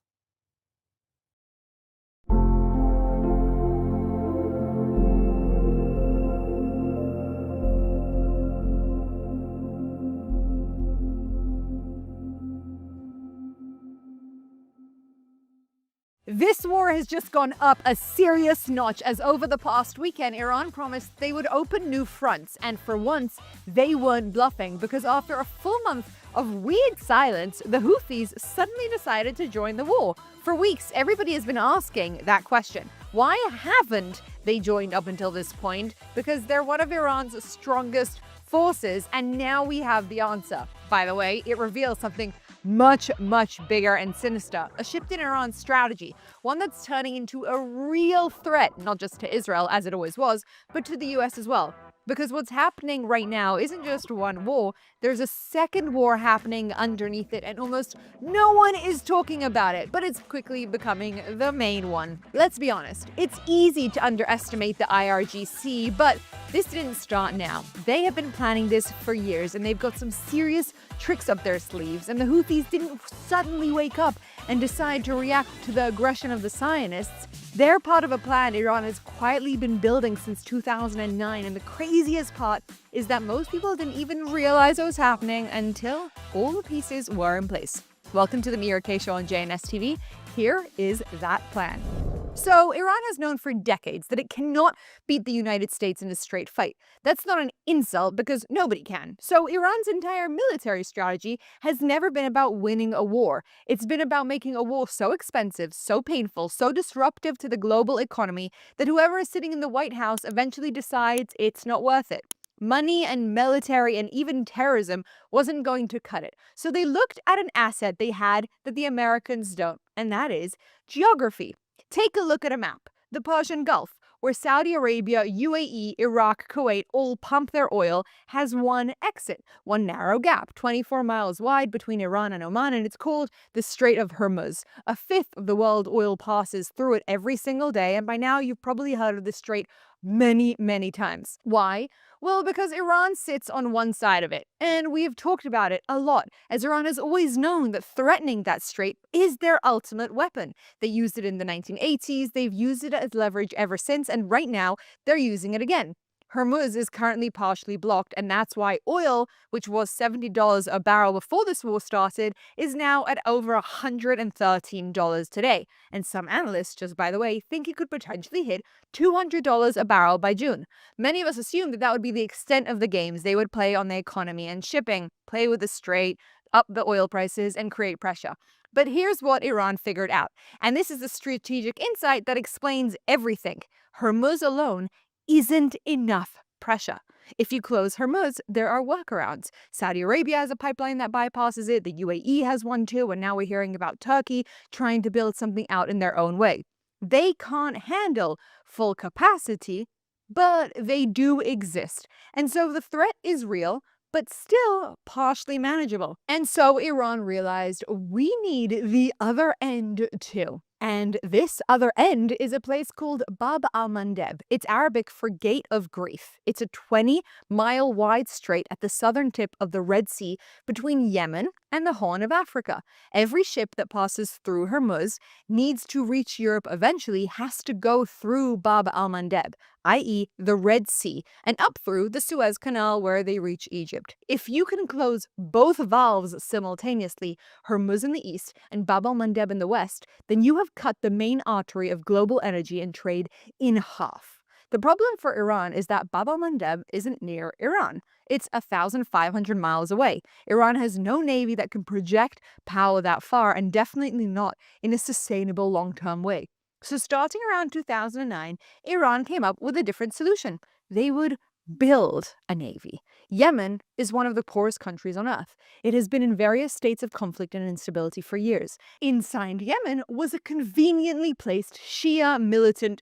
S5: This war has just gone up a serious notch as over the past weekend, Iran promised they would open new fronts. And for once, they weren't bluffing because after a full month of weird silence, the Houthis suddenly decided to join the war. For weeks, everybody has been asking that question. Why haven't they joined up until this point? Because they're one of Iran's strongest forces, and now we have the answer. By the way, it reveals something much, much bigger and sinister. A shift in Iran's strategy, one that's turning into a real threat, not just to Israel, as it always was, but to the US as well. Because what's happening right now isn't just one war, there's a second war happening underneath it, and almost no one is talking about it, but it's quickly becoming the main one. Let's be honest, it's easy to underestimate the IRGC, but this didn't start now. They have been planning this for years, and they've got some serious tricks up their sleeves, and the Houthis didn't suddenly wake up and decide to react to the aggression of the Zionists. They're part of a plan Iran has quietly been building since 2009, and the craziest part is that most people didn't even realize it was happening until all the pieces were in place. Welcome to the Mira K Show on JNS TV. Here is that plan. So, Iran has known for decades that it cannot beat the United States in a straight fight. That's not an insult because nobody can. So, Iran's entire military strategy has never been about winning a war. It's been about making a war so expensive, so painful, so disruptive to the global economy that whoever is sitting in the White House eventually decides it's not worth it. Money and military and even terrorism wasn't going to cut it. So they looked at an asset they had that the Americans don't, and that is geography. Take a look at a map. The Persian Gulf, where Saudi Arabia, UAE, Iraq, Kuwait all pump their oil, has one exit, one narrow gap, 24 miles wide between Iran and Oman, and it's called the Strait of Hormuz. A fifth of the world oil passes through it every single day, and by now you've probably heard of the strait many, many times. Why? Well, because Iran sits on one side of it, and we've talked about it a lot, as Iran has always known that threatening that strait is their ultimate weapon. They used it in the 1980s, they've used it as leverage ever since, and right now they're using it again. Hormuz is currently partially blocked, and that's why oil, which was $70 a barrel before this war started, is now at over $113 today. And some analysts, just by the way, think it could potentially hit $200 a barrel by June. Many of us assumed that that would be the extent of the games they would play on the economy and shipping, play with the strait, up the oil prices, and create pressure. But here's what Iran figured out, and this is the strategic insight that explains everything. Hormuz alone isn't enough pressure. If you close Hormuz, there are workarounds. Saudi Arabia has a pipeline that bypasses it, the UAE has one too, and now we're hearing about Turkey trying to build something out in their own way. They can't handle full capacity, but they do exist. And so the threat is real, but still partially manageable. And so Iran realized we need the other end too. And this other end is a place called Bab al-Mandeb. It's Arabic for Gate of Grief. It's a 20-mile wide strait at the southern tip of the Red Sea between Yemen and the Horn of Africa. Every ship that passes through Hormuz needs to reach Europe eventually has to go through Bab al-Mandeb, i.e. the Red Sea, and up through the Suez Canal where they reach Egypt. If you can close both valves simultaneously, Hormuz in the east and Bab al-Mandeb in the west, then you have cut the main artery of global energy and trade in half. The problem for Iran is that Bab al-Mandeb isn't near Iran. It's 1,500 miles away. Iran has no navy that can project power that far, and definitely not in a sustainable long-term way. So starting around 2009, Iran came up with a different solution. They would build a navy. Yemen is one of the poorest countries on earth. It has been in various states of conflict and instability for years. Inside Yemen was a conveniently placed Shia militant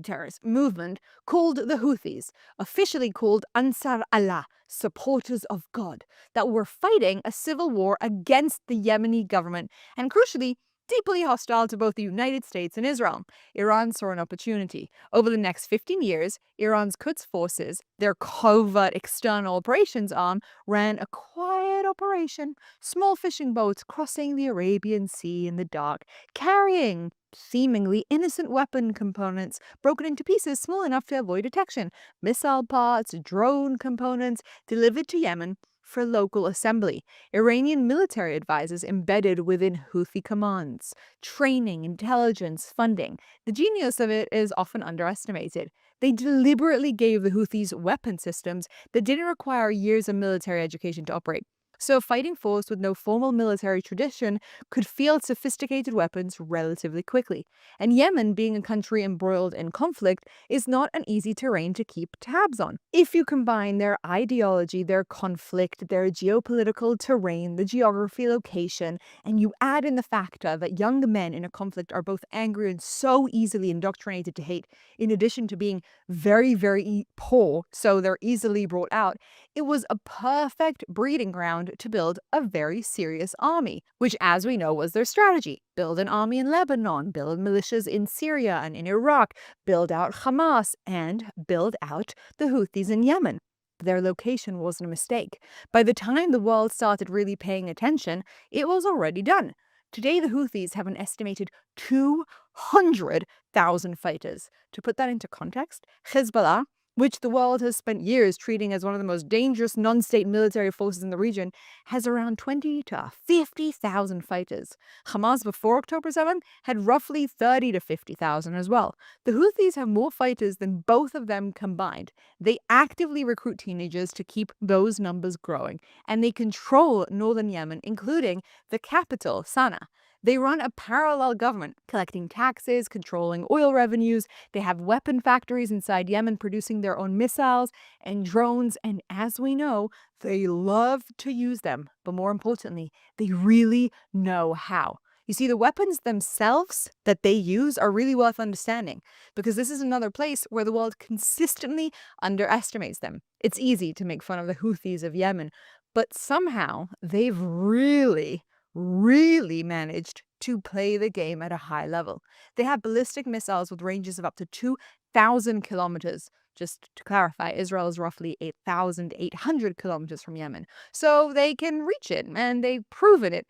S5: terrorist movement called the Houthis, officially called Ansar Allah, supporters of God, that were fighting a civil war against the Yemeni government, and crucially, deeply hostile to both the United States and Israel. Iran saw an opportunity. Over the next 15 years, Iran's Quds forces, their covert external operations arm, ran a quiet operation, small fishing boats crossing the Arabian Sea in the dark, carrying seemingly innocent weapon components broken into pieces small enough to avoid detection, missile parts, drone components delivered to Yemen, for local assembly, Iranian military advisors embedded within Houthi commands, training, intelligence, funding. The genius of it is often underestimated. They deliberately gave the Houthis weapon systems that didn't require years of military education to operate. So a fighting force with no formal military tradition could field sophisticated weapons relatively quickly. And Yemen, being a country embroiled in conflict, is not an easy terrain to keep tabs on. If you combine their ideology, their conflict, their geopolitical terrain, the geography, location, and you add in the factor that young men in a conflict are both angry and so easily indoctrinated to hate, in addition to being very, very poor, so they're easily brought out, it was a perfect breeding ground to build a very serious army, which, as we know, was their strategy. Build an army in Lebanon, build militias in Syria and in Iraq, build out Hamas, and build out the Houthis in Yemen. Their location wasn't a mistake. By the time the world started really paying attention, it was already done. Today, the Houthis have an estimated 200,000 fighters. To put that into context, Hezbollah, which the world has spent years treating as one of the most dangerous non-state military forces in the region, has around 20 to 50,000 fighters. Hamas before October 7 had roughly 30 to 50,000 as well. The Houthis have more fighters than both of them combined. They actively recruit teenagers to keep those numbers growing, and they control northern Yemen, including the capital, Sana'a. They run a parallel government, collecting taxes, controlling oil revenues. They have weapon factories inside Yemen producing their own missiles and drones. And as we know, they love to use them. But more importantly, they really know how. You see, the weapons themselves that they use are really worth understanding, because this is another place where the world consistently underestimates them. It's easy to make fun of the Houthis of Yemen, but somehow they've really managed to play the game at a high level. They have ballistic missiles with ranges of up to 2,000 kilometers. Just to clarify, Israel is roughly 8,800 kilometers from Yemen. So they can reach it, and they've proven it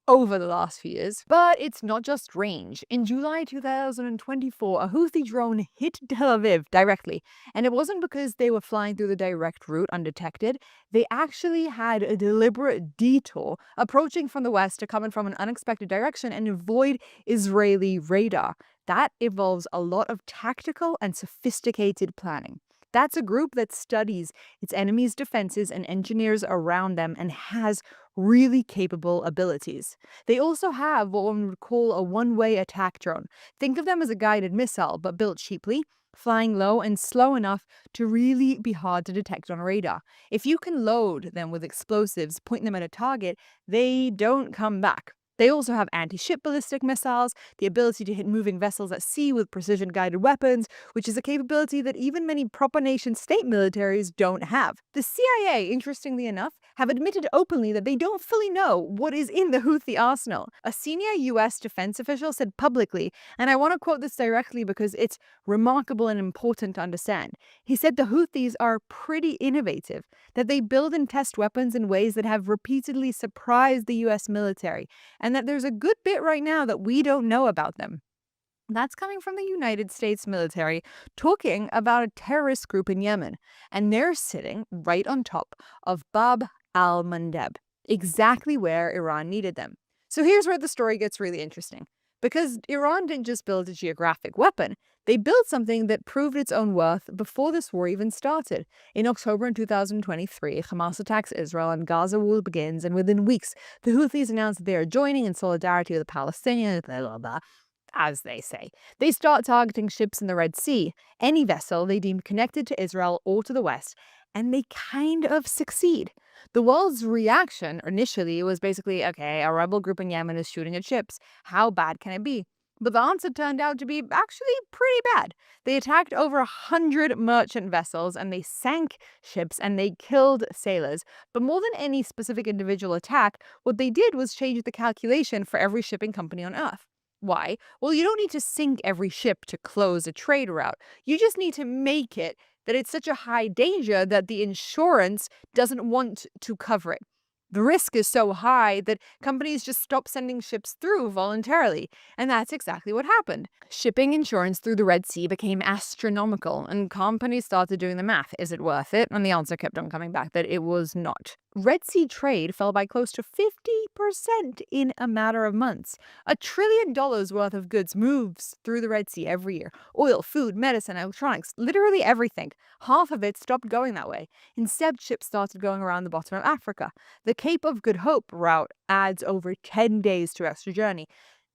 S5: over the last few years. But it's not just range. In July 2024, a Houthi drone hit Tel Aviv directly. And it wasn't because they were flying through the direct route undetected. They actually had a deliberate detour, approaching from the west to come in from an unexpected direction and avoid Israeli radar. That involves a lot of tactical and sophisticated planning. That's a group that studies its enemy's defenses and engineers around them and has really capable abilities. They also have what one would call a one-way attack drone. Think of them as a guided missile, but built cheaply, flying low and slow enough to really be hard to detect on radar. If you can load them with explosives, point them at a target, they don't come back. They also have anti-ship ballistic missiles, the ability to hit moving vessels at sea with precision-guided weapons, which is a capability that even many proper nation-state militaries don't have. The CIA, interestingly enough, have admitted openly that they don't fully know what is in the Houthi arsenal. A senior U.S. defense official said publicly, and I want to quote this directly because it's remarkable and important to understand. He said the Houthis are pretty innovative, that they build and test weapons in ways that have repeatedly surprised the U.S. military, and that there's a good bit right now that we don't know about them. That's coming from the United States military talking about a terrorist group in Yemen, and they're sitting right on top of Bab al-Mandeb, exactly where Iran needed them. So here's where the story gets really interesting. Because Iran didn't just build a geographic weapon, they built something that proved its own worth before this war even started. In October 2023, Hamas attacks Israel and Gaza war begins, and within weeks, the Houthis announced that they are joining in solidarity with the Palestinians, blah, blah, blah, as they say. They start targeting ships in the Red Sea, any vessel they deemed connected to Israel or to the West, and they kind of succeed. The world's reaction initially was basically, okay, a rebel group in Yemen is shooting at ships. How bad can it be? But the answer turned out to be actually pretty bad. They attacked over 100 merchant vessels, and they sank ships, and they killed sailors. But more than any specific individual attack, what they did was change the calculation for every shipping company on Earth. Why? Well, you don't need to sink every ship to close a trade route. You just need to make it that it's such a high danger that the insurance doesn't want to cover it. The risk is so high that companies just stop sending ships through voluntarily. And that's exactly what happened. Shipping insurance through the Red Sea became astronomical, and companies started doing the math. Is it worth it? And the answer kept on coming back that it was not. Red Sea trade fell by close to 50% in a matter of months. $1 trillion worth of goods moves through the Red Sea every year. Oil, food, medicine, electronics, literally everything. Half of it stopped going that way. Instead, ships started going around the bottom of Africa. The Cape of Good Hope route adds over 10 days to extra journey.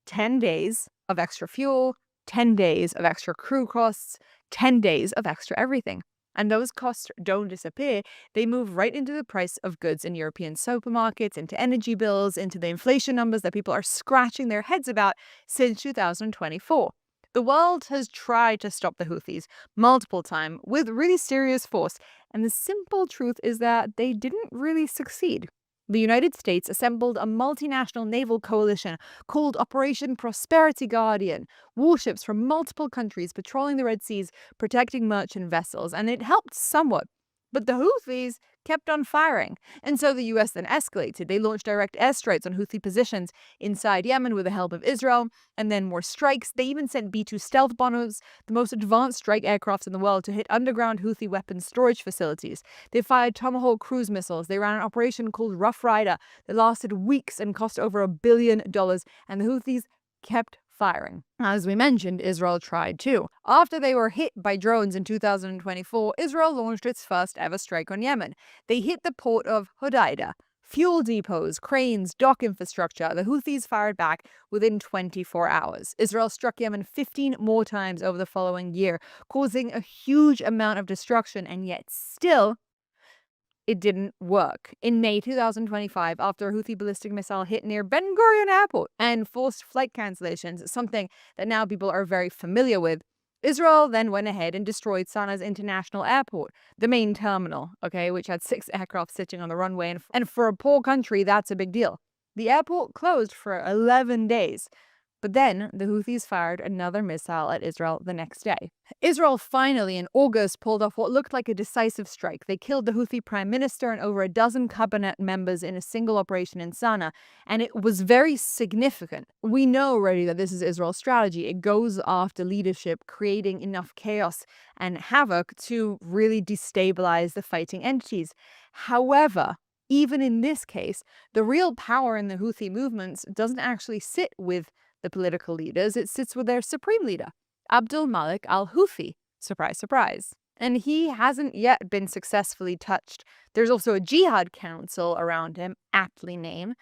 S5: 10 days of extra fuel, 10 days of extra crew costs, 10 days of extra everything. And those costs don't disappear. They move right into the price of goods in European supermarkets, into energy bills, into the inflation numbers that people are scratching their heads about since 2024. The world has tried to stop the Houthis multiple times with really serious force, and the simple truth is that they didn't really succeed. The United States assembled a multinational naval coalition called Operation Prosperity Guardian, warships from multiple countries patrolling the Red Seas, protecting merchant vessels, and it helped somewhat. But the Houthis kept on firing, and so the US then escalated. They launched direct airstrikes on Houthi positions inside Yemen with the help of Israel, and then more strikes. They even sent B-2 stealth bombers, the most advanced strike aircraft in the world, to hit underground Houthi weapons storage facilities. They fired Tomahawk cruise missiles. They ran an operation called Rough Rider that lasted weeks and cost over $1 billion, and the Houthis kept firing. As we mentioned, Israel tried too. After they were hit by drones in 2024, Israel launched its first ever strike on Yemen. They hit the port of Hodeidah. Fuel depots, cranes, dock infrastructure. The Houthis fired back within 24 hours. Israel struck Yemen 15 more times over the following year, causing a huge amount of destruction, and yet still, it didn't work. In May 2025, after a Houthi ballistic missile hit near Ben Gurion Airport and forced flight cancellations, something that now people are very familiar with, Israel then went ahead and destroyed Sana's International Airport, the main terminal, which had 6 aircraft sitting on the runway. And for a poor country, that's a big deal. The airport closed for 11 days. But then the Houthis fired another missile at Israel the next day. Israel finally, in August, pulled off what looked like a decisive strike. They killed the Houthi prime minister and over a dozen cabinet members in a single operation in Sana'a, and it was very significant. We know already that this is Israel's strategy. It goes after leadership, creating enough chaos and havoc to really destabilize the fighting entities. However, even in this case, the real power in the Houthi movements doesn't actually sit with the political leaders. It sits with their supreme leader, Abdul Malik al-Houthi. Surprise, surprise. And he hasn't yet been successfully touched. There's also a jihad council around him, aptly named.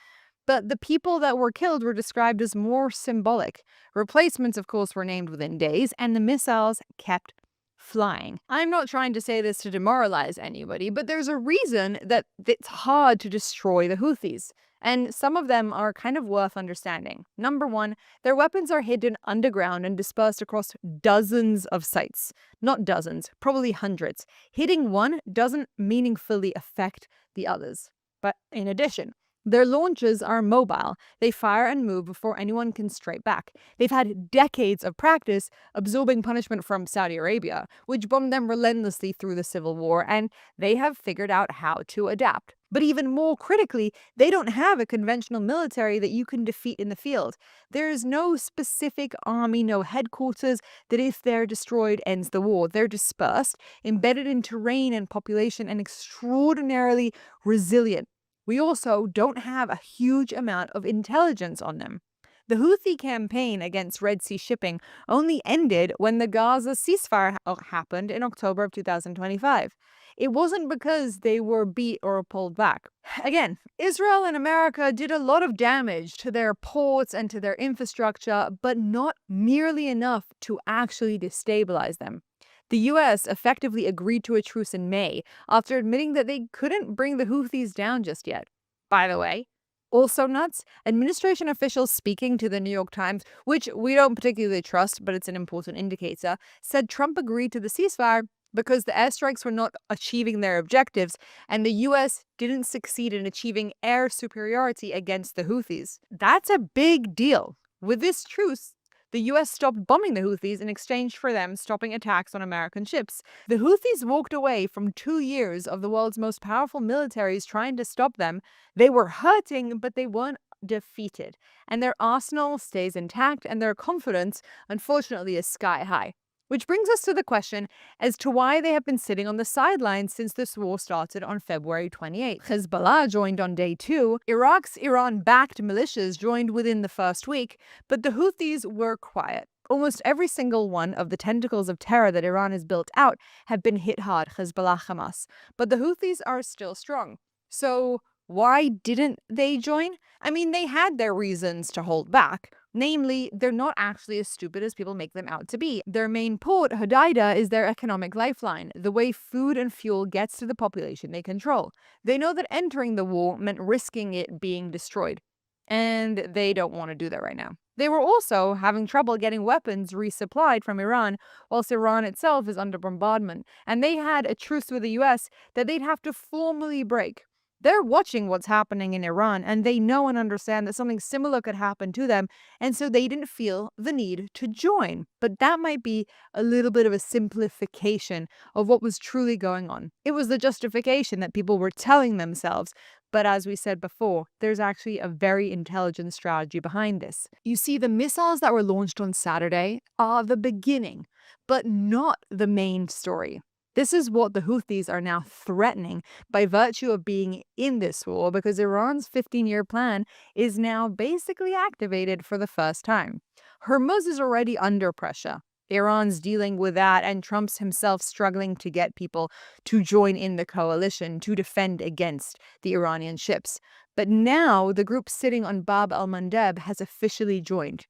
S5: But the people that were killed were described as more symbolic. Replacements, of course, were named within days, and the missiles kept flying. I'm not trying to say this to demoralize anybody, but there's a reason that it's hard to destroy the Houthis. And some of them are kind of worth understanding. Number one, their weapons are hidden underground and dispersed across dozens of sites. Not dozens, probably hundreds. Hitting one doesn't meaningfully affect the others. But in addition, their launchers are mobile. They fire and move before anyone can strike back. They've had decades of practice absorbing punishment from Saudi Arabia, which bombed them relentlessly through the civil war, and they have figured out how to adapt. But even more critically, they don't have a conventional military that you can defeat in the field. There is no specific army, no headquarters that if they're destroyed ends the war. They're dispersed, embedded in terrain and population, and extraordinarily resilient. We also don't have a huge amount of intelligence on them. The Houthi campaign against Red Sea shipping only ended when the Gaza ceasefire happened in October of 2025. It wasn't because they were beat or pulled back. Again, Israel and America did a lot of damage to their ports and to their infrastructure, but not nearly enough to actually destabilize them. The US effectively agreed to a truce in May after admitting that they couldn't bring the Houthis down just yet. By the way, also nuts, administration officials speaking to the New York Times, which we don't particularly trust, but it's an important indicator, said Trump agreed to the ceasefire because the airstrikes were not achieving their objectives, and the US didn't succeed in achieving air superiority against the Houthis. That's a big deal. With this truce, the US stopped bombing the Houthis in exchange for them stopping attacks on American ships. The Houthis walked away from 2 years of the world's most powerful militaries trying to stop them. They were hurting, but they weren't defeated. And their arsenal stays intact, and their confidence, unfortunately, is sky high. Which brings us to the question as to why they have been sitting on the sidelines since this war started on February 28th. Hezbollah joined on day 2. Iraq's Iran-backed militias joined within the first week, but the Houthis were quiet. Almost every single one of the tentacles of terror that Iran has built out have been hit hard, Hezbollah, Hamas. But the Houthis are still strong. So why didn't they join? I mean, they had their reasons to hold back. Namely, they're not actually as stupid as people make them out to be. Their main port, Hodeidah, is their economic lifeline, the way food and fuel gets to the population they control. They know that entering the war meant risking it being destroyed. And they don't want to do that right now. They were also having trouble getting weapons resupplied from Iran, whilst Iran itself is under bombardment. And they had a truce with the US that they'd have to formally break. They're watching what's happening in Iran, and they know and understand that something similar could happen to them, and so they didn't feel the need to join. But that might be a little bit of a simplification of what was truly going on. It was the justification that people were telling themselves, but as we said before, there's actually a very intelligent strategy behind this. You see, the missiles that were launched on Saturday are the beginning, but not the main story. This is what the Houthis are now threatening by virtue of being in this war, because Iran's 15-year plan is now basically activated for the first time. Hormuz is already under pressure. Iran's dealing with that, and Trump's himself struggling to get people to join in the coalition to defend against the Iranian ships. But now the group sitting on Bab el-Mandeb has officially joined.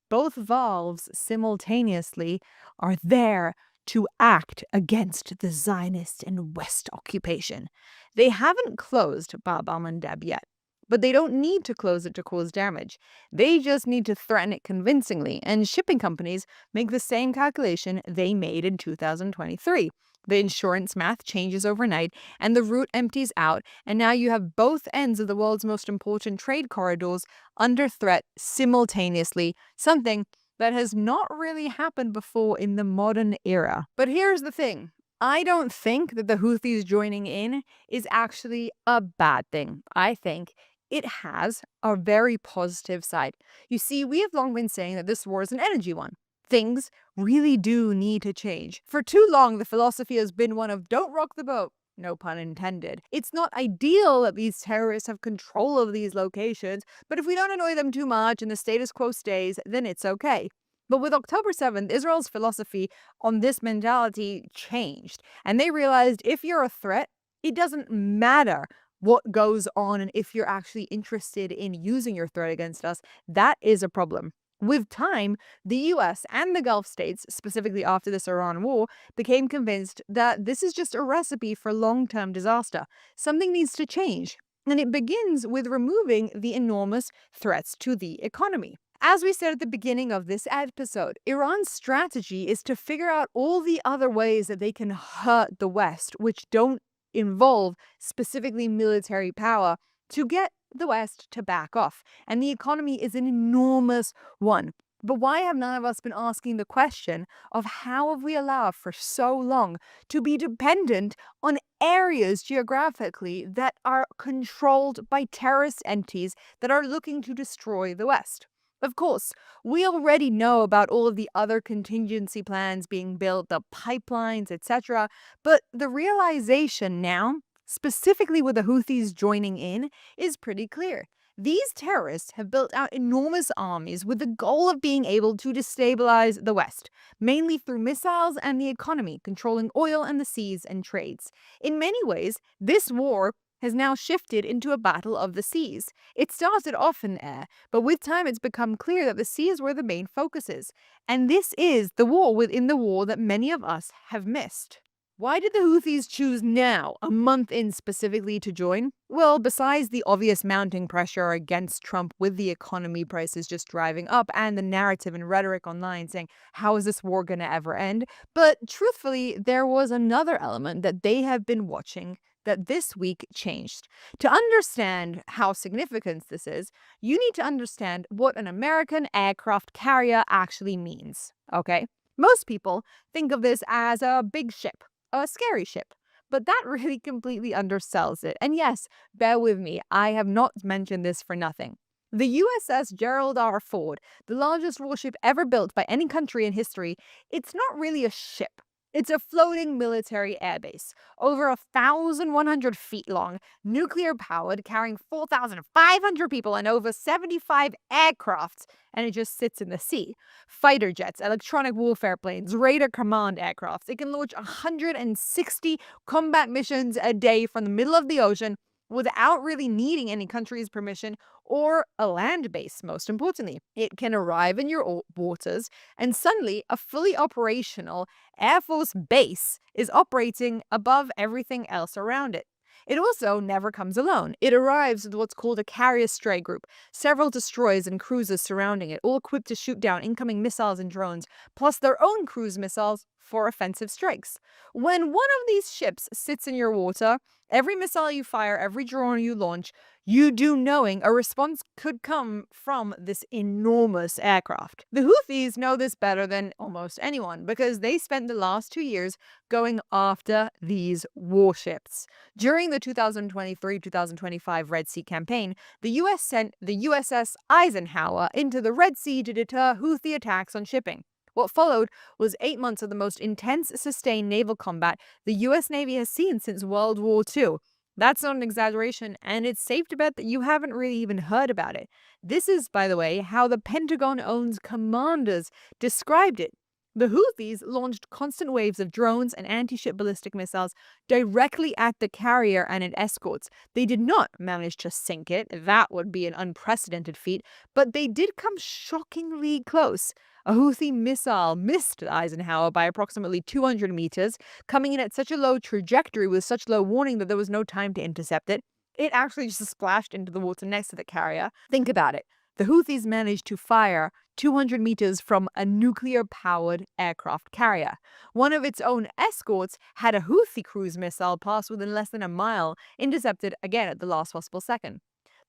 S5: Both valves simultaneously are there to act against the Zionist and West occupation. They haven't closed Bab al-Mandeb yet, but they don't need to close it to cause damage. They just need to threaten it convincingly, and shipping companies make the same calculation they made in 2023. The insurance math changes overnight, and the route empties out, and now you have both ends of the world's most important trade corridors under threat simultaneously, something that has not really happened before in the modern era. But here's the thing. I don't think that the Houthis joining in is actually a bad thing. I think it has a very positive side. You see, we have long been saying that this war is an energy one. Things really do need to change. For too long, the philosophy has been one of don't rock the boat. No pun intended. It's not ideal that these terrorists have control of these locations, but if we don't annoy them too much and the status quo stays, then it's okay. But with October 7th, Israel's philosophy on this mentality changed, and they realized if you're a threat, it doesn't matter what goes on, and if you're actually interested in using your threat against us, that is a problem. With time, the US and the Gulf states, specifically after this Iran war, became convinced that this is just a recipe for long-term disaster. Something needs to change, and it begins with removing the enormous threats to the economy. As we said at the beginning of this episode, Iran's strategy is to figure out all the other ways that they can hurt the West, which don't involve specifically military power, to get the West to back off. And the economy is an enormous one. But why have none of us been asking the question of how have we allowed for so long to be dependent on areas geographically that are controlled by terrorist entities that are looking to destroy the West? Of course, we already know about all of the other contingency plans being built, the pipelines, etc. But the realization now, specifically with the Houthis joining in, is pretty clear. These terrorists have built out enormous armies with the goal of being able to destabilize the West, mainly through missiles and the economy, controlling oil and the seas and trades. In many ways, this war has now shifted into a battle of the seas. It started off in air, but with time it's become clear that the seas were the main focuses. And this is the war within the war that many of us have missed. Why did the Houthis choose now, a month in specifically, to join? Well, besides the obvious mounting pressure against Trump with the economy prices just driving up and the narrative and rhetoric online saying, how is this war going to ever end? But truthfully, there was another element that they have been watching that this week changed. To understand how significant this is, you need to understand what an American aircraft carrier actually means, okay? Most people think of this as a big ship, a scary ship, but that really completely undersells it. And yes, bear with me, I have not mentioned this for nothing. The USS Gerald R. Ford, the largest warship ever built by any country in history, it's not really a ship. It's a floating military airbase, over 1,100 feet long, nuclear-powered, carrying 4,500 people and over 75 aircrafts, and it just sits in the sea. Fighter jets, electronic warfare planes, radar command aircrafts. It can launch 160 combat missions a day from the middle of the ocean without really needing any country's permission or a land base, most importantly. It can arrive in your waters, and suddenly a fully operational Air Force base is operating above everything else around it. It also never comes alone. It arrives with what's called a carrier stray group, several destroyers and cruisers surrounding it, all equipped to shoot down incoming missiles and drones, plus their own cruise missiles for offensive strikes. When one of these ships sits in your water, every missile you fire, every drone you launch, you do knowing a response could come from this enormous aircraft. The Houthis know this better than almost anyone because they spent the last 2 years going after these warships. During the 2023-2025 Red Sea campaign, the US sent the USS Eisenhower into the Red Sea to deter Houthi attacks on shipping. What followed was 8 months of the most intense sustained naval combat the US Navy has seen since World War II. That's not an exaggeration, and it's safe to bet that you haven't really even heard about it. This is, by the way, how the Pentagon-owned commanders described it. The Houthis launched constant waves of drones and anti-ship ballistic missiles directly at the carrier and its escorts. They did not manage to sink it. That would be an unprecedented feat, but they did come shockingly close. A Houthi missile missed the Eisenhower by approximately 200 meters, coming in at such a low trajectory with such low warning that there was no time to intercept it. It actually just splashed into the water next to the carrier. Think about it. The Houthis managed to fire 200 meters from a nuclear-powered aircraft carrier. One of its own escorts had a Houthi cruise missile pass within less than a mile, intercepted again at the last possible second.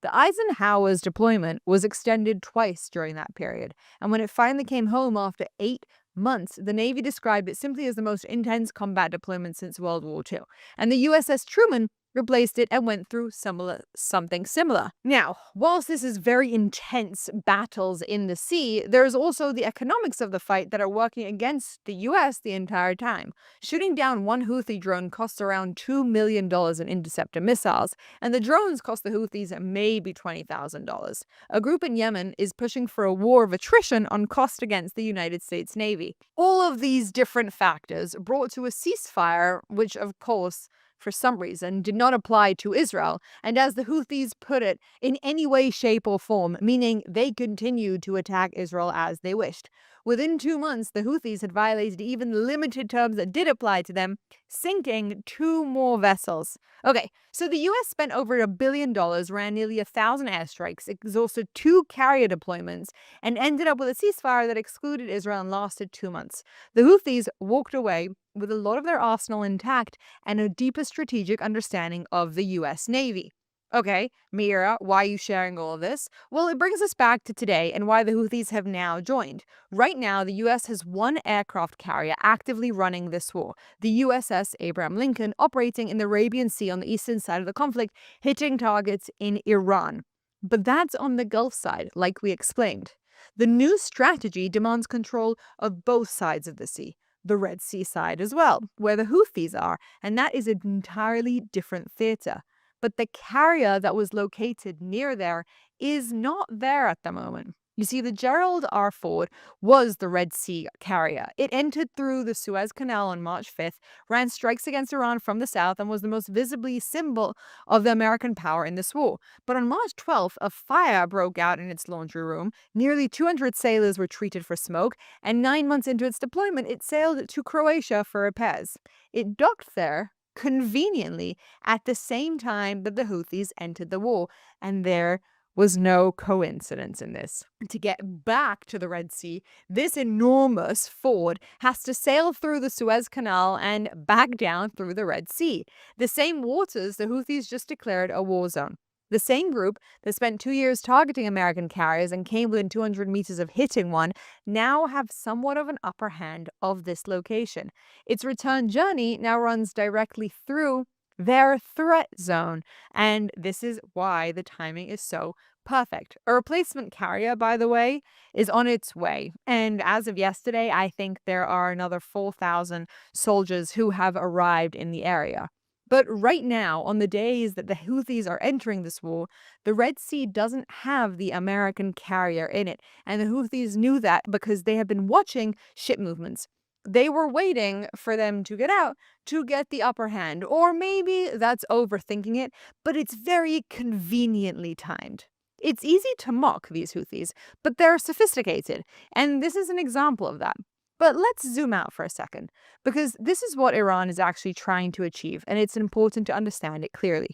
S5: The Eisenhower's deployment was extended twice during that period, and when it finally came home after 8 months, the Navy described it simply as the most intense combat deployment since World War II. And the USS Truman replaced it and went through something similar. Now, whilst this is very intense battles in the sea, there's also the economics of the fight that are working against the US the entire time. Shooting down one Houthi drone costs around $2 million in interceptor missiles, and the drones cost the Houthis maybe $20,000. A group in Yemen is pushing for a war of attrition on cost against the United States Navy. All of these different factors brought to a ceasefire, which of course, for some reason, did not apply to Israel, and as the Houthis put it, in any way, shape, or form, meaning they continued to attack Israel as they wished. Within 2 months, the Houthis had violated even limited terms that did apply to them, sinking 2 more vessels. Okay, so the US spent over $1 billion, ran nearly 1,000 airstrikes, exhausted 2 carrier deployments, and ended up with a ceasefire that excluded Israel and lasted 2 months. The Houthis walked away with a lot of their arsenal intact and a deeper strategic understanding of the US Navy. Okay, Mira, why are you sharing all of this? Well, it brings us back to today and why the Houthis have now joined. Right now, the US has 1 aircraft carrier actively running this war, the USS Abraham Lincoln, operating in the Arabian Sea on the eastern side of the conflict, hitting targets in Iran. But that's on the Gulf side, like we explained. The new strategy demands control of both sides of the sea, the Red Sea side as well, where the Houthis are, and that is an entirely different theater. But the carrier that was located near there is not there at the moment. You see, the Gerald R. Ford was the Red Sea carrier. It entered through the Suez Canal on March 5th, ran strikes against Iran from the south, and was the most visibly symbol of the American power in this war. But on March 12th, a fire broke out in its laundry room. Nearly 200 sailors were treated for smoke, and 9 months into its deployment, it sailed to Croatia for repairs. It docked there conveniently at the same time that the Houthis entered the war, and there was no coincidence in this. To get back to the Red Sea, this enormous Ford has to sail through the Suez Canal and back down through the Red Sea, the same waters the Houthis just declared a war zone. The same group that spent 2 years targeting American carriers and came within 200 meters of hitting one now have somewhat of an upper hand of this location. Its return journey now runs directly through their threat zone, and this is why the timing is so perfect. A replacement carrier, by the way, is on its way, and as of yesterday, I think there are another 4,000 soldiers who have arrived in the area. But right now, on the days that the Houthis are entering this war, the Red Sea doesn't have the American carrier in it, and the Houthis knew that because they have been watching ship movements. They were waiting for them to get out to get the upper hand, or maybe that's overthinking it, but it's very conveniently timed. It's easy to mock these Houthis, but they're sophisticated, and this is an example of that. But let's zoom out for a second, because this is what Iran is actually trying to achieve, and it's important to understand it clearly.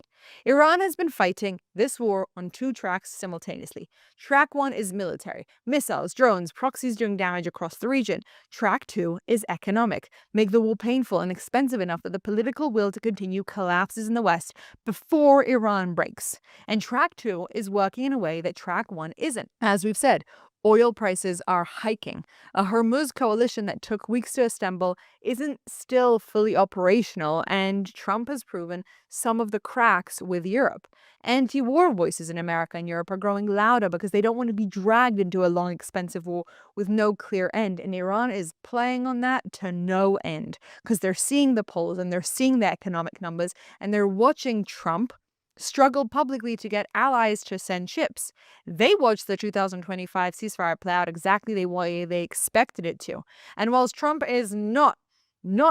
S5: Iran has been fighting this war on 2 tracks simultaneously. Track 1 is military, missiles, drones, proxies doing damage across the region. Track 2 is economic, make the war painful and expensive enough that the political will to continue collapses in the West before Iran breaks. And track 2 is working in a way that track 1 isn't. As we've said, oil prices are hiking. A Hormuz coalition that took weeks to assemble isn't still fully operational, and Trump has proven some of the cracks with Europe. Anti-war voices in America and Europe are growing louder because they don't want to be dragged into a long, expensive war with no clear end, and Iran is playing on that to no end because they're seeing the polls and they're seeing the economic numbers, and they're watching Trump struggled publicly to get allies to send ships. They watched the 2025 ceasefire play out exactly the way they expected it to. And whilst Trump is not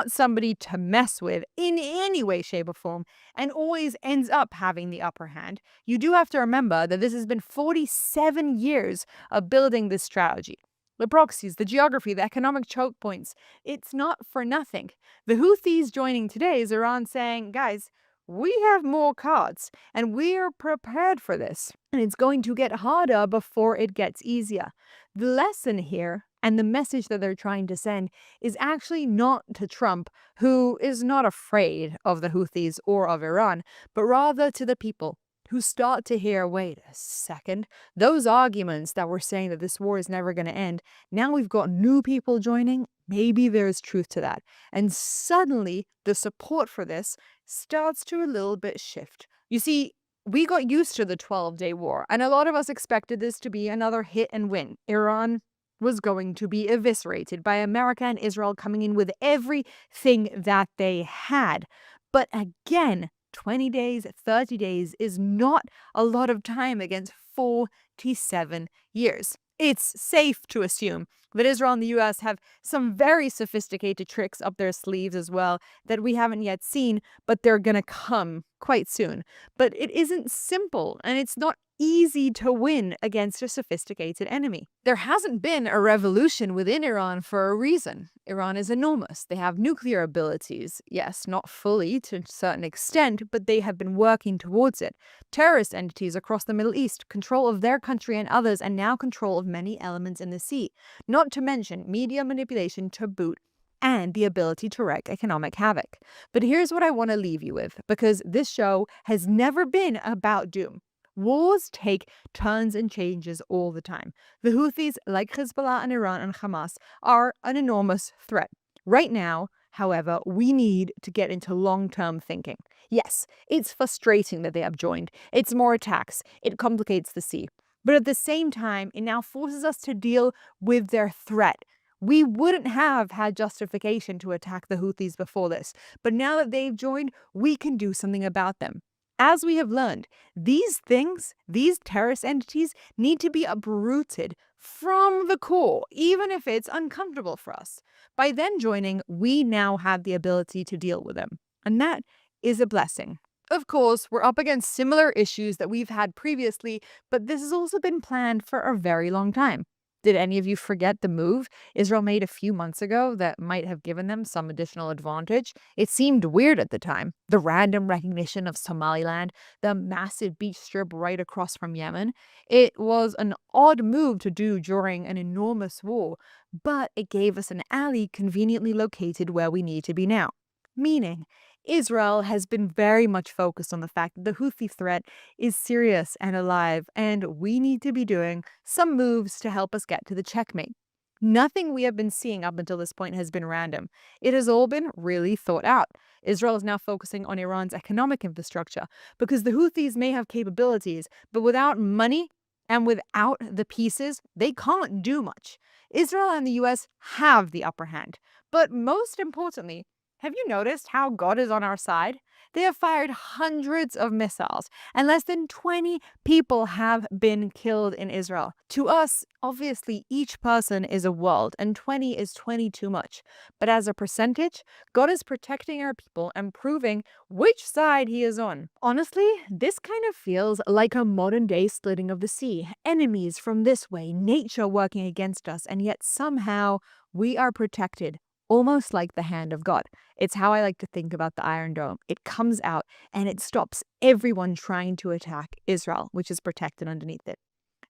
S5: somebody to mess with in any way, shape, or form, and always ends up having the upper hand, you do have to remember that this has been 47 years of building this strategy. The proxies, the geography, the economic choke points, it's not for nothing. The Houthis joining today is Iran saying, guys, we have more cards, and we are prepared for this. And it's going to get harder before it gets easier. The lesson here, and the message that they're trying to send, is actually not to Trump, who is not afraid of the Houthis or of Iran, but rather to the people who start to hear, wait a second, those arguments that were saying that this war is never going to end, now we've got new people joining, maybe there's truth to that. And suddenly, the support for this starts to a little bit shift. You see, we got used to the 12-day war, and a lot of us expected this to be another hit and win. Iran was going to be eviscerated by America and Israel coming in with everything that they had. But again, 20 days, 30 days is not a lot of time against 47 years. It's safe to assume that Israel and the U.S. have some very sophisticated tricks up their sleeves as well that we haven't yet seen, but they're going to come quite soon. But it isn't simple, and it's not easy to win against a sophisticated enemy. There hasn't been a revolution within Iran for a reason. Iran is enormous. They have nuclear abilities. Yes, not fully to a certain extent, but they have been working towards it. Terrorist entities across the Middle East, control of their country and others, and now control of many elements in the sea. Not to mention media manipulation to boot, and the ability to wreak economic havoc. But here's what I want to leave you with, because this show has never been about doom. Wars take turns and changes all the time. The Houthis, like Hezbollah and Iran and Hamas, are an enormous threat. Right now, however, we need to get into long-term thinking. Yes, it's frustrating that they have joined. It's more attacks. It complicates the sea. But at the same time, it now forces us to deal with their threat. We wouldn't have had justification to attack the Houthis before this, but now that they've joined, we can do something about them. As we have learned, these things, these terrorist entities, need to be uprooted from the core, even if it's uncomfortable for us. By them joining, we now have the ability to deal with them, and that is a blessing. Of course, we're up against similar issues that we've had previously, but this has also been planned for a very long time. Did any of you forget the move Israel made a few months ago that might have given them some additional advantage? It seemed weird at the time. The random recognition of Somaliland, the massive beach strip right across from Yemen. It was an odd move to do during an enormous war, but it gave us an ally conveniently located where we need to be now. Meaning, Israel has been very much focused on the fact that the Houthi threat is serious and alive, and we need to be doing some moves to help us get to the checkmate. Nothing we have been seeing up until this point has been random. It has all been really thought out. Israel is now focusing on Iran's economic infrastructure because the Houthis may have capabilities, but without money and without the pieces, they can't do much. Israel and the US have the upper hand. But most importantly, have you noticed how God is on our side? They have fired hundreds of missiles, and less than 20 people have been killed in Israel. To us, obviously, each person is a world, and 20 is 20 too much. But as a percentage, God is protecting our people and proving which side he is on. Honestly, this kind of feels like a modern-day splitting of the sea. Enemies from this way, nature working against us, and yet somehow we are protected. Almost like the hand of God. It's how I like to think about the Iron Dome. It comes out and it stops everyone trying to attack Israel, which is protected underneath it.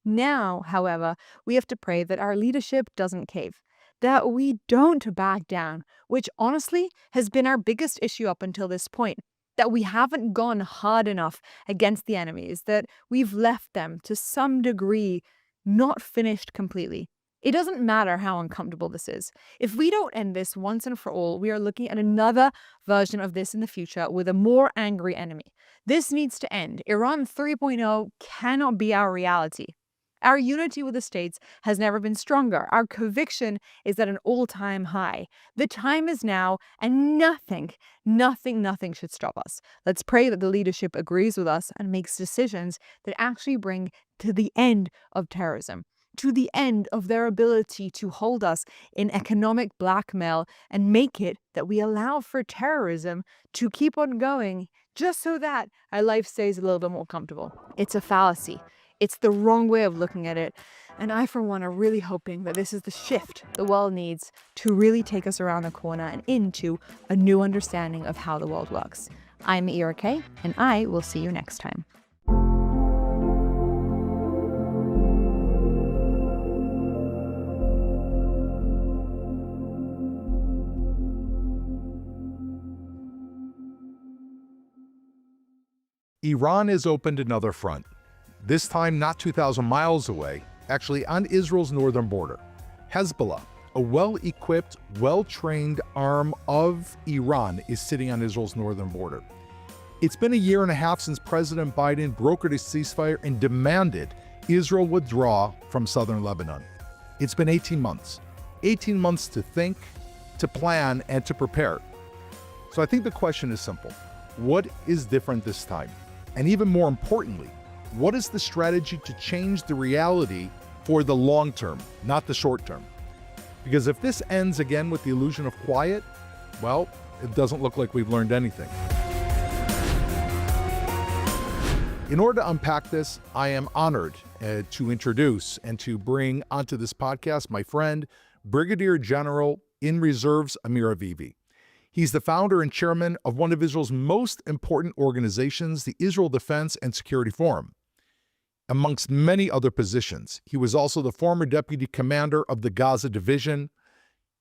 S5: Now, however, we have to pray that our leadership doesn't cave, that we don't back down, which honestly has been our biggest issue up until this point, that we haven't gone hard enough against the enemies, that we've left them to some degree not finished completely. It doesn't matter how uncomfortable this is. If we don't end this once and for all, we are looking at another version of this in the future with a more angry enemy. This needs to end. Iran 3.0 cannot be our reality. Our unity with the states has never been stronger. Our conviction is at an all-time high. The time is now, and nothing should stop us. Let's pray that the leadership agrees with us and makes decisions that actually bring to the end of terrorism, to the end of their ability to hold us in economic blackmail and make it that we allow for terrorism to keep on going just so that our life stays a little bit more comfortable. It's a fallacy. It's the wrong way of looking at it. And I, for one, are really hoping that this is the shift the world needs to really take us around the corner and into a new understanding of how the world works. I'm Ira Kay, and I will see you next time.
S16: Iran has opened another front, this time not 2,000 miles away, actually on Israel's northern border. Hezbollah, a well-equipped, well-trained arm of Iran, is sitting on Israel's northern border. It's been a year and a half since President Biden brokered a ceasefire and demanded Israel withdraw from southern Lebanon. It's been 18 months. 18 months to think, to plan, and to prepare. So I think the question is simple. What is different this time? And even more importantly, what is the strategy to change the reality for the long term, not the short term? Because if this ends again with the illusion of quiet, well, it doesn't look like we've learned anything. In order to unpack this, I am honored to introduce and to bring onto this podcast my friend, Brigadier General in Reserves, Amir Avivi. He's the founder and chairman of one of Israel's most important organizations, the Israel Defense and Security Forum. Amongst many other positions, he was also the former deputy commander of the Gaza Division.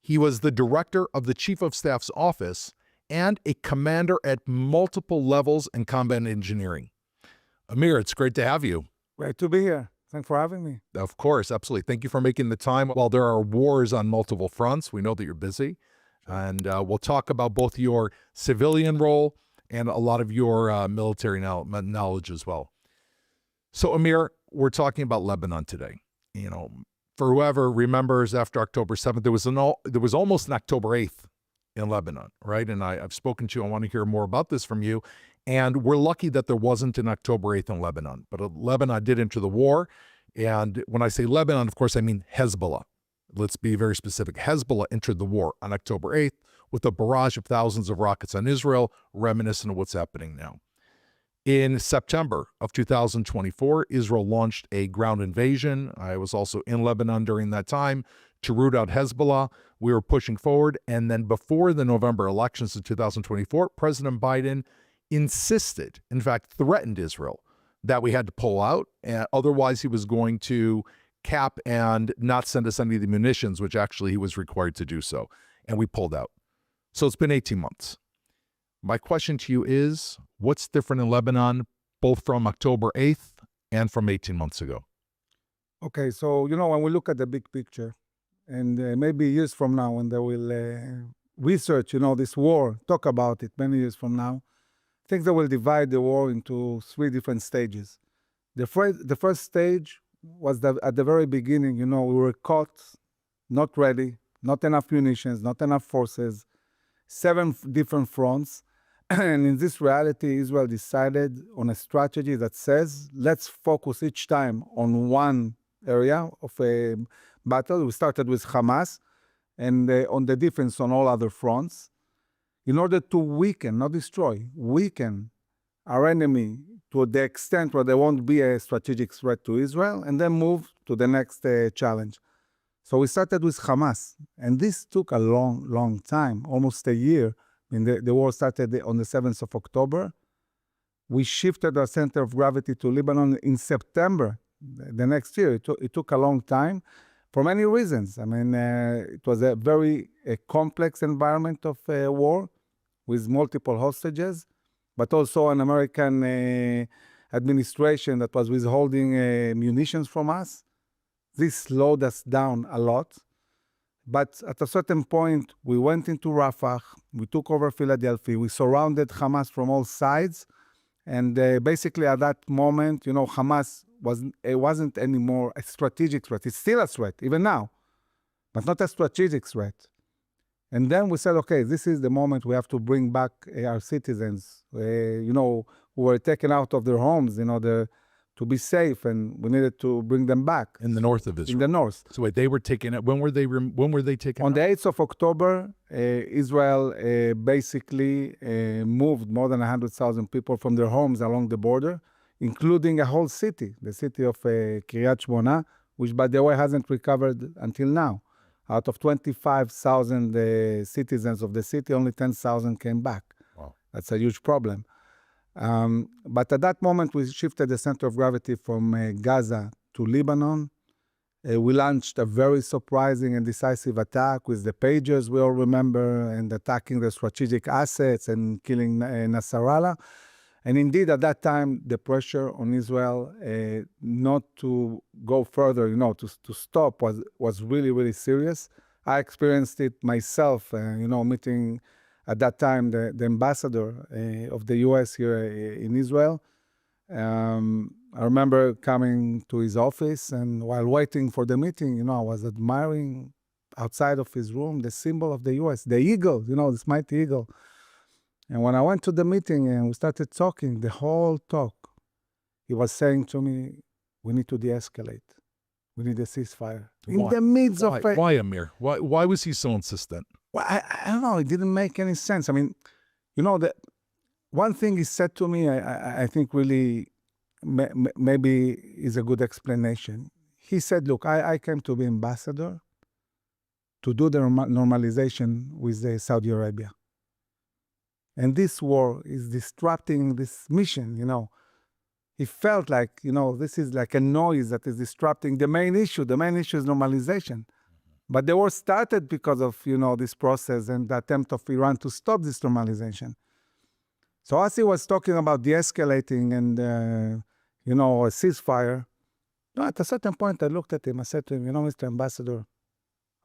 S16: He was the director of the Chief of Staff's office and a commander at multiple levels in combat engineering. Amir, it's great to have you.
S17: Great to be here. Thanks for having me.
S16: Of course, absolutely. Thank you for making the time. While there are wars on multiple fronts, we know that you're busy. And we'll talk about both your civilian role and a lot of your military knowledge as well. So, Amir, we're talking about Lebanon today. You know, for whoever remembers, after October 7th, there was almost an October 8th in Lebanon, right? And I've spoken to you. I want to hear more about this from you. And we're lucky that there wasn't an October 8th in Lebanon. But Lebanon did enter the war. And when I say Lebanon, of course, I mean Hezbollah. Let's be very specific. Hezbollah entered the war on October 8th with a barrage of thousands of rockets on Israel, reminiscent of what's happening now. In September of 2024, Israel launched a ground invasion. I was also in Lebanon during that time to root out Hezbollah. We were pushing forward. And then before the November elections in 2024, President Biden insisted, in fact, threatened Israel that we had to pull out. Otherwise, he was going to cap and not send us any of the munitions, which actually he was required to do so. And we pulled out. So it's been 18 months. My question to you is, what's different in Lebanon, both from October 8th and from 18 months ago?
S17: Okay, so, when we look at the big picture, and maybe years from now, when they will research, this war, talk about it many years from now, I think they will divide the war into 3 different stages. The first stage was at the very beginning, we were caught, not ready, not enough munitions, not enough forces, 7 different fronts. And in this reality, Israel decided on a strategy that says, let's focus each time on one area of a battle. We started with Hamas and on the defense on all other fronts in order to weaken, not destroy, weaken our enemy to the extent where there won't be a strategic threat to Israel, and then move to the next challenge. So we started with Hamas, and this took a long, long time, almost a year. The war started on the 7th of October. We shifted our center of gravity to Lebanon in September the next year. It took a long time for many reasons. It was a very complex environment of war with multiple hostages, but also an American administration that was withholding munitions from us. This slowed us down a lot. But at a certain point, we went into Rafah, we took over Philadelphia, we surrounded Hamas from all sides. And basically at that moment, Hamas wasn't anymore a strategic threat. It's still a threat, even now, but not a strategic threat. And then we said, okay, this is the moment we have to bring back our citizens, who were taken out of their homes in order to be safe, and we needed to bring them back.
S16: In the north of Israel.
S17: In the north.
S16: So wait, they were taken out. When were they taken out?
S17: On the 8th of October, Israel basically moved more than 100,000 people from their homes along the border, including a whole city, the city of Kiryat Shmona, which, by the way, hasn't recovered until now. Out of 25,000 citizens of the city, only 10,000 came back.
S16: Wow.
S17: That's a huge problem. But at that moment, we shifted the center of gravity from Gaza to Lebanon. We launched a very surprising and decisive attack with the pagers, we all remember, and attacking the strategic assets and killing Nasrallah. And indeed, at that time, the pressure on Israel not to go further, to stop was really, really serious. I experienced it myself, meeting at that time the ambassador of the U.S. here in Israel. I remember coming to his office, and while waiting for the meeting, I was admiring outside of his room the symbol of the U.S., the eagle, this mighty eagle. And when I went to the meeting and we started talking, the whole talk, he was saying to me, we need to de-escalate. We need a ceasefire. In the midst of it.
S16: Why, Amir? Why was he so insistent?
S17: Well, I don't know. It didn't make any sense. The one thing he said to me, I think really maybe is a good explanation. He said, look, I came to be ambassador to do the normalization with Saudi Arabia. And this war is disrupting this mission, He felt like, this is like a noise that is disrupting the main issue. The main issue is normalization. But the war started because of, this process and the attempt of Iran to stop this normalization. So as he was talking about de-escalating and, a ceasefire, at a certain point I looked at him, I said to him, Mr. Ambassador,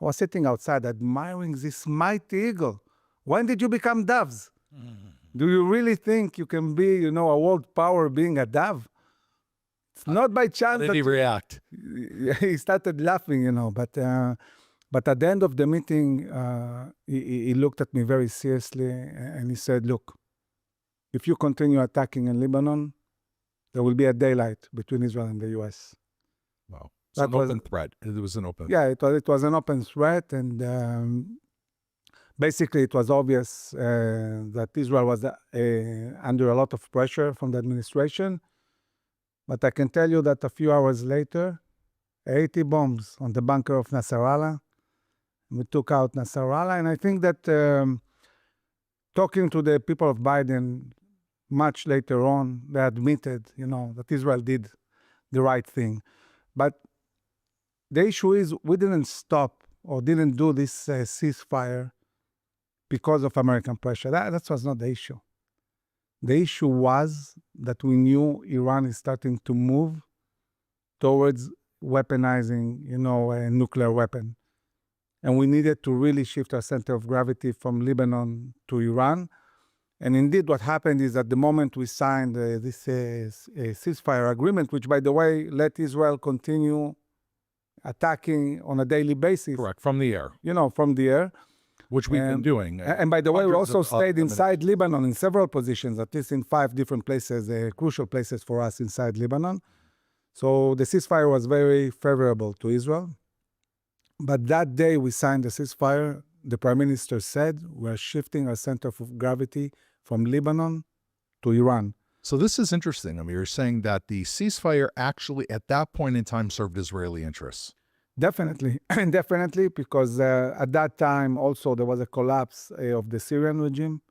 S17: I was sitting outside admiring this mighty eagle. When did you become doves? Do you really think you can be, a world power being a dove? It's not by chance.
S16: How did he react?
S17: He started laughing, But at the end of the meeting, he looked at me very seriously and he said, look, if you continue attacking in Lebanon, there will be a daylight between Israel and the U.S.
S16: Wow. It's an open threat. It was an open
S17: threat. Yeah, it was an open threat. And Basically, it was obvious that Israel was under a lot of pressure from the administration. But I can tell you that a few hours later, 80 bombs on the bunker of Nasrallah. We took out Nasrallah. And I think that talking to the people of Biden much later on, they admitted, that Israel did the right thing. But the issue is we didn't stop or didn't do this ceasefire because of American pressure. That was not the issue. The issue was that we knew Iran is starting to move towards weaponizing, a nuclear weapon. And we needed to really shift our center of gravity from Lebanon to Iran. And indeed, what happened is at the moment we signed this ceasefire agreement, which, by the way, let Israel continue attacking on a daily basis.
S16: Correct, from the air.
S17: From the air.
S16: Which we've been doing.
S17: And by the way, we also stayed inside Lebanon in several positions, at least in 5 different places, crucial places for us inside Lebanon. So the ceasefire was very favorable to Israel. But that day we signed the ceasefire, the Prime Minister said, we're shifting our center of gravity from Lebanon to Iran.
S16: So this is interesting. I mean, you're saying that the ceasefire actually, at that point in time, served Israeli interests.
S17: Definitely, definitely, because at that time also there was a collapse of the Syrian regime.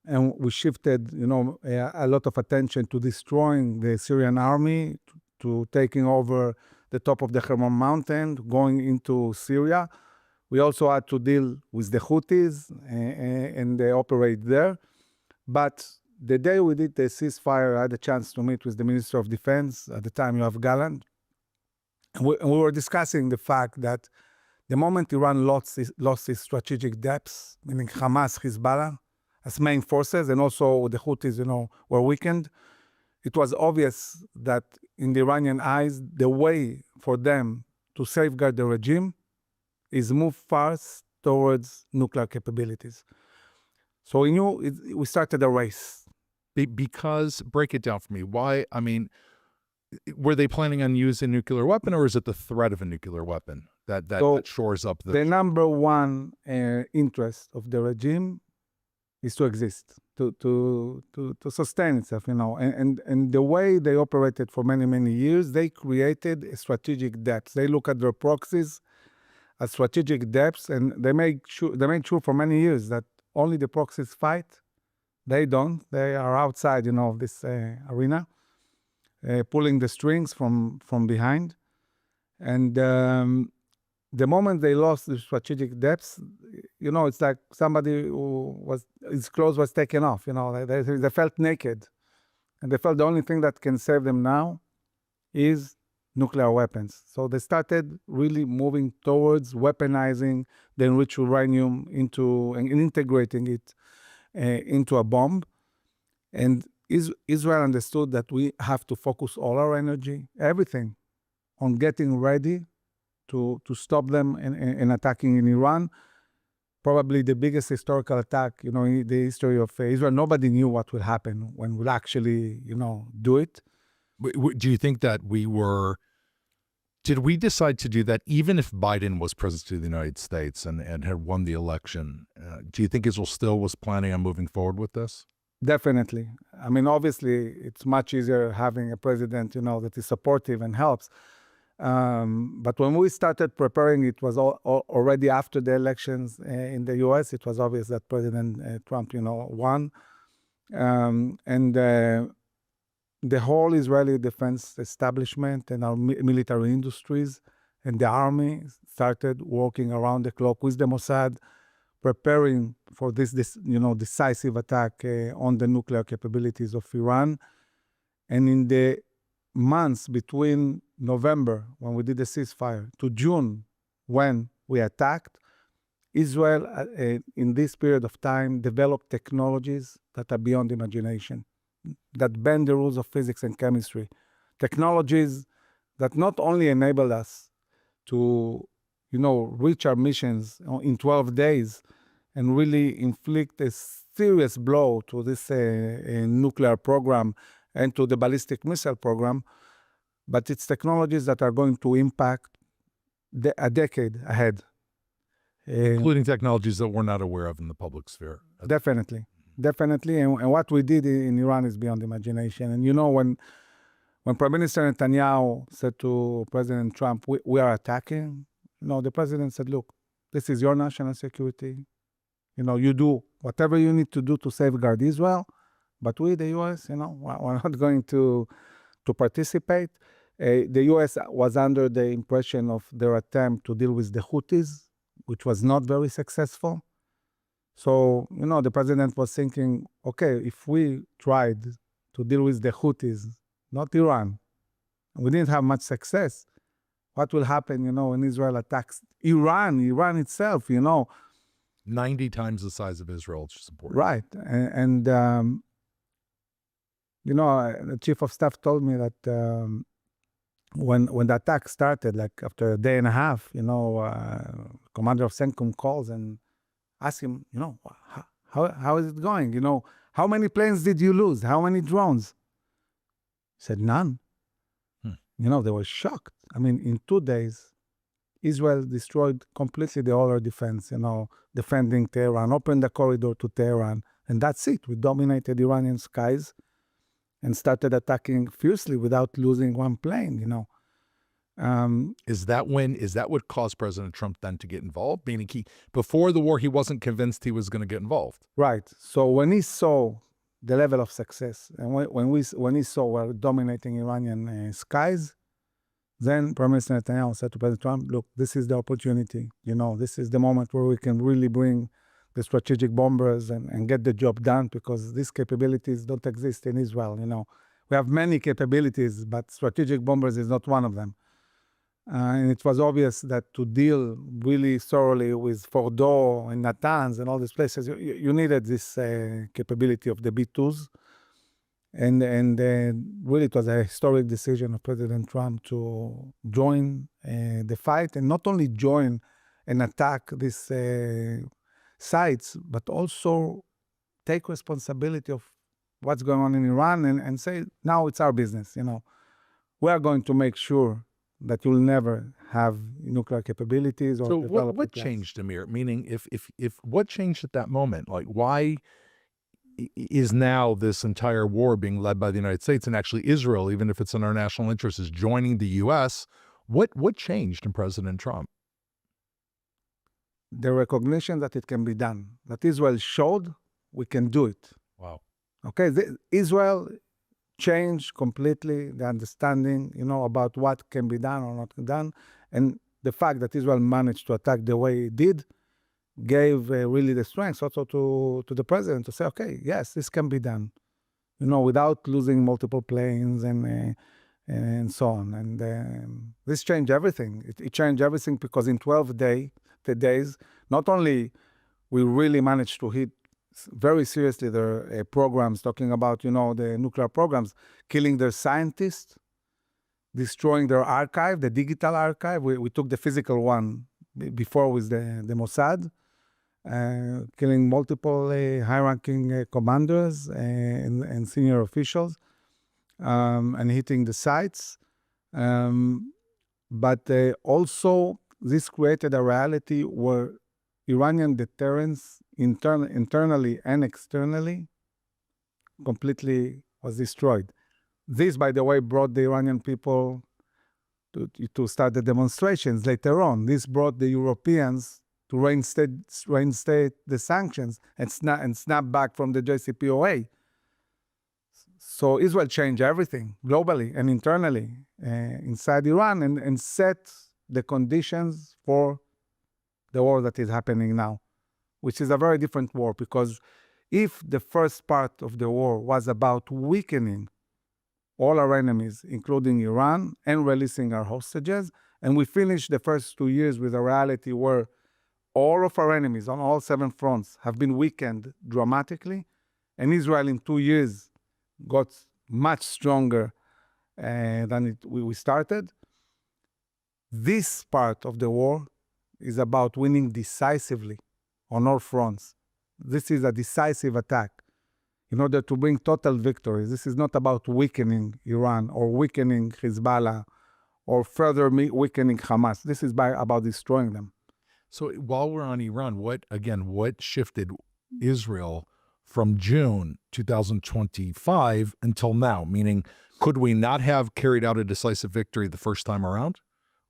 S17: And we shifted, a lot of attention to destroying the Syrian army, to taking over the top of the Hermon mountain, going into Syria. We also had to deal with the Houthis, and they operate there. But the day we did the ceasefire, I had a chance to meet with the Minister of Defense, at the time Yoav Gallant. And we were discussing the fact that the moment Iran lost its strategic depths, meaning Hamas, Hezbollah, as main forces, and also the Houthis, were weakened, it was obvious that in the Iranian eyes, the way for them to safeguard the regime is move fast towards nuclear capabilities. So we knew we started a race.
S16: Because, break it down for me, why, were they planning on using a nuclear weapon, or is it the threat of a nuclear weapon that shores up the...
S17: The number one interest of the regime is to exist, to sustain itself, And the way they operated for many, many years, they created a strategic depth. They look at their proxies as strategic depths, and they made sure for many years that only the proxies fight. They don't. They are outside, of this arena, pulling the strings from behind. And the moment they lost the strategic depths, it's like somebody his clothes was taken off, they felt naked. And they felt the only thing that can save them now is nuclear weapons. So they started really moving towards weaponizing the enriched uranium and integrating it into a bomb. And Israel understood that we have to focus all our energy, everything, on getting ready to stop them in attacking in Iran. Probably the biggest historical attack, in the history of Israel. Nobody knew what would happen when we'll actually, do it.
S16: Do you think that did we decide to do that even if Biden was president of the United States and had won the election? Do you think Israel still was planning on moving forward with this?
S17: Definitely. Obviously, it's much easier having a president, that is supportive and helps. But when we started preparing, it was already after the elections in the U.S. It was obvious that President Trump, won. And the whole Israeli defense establishment and our military industries and the army started working around the clock with the Mossad, preparing for this decisive attack on the nuclear capabilities of Iran. And in the months between November, when we did the ceasefire, to June, when we attacked, Israel, in this period of time, developed technologies that are beyond imagination, that bend the rules of physics and chemistry. Technologies that not only enable us to, reach our missions in 12 days and really inflict a serious blow to this nuclear program and to the ballistic missile program, but it's technologies that are going to impact a decade ahead.
S16: Including technologies that we're not aware of in the public sphere.
S17: Definitely. And what we did in Iran is beyond imagination. And you know, when Prime Minister Netanyahu said to President Trump, we are attacking, the president said, look, this is your national security. You do whatever you need to do to safeguard Israel, but we, the U.S., we're not going to participate. The U.S. was under the impression of their attempt to deal with the Houthis, which was not very successful. So, the president was thinking, okay, if we tried to deal with the Houthis, not Iran, and we didn't have much success, what will happen, when Israel attacks Iran itself,
S16: 90 times the size of Israel, it's just important.
S17: Right. And the chief of staff told me that when the attack started, like after a day and a half, commander of CENTCOM calls and asks him, how is it going? How many planes did you lose? How many drones? He said, none. They were shocked. I mean, in 2 days, Israel destroyed completely the whole air defense, defending Tehran, opened the corridor to Tehran, and that's it. We dominated Iranian skies and started attacking fiercely without losing one plane,
S16: Is that what caused President Trump then to get involved? Meaning before the war, he wasn't convinced he was going to get involved.
S17: Right. So when he saw the level of success, and when he saw we're dominating Iranian skies, then Prime Minister Netanyahu said to President Trump, look, this is the opportunity. This is the moment where we can really bring the strategic bombers and get the job done, because these capabilities don't exist in Israel. We have many capabilities, but strategic bombers is not one of them. And it was obvious that to deal really thoroughly with Fordo and Natanz and all these places, you needed this capability of the B-2s. And really it was a historic decision of President Trump to join the fight, and not only join and attack these sites, but also take responsibility of what's going on in Iran and say, now it's our business. We are going to make sure that you'll never have nuclear capabilities or
S16: so
S17: develop
S16: what changed, Amir? Meaning, if what changed at that moment? Like, why is now this entire war being led by the United States, and actually Israel, even if it's in our national interest, is joining the U.S.? What changed in President Trump?
S17: The recognition that it can be done, that Israel showed we can do it.
S16: Wow.
S17: Okay, Israel changed completely the understanding, about what can be done or not done. And the fact that Israel managed to attack the way it did gave really the strength also to the president to say, okay, yes, this can be done, without losing multiple planes and so on. And this changed everything. It changed everything because in 12 days, not only we really managed to hit very seriously their programs, talking about, the nuclear programs, killing their scientists, destroying their archive, the digital archive. We took the physical one before with the Mossad, killing multiple high-ranking commanders and senior officials, and hitting the sites. But also, this created a reality where Iranian deterrence, internally and externally, completely was destroyed. This, by the way, brought the Iranian people to start the demonstrations later on. This brought the Europeans to reinstate the sanctions and snap back from the JCPOA. So Israel changed everything globally and internally inside Iran and set the conditions for the war that is happening now, which is a very different war, because if the first part of the war was about weakening all our enemies, including Iran, and releasing our hostages, and we finished the first 2 years with a reality where all of our enemies on all 7 fronts have been weakened dramatically, and Israel in 2 years got much stronger than we started. This part of the war is about winning decisively on all fronts. This is a decisive attack in order to bring total victory. This is not about weakening Iran or weakening Hezbollah or further weakening Hamas. This is about destroying them.
S16: So while we're on Iran, what shifted Israel from June 2025 until now? Meaning, could we not have carried out a decisive victory the first time around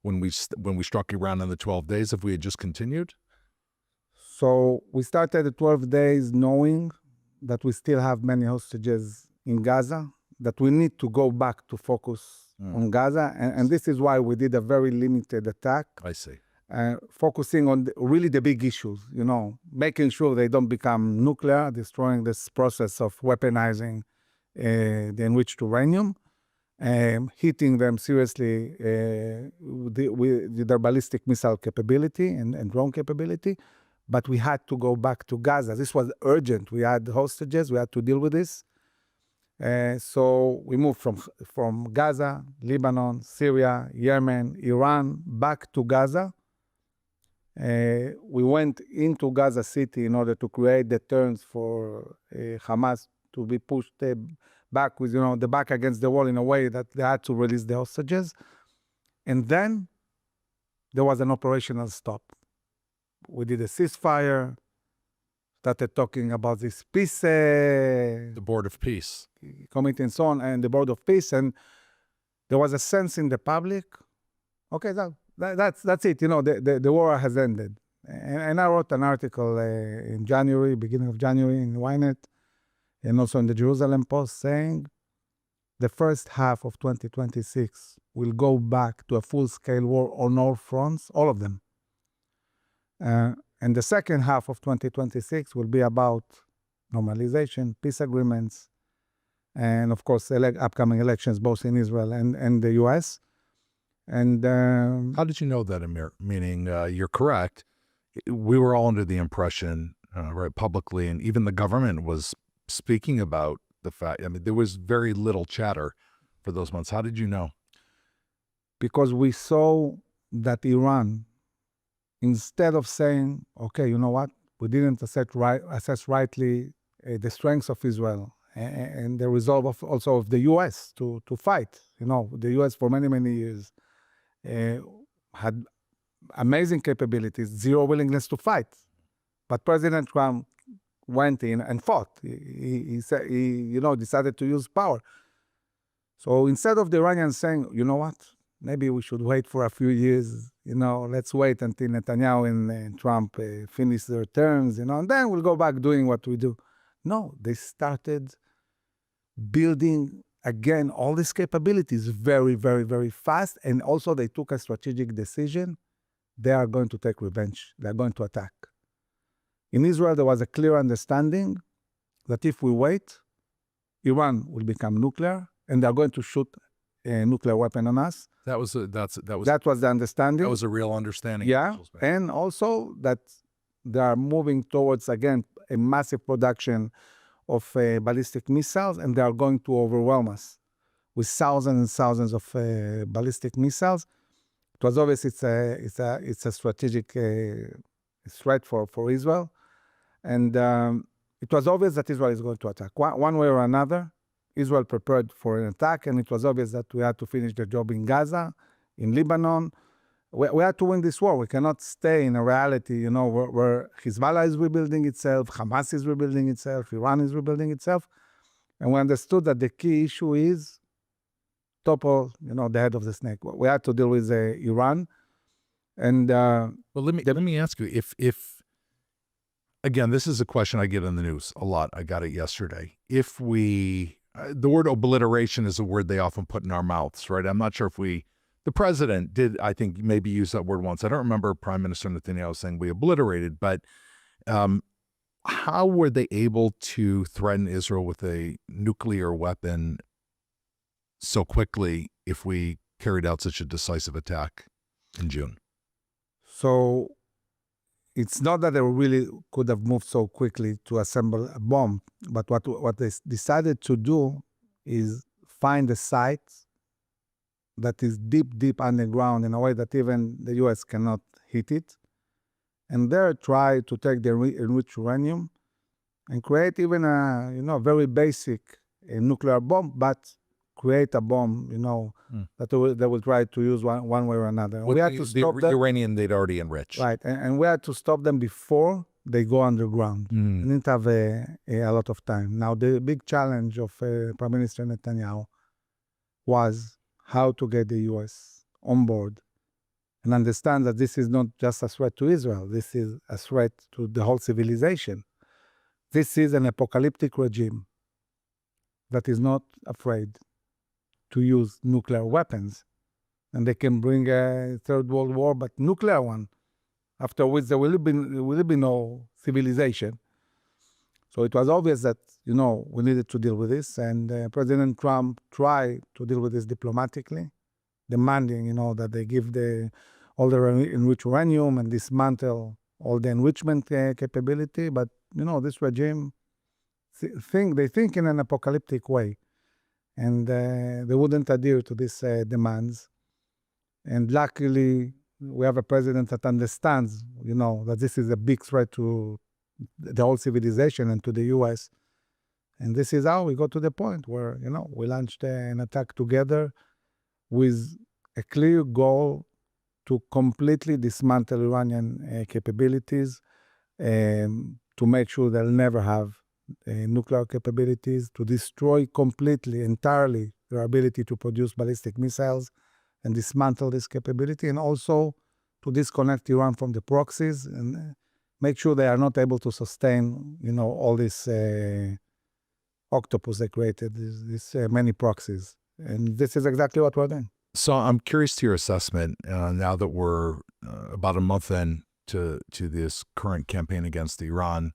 S16: when we struck Iran in the 12 days if we had just continued?
S17: So we started the 12 days knowing that we still have many hostages in Gaza, that we need to go back to focus on Gaza. And this is why we did a very limited attack.
S16: I see.
S17: Focusing on really the big issues, making sure they don't become nuclear, destroying this process of weaponizing the enriched uranium, hitting them seriously with their ballistic missile capability and drone capability. But we had to go back to Gaza. This was urgent. We had hostages. We had to deal with this. So we moved from Gaza, Lebanon, Syria, Yemen, Iran, back to Gaza. We went into Gaza City in order to create the terms for Hamas to be pushed back with, the back against the wall in a way that they had to release the hostages. And then there was an operational stop. We did a ceasefire, started talking about this peace...
S16: the Board of Peace.
S17: Committee and so on, and the Board of Peace. And there was a sense in the public, okay, that's it. The war has ended. And I wrote an article in January, beginning of January, in Ynet, and also in the Jerusalem Post, saying the first half of 2026 will go back to a full-scale war on all fronts, all of them. And the second half of 2026 will be about normalization, peace agreements, and of course, upcoming elections, both in Israel and the U.S. And
S16: how did you know that, Amir? Meaning, you're correct. We were all under the impression, right, publicly, and even the government was speaking about the fact. I mean, there was very little chatter for those months. How did you know?
S17: Because we saw that Iran, instead of saying, okay, you know what, we didn't assess rightly the strengths of Israel and the resolve also of the U.S. to fight. The U.S. for many, many years had amazing capabilities, zero willingness to fight. But President Trump went in and fought. He decided to use power. So instead of the Iranians saying, you know what, maybe we should wait for a few years, let's wait until Netanyahu and Trump finish their terms, and then we'll go back doing what we do. No, they started building, again, all these capabilities very, very, very fast. And also they took a strategic decision. They are going to take revenge. They're going to attack. In Israel, there was a clear understanding that if we wait, Iran will become nuclear, and they're going to shoot a nuclear weapon on us.
S16: That was the
S17: understanding.
S16: That was a real understanding.
S17: Yeah, and also that they are moving towards, again, a massive production of ballistic missiles, and they are going to overwhelm us with thousands and thousands of ballistic missiles. It was obvious it's a strategic threat for Israel, and it was obvious that Israel is going to attack one way or another. Israel prepared for an attack, and it was obvious that we had to finish the job in Gaza, in Lebanon. We had to win this war. We cannot stay in a reality, where Hezbollah is rebuilding itself, Hamas is rebuilding itself, Iran is rebuilding itself. And we understood that the key issue is topple, the head of the snake. We had to deal with Iran. And
S16: well, let me ask you, if again, this is a question I get in the news a lot. I got it yesterday. If the word obliteration is a word they often put in our mouths, right? I'm not sure if the president did, I think, maybe use that word once. I don't remember Prime Minister Netanyahu saying we obliterated, but how were they able to threaten Israel with a nuclear weapon so quickly if we carried out such a decisive attack in June?
S17: So it's not that they really could have moved so quickly to assemble a bomb, but what they decided to do is find a site that is deep underground in a way that even the U.S. cannot hit it, and there try to take the enriched uranium and create even a very basic nuclear bomb, but create a bomb, that they will try to use one way or another. And
S16: With
S17: we had to stop
S16: the
S17: them.
S16: uranium they'd already enriched.
S17: Right, and we had to stop them before they go underground. We didn't have a lot of time. Now, the big challenge of Prime Minister Netanyahu was how to get the U.S. on board and understand that this is not just a threat to Israel. This is a threat to the whole civilization. This is an apocalyptic regime that is not afraid to use nuclear weapons. And they can bring a third world war, but nuclear one, after which there will be no civilization. So it was obvious that, we needed to deal with this. And President Trump tried to deal with this diplomatically, demanding, that they give all the enriched uranium and dismantle all the enrichment capability. But, this regime, they think in an apocalyptic way. And they wouldn't adhere to these demands. And luckily, we have a president that understands, that this is a big threat to the whole civilization and to the U.S. And this is how we got to the point where, we launched an attack together with a clear goal to completely dismantle Iranian capabilities, to make sure they'll never have nuclear capabilities, to destroy completely, entirely their ability to produce ballistic missiles and dismantle this capability, and also to disconnect Iran from the proxies and make sure they are not able to sustain, all this octopus they created, these many proxies. And this is exactly what we're doing.
S16: So I'm curious to your assessment now that we're about a month in to this current campaign against Iran.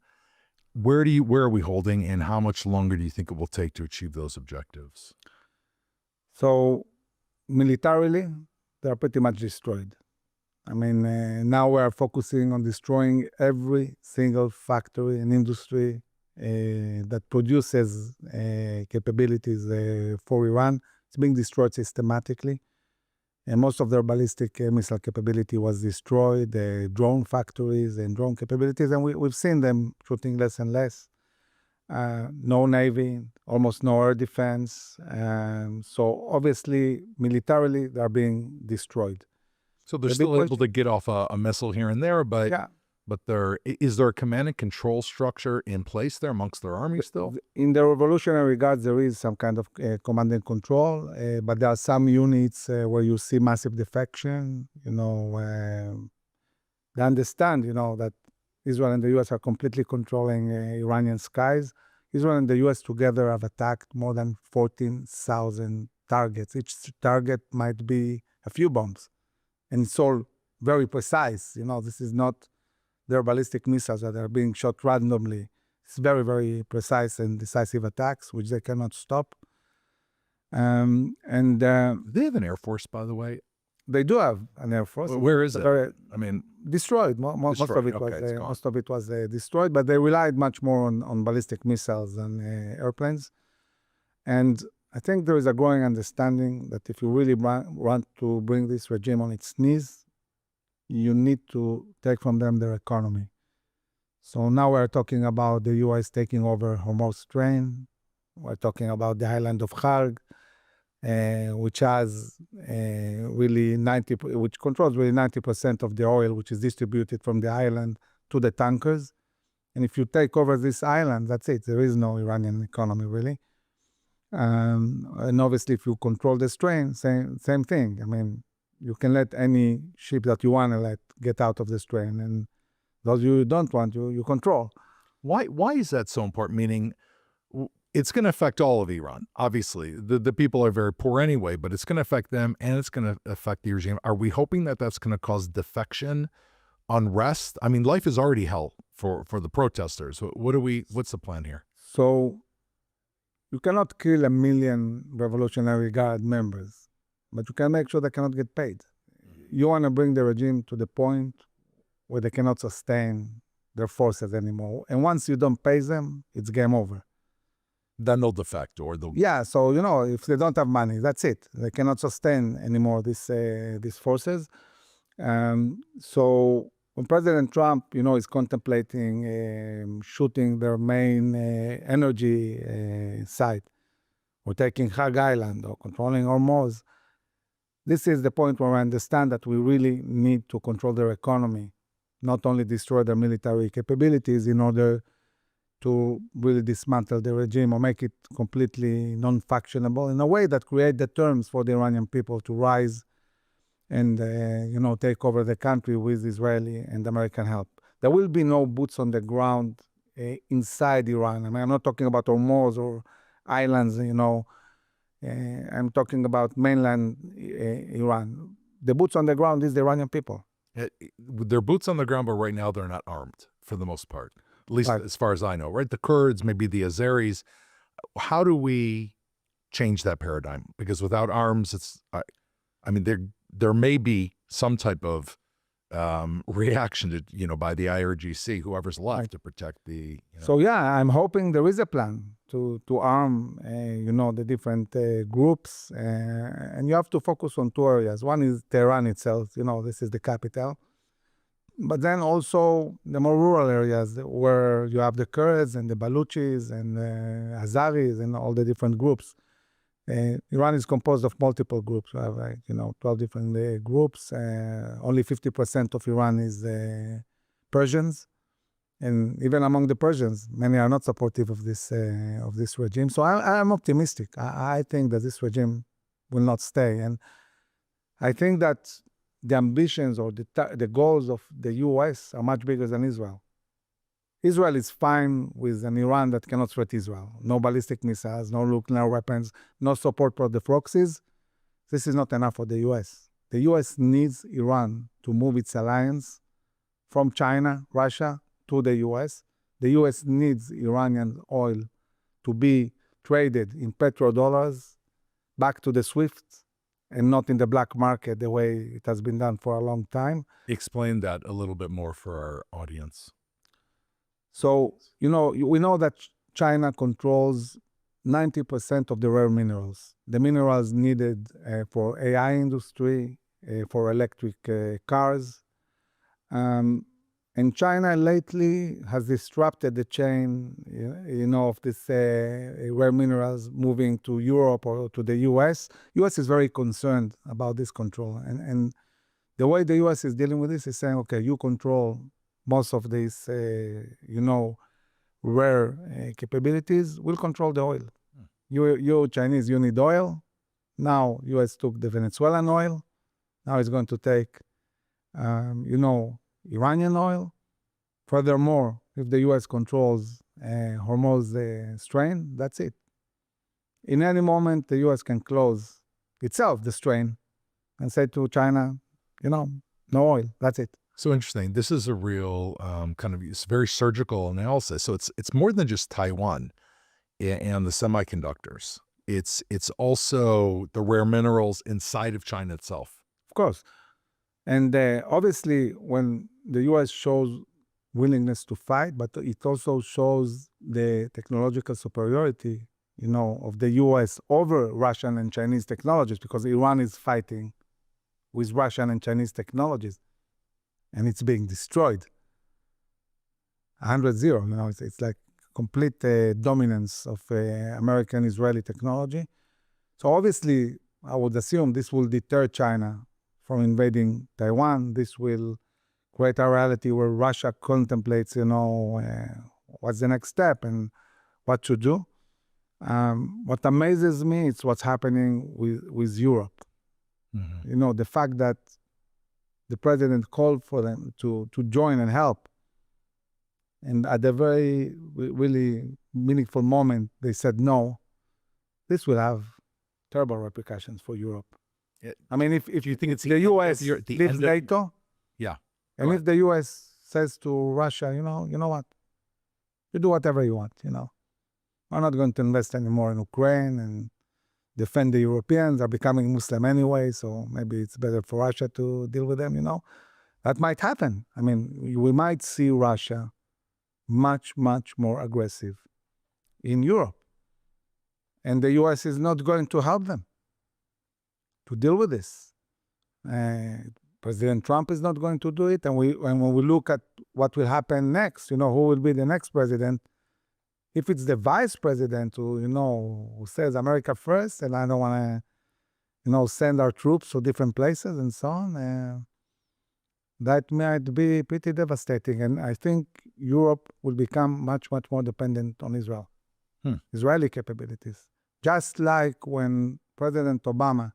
S16: Where are we holding, and how much longer do you think it will take to achieve those objectives?
S17: So militarily, they're pretty much destroyed. I mean, now we are focusing on destroying every single factory and industry that produces capabilities for Iran. It's being destroyed systematically. And most of their ballistic missile capability was destroyed, the drone factories and drone capabilities, and we've seen them shooting less and less. No navy, almost no air defense. So obviously, militarily, they're being destroyed.
S16: So they're still able to get off a missile here and there, but is there a command and control structure in place there amongst their army still?
S17: In the Revolutionary Guards, there is some kind of command and control, but there are some units where you see massive defection. They understand, that Israel and the U.S. are completely controlling Iranian skies. Israel and the U.S. together have attacked more than 14,000 targets. Each target might be a few bombs. And it's all very precise. This is not their ballistic missiles that are being shot randomly. It's very, very precise and decisive attacks, which they cannot stop.
S16: They have an air force, by the way.
S17: They do have an air force.
S16: Where is it?
S17: Destroyed. Most of it was destroyed, but they relied much more on ballistic missiles than airplanes. And I think there is a growing understanding that if you really want to bring this regime on its knees, you need to take from them their economy. So now we're talking about the U.S. taking over Hormuz Strait. We're talking about the island of Kharg, which has which controls really 90% of the oil which is distributed from the island to the tankers. And if you take over this island, that's it. There is no Iranian economy really. And obviously, if you control the strait, same thing. I mean, you can let any ship that you want to let get out of the strait, and those you don't want, you control.
S16: Why is that so important? Meaning, it's going to affect all of Iran. Obviously, the people are very poor anyway, but it's going to affect them, and it's going to affect the regime. Are we hoping that that's going to cause defection, unrest? I mean, life is already hell for the protesters. What's the plan here?
S17: So, you cannot kill 1 million Revolutionary Guard members, but you can make sure they cannot get paid. You want to bring the regime to the point where they cannot sustain their forces anymore. And once you don't pay them, it's game over.
S16: Then they'll defect or they'll...
S17: Yeah, so, if they don't have money, that's it. They cannot sustain anymore these forces. So when President Trump, is contemplating shooting their main energy site, or taking Hag Island or controlling Hormuz, this is the point where I understand that we really need to control their economy, not only destroy their military capabilities in order to really dismantle the regime or make it completely non-factionable in a way that create the terms for the Iranian people to rise and take over the country with Israeli and American help. There will be no boots on the ground inside Iran. I mean, I'm not talking about Hormuz or islands, I'm talking about mainland Iran. The boots on the ground is the Iranian people.
S16: They're boots on the ground, but right now they're not armed for the most part, at least
S17: Right.
S16: as far as I know, right? The Kurds, maybe the Azeris. How do we change that paradigm? Because without arms, there may be some type of reaction to, by the IRGC, whoever's left, to protect the.
S17: So yeah, I'm hoping there is a plan to arm, the different groups, and you have to focus on two areas. One is Tehran itself. This is the capital, but then also the more rural areas where you have the Kurds and the Baluchis and the Azaris and all the different groups. Iran is composed of multiple groups. We have 12 different groups. Only 50% of Iran is Persians. And even among the Persians, many are not supportive of this regime. So I'm optimistic. I think that this regime will not stay. And I think that the ambitions or the goals of the US are much bigger than Israel. Israel is fine with an Iran that cannot threat Israel. No ballistic missiles, no nuclear weapons, no support for the proxies. This is not enough for the US. The US needs Iran to move its alliance from China, Russia, to the US. The US needs Iranian oil to be traded in petrodollars back to the SWIFT and not in the black market the way it has been done for a long time.
S16: Explain that a little bit more for our audience.
S17: So, we know that China controls 90% of the rare minerals. The minerals needed for AI industry, for electric cars. And China lately has disrupted the chain, of this rare minerals moving to Europe or to the US. US is very concerned about this control. And the way the US is dealing with this is saying, okay, you control most of these, rare capabilities, we'll control the oil. You Chinese, you need oil. Now, US took the Venezuelan oil. Now it's going to take, Iranian oil. Furthermore, if the US controls Hormuz strain, that's it. In any moment, the US can close itself the strain and say to China, no oil, that's it.
S16: So interesting. This is a real it's very surgical analysis. So it's more than just Taiwan and the semiconductors. It's also the rare minerals inside of China itself.
S17: Of course. And obviously, when the US shows willingness to fight, but it also shows the technological superiority, of the US over Russian and Chinese technologies, because Iran is fighting with Russian and Chinese technologies, and it's being destroyed. 100-0, it's like complete dominance of American Israeli technology. So obviously, I would assume this will deter China from invading Taiwan. This will create a reality where Russia contemplates, what's the next step and what to do. What amazes me is what's happening with Europe. Mm-hmm. The fact that the president called for them to join and help. And at a very, really meaningful moment, they said no. This will have terrible repercussions for Europe. I mean, if you think it's the U.S. leaves NATO,
S16: yeah,
S17: and if the U.S. says to Russia, you know what, you do whatever you want, we're not going to invest anymore in Ukraine and defend the Europeans are becoming Muslim anyway, so maybe it's better for Russia to deal with them, that might happen. I mean, we might see Russia much, much more aggressive in Europe, and the U.S. is not going to help them to deal with this. President Trump is not going to do it. And when we look at what will happen next, who will be the next president, If it's the vice president who says America first, and I don't want to, send our troops to different places and so on, that might be pretty devastating. And I think Europe will become much, much more dependent on Israel, Israeli capabilities. Just like when President Obama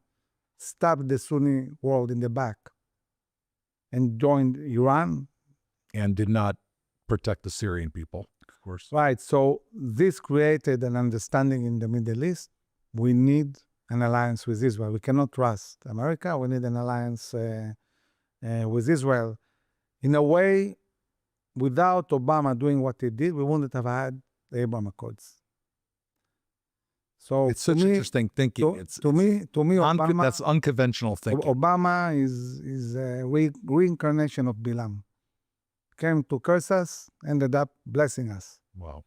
S17: stabbed the Sunni world in the back and joined Iran.
S16: And did not protect the Syrian people, of course.
S17: Right. So this created an understanding in the Middle East. We need an alliance with Israel. We cannot trust America. We need an alliance with Israel. In a way, without Obama doing what he did, we wouldn't have had the Abraham Accords. So
S16: it's such interesting thinking.
S17: To me, Obama,
S16: that's unconventional thinking.
S17: Obama is a reincarnation of Bilam. Came to curse us, ended up blessing us.
S16: Wow.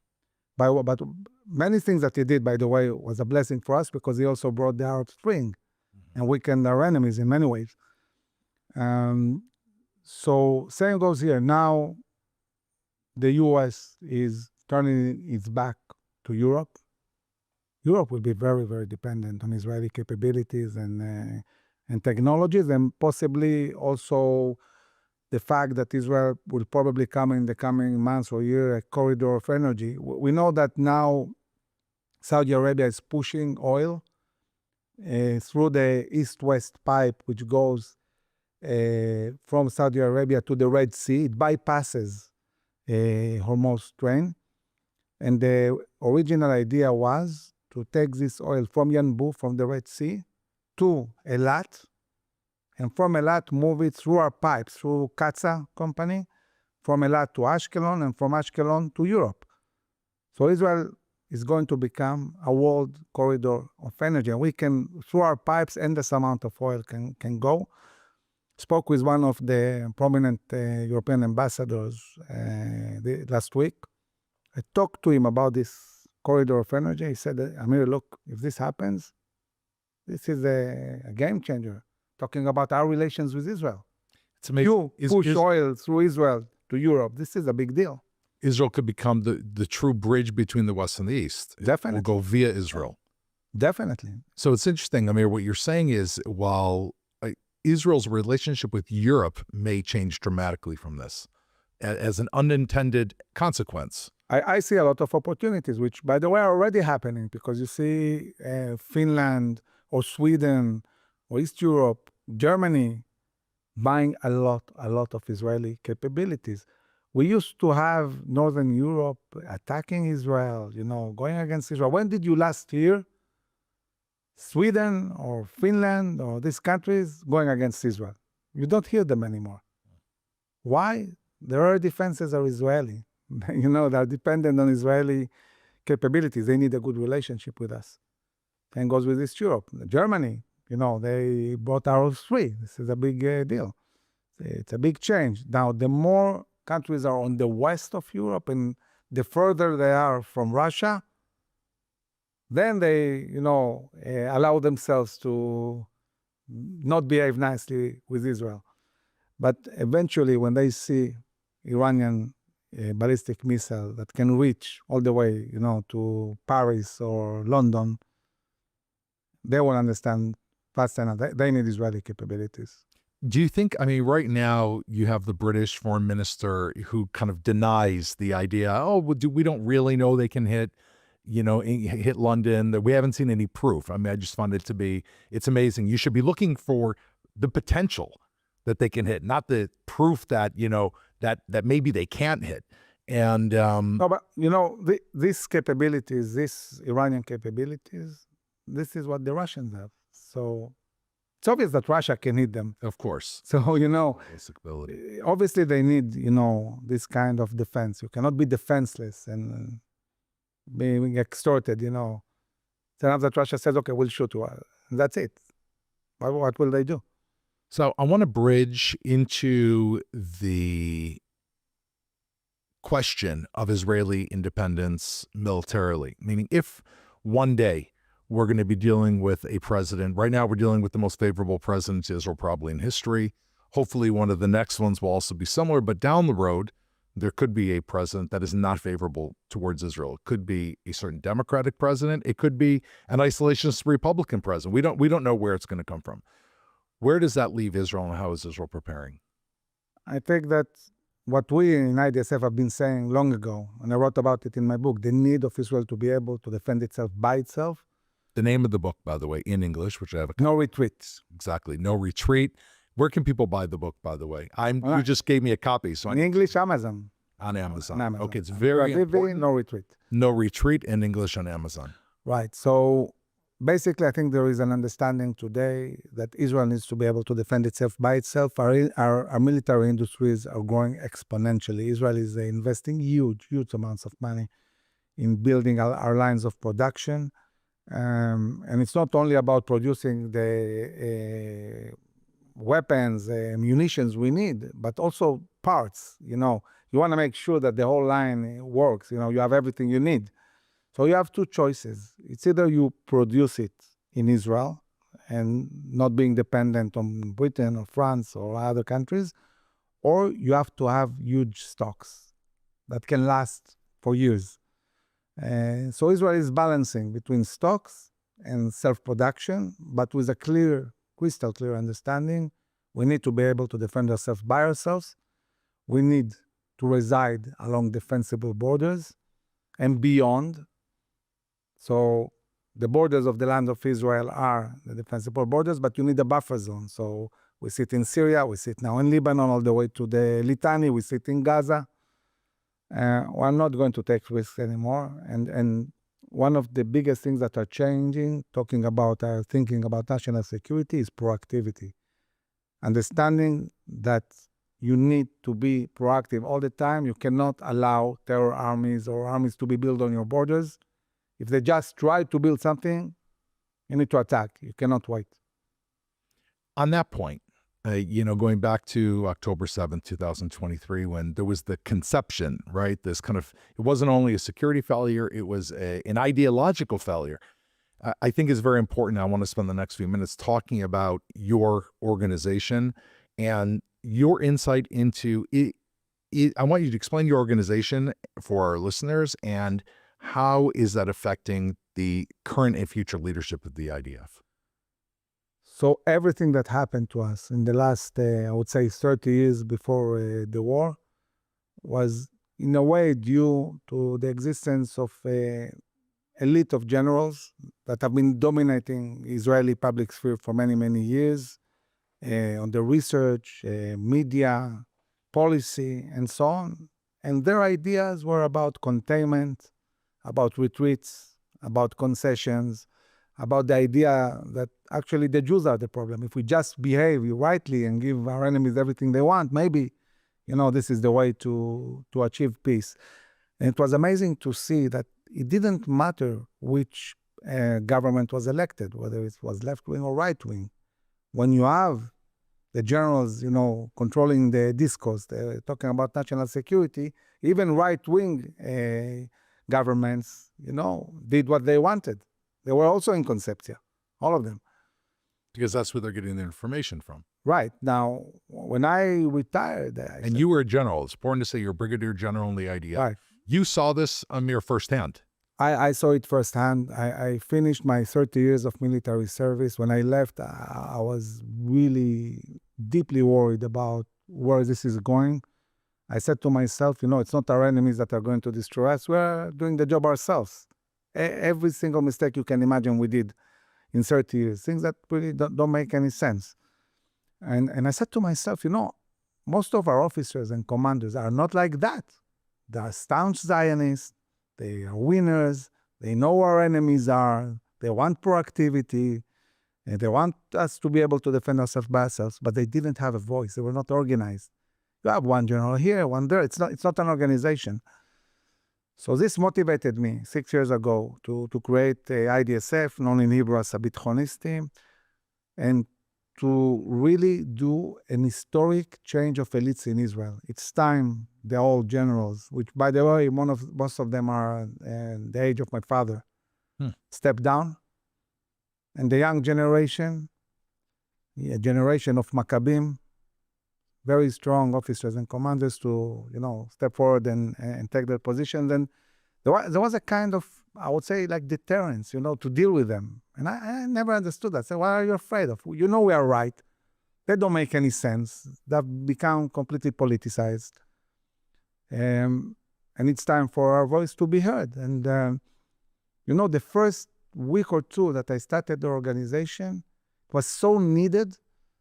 S17: But many things that he did, by the way, was a blessing for us because he also brought the Arab Spring and weakened our enemies in many ways. So same goes here. Now the U.S. is turning its back to Europe. Europe will be very, very dependent on Israeli capabilities and technologies, and possibly also the fact that Israel will probably come in the coming months or year a corridor of energy. We know that now Saudi Arabia is pushing oil through the east-west pipe, which goes from Saudi Arabia to the Red Sea. It bypasses Hormuz Strait. And the original idea was to take this oil from Yanbu, from the Red Sea, to Eilat, and from Eilat move it through our pipes, through Katza company, from Eilat to Ashkelon, and from Ashkelon to Europe. So Israel is going to become a world corridor of energy. And we can, through our pipes, endless amount of oil can go. Spoke with one of the prominent European ambassadors last week. I talked to him about this corridor of energy. He said, Amir, look, if this happens, this is a game changer. Talking about our relations with Israel.
S16: It's amazing.
S17: You push oil through Israel to Europe. This is a big deal.
S16: Israel could become the true bridge between the West and the East.
S17: Definitely.
S16: It will go via Israel.
S17: Definitely.
S16: So it's interesting, Amir, what you're saying is while Israel's relationship with Europe may change dramatically from this as an unintended consequence.
S17: I see a lot of opportunities, which, by the way, are already happening, because you see Finland or Sweden or East Europe, Germany, buying a lot of Israeli capabilities. We used to have Northern Europe attacking Israel, going against Israel. When did you last hear Sweden or Finland or these countries going against Israel? You don't hear them anymore. Why? Their air defenses are Israeli. They're dependent on Israeli capabilities. They need a good relationship with us. Same goes with East Europe. Germany, they bought Arrows 3. This is a big deal. It's a big change. Now, the more countries are on the west of Europe and the further they are from Russia, then they, allow themselves to not behave nicely with Israel. But eventually, when they see Iranian ballistic missile that can reach all the way, to Paris or London, they will understand fast enough. They need Israeli capabilities.
S16: Do you think, right now you have the British foreign minister who kind of denies the idea, we don't really know they can hit London, that we haven't seen any proof. I just find it to be, it's amazing. You should be looking for the potential that they can hit, not the proof that, that maybe they can't hit. And
S17: no, but these capabilities, these Iranian capabilities, this is what the Russians have. So it's obvious that Russia can hit them.
S16: Of course.
S17: So,
S16: basic ability.
S17: Obviously they need, this kind of defense. You cannot be defenseless and being extorted, So now that Russia says, okay, we'll shoot you. That's it. What will they do?
S16: So I want to bridge into the question of Israeli independence militarily, meaning if one day we're going to be dealing with a president, right now we're dealing with the most favorable president to Israel probably in history. Hopefully one of the next ones will also be similar, but down the road, there could be a president that is not favorable towards Israel. It could be a certain Democratic president. It could be an isolationist Republican president. We don't know where it's going to come from. Where does that leave Israel, and how is Israel preparing?
S17: I think that what we in IDSF have been saying long ago, and I wrote about it in my book, the need of Israel to be able to defend itself by itself.
S16: The name of the book, by the way, in English, which I have a
S17: No Retreat.
S16: Exactly, No Retreat. Where can people buy the book, by the way? You just gave me a copy. So
S17: in English, Amazon.
S16: On Amazon.
S17: On Amazon.
S16: Okay, it's very important.
S17: No Retreat.
S16: No Retreat in English on Amazon.
S17: Right. So basically, I think there is an understanding today that Israel needs to be able to defend itself by itself. Our military industries are growing exponentially. Israel is investing huge amounts of money in building our lines of production. And it's not only about producing the weapons, munitions we need, but also parts. You want to make sure that the whole line works. You have everything you need. So you have two choices. It's either you produce it in Israel and not being dependent on Britain or France or other countries, or you have to have huge stocks that can last for years. So Israel is balancing between stocks and self-production, but with a crystal clear understanding. We need to be able to defend ourselves by ourselves. We need to reside along defensible borders and beyond. So the borders of the land of Israel are the defensible borders, but you need a buffer zone. So we sit in Syria, we sit now in Lebanon, all the way to the Litani, we sit in Gaza. We're not going to take risks anymore. And one of the biggest things that are changing, thinking about national security, is proactivity. Understanding that you need to be proactive all the time. You cannot allow terror armies or armies to be built on your borders. If they just try to build something, you need to attack. You cannot wait.
S16: On that point, going back to October 7th, 2023, when there was the conception, right? This kind of, it wasn't only a security failure, it was an ideological failure. I think is very important. I want to spend the next few minutes talking about your organization and your insight into it. I want you to explain your organization for our listeners, and how is that affecting the current and future leadership of the IDF?
S17: So everything that happened to us in the last, I would say, 30 years before the war was in a way due to the existence of an elite of generals that have been dominating Israeli public sphere for many, many years on the research, media, policy, and so on. And their ideas were about containment, about retreats, about concessions, about the idea that actually the Jews are the problem. If we just behave rightly and give our enemies everything they want, maybe, this is the way to achieve peace. And it was amazing to see that it didn't matter which government was elected, whether it was left-wing or right-wing. When you have the generals, controlling the discourse, talking about national security, even right-wing governments, did what they wanted. They were also in Concepcia, all of them.
S16: Because that's where they're getting their information from.
S17: Right. Now, when I retired...
S16: And you were a general. It's important to say you're a brigadier general in the IDF.
S17: Right.
S16: You saw this, Amir, firsthand.
S17: I saw it firsthand. I finished my 30 years of military service. When I left, I was really deeply worried about where this is going. I said to myself, it's not our enemies that are going to destroy us. We're doing the job ourselves. Every single mistake you can imagine we did in 30 years, things that really don't make any sense. And I said to myself, most of our officers and commanders are not like that. They are staunch Zionists. They are winners. They know where our enemies are. They want proactivity. And they want us to be able to defend ourselves by ourselves, but they didn't have a voice. They were not organized. You have one general here, one there. It's not an organization. So this motivated me 6 years ago to create IDSF, known in Hebrew as Habitchonistim, and to really do an historic change of elites in Israel. It's time the old generals, which, by the way, most of them are the age of my father, step down. And the young generation, a generation of Maccabim, very strong officers and commanders to, step forward and take their positions. And there was a kind of, I would say, like deterrence, to deal with them. And I never understood that. I said, what are you afraid of? We are right. They don't make any sense. They've become completely politicized. And it's time for our voice to be heard. And, the first week or two that I started the organization was so needed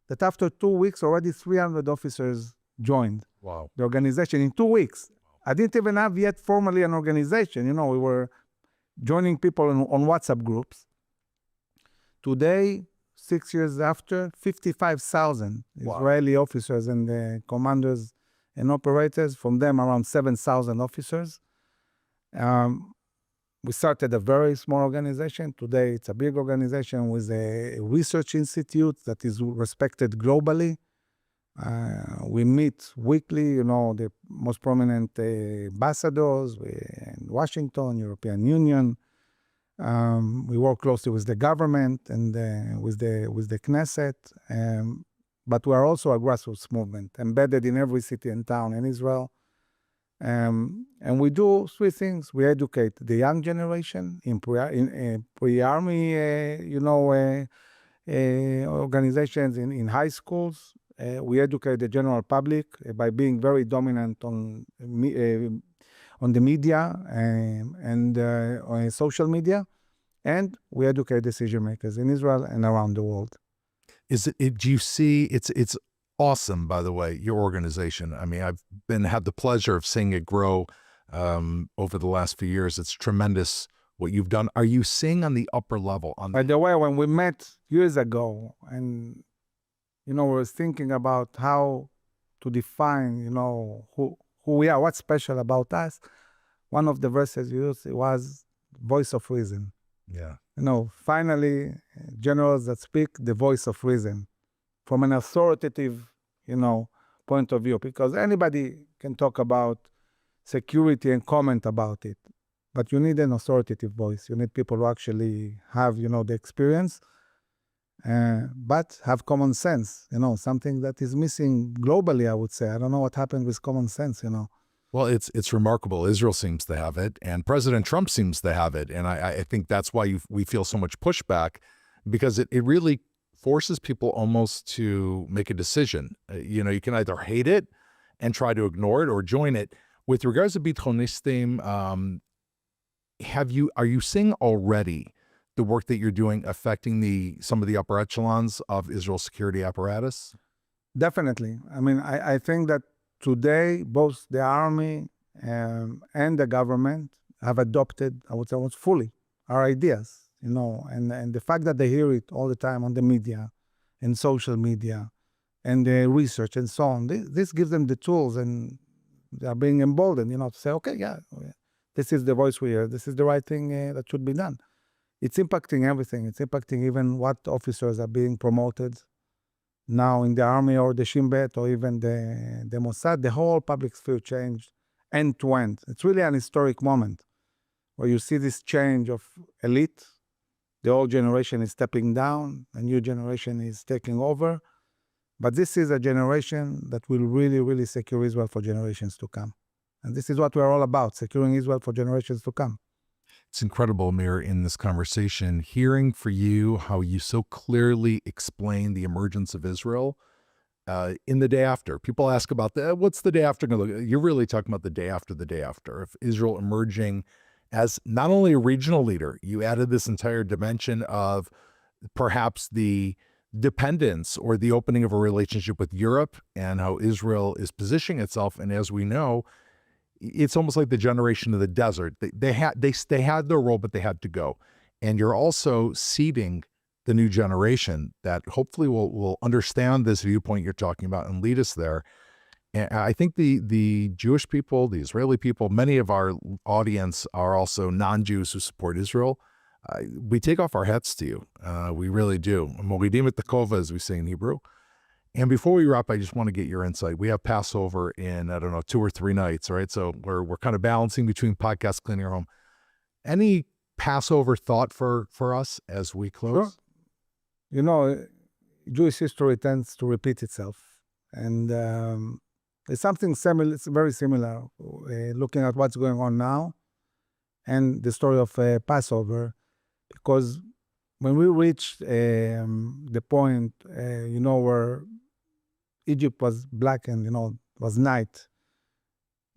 S17: that after 2 weeks, already 300 officers joined the organization in 2 weeks. I didn't even have yet formally an organization. We were joining people on WhatsApp groups. Today, 6 years after, 55,000 Israeli officers and commanders and operators, from them around 7,000 officers. We started a very small organization. Today, it's a big organization with a research institute that is respected globally. We meet weekly, the most prominent ambassadors in Washington, European Union. We work closely with the government and with the Knesset. But we are also a grassroots movement embedded in every city and town in Israel. And we do three things. We educate the young generation in pre-army, organizations in high schools. We educate the general public by being very dominant on the media and on social media. And we educate decision makers in Israel and around the world.
S16: Do you see, it's awesome, by the way, your organization. I mean, I've had the pleasure of seeing it grow over the last few years. It's tremendous what you've done. Are you seeing on the upper level?
S17: By the way, when we met years ago and, we were thinking about how to define, who we are, what's special about us, one of the verses used was voice of reason.
S16: Yeah.
S17: Finally, generals that speak the voice of reason from an authoritative, point of view, because anybody can talk about security and comment about it, but you need an authoritative voice. You need people who actually have, the experience, but have common sense, something that is missing globally, I would say. I don't know what happened with common sense,
S16: Well, it's remarkable. Israel seems to have it, and President Trump seems to have it. And I think that's why we feel so much pushback, because it really forces people almost to make a decision. You can either hate it and try to ignore it or join it. With regards to Bitronistim, are you seeing already the work that you're doing affecting some of the upper echelons of Israel's security apparatus?
S17: Definitely. I mean, I think that today, both the army and the government have adopted, I would say, almost fully our ideas, and the fact that they hear it all the time on the media and social media and the research and so on, this gives them the tools, and they are being emboldened, to say, okay, yeah, this is the voice we hear. This is the right thing that should be done. It's impacting everything. It's impacting even what officers are being promoted now in the army or the Shin Bet or even the Mossad. The whole public sphere changed end to end. It's really an historic moment where you see this change of elite. The old generation is stepping down, a new generation is taking over. But this is a generation that will really, really secure Israel for generations to come. And this is what we're all about, securing Israel for generations to come.
S16: It's incredible, Amir, in this conversation, hearing for you how you so clearly explain the emergence of Israel in the day after. People ask about what's the day after going to look? You're really talking about the day after the day after, of Israel emerging as not only a regional leader, you added this entire dimension of perhaps the dependence or the opening of a relationship with Europe and how Israel is positioning itself. And as we know, it's almost like the generation of the desert. They had their role, but they had to go. And you're also seeding the new generation that hopefully will understand this viewpoint you're talking about and lead us there. And I think the Jewish people, the Israeli people, many of our audience are also non-Jews who support Israel. We take off our hats to you. We really do. Moridim et hakova, as we say in Hebrew. And before we wrap, I just want to get your insight. We have Passover in, 2 or 3 nights, right? So we're kind of balancing between podcast, cleaning your home. Any Passover thought for us as we close?
S17: Sure. Jewish history tends to repeat itself. And it's something similar, it's very similar, looking at what's going on now and the story of Passover, because when we reached the point, where Egypt was black and, was night,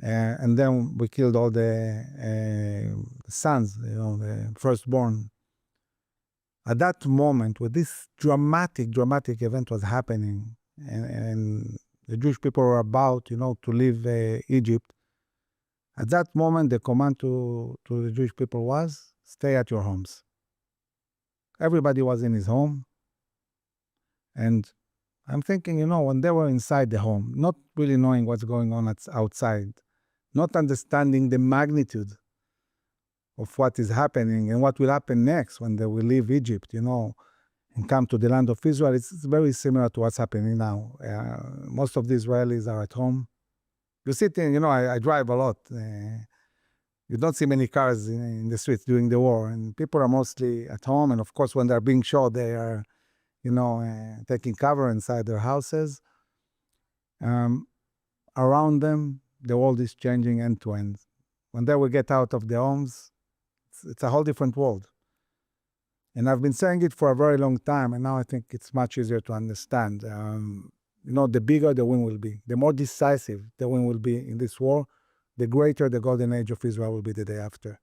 S17: and then we killed all the sons, the firstborn. At that moment, when this dramatic event was happening, and the Jewish people were about, to leave Egypt, at that moment, the command to the Jewish people was, stay at your homes. Everybody was in his home. And I'm thinking, when they were inside the home, not really knowing what's going on outside, not understanding the magnitude of what is happening and what will happen next when they will leave Egypt, and come to the land of Israel, it's very similar to what's happening now. Most of the Israelis are at home. You sit in, I drive a lot. You don't see many cars in the streets during the war, and people are mostly at home. And of course, when they're being shot, they are, taking cover inside their houses. Around them, the world is changing end to end. When they will get out of their homes, it's a whole different world. And I've been saying it for a very long time, and now I think it's much easier to understand. The bigger the win will be, the more decisive the win will be in this war, the greater the golden age of Israel will be the day after.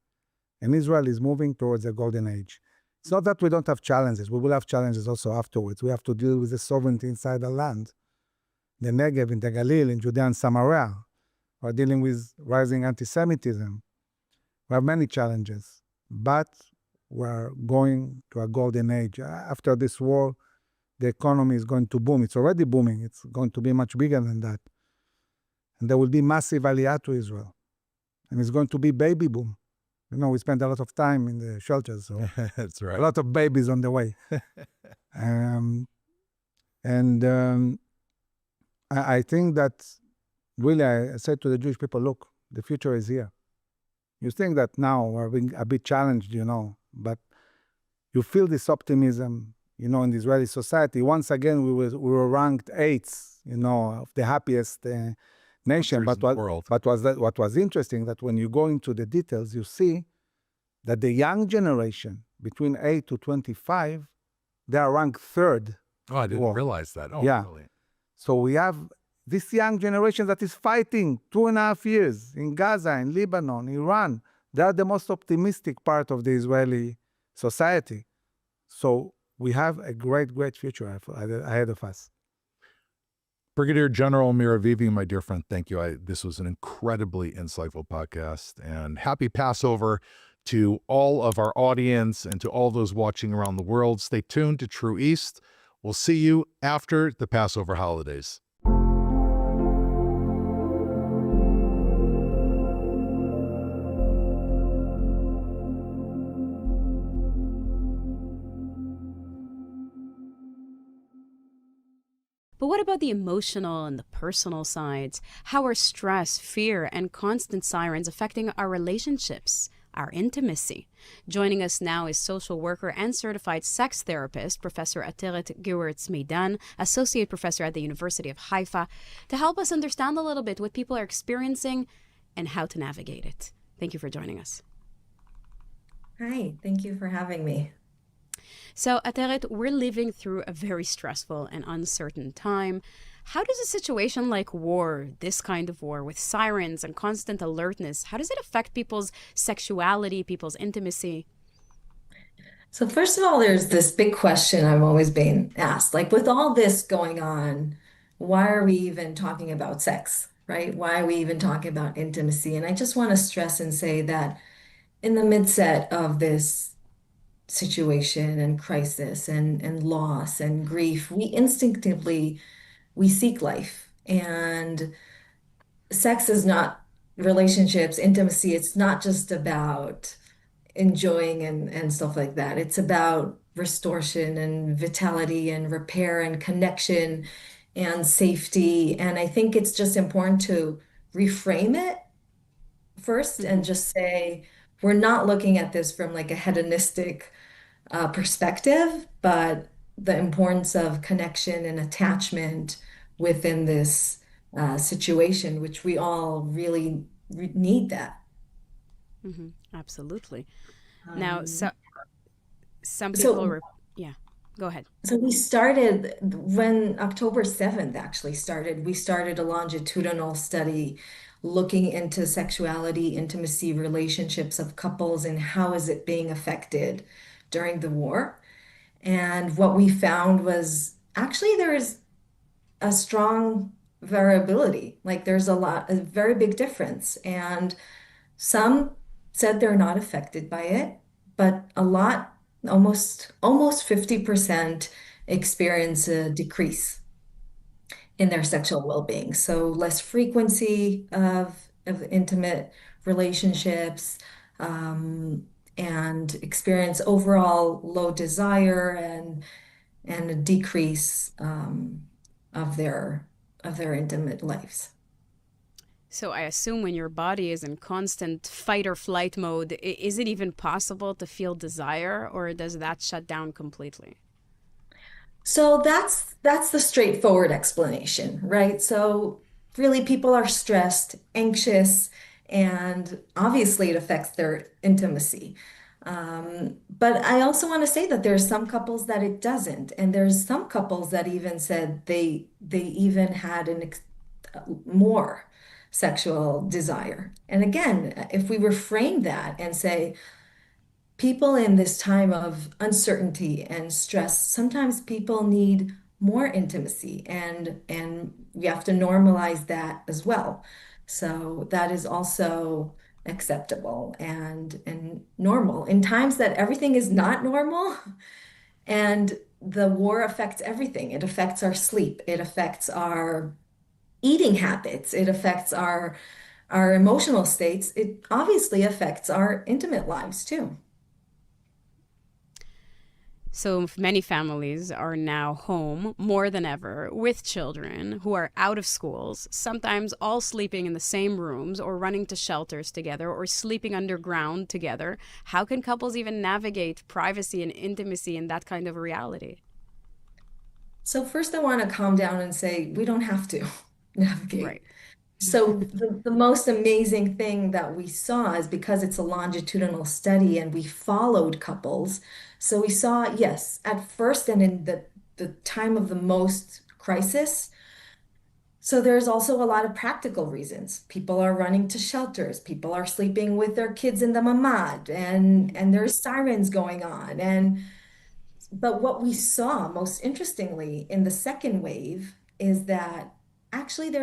S17: And Israel is moving towards a golden age. It's not that we don't have challenges. We will have challenges also afterwards. We have to deal with the sovereignty inside the land. The Negev, in the Galil, in Judea and Samaria. We're dealing with rising anti-Semitism. We have many challenges. But we're going to a golden age. After this war, the economy is going to boom. It's already booming. It's going to be much bigger than that. And there will be massive aliyah to Israel. And it's going to be baby boom. We spend a lot of time in the shelters. So
S16: that's right.
S17: A lot of babies on the way. I think that really I said to the Jewish people, look, the future is here. You think that now we're being a bit challenged, but you feel this optimism, in the Israeli society. Once again, we were ranked 8th, of the happiest nation. But what was interesting, that when you go into the details, you see that the young generation between 8 to 25, they are ranked 3rd.
S16: Oh, I didn't realize that. Oh,
S17: yeah.
S16: Really?
S17: So we have this young generation that is fighting 2.5 years in Gaza, in Lebanon, Iran. They are the most optimistic part of the Israeli society. So we have a great, great future ahead of us.
S16: Brigadier General Miravivi, my dear friend, thank you. This was an incredibly insightful podcast, and happy Passover to all of our audience and to all those watching around the world. Stay tuned to True East. We'll see you after the Passover holidays.
S18: But what about the emotional and the personal sides? How are stress, fear, and constant sirens affecting our relationships, our intimacy? Joining us now is social worker and certified sex therapist, Professor Ateret Gewirtz-Meidan, Associate Professor at the University of Haifa, to help us understand a little bit what people are experiencing and how to navigate it. Thank you for joining us.
S19: Hi, thank you for having me.
S18: So, Ateret, we're living through a very stressful and uncertain time. How does a situation like war, this kind of war with sirens and constant alertness, how does it affect people's sexuality, people's intimacy?
S19: So first of all, there's this big question I'm always being asked, like with all this going on, why are we even talking about sex, right? Why are we even talking about intimacy? And I just want to stress and say that in the midset of this situation and crisis and loss and grief, we instinctively, we seek life. And sex is not relationships, intimacy. It's not just about enjoying and stuff like that. It's about restoration and vitality and repair and connection and safety. And I think it's just important to reframe it first and just say, we're not looking at this from like a hedonistic perspective, but the importance of connection and attachment within this situation, which we all really need that.
S18: Absolutely. Now, some
S19: so-
S18: people, yeah, go ahead.
S19: So we started when October 7th actually started, we started a longitudinal study looking into sexuality, intimacy, relationships of couples, and how is it being affected during the war. And what we found was actually there's a strong variability. Like there's a very big difference. And some said they're not affected by it, but a lot, almost 50% experience a decrease in their sexual well-being. So less frequency of intimate relationships, and experience overall low desire and a decrease of their intimate lives.
S18: So I assume when your body is in constant fight or flight mode, is it even possible to feel desire, or does that shut down completely?
S19: So that's the straightforward explanation, right? So really people are stressed, anxious, and obviously it affects their intimacy. But I also want to say that there's some couples that it doesn't, and there's some couples that even said they even had more sexual desire. And again, if we reframe that and say, people in this time of uncertainty and stress, sometimes people need more intimacy, and we have to normalize that as well. So that is also acceptable and normal in times that everything is not normal. And the war affects everything. It affects our sleep. It affects our eating habits. It affects our emotional states. It obviously affects our intimate lives too.
S18: So many families are now home more than ever with children who are out of schools, sometimes all sleeping in the same rooms or running to shelters together or sleeping underground together. How can couples even navigate privacy and intimacy in that kind of reality?
S19: So first I want to calm down and say, we don't have to navigate.
S18: Right.
S19: So the most amazing thing that we saw is because it's a longitudinal study and we followed couples. So we saw, yes, at first and in the time of the most crisis. So there's also a lot of practical reasons. People are running to shelters. People are sleeping with their kids in the mamad, and there's sirens going on. But what we saw most interestingly in the second wave is that actually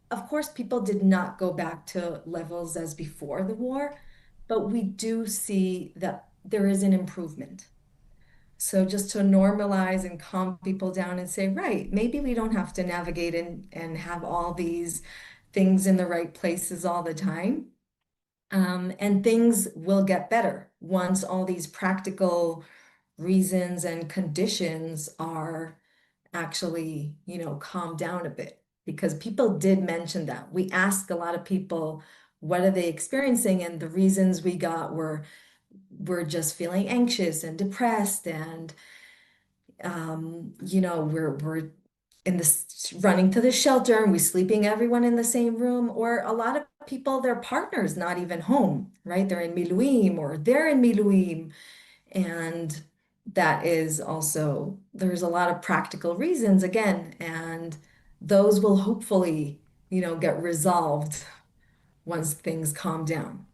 S19: of course, people did not go back to levels as before the war, but we do see that there is an improvement. So just to normalize and calm people down and say, right, maybe we don't have to navigate and have all these things in the right places all the time. And things will get better once all these practical reasons and conditions are actually, calmed down a bit. Because people did mention that. We asked a lot of people, what are they experiencing? And the reasons we got were just feeling anxious and depressed, and we're in this running to the shelter and we sleeping everyone in the same room, or a lot of people, their partner's not even home, right? They're in miluim or they're in miluim. And that is also, there's a lot of practical reasons again, and those will hopefully, get resolved once things calm down.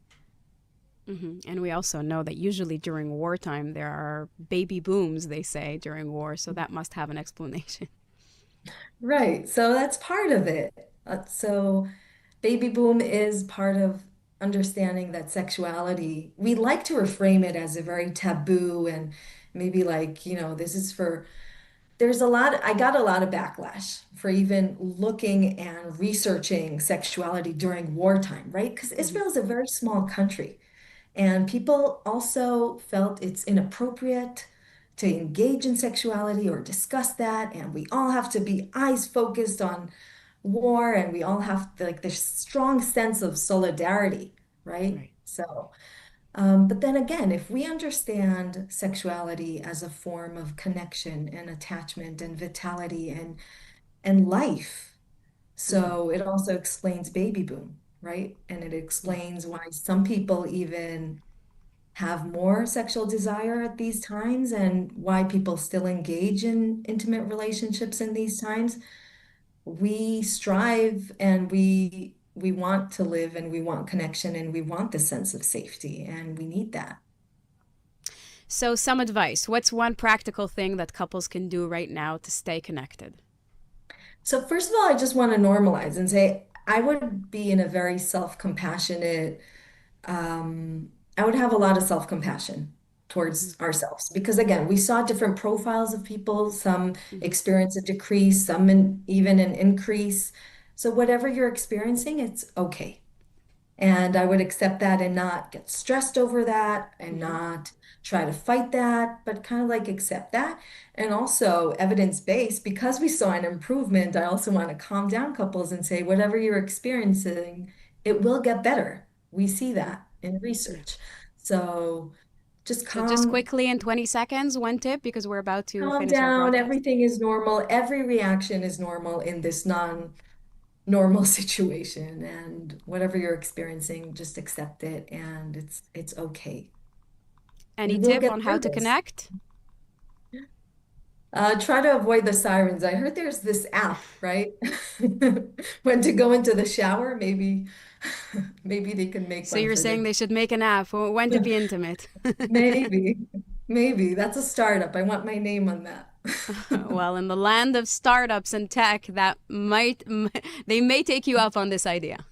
S18: And we also know that usually during wartime, there are baby booms, they say, during war. So that must have an explanation.
S19: Right. So that's part of it. So baby boom is part of understanding that sexuality, we like to reframe it as a very taboo and maybe like, this is for, I got a lot of backlash for even looking and researching sexuality during wartime, right? Because Israel is a very small country. And people also felt it's inappropriate to engage in sexuality or discuss that. And we all have to be eyes focused on war, and we all have to, like, this strong sense of solidarity, right? So, but then again, if we understand sexuality as a form of connection and attachment and vitality and life. So it also explains baby boom, right? And it explains why some people even have more sexual desire at these times and why people still engage in intimate relationships in these times. We strive and we want to live and we want connection and we want the sense of safety and we need that.
S18: So some advice. What's one practical thing that couples can do right now to stay connected?
S19: So first of all, I just want to normalize and say I would be in a very self-compassionate, I would have a lot of self-compassion towards ourselves because again, we saw different profiles of people, some experience a decrease, some even an increase. So whatever you're experiencing, it's okay. And I would accept that and not get stressed over that and not try to fight that, but kind of like accept that. And also evidence-based, because we saw an improvement, I also want to calm down couples and say, whatever you're experiencing, it will get better. We see that in research. So just calm.
S18: So just quickly in 20 seconds, one tip, because we're about to
S19: Calm
S18: finish our
S19: down.
S18: broadcast.
S19: Everything is normal. Every reaction is normal in this non-normal situation. And whatever you're experiencing, just accept it and it's okay.
S18: Any
S19: You will
S18: tip
S19: get
S18: on how to
S19: through this.
S18: connect?
S19: Try to avoid the sirens. I heard there's this app, right? When to go into the shower, maybe they can make
S18: So
S19: one
S18: you're
S19: for
S18: saying
S19: their
S18: they should make an app for when to be intimate.
S19: maybe that's a startup. I want my name on that.
S18: Well, in the land of startups and tech, they may take you up on this idea.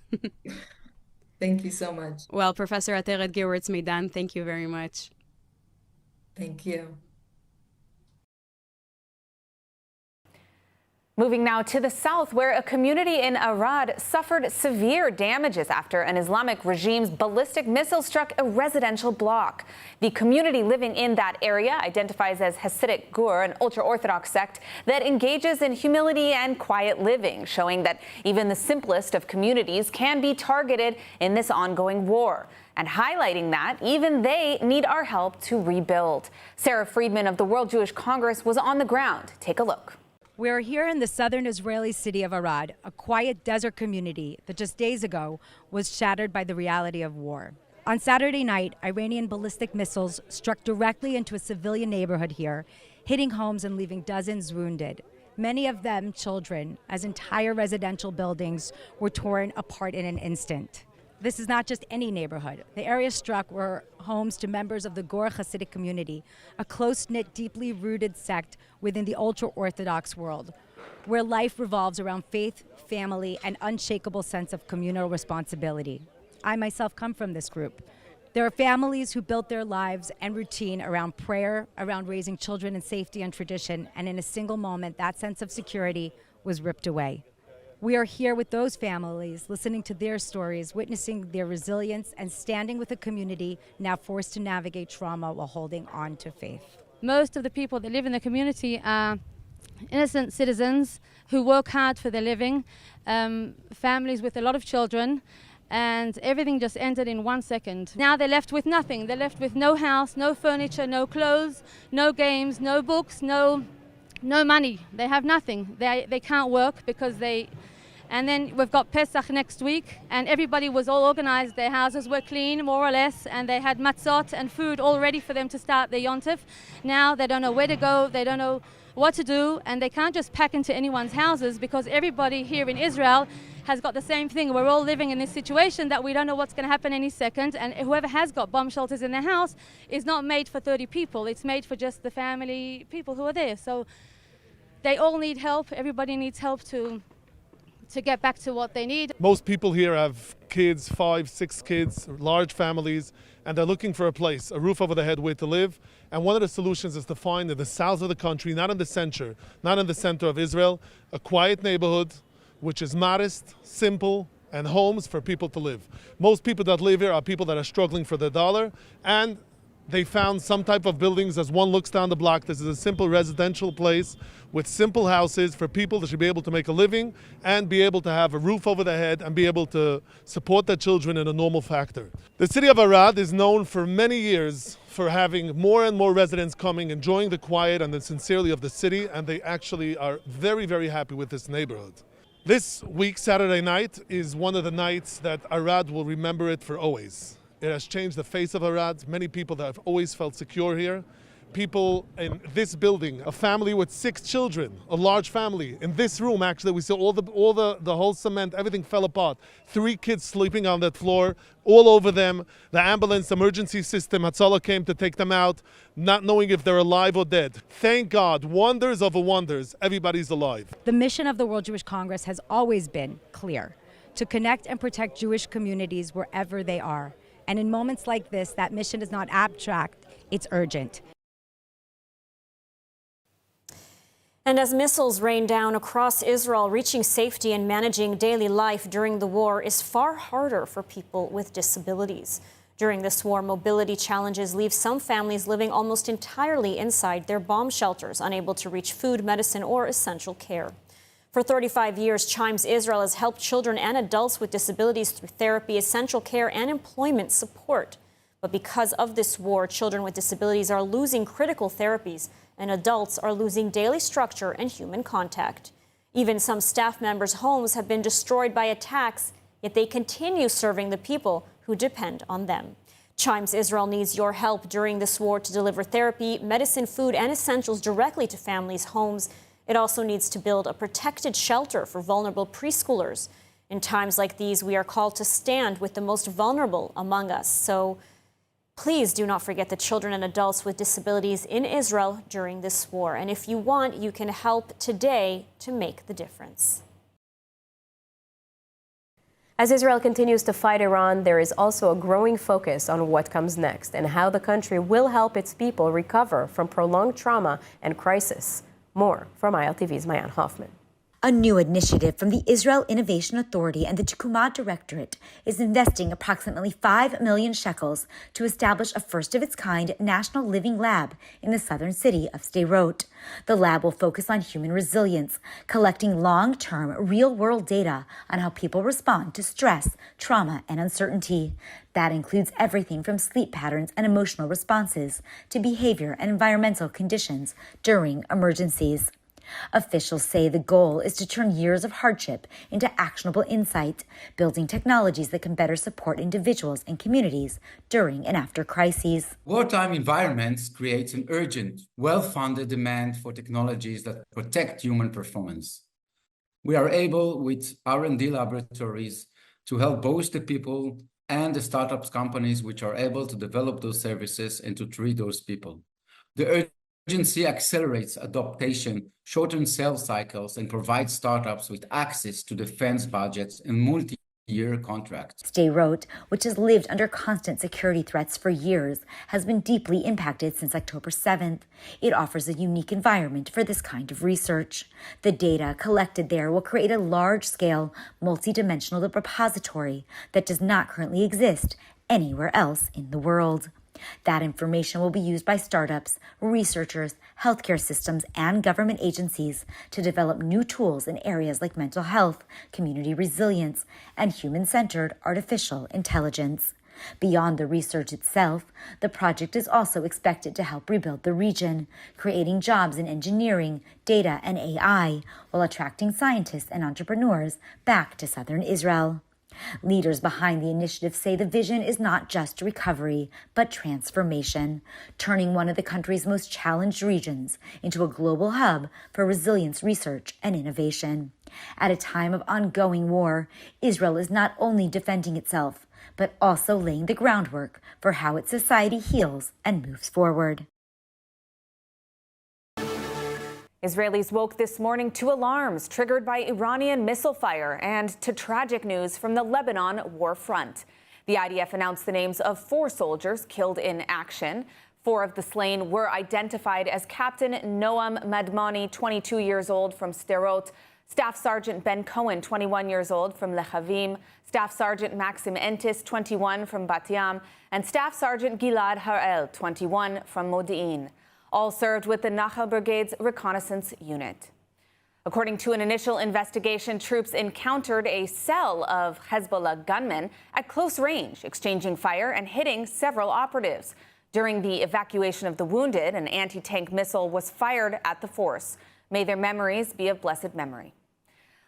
S19: Thank you so much.
S18: Well, Professor Ateret Gewirtz-Meidan, thank you very much.
S19: Thank you.
S2: Moving now to the south, where a community in Arad suffered severe damages after an Islamic regime's ballistic missile struck a residential block. The community living in that area identifies as Hasidic Gur, an ultra-Orthodox sect that engages in humility and quiet living, showing that even the simplest of communities can be targeted in this ongoing war, and highlighting that even they need our help to rebuild. Sarah Friedman of the World Jewish Congress was on the ground. Take a look.
S1: We're here in the southern Israeli city of Arad, a quiet desert community that just days ago was shattered by the reality of war. On Saturday night, Iranian ballistic missiles struck directly into a civilian neighborhood here, hitting homes and leaving dozens wounded. Many of them children, as entire residential buildings were torn apart in an instant. This is not just any neighborhood. The areas struck were homes to members of the Gur Hasidic community, a close-knit, deeply rooted sect within the ultra-Orthodox world, where life revolves around faith, family, and unshakable sense of communal responsibility. I myself come from this group. There are families who built their lives and routine around prayer, around raising children in safety and tradition, and in a single moment, that sense of security was ripped away. We are here with those families, listening to their stories, witnessing their resilience, and standing with a community now forced to navigate trauma while holding on to faith.
S20: Most of the people that live in the community are innocent citizens who work hard for their living, families with a lot of children, and everything just ended in 1 second. Now they're left with nothing. They're left with no house, no furniture, no clothes, no games, no books, no money. They have nothing. They can't work because and then we've got Pesach next week, and everybody was all organized. Their houses were clean, more or less, and they had matzot and food all ready for them to start their Yontif. Now they don't know where to go, they don't know what to do, and they can't just pack into anyone's houses because everybody here in Israel has got the same thing. We're all living in this situation that we don't know what's going to happen any second, and whoever has got bomb shelters in their house is not made for 30 people. It's made for just the family people who are there. So they all need help. Everybody needs help to get back to what they need.
S21: Most people here have kids, 5, 6 kids, large families, and they're looking for a place, a roof over their head where to live. And one of the solutions is to find in the south of the country, not in the center of Israel, a quiet neighborhood which is modest, simple, and homes for people to live. Most people that live here are people that are struggling for their dollar, and they found some type of buildings. As one looks down the block, this is a simple residential place with simple houses for people that should be able to make a living and be able to have a roof over their head and be able to support their children in a normal factor. The city of Arad is known for many years for having more and more residents coming, enjoying the quiet and the sincerity of the city, and they actually are very, very happy with this neighborhood. This week, Saturday night, is one of the nights that Arad will remember it for always. It has changed the face of Arad. Many people that have always felt secure here. People in this building, a family with 6 children, a large family. In this room, actually, we saw the whole cement, everything fell apart. 3 kids sleeping on that floor, all over them. The ambulance emergency system, Hezbollah came to take them out, not knowing if they're alive or dead. Thank God, wonders of wonders, everybody's alive.
S1: The mission of the World Jewish Congress has always been clear: to connect and protect Jewish communities wherever they are. And in moments like this, that mission is not abstract, it's urgent.
S4: And as missiles rain down across Israel, reaching safety and managing daily life during the war is far harder for people with disabilities. During this war, mobility challenges leave some families living almost entirely inside their bomb shelters, unable to reach food, medicine, or essential care. For 35 years, Chimes Israel has helped children and adults with disabilities through therapy, essential care, and employment support. But because of this war, children with disabilities are losing critical therapies, and adults are losing daily structure and human contact. Even some staff members' homes have been destroyed by attacks, yet they continue serving the people who depend on them. Chimes Israel needs your help during this war to deliver therapy, medicine, food, and essentials directly to families' homes. It also needs to build a protected shelter for vulnerable preschoolers. In times like these, we are called to stand with the most vulnerable among us. So please do not forget the children and adults with disabilities in Israel during this war. And if you want, you can help today to make the difference.
S6: As Israel continues to fight Iran, there is also a growing focus on what comes next and how the country will help its people recover from prolonged trauma and crisis. More from ILTV's Mayan Hoffman.
S10: A new initiative from the Israel Innovation Authority and the Tecuma Directorate is investing approximately 5 million shekels to establish a first-of-its-kind national living lab in the southern city of Sderot. The lab will focus on human resilience, collecting long-term, real-world data on how people respond to stress, trauma, and uncertainty. That includes everything from sleep patterns and emotional responses to behavior and environmental conditions during emergencies. Officials say the goal is to turn years of hardship into actionable insight, building technologies that can better support individuals and communities during and after crises.
S22: Wartime environments creates an urgent, well-funded demand for technologies that protect human performance. We are able, with R&D laboratories, to help both the people and the startups companies which are able to develop those services and to treat those people. The urgency accelerates adaptation, shortens sales cycles, and provides startups with access to defense budgets and multi-year contracts.
S10: Sderot, which has lived under constant security threats for years, has been deeply impacted since October 7th. It offers a unique environment for this kind of research. The data collected there will create a large-scale, multi-dimensional repository that does not currently exist anywhere else in the world. That information will be used by startups, researchers, healthcare systems, and government agencies to develop new tools in areas like mental health, community resilience, and human-centered artificial intelligence. Beyond the research itself, the project is also expected to help rebuild the region, creating jobs in engineering, data, and AI, while attracting scientists and entrepreneurs back to southern Israel. Leaders behind the initiative say the vision is not just recovery, but transformation, turning one of the country's most challenged regions into a global hub for resilience research and innovation. At a time of ongoing war, Israel is not only defending itself, but also laying the groundwork for how its society heals and moves forward.
S2: Israelis woke this morning to alarms triggered by Iranian missile fire and to tragic news from the Lebanon war front. The IDF announced the names of 4 soldiers killed in action. 4 of the slain were identified as Captain Noam Madmani, 22 years old, from Sderot, Staff Sergeant Ben Cohen, 21 years old, from Lechavim, Staff Sergeant Maxim Entis, 21, from Bat Yam, and Staff Sergeant Gilad Harel, 21, from Modi'in. All served with the Nachal Brigade's reconnaissance unit. According to an initial investigation, troops encountered a cell of Hezbollah gunmen at close range, exchanging fire and hitting several operatives. During the evacuation of the wounded, an anti-tank missile was fired at the force. May their memories be of blessed memory.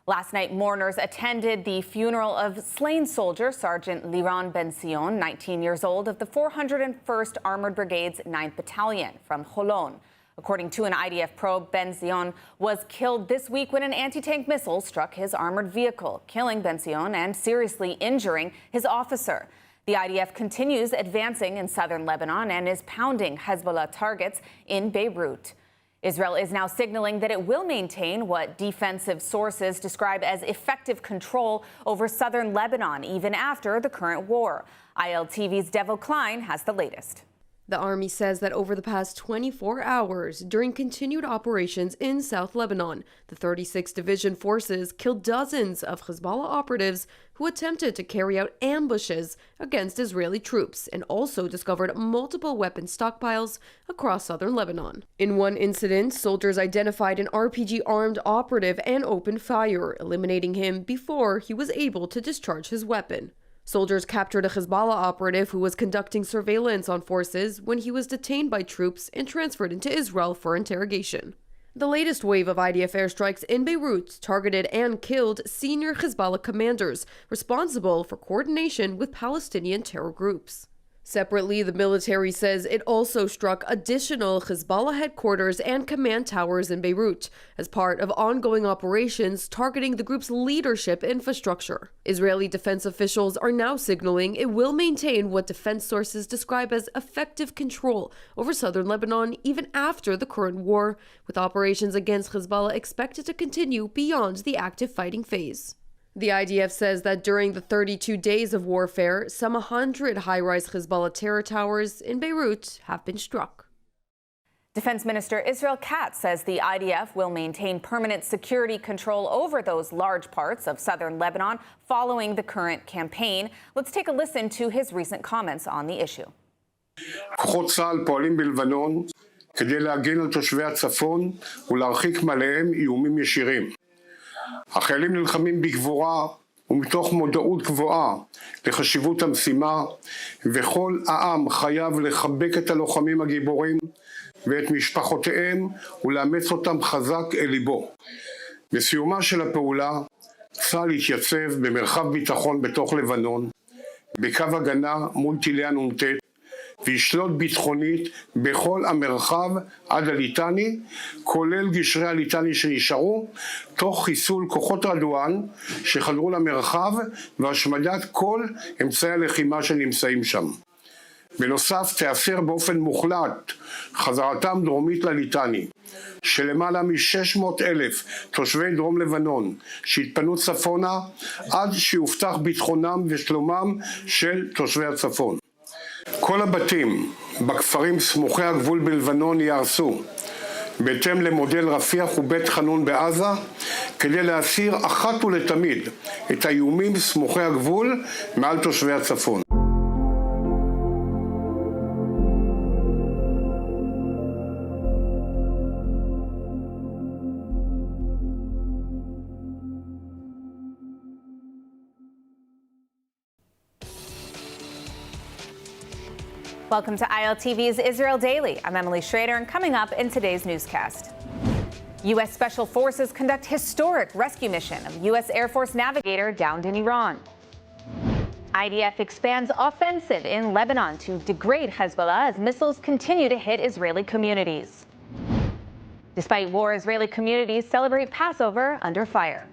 S2: Last night, mourners attended the funeral of slain soldier Sergeant Liran Ben Sion, 19 years old, of the 401st Armored Brigade's 9th Battalion from Holon. According to an IDF probe, Ben Sion was killed this week when an anti-tank missile struck his armored vehicle, killing Ben Sion and seriously injuring his officer. The IDF continues advancing in southern Lebanon and is pounding Hezbollah targets in Beirut. Israel is now signaling that it will maintain what defensive sources describe as effective control over southern Lebanon, even after the current war. ILTV's Devo Klein has the latest.
S3: The Army says that over the past 24 hours, during continued operations in South Lebanon, the 36th Division forces killed dozens of Hezbollah operatives who attempted to carry out ambushes against Israeli troops and also discovered multiple weapon stockpiles across southern Lebanon. In one incident, soldiers identified an RPG-armed operative and opened fire, eliminating him before he was able to discharge his weapon. Soldiers captured a Hezbollah operative who was conducting surveillance on forces when he was detained by troops and transferred into Israel for interrogation. The latest wave of IDF airstrikes in Beirut targeted and killed senior Hezbollah commanders responsible for coordination with Palestinian terror groups. Separately, the military says it also struck additional Hezbollah headquarters and command towers in Beirut as part of ongoing operations targeting the group's leadership infrastructure. Israeli defense officials are now signaling it will maintain what defense sources describe as effective control over southern Lebanon even after the current war, with operations against Hezbollah expected to continue beyond the active fighting phase. The IDF says that during the 32 days of warfare, some 100 high-rise Hezbollah terror towers in Beirut have been struck.
S2: Defense Minister Israel Katz says the IDF will maintain permanent security control over those large parts of southern Lebanon following the current campaign. Let's take a listen to his recent comments on the issue.
S9: כוחות צה"ל פועלים בלבנון כדי להגן על תושבי הצפון ולהרחיק מעליהם איומים ישירים. החיילים נלחמים בגבורה ומתוך מודעות גבוהה לחשיבות המשימה, וכל העם חייב לחבק את הלוחמים הגיבורים ואת משפחותיהם ולאמץ אותם חזק אל ליבו. בסיומה של הפעולה, צה"ל יתייצב במרחב ביטחון בתוך לבנון, בקו הגנה מול טילי הנ"ט, וישלוט ביטחונית בכל המרחב עד הליטני, כולל גשרי הליטני שנשארו, תוך חיסול כוחות רדואן שחדרו למרחב והשמדת כל אמצעי הלחימה שנמצאים שם. בנוסף, תאפשר באופן מוחלט חזרתם דרומית לליטני, שלמעלה מ-600,000 תושבי דרום לבנון שהתפנו צפונה עד שיובטח ביטחונם ושלומם של תושבי הצפון. כל הבתים בכפרים סמוכי הגבול בלבנון יהרסו, בהתאם למודל רפיח ובית חנון בעזה, כדי להסיר אחת ולתמיד את האיומים סמוכי הגבול מעל תושבי הצפון.
S2: Welcome to ILTV's Israel Daily. I'm Emily Schrader, and coming up in today's newscast, U.S. Special Forces conduct historic rescue mission of U.S. Air Force navigator downed in Iran. IDF expands offensive in Lebanon to degrade Hezbollah as missiles continue to hit Israeli communities. Despite war, Israeli communities celebrate Passover under fire.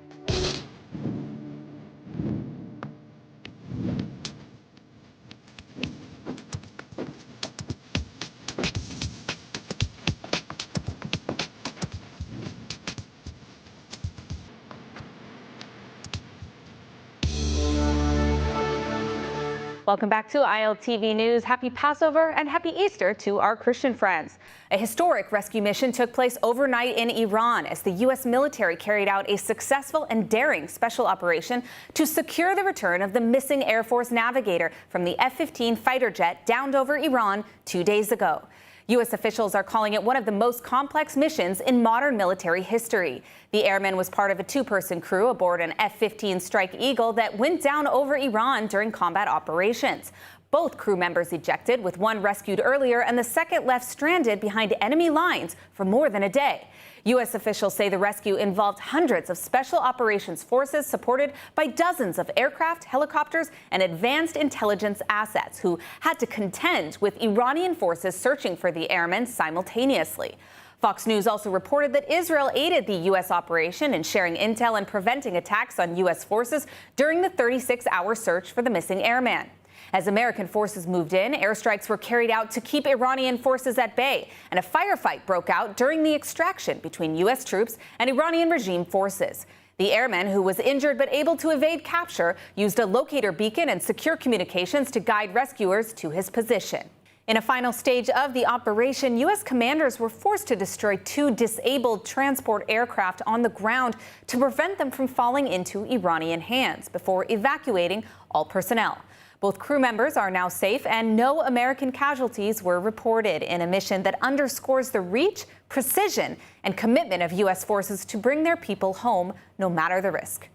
S11: Welcome back to ILTV News. Happy Passover and happy Easter to our Christian friends.
S2: A historic rescue mission took place overnight in Iran as the U.S. military carried out a successful and daring special operation to secure the return of the missing Air Force navigator from the F-15 fighter jet downed over Iran 2 days ago. U.S. officials are calling it one of the most complex missions in modern military history. The airman was part of a two-person crew aboard an F-15 Strike Eagle that went down over Iran during combat operations. Both crew members ejected, with one rescued earlier and the second left stranded behind enemy lines for more than a day. U.S. officials say the rescue involved hundreds of special operations forces supported by dozens of aircraft, helicopters, and advanced intelligence assets who had to contend with Iranian forces searching for the airmen simultaneously. Fox News also reported that Israel aided the U.S. operation in sharing intel and preventing attacks on U.S. forces during the 36-hour search for the missing airman. As American forces moved in, airstrikes were carried out to keep Iranian forces at bay, and a firefight broke out during the extraction between U.S. troops and Iranian regime forces. The airman, who was injured but able to evade capture, used a locator beacon and secure communications to guide rescuers to his position. In a final stage of the operation, U.S. commanders were forced to destroy 2 disabled transport aircraft on the ground to prevent them from falling into Iranian hands before evacuating all personnel. Both crew members are now safe, and no American casualties were reported in a mission that underscores the reach, precision, and commitment of U.S. forces to bring their people home, no matter the risk.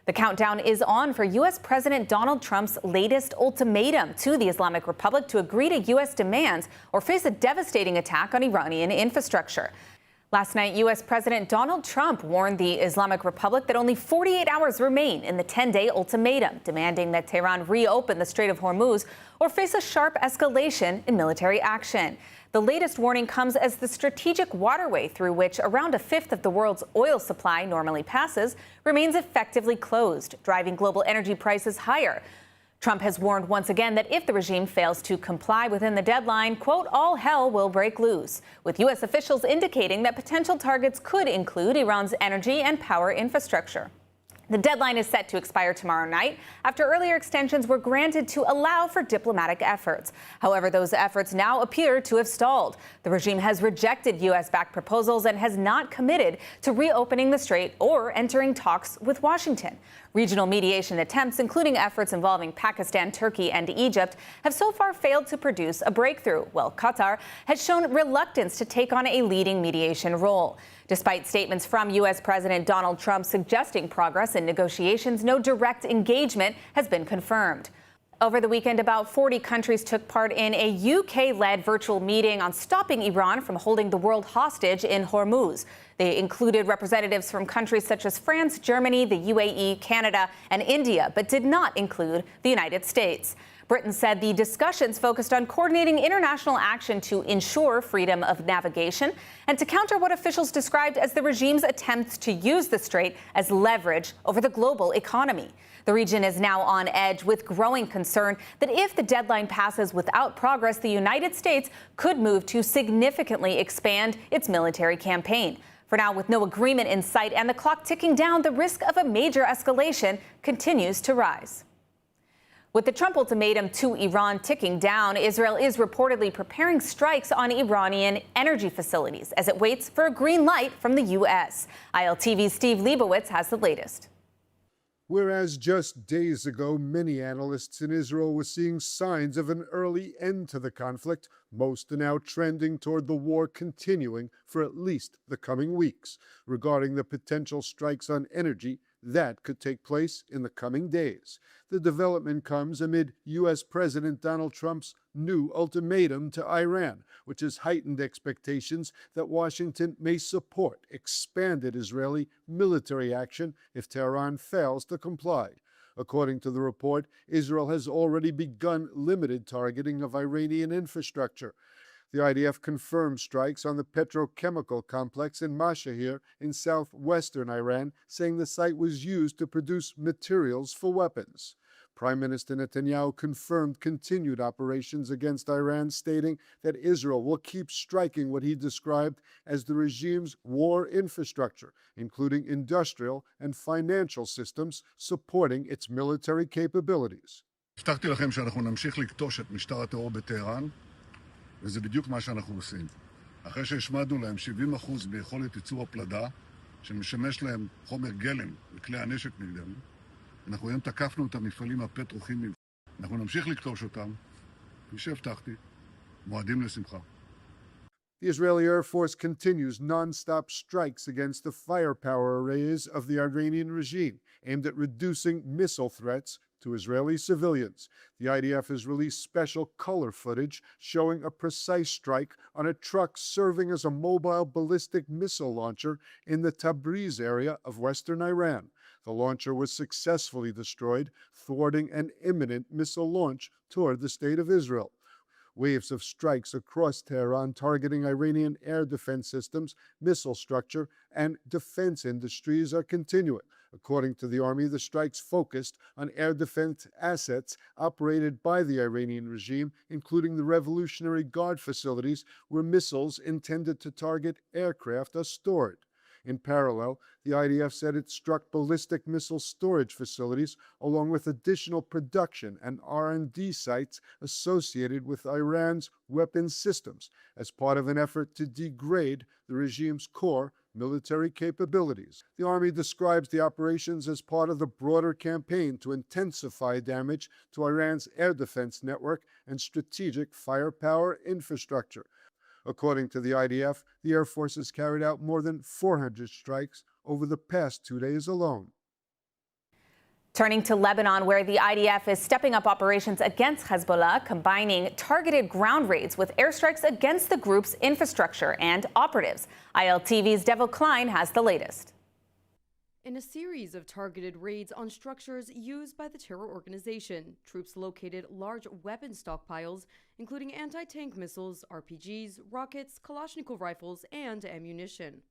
S2: The countdown is on for U.S. President Donald Trump's latest ultimatum to the Islamic Republic to agree to U.S. demands or face a devastating attack on Iranian infrastructure. Last night, U.S. President Donald Trump warned the Islamic Republic that only 48 hours remain in the 10-day ultimatum, demanding that Tehran reopen the Strait of Hormuz or face a sharp escalation in military action. The latest warning comes as the strategic waterway through which around a fifth of the world's oil supply normally passes remains effectively closed, driving global energy prices higher. Trump has warned once again that if the regime fails to comply within the deadline, quote, all hell will break loose, with U.S. officials indicating that potential targets could include Iran's energy and power infrastructure. The deadline is set to expire tomorrow night after earlier extensions were granted to allow for diplomatic efforts. However, those efforts now appear to have stalled. The regime has rejected U.S.-backed proposals and has not committed to reopening the strait or entering talks with Washington. Regional mediation attempts, including efforts involving Pakistan, Turkey, and Egypt, have so far failed to produce a breakthrough, while Qatar has shown reluctance to take on a leading mediation role. Despite statements from U.S. President Donald Trump suggesting progress in negotiations, no direct engagement has been confirmed. Over the weekend, about 40 countries took part in a UK-led virtual meeting on stopping Iran from holding the world hostage in Hormuz. They included representatives from countries such as France, Germany, the UAE, Canada, and India, but did not include the United States. Britain said the discussions focused on coordinating international action to ensure freedom of navigation and to counter what officials described as the regime's attempts to use the strait as leverage over the global economy. The region is now on edge with growing concern that if the deadline passes without progress, the United States could move to significantly expand its military campaign. For now, with no agreement in sight and the clock ticking down, the risk of a major escalation continues to rise. With the Trump ultimatum to Iran ticking down, Israel is reportedly preparing strikes on Iranian energy facilities as it waits for a green light from the U.S. ILTV's Steve Leibowitz has the latest.
S12: Whereas just days ago, many analysts in Israel were seeing signs of an early end to the conflict, most are now trending toward the war continuing for at least the coming weeks. Regarding the potential strikes on energy, that could take place in the coming days. The development comes amid U.S. President Donald Trump's new ultimatum to Iran, which has heightened expectations that Washington may support expanded Israeli military action if Tehran fails to comply. According to the report, Israel has already begun limited targeting of Iranian infrastructure. The IDF confirmed strikes on the petrochemical complex in Mashahir in southwestern Iran, saying the site was used to produce materials for weapons. Prime Minister Netanyahu confirmed continued operations against Iran, stating that Israel will keep striking what he described as the regime's war infrastructure, including industrial and financial systems supporting its military capabilities. הבטחתי לכם שאנחנו נמשיך לכתוש את משטר הטרור בטהרן, וזה בדיוק מה שאנחנו עושים. אחרי שהשמדנו להם 70% ביכולת ייצור הפלדה, שמשמש להם חומר גלם לכלי הנשק נגדנו, אנחנו היום תקפנו את המפעלים הפטרוכימיים. אנחנו נמשיך לכתוש אותם, כפי שהבטחתי, מועדים לשמחה. The Israeli Air Force continues non-stop strikes against the firepower arrays of the Iranian regime, aimed at reducing missile threats to Israeli civilians. The IDF has released special color footage showing a precise strike on a truck serving as a mobile ballistic missile launcher in the Tabriz area of western Iran. The launcher was successfully destroyed, thwarting an imminent missile launch toward the state of Israel. Waves of strikes across Tehran targeting Iranian air defense systems, missile structure, and defense industries are continuing. According to the army, the strikes focused on air defense assets operated by the Iranian regime, including the Revolutionary Guard facilities where missiles intended to target aircraft are stored. In parallel, the IDF said it struck ballistic missile storage facilities along with additional production and R&D sites associated with Iran's weapons systems as part of an effort to degrade the regime's core military capabilities. The Army describes the operations as part of the broader campaign to intensify damage to Iran's air defense network and strategic firepower infrastructure. According to the IDF, the Air Force has carried out more than 400 strikes over the past 2 days alone.
S2: Turning to Lebanon, where the IDF is stepping up operations against Hezbollah, combining targeted ground raids with airstrikes against the group's infrastructure and operatives. ILTV's Devil Klein has the latest.
S3: In a series of targeted raids on structures used by the terror organization, troops located large weapon stockpiles, including anti-tank missiles, RPGs, rockets, Kalashnikov rifles, and ammunition.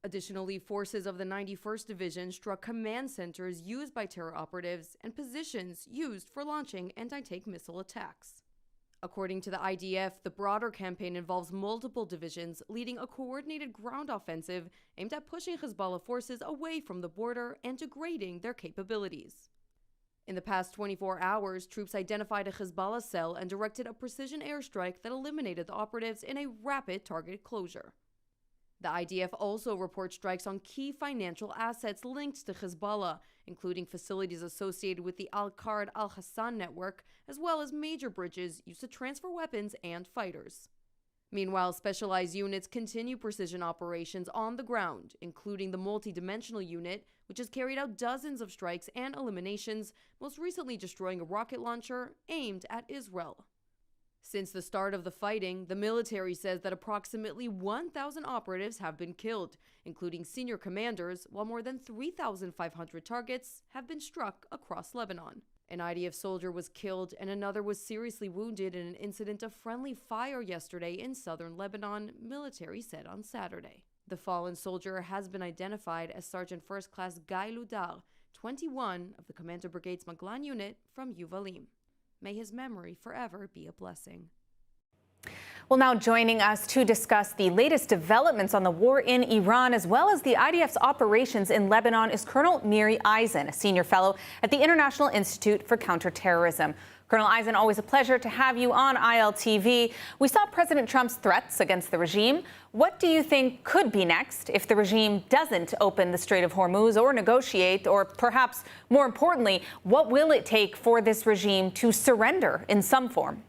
S3: Additionally, forces of the 91st Division struck command centers used by terror operatives and positions used for launching anti-tank missile attacks. According to the IDF, the broader campaign involves multiple divisions leading a coordinated ground offensive aimed at pushing Hezbollah forces away from the border and degrading their capabilities. In the past 24 hours, troops identified a Hezbollah cell and directed a precision airstrike that eliminated the operatives in a rapid target closure. The IDF also reports strikes on key financial assets linked to Hezbollah, including facilities associated with the Al-Qard al-Hassan network, as well as major bridges used to transfer weapons and fighters. Meanwhile, specialized units continue precision operations on the ground, including the multi-dimensional unit, which has carried out dozens of strikes and eliminations, most recently destroying a rocket launcher aimed at Israel. Since the start of the fighting, the military says that approximately 1,000 operatives have been killed, including senior commanders, while more than 3,500 targets have been struck across Lebanon. An IDF soldier was killed and another was seriously wounded in an incident of friendly fire yesterday in southern Lebanon, military said on Saturday. The fallen soldier has been identified as Sergeant First Class Guy Ludar, 21 of the Commander Brigade's Maglan unit from Yuvalim. May his memory forever be a blessing.
S2: Well, now joining us to discuss the latest developments on the war in Iran, as well as the IDF's operations in Lebanon, is Colonel Miri Eisen, a senior fellow at the International Institute for Counterterrorism. Colonel Eisen, always a pleasure to have you on ILTV. We saw President Trump's threats against the regime. What do you think could be next if the regime doesn't open the Strait of Hormuz or negotiate, or perhaps more importantly, what will it take for this regime to surrender in some form?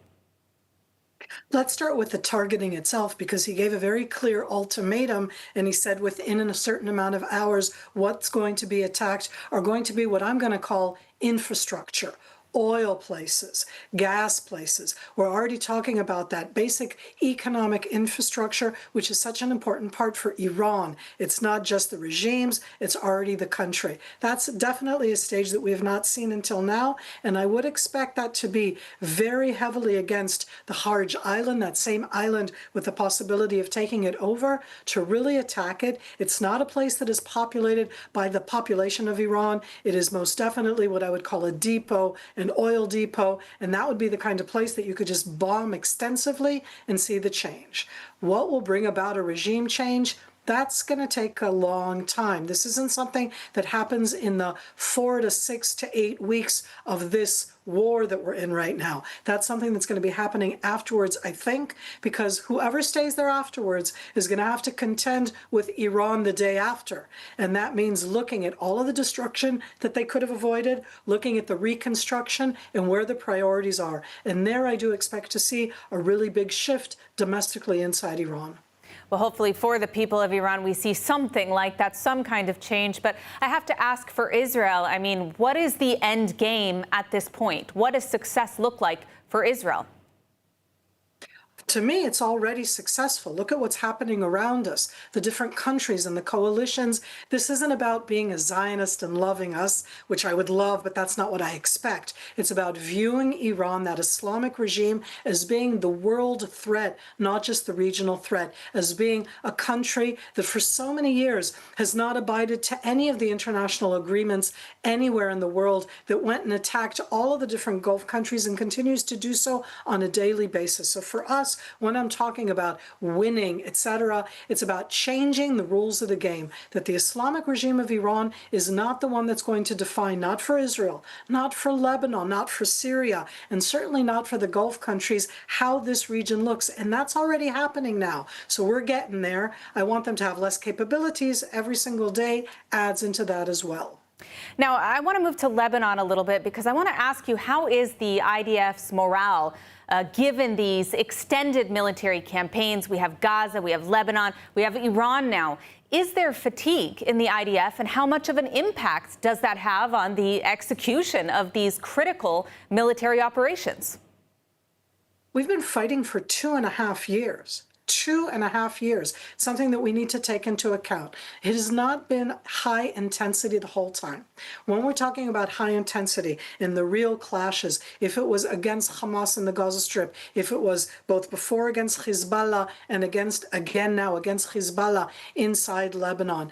S13: Let's start with the targeting itself, because he gave a very clear ultimatum, and he said within a certain amount of hours, what's going to be attacked are going to be what I'm going to call infrastructure. Oil places, gas places. We're already talking about that basic economic infrastructure, which is such an important part for Iran. It's not just the regimes, it's already the country. That's definitely a stage that we have not seen until now, and I would expect that to be very heavily against the Harj Island, that same island with the possibility of taking it over, to really attack it. It's not a place that is populated by the population of Iran. It is most definitely what I would call a depot, an oil depot, and that would be the kind of place that you could just bomb extensively and see the change. What will bring about a regime change? That's going to take a long time. This isn't something that happens in the 4 to 6 to 8 weeks of this war that we're in right now. That's something that's going to be happening afterwards, I think, because whoever stays there afterwards is going to have to contend with Iran the day after. And that means looking at all of the destruction that they could have avoided, looking at the reconstruction and where the priorities are. And there I do expect to see a really big shift domestically inside Iran.
S2: Well, hopefully for the people of Iran, we see something like that, some kind of change. But I have to ask for Israel, I mean, what is the end game at this point? What does success look like for Israel?
S13: To me, it's already successful. Look at what's happening around us, the different countries and the coalitions. This isn't about being a Zionist and loving us, which I would love, but that's not what I expect. It's about viewing Iran, that Islamic regime, as being the world threat, not just the regional threat, as being a country that for so many years has not abided to any of the international agreements anywhere in the world, that went and attacked all of the different Gulf countries and continues to do so on a daily basis. So for us, when I'm talking about winning, etc., it's about changing the rules of the game, that the Islamic regime of Iran is not the one that's going to define, not for Israel, not for Lebanon, not for Syria, and certainly not for the Gulf countries, how this region looks. And that's already happening now. So we're getting there. I want them to have less capabilities. Every single day adds into that as well.
S2: Now, I want to move to Lebanon a little bit because I want to ask you, how is the IDF's morale given these extended military campaigns? We have Gaza, we have Lebanon, we have Iran now. Is there fatigue in the IDF, and how much of an impact does that have on the execution of these critical military operations?
S13: We've been fighting for 2.5 years. 2.5 years, something that we need to take into account. It has not been high intensity the whole time. When we're talking about high intensity in the real clashes, if it was against Hamas in the Gaza Strip, if it was both before against Hezbollah and again now against Hezbollah inside Lebanon,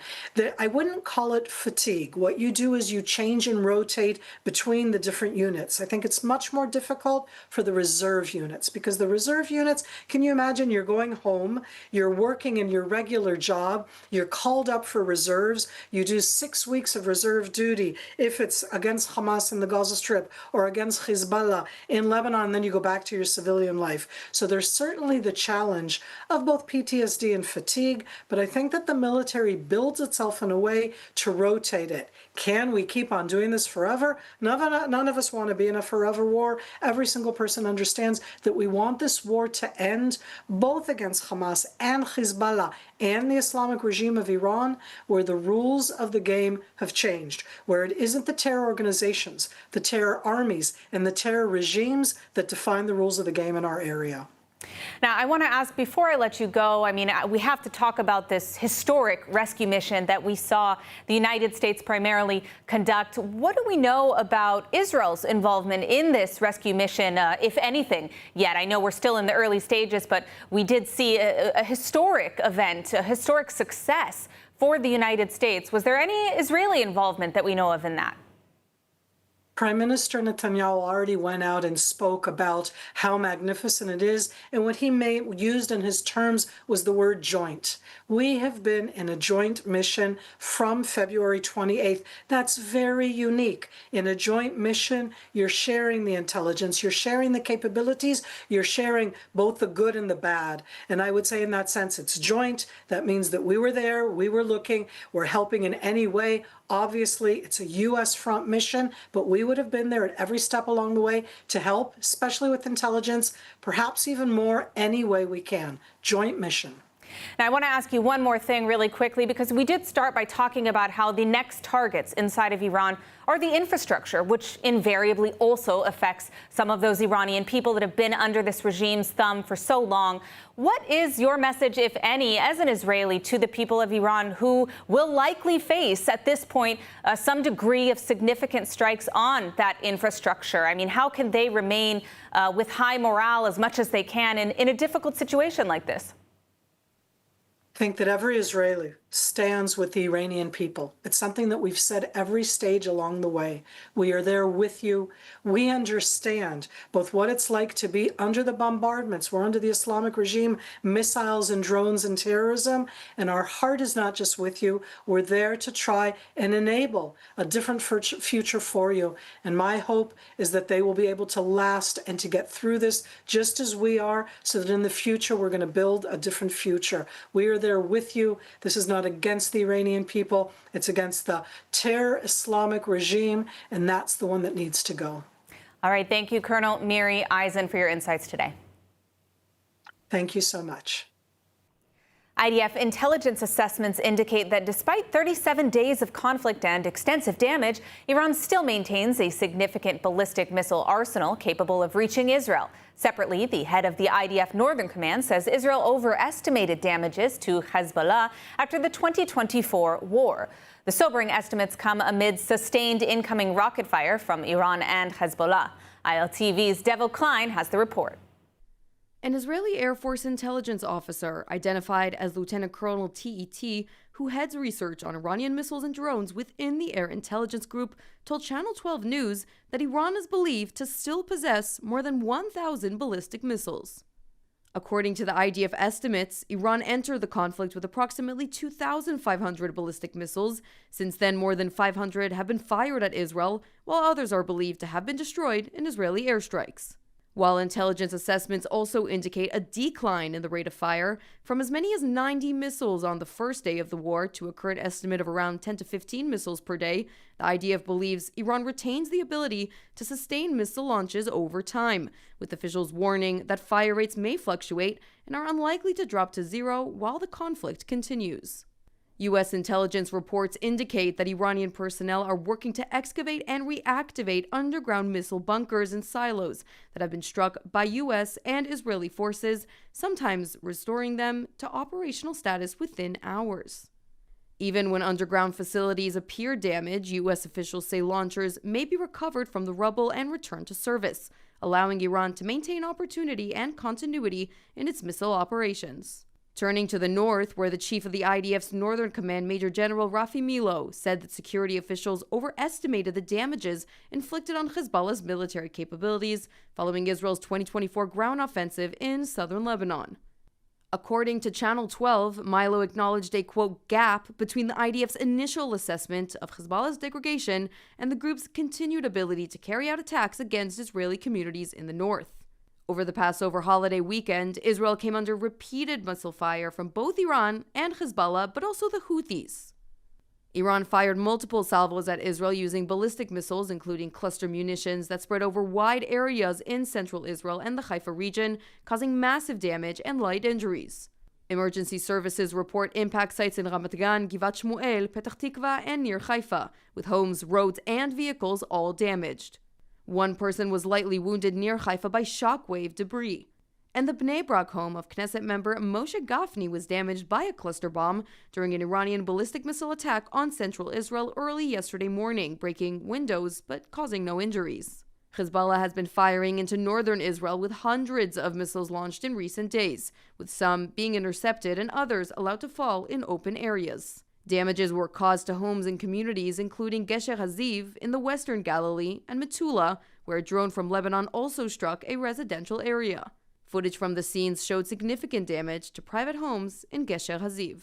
S13: I wouldn't call it fatigue. What you do is you change and rotate between the different units. I think it's much more difficult for the reserve units, because the reserve units, can you imagine you're going home, you're working in your regular job, you're called up for reserves, you do 6 weeks of reserve duty if it's against Hamas in the Gaza Strip or against Hezbollah in Lebanon, and then you go back to your civilian life. So there's certainly the challenge of both PTSD and fatigue, but I think that the military builds itself in a way to rotate it. Can we keep on doing this forever? None of us want to be in a forever war. Every single person understands that we want this war to end, both against Hamas and Hezbollah and the Islamic regime of Iran, where the rules of the game have changed, where it isn't the terror organizations, the terror armies, and the terror regimes that define the rules of the game in our area.
S2: Now, I want to ask, before I let you go, I mean, we have to talk about this historic rescue mission that we saw the United States primarily conduct. What do we know about Israel's involvement in this rescue mission, if anything, yet? I know we're still in the early stages, but we did see a historic event, a historic success for the United States. Was there any Israeli involvement that we know of in that?
S13: Prime Minister Netanyahu already went out and spoke about how magnificent it is, and what he used in his terms was the word joint. We have been in a joint mission from February 28th. That's very unique. In a joint mission, you're sharing the intelligence, you're sharing the capabilities, you're sharing both the good and the bad. And I would say in that sense, it's joint. That means that we were there, we were looking, we're helping in any way. Obviously, it's a U.S. front mission, but we would have been there at every step along the way to help, especially with intelligence, perhaps even more, any way we can. Joint mission.
S2: Now, I want to ask you one more thing really quickly, because we did start by talking about how the next targets inside of Iran are the infrastructure, which invariably also affects some of those Iranian people that have been under this regime's thumb for so long. What is your message, if any, as an Israeli to the people of Iran who will likely face, at this point, some degree of significant strikes on that infrastructure? I mean, how can they remain with high morale as much as they can in a difficult situation like this?
S13: think that every Israeli stands with the Iranian people. It's something that we've said every stage along the way. We are there with you. We understand both what it's like to be under the bombardments. We're under the Islamic regime, missiles and drones and terrorism. And our heart is not just with you. We're there to try and enable a different future for you. And my hope is that they will be able to last and to get through this just as we are, so that in the future we're going to build a different future. We are there with you. This is not against the Iranian people. It's against the terror Islamic regime, and that's the one that needs to go.
S2: All right. Thank you, Colonel Miri Eisen, for your insights today.
S13: Thank you so much.
S2: IDF intelligence assessments indicate that despite 37 days of conflict and extensive damage, Iran still maintains a significant ballistic missile arsenal capable of reaching Israel. Separately, the head of the IDF Northern Command says Israel overestimated damages to Hezbollah after the 2024 war. The sobering estimates come amid sustained incoming rocket fire from Iran and Hezbollah. ILTV's Devil Klein has the report.
S3: An Israeli Air Force intelligence officer, identified as Lieutenant Colonel TET, who heads research on Iranian missiles and drones within the Air Intelligence Group, told Channel 12 News that Iran is believed to still possess more than 1,000 ballistic missiles. According to the IDF estimates, Iran entered the conflict with approximately 2,500 ballistic missiles. Since then, more than 500 have been fired at Israel, while others are believed to have been destroyed in Israeli airstrikes. While intelligence assessments also indicate a decline in the rate of fire from as many as 90 missiles on the first day of the war to a current estimate of around 10 to 15 missiles per day, the IDF believes Iran retains the ability to sustain missile launches over time, with officials warning that fire rates may fluctuate and are unlikely to drop to zero while the conflict continues. U.S. intelligence reports indicate that Iranian personnel are working to excavate and reactivate underground missile bunkers and silos that have been struck by U.S. and Israeli forces, sometimes restoring them to operational status within hours. Even when underground facilities appear damaged, U.S. officials say launchers may be recovered from the rubble and returned to service, allowing Iran to maintain opportunity and continuity in its missile operations. Turning to the north, where the chief of the IDF's Northern Command, Major General Rafi Milo, said that security officials overestimated the damages inflicted on Hezbollah's military capabilities following Israel's 2024 ground offensive in southern Lebanon. According to Channel 12, Milo acknowledged a, quote, gap between the IDF's initial assessment of Hezbollah's degradation and the group's continued ability to carry out attacks against Israeli communities in the north. Over the Passover holiday weekend, Israel came under repeated missile fire from both Iran and Hezbollah, but also the Houthis. Iran fired multiple salvos at Israel using ballistic missiles, including cluster munitions that spread over wide areas in central Israel and the Haifa region, causing massive damage and light injuries. Emergency services report impact sites in Ramat Gan, Givat Shmuel, Petach Tikva, and near Haifa, with homes, roads, and vehicles all damaged. One person was lightly wounded near Haifa by shockwave debris. And the Bnei Brak home of Knesset member Moshe Gafni was damaged by a cluster bomb during an Iranian ballistic missile attack on central Israel early yesterday morning, breaking windows but causing no injuries. Hezbollah has been firing into northern Israel with hundreds of missiles launched in recent days, with some being intercepted and others allowed to fall in open areas. Damages were caused to homes and communities including Gesher Haziv in the western Galilee and Metula, where a drone from Lebanon also struck a residential area. Footage from the scenes showed significant damage to private homes in Gesher Haziv.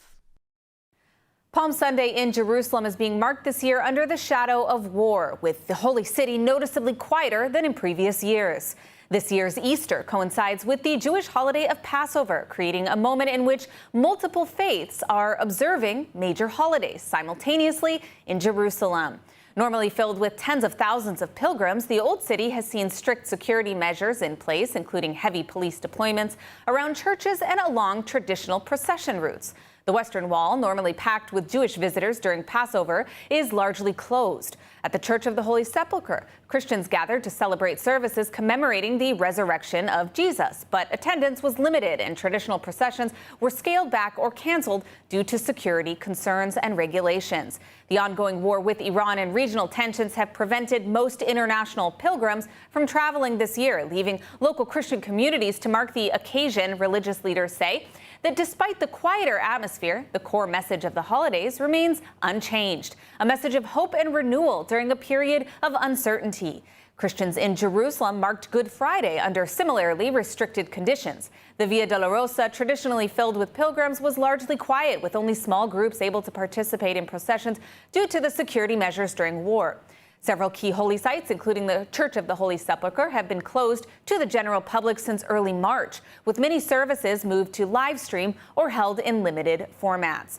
S2: Palm Sunday in Jerusalem is being marked this year under the shadow of war, with the Holy City noticeably quieter than in previous years. This year's Easter coincides with the Jewish holiday of Passover, creating a moment in which multiple faiths are observing major holidays simultaneously in Jerusalem. Normally filled with tens of thousands of pilgrims, the Old City has seen strict security measures in place, including heavy police deployments around churches and along traditional procession routes. The Western Wall, normally packed with Jewish visitors during Passover, is largely closed. At the Church of the Holy Sepulchre, Christians gathered to celebrate services commemorating the resurrection of Jesus, but attendance was limited and traditional processions were scaled back or canceled due to security concerns and regulations. The ongoing war with Iran and regional tensions have prevented most international pilgrims from traveling this year, leaving local Christian communities to mark the occasion, religious leaders say. that despite the quieter atmosphere, the core message of the holidays remains unchanged, a message of hope and renewal during a period of uncertainty. Christians in Jerusalem marked Good Friday under similarly restricted conditions. The Via Dolorosa, traditionally filled with pilgrims, was largely quiet, with only small groups able to participate in processions due to the security measures during war. Several key holy sites, including the Church of the Holy Sepulchre, have been closed to the general public since early March, with many services moved to live stream or held in limited formats.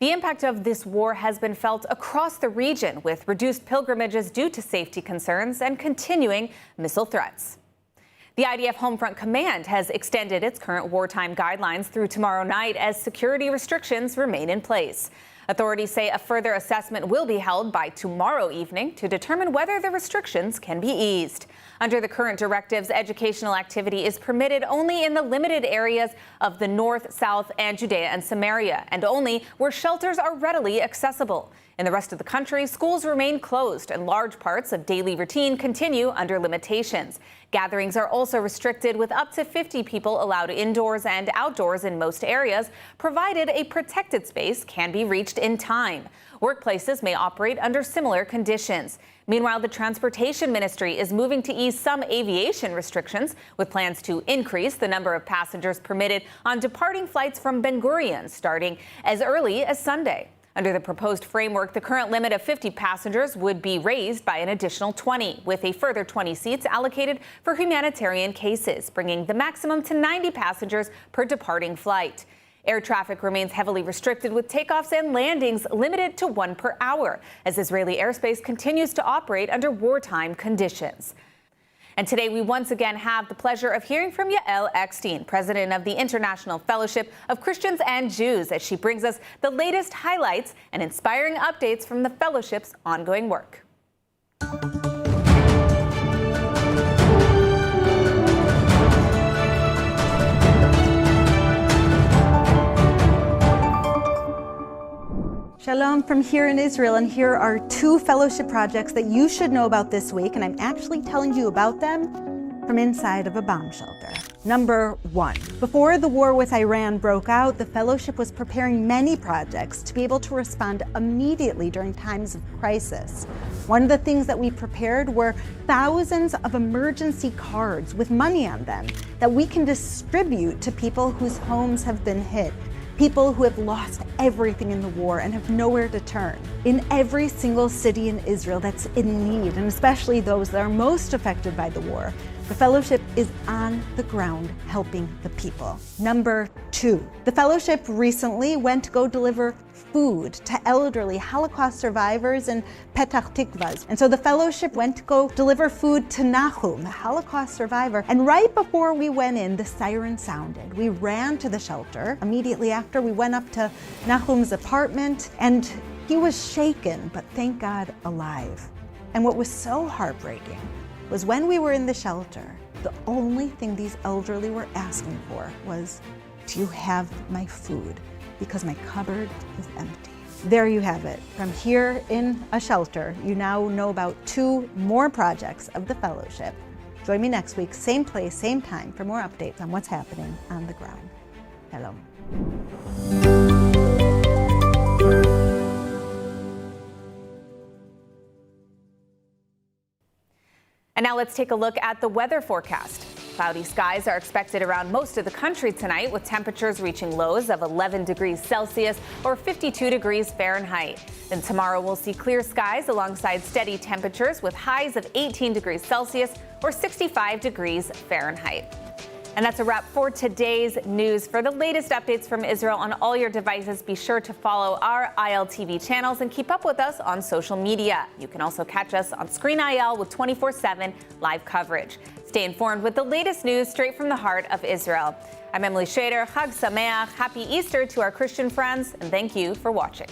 S2: The impact of this war has been felt across the region, with reduced pilgrimages due to safety concerns and continuing missile threats. The IDF Homefront Command has extended its current wartime guidelines through tomorrow night as security restrictions remain in place. Authorities say a further assessment will be held by tomorrow evening to determine whether the restrictions can be eased. Under the current directives, educational activity is permitted only in the limited areas of the north, south, and Judea and Samaria, and only where shelters are readily accessible. In the rest of the country, schools remain closed and large parts of daily routine continue under limitations. Gatherings are also restricted, with up to 50 people allowed indoors and outdoors in most areas, provided a protected space can be reached in time. Workplaces may operate under similar conditions. Meanwhile, the Transportation Ministry is moving to ease some aviation restrictions, with plans to increase the number of passengers permitted on departing flights from Ben Gurion starting as early as Sunday. Under the proposed framework, the current limit of 50 passengers would be raised by an additional 20, with a further 20 seats allocated for humanitarian cases, bringing the maximum to 90 passengers per departing flight. Air traffic remains heavily restricted, with takeoffs and landings limited to 1 per hour, as Israeli airspace continues to operate under wartime conditions. And today we once again have the pleasure of hearing from Yael Eckstein, president of the International Fellowship of Christians and Jews, as she brings us the latest highlights and inspiring updates from the fellowship's ongoing work.
S14: Shalom from here in Israel, and here are 2 fellowship projects that you should know about this week, and I'm actually telling you about them from inside of a bomb shelter. Number 1. Before the war with Iran broke out, the fellowship was preparing many projects to be able to respond immediately during times of crisis. One of the things that we prepared were thousands of emergency cards with money on them that we can distribute to people whose homes have been hit. People who have lost everything in the war and have nowhere to turn. In every single city in Israel that's in need, and especially those that are most affected by the war, the fellowship is on the ground helping the people. Number 2, the fellowship recently went to go deliver food to elderly Holocaust survivors in Petach Tikva. And so the fellowship went to go deliver food to Nahum, the Holocaust survivor. And right before we went in, the siren sounded. We ran to the shelter. Immediately after, we went up to Nahum's apartment, and he was shaken, but thank God alive. And what was so heartbreaking was when we were in the shelter, the only thing these elderly were asking for was, "Do you have my food? Because my cupboard is empty." There you have it. From here in a shelter, you now know about 2 more projects of the fellowship. Join me next week, same place, same time, for more updates on what's happening on the ground. Hello.
S2: And now let's take a look at the weather forecast. Cloudy skies are expected around most of the country tonight, with temperatures reaching lows of 11 degrees Celsius or 52 degrees Fahrenheit. Then tomorrow we'll see clear skies alongside steady temperatures with highs of 18 degrees Celsius or 65 degrees Fahrenheit. And that's a wrap for today's news. For the latest updates from Israel on all your devices, be sure to follow our ILTV channels and keep up with us on social media. You can also catch us on Screen IL with 24/7 live coverage. Stay informed with the latest news straight from the heart of Israel. I'm Emily Schrader. Chag Sameach. Happy Easter to our Christian friends, and thank you for watching.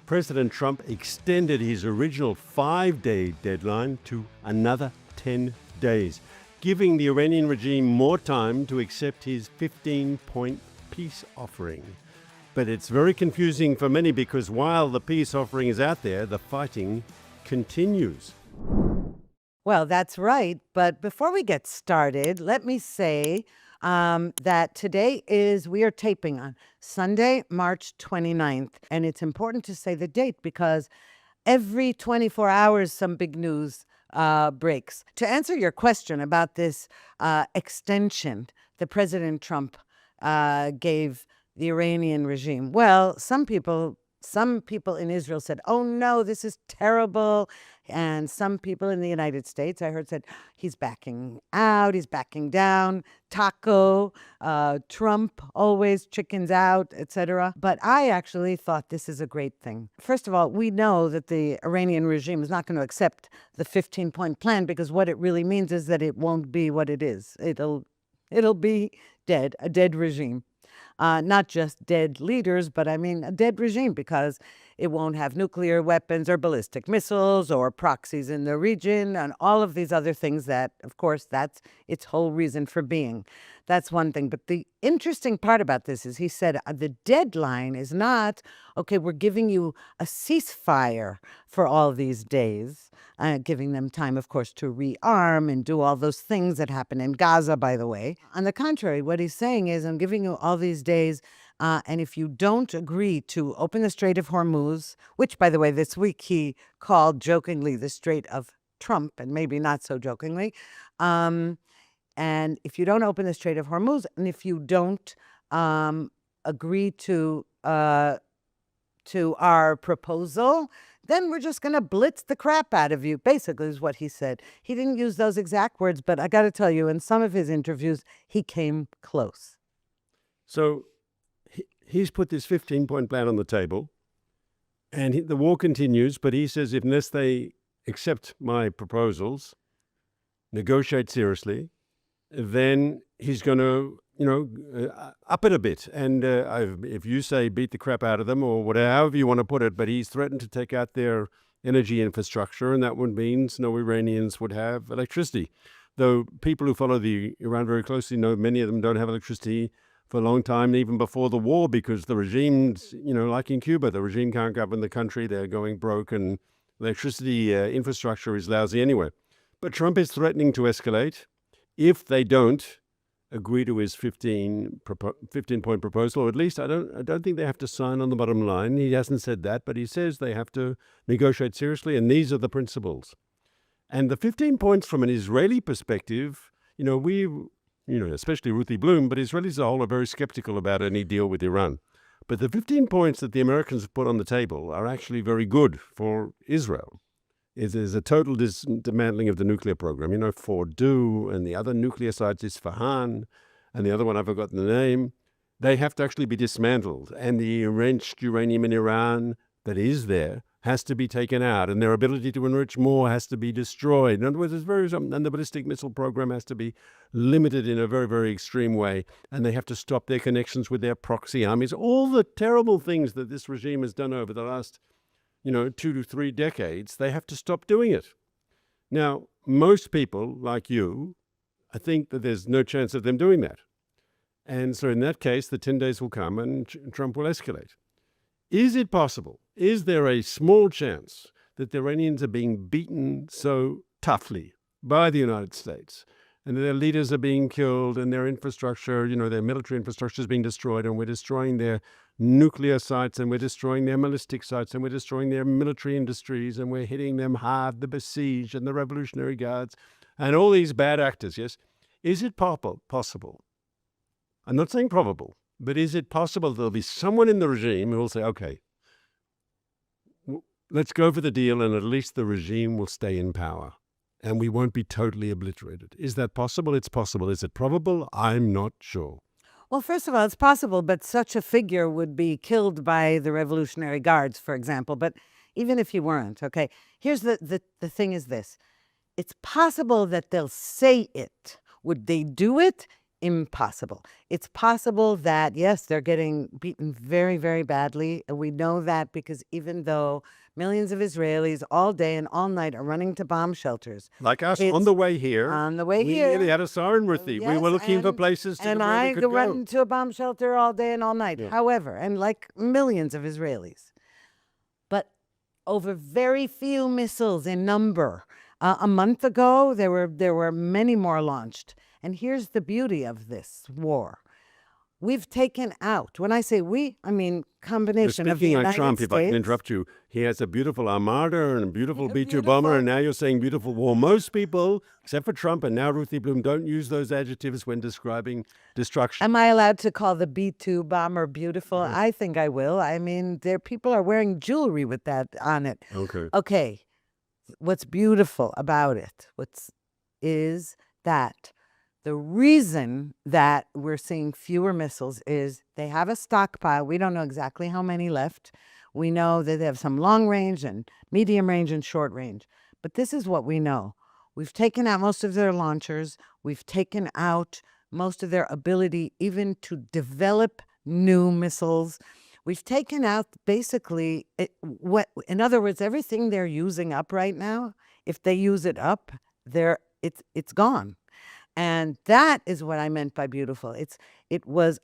S15: President Trump extended his original 5-day deadline to another
S8: 10 days, giving the Iranian regime more time to accept his 15-point peace offering. But it's very confusing for many because while the peace offering is out there, the fighting continues.
S15: Well, that's right. But before we get started, let me say that today we are taping on Sunday, March 29th. And it's important to say the date because every 24 hours, some big news breaks. To answer your question about this extension that President Trump gave the Iranian regime, well, some people in Israel said, oh no, this is terrible. And some people in the United States, I heard, said he's backing out, he's backing down, Taco, Trump always chickens out, etc. But I actually thought this is a great thing. First of all, we know that the Iranian regime is not going to accept the 15-point plan because what it really means is that it won't be what it is. It'll be dead, a dead regime. Not just dead leaders, but I mean a dead regime because it won't have nuclear weapons or ballistic missiles or proxies in the region and all of these other things that, of course, that's its whole reason for being. That's one thing. But the interesting part about this is he said the deadline is not, okay, we're giving you a ceasefire for all these days, giving them time, of course, to rearm and do all those things that happen in Gaza, by the way. On the contrary, what he's saying is, I'm giving you all these days, and if you don't agree to open the Strait of Hormuz, which, by the way, this week he called jokingly the Strait of Trump, and maybe not so jokingly, and if you don't open the Strait of Hormuz, and if you don't agree to our proposal, then we're just going to blitz the crap out of you, basically is what he said. He didn't use those exact words, but I got to tell you, in some of his interviews, he came close.
S8: So he's put this 15-point plan on the table, and the war continues, but he says unless they accept my proposals, negotiate seriously, then he's going to, up it a bit. And if you say beat the crap out of them or whatever, however you want to put it, but he's threatened to take out their energy infrastructure, and that would mean no Iranians would have electricity. Though people who follow Iran very closely know many of them don't have electricity for a long time, even before the war, because the regime's, like in Cuba, the regime can't govern the country. They're going broke and electricity infrastructure is lousy anyway. But Trump is threatening to escalate if they don't agree to his 15-point proposal, or at least I don't think they have to sign on the bottom line. He hasn't said that, but he says they have to negotiate seriously, and these are the principles. And the 15 points from an Israeli perspective, especially Ruthie Bloom, but Israelis as a whole are very skeptical about any deal with Iran. But the 15 points that the Americans have put on the table are actually very good for Israel. There's a total dismantling of the nuclear program. Fordow and the other nuclear sites, Isfahan, and the other one, I've forgotten the name. They have to actually be dismantled. And the enriched uranium in Iran that is there has to be taken out. And their ability to enrich more has to be destroyed. In other words, and the ballistic missile program has to be limited in a very, very extreme way. And they have to stop their connections with their proxy armies. All the terrible things that this regime has done over the last 2 to 3 decades, they have to stop doing it. Now, most people, like you, I think that there's no chance of them doing that. And so in that case, the 10 days will come and Trump will escalate. Is it possible? Is there a small chance that the Iranians are being beaten so toughly by the United States and their leaders are being killed and their infrastructure, their military infrastructure is being destroyed, and we're destroying their nuclear sites, and we're destroying their ballistic sites, and we're destroying their military industries, and we're hitting them hard, the besieged and the Revolutionary Guards, and all these bad actors, yes? Is it possible? I'm not saying probable, but is it possible there'll be someone in the regime who will say, okay, let's go for the deal, and at least the regime will stay in power, and we won't be totally obliterated? Is that possible? It's possible. Is it probable? I'm not sure.
S15: Well, first of all, it's possible, but such a figure would be killed by the Revolutionary Guards, for example. But even if he weren't, okay, here's the thing is this. It's possible that they'll say it. Would they do it? Impossible. It's possible that, yes, they're getting beaten very, very badly. And we know that because even though Millions of Israelis all day and all night are running to bomb shelters.
S8: Like us,
S15: It's
S8: on the way here.
S15: On the way
S8: we
S15: here.
S8: nearly had a siren, Ruthie. we were looking for places to
S15: and
S8: where
S15: I
S8: we could
S15: run
S8: go.
S15: into a bomb shelter all day and all night.
S8: Yeah.
S15: However, and like millions of Israelis, but over very few missiles in number. A month ago, there were many more launched. And here's the beauty of this war. We've taken out, when I say we, I mean combination of the
S8: Speaking like
S15: United
S8: Trump, if I can
S15: States.
S8: interrupt you, he has a beautiful Armada and a beautiful B-2 bomber, and now you're saying beautiful war. Most people, except for Trump and now Ruthie Bloom, don't use those adjectives when describing destruction.
S15: Am I allowed to call the B-2 bomber beautiful? I think I will. I mean, people are wearing jewelry with that on it.
S8: Okay.
S15: Okay. What's beautiful about it is that the reason that we're seeing fewer missiles is they have a stockpile. We don't know exactly how many left. We know that they have some long range and medium range and short range. But this is what we know. We've taken out most of their launchers. We've taken out most of their ability even to develop new missiles. We've taken out basically, in other words, everything they're using up right now, if they use it up, it's gone. And that is what I meant by beautiful.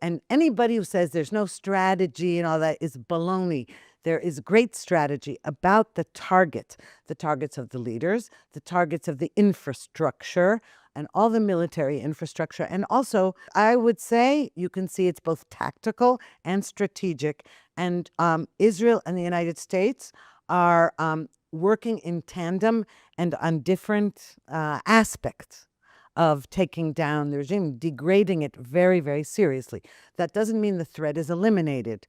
S15: And anybody who says there's no strategy and all that is baloney. There is great strategy about the targets of the leaders, the targets of the infrastructure, and all the military infrastructure. And also, I would say you can see it's both tactical and strategic. And Israel and the United States are working in tandem and on different aspects of taking down the regime, degrading it very, very seriously. That doesn't mean the threat is eliminated,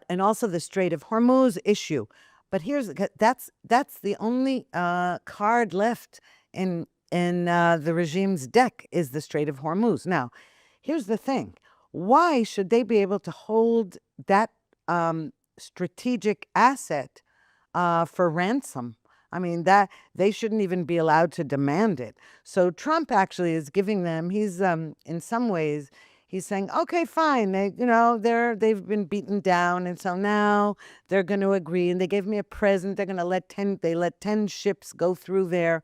S15: and also the Strait of Hormuz issue. But that's the only card left in the regime's deck is the Strait of Hormuz. Now, here's the thing: why should they be able to hold that strategic asset for ransom? I mean, that they shouldn't even be allowed to demand it. So Trump actually is giving them, he's in some ways, he's saying, okay, fine, they've been beaten down, and so now they're going to agree, and they gave me a present, they're going to let 10 ships go through there.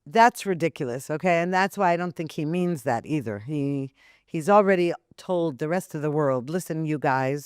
S15: That's ridiculous, okay? And that's why I don't think he means that either. He's already told the rest of the world, listen, you guys,